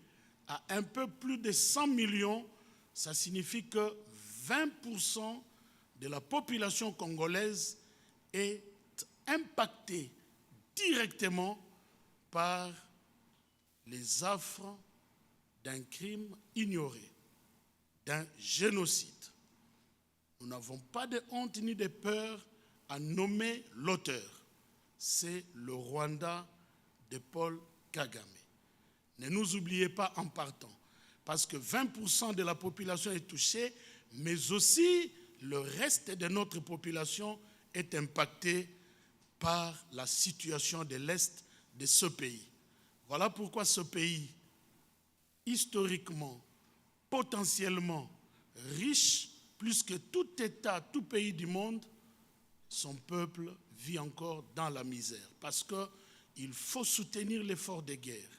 à un peu plus de 100 millions, ça signifie que 20% de la population congolaise est impactée directement par les affres d'un crime ignoré, d'un génocide. Nous n'avons pas de honte ni de peur à nommer l'auteur. C'est le Rwanda de Paul Kagame. Ne nous oubliez pas en partant, parce que 20% de la population est touchée, mais aussi le reste de notre population est impacté par la situation de l'Est de ce pays. Voilà pourquoi ce pays, historiquement, potentiellement riche, plus que tout État, tout pays du monde, son peuple vit encore dans la misère. Parce qu'il faut soutenir l'effort de guerre.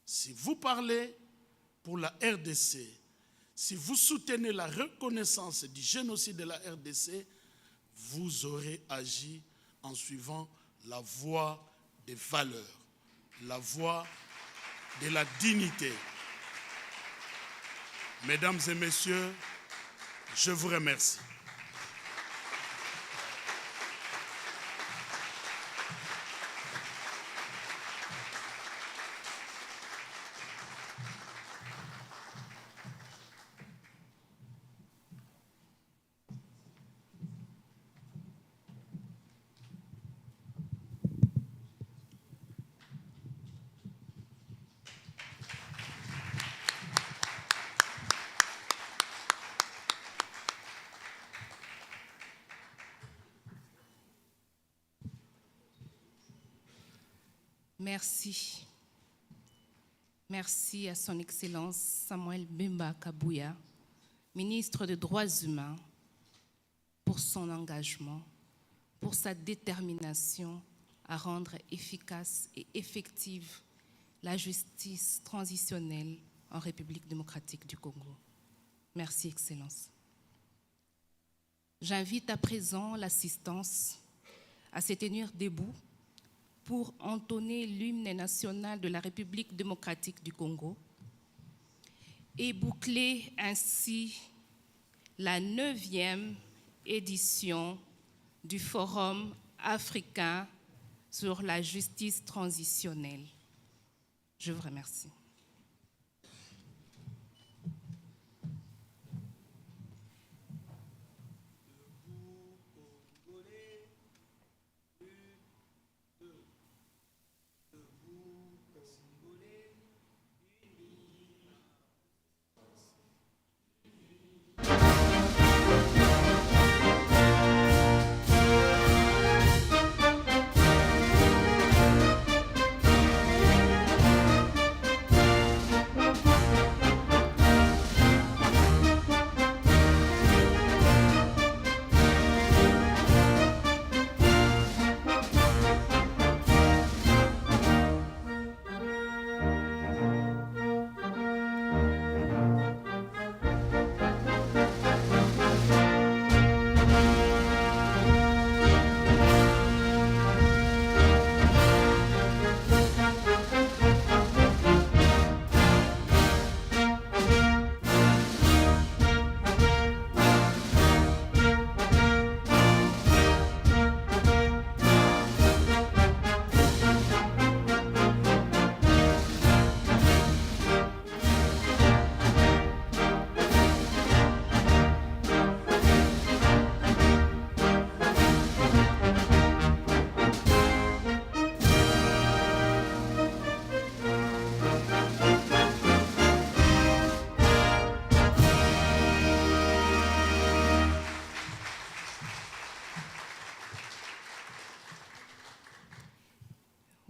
Si vous parlez pour la RDC, si vous soutenez la reconnaissance du génocide de la RDC, vous aurez agi en suivant la voie des valeurs, la voie de la dignité. Mesdames et messieurs, je vous remercie. Merci. Merci à son Excellence Samuel Bemba Kabouya, ministre des Droits humains, pour son engagement, pour sa détermination à rendre efficace et effective la justice transitionnelle en République démocratique du Congo. Merci, Excellence. J'invite à présent l'assistance à se tenir debout pour entonner l'hymne national de la République démocratique du Congo et boucler ainsi la 9e édition du Forum africain sur la justice transitionnelle. Je vous remercie.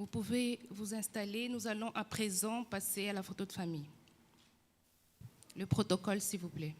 Vous pouvez vous installer. Nous allons à présent passer à la photo de famille. Le protocole, s'il vous plaît.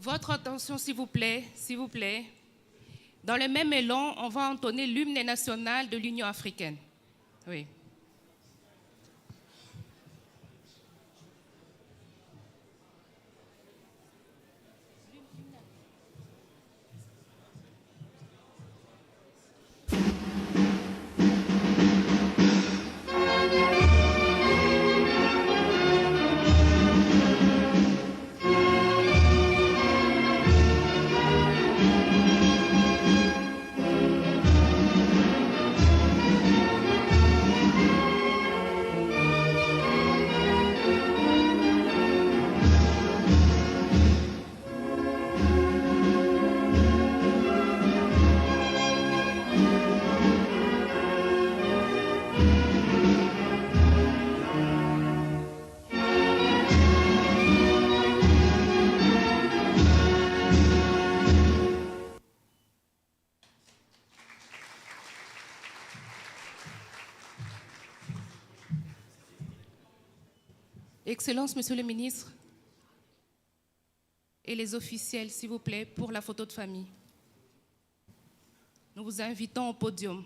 Votre attention, s'il vous plaît, s'il vous plaît. Dans le même élan, on va entonner l'hymne national de l'Union africaine. Oui. Excellences, Monsieur le ministre, et les officiels, s'il vous plaît, pour la photo de famille. Nous vous invitons au podium.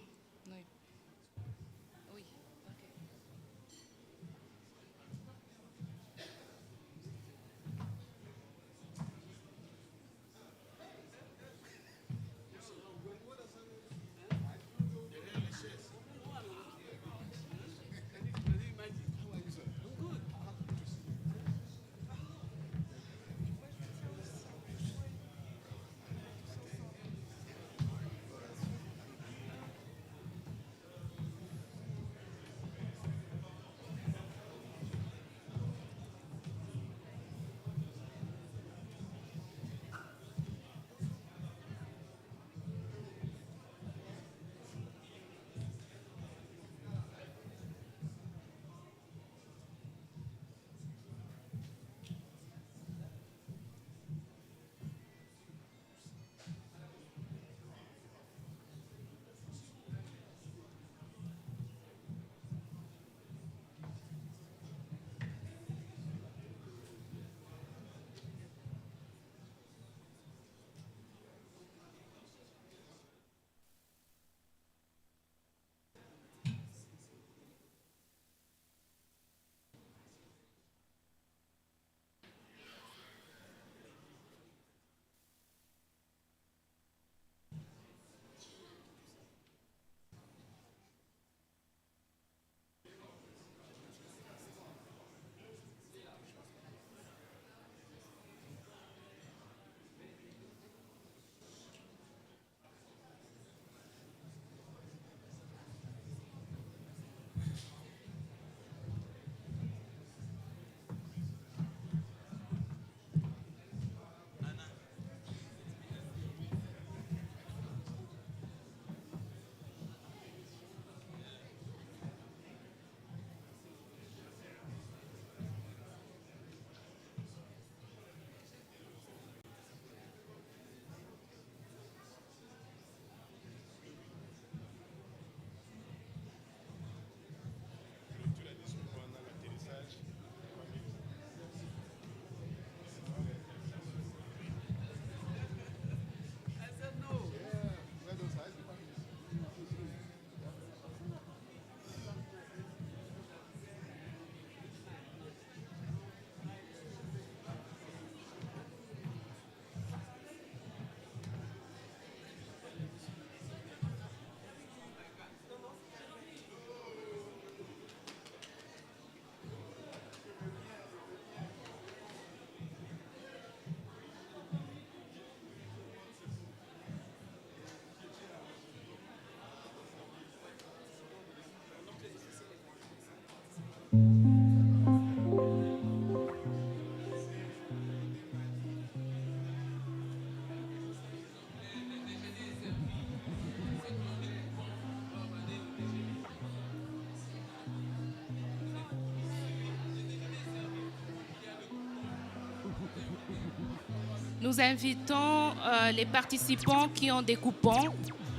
Nous invitons les participants qui ont des coupons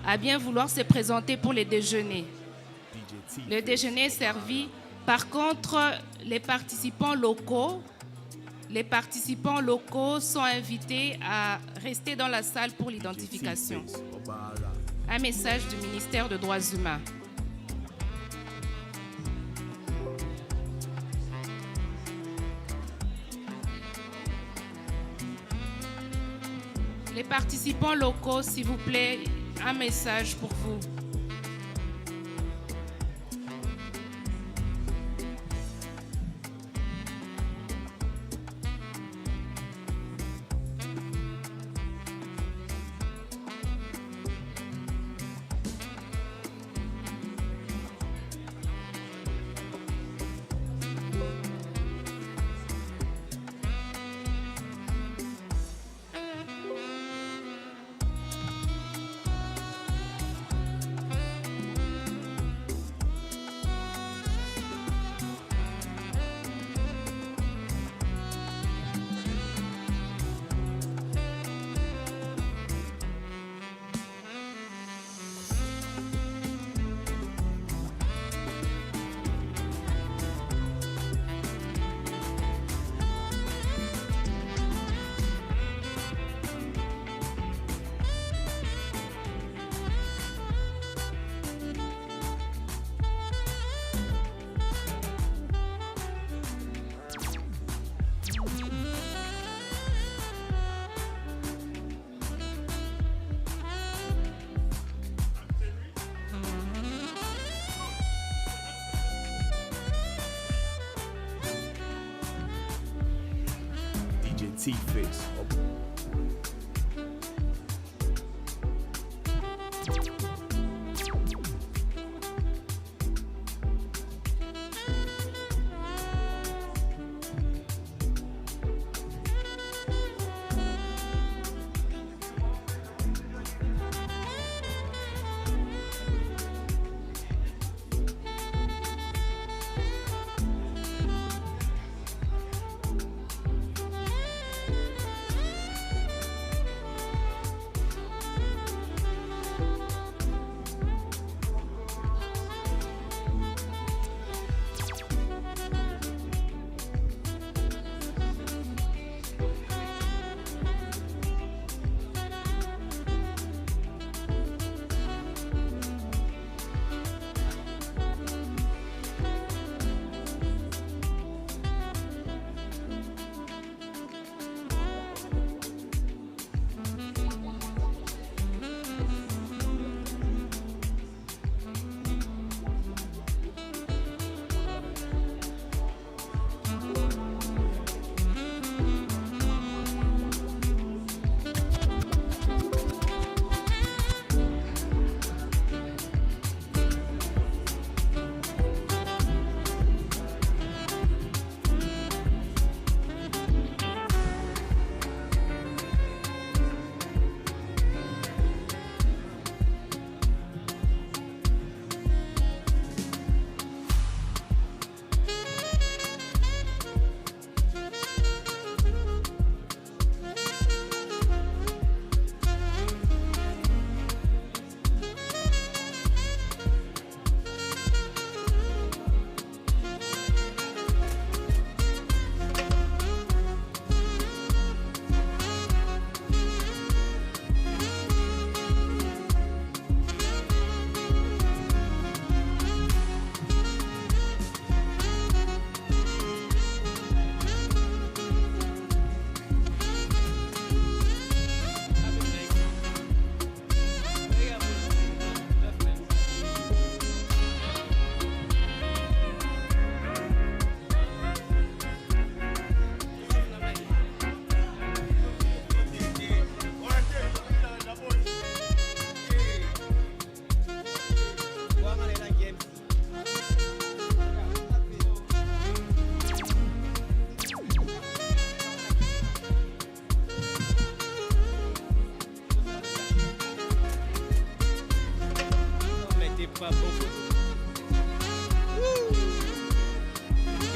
à bien vouloir se présenter pour les déjeuners. Le déjeuner est servi. Par contre, les participants locaux sont invités à rester dans la salle pour l'identification. Un message du ministère des Droits humains. Les participants locaux, s'il vous plaît, un message pour vous. T-Face.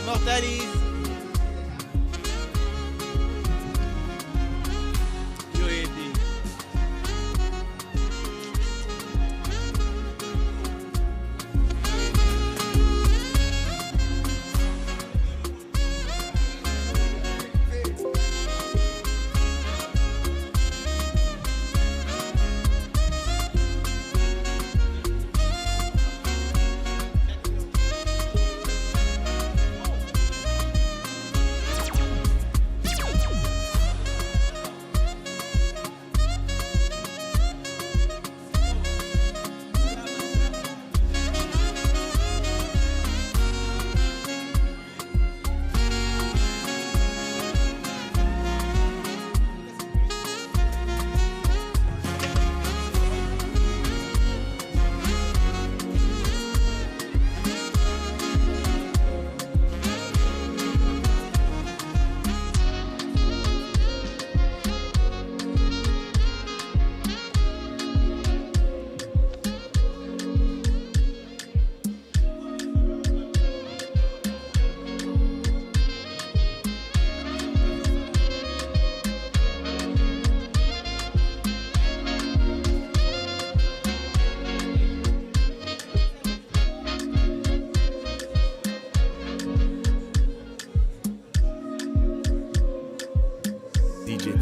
Immortalis.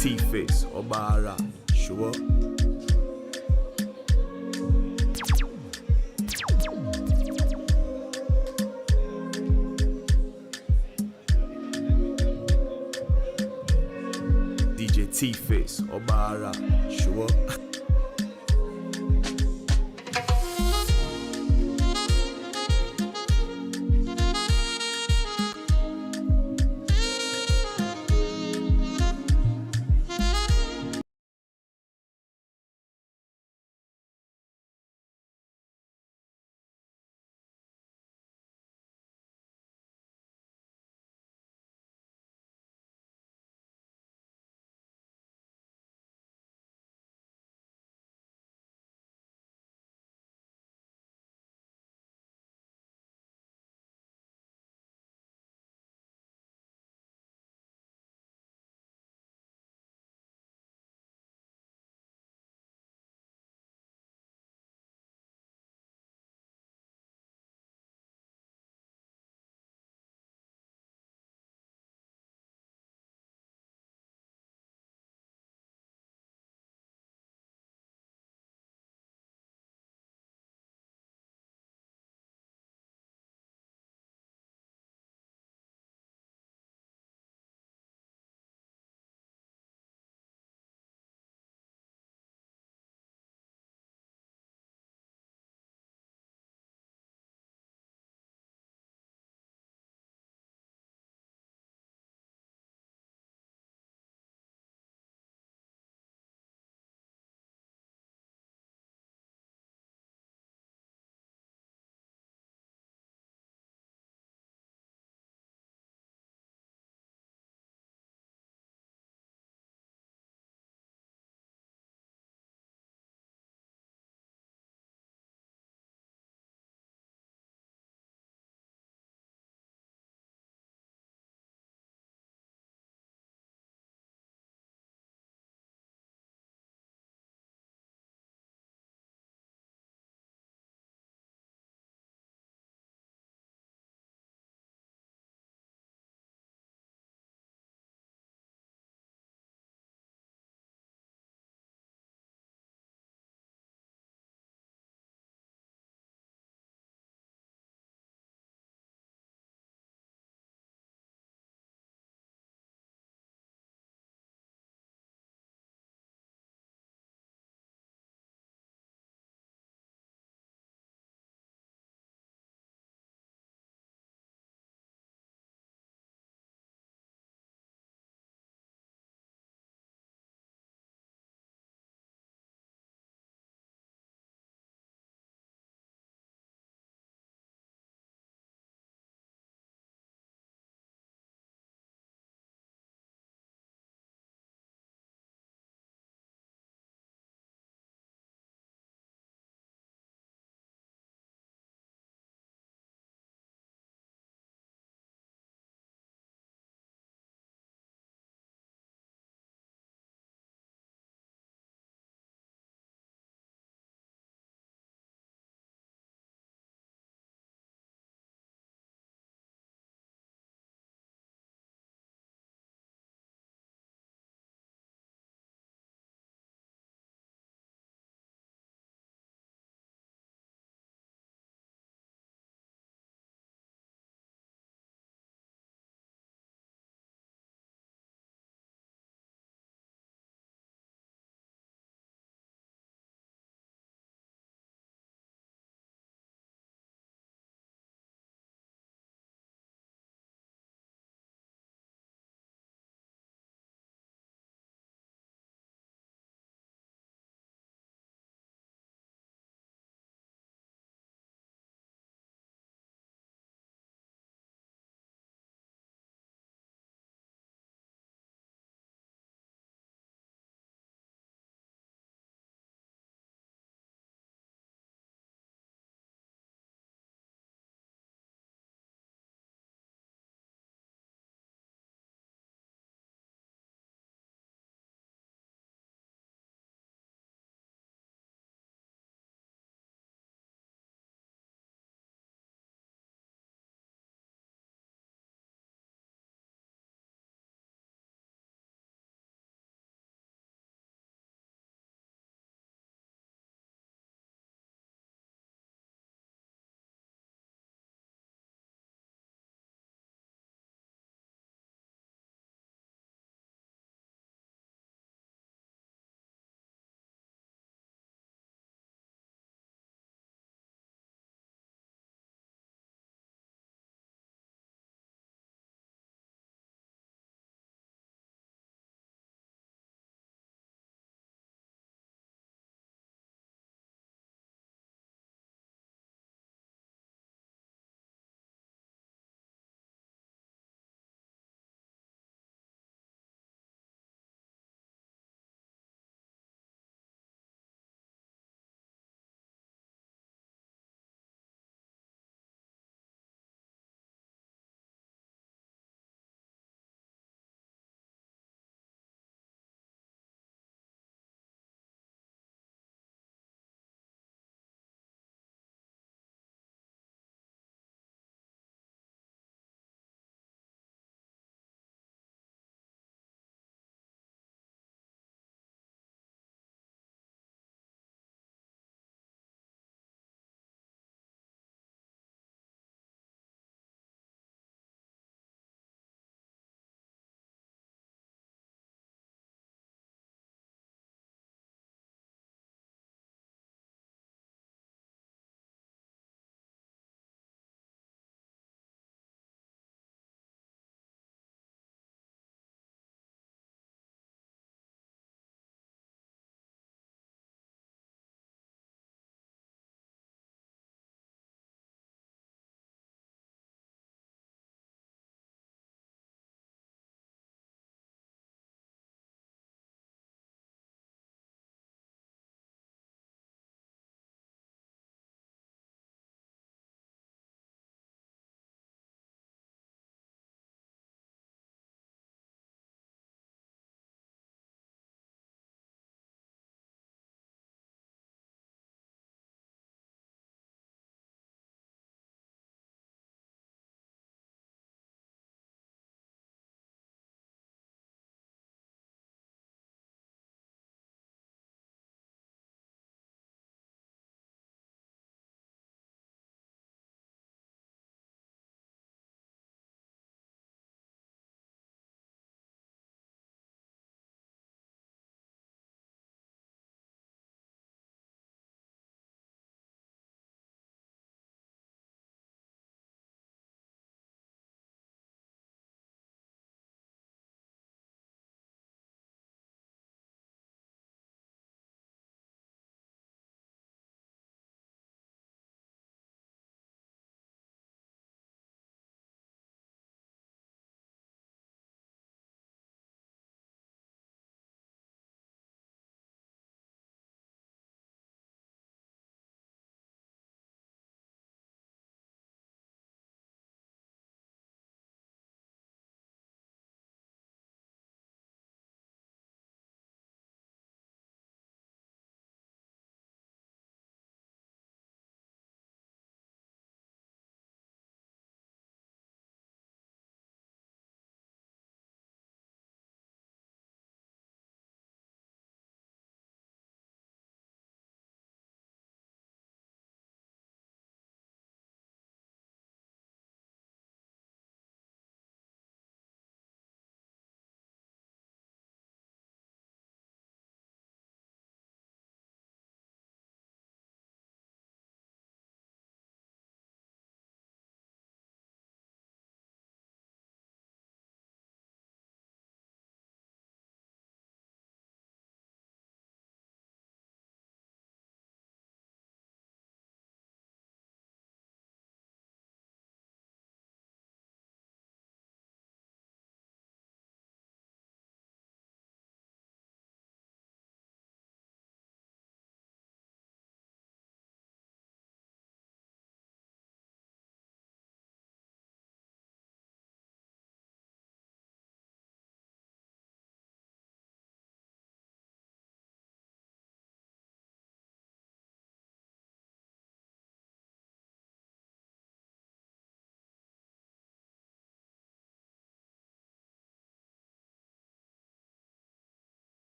T-Face, Obara, show up. DJ T-Face, Obara, show up.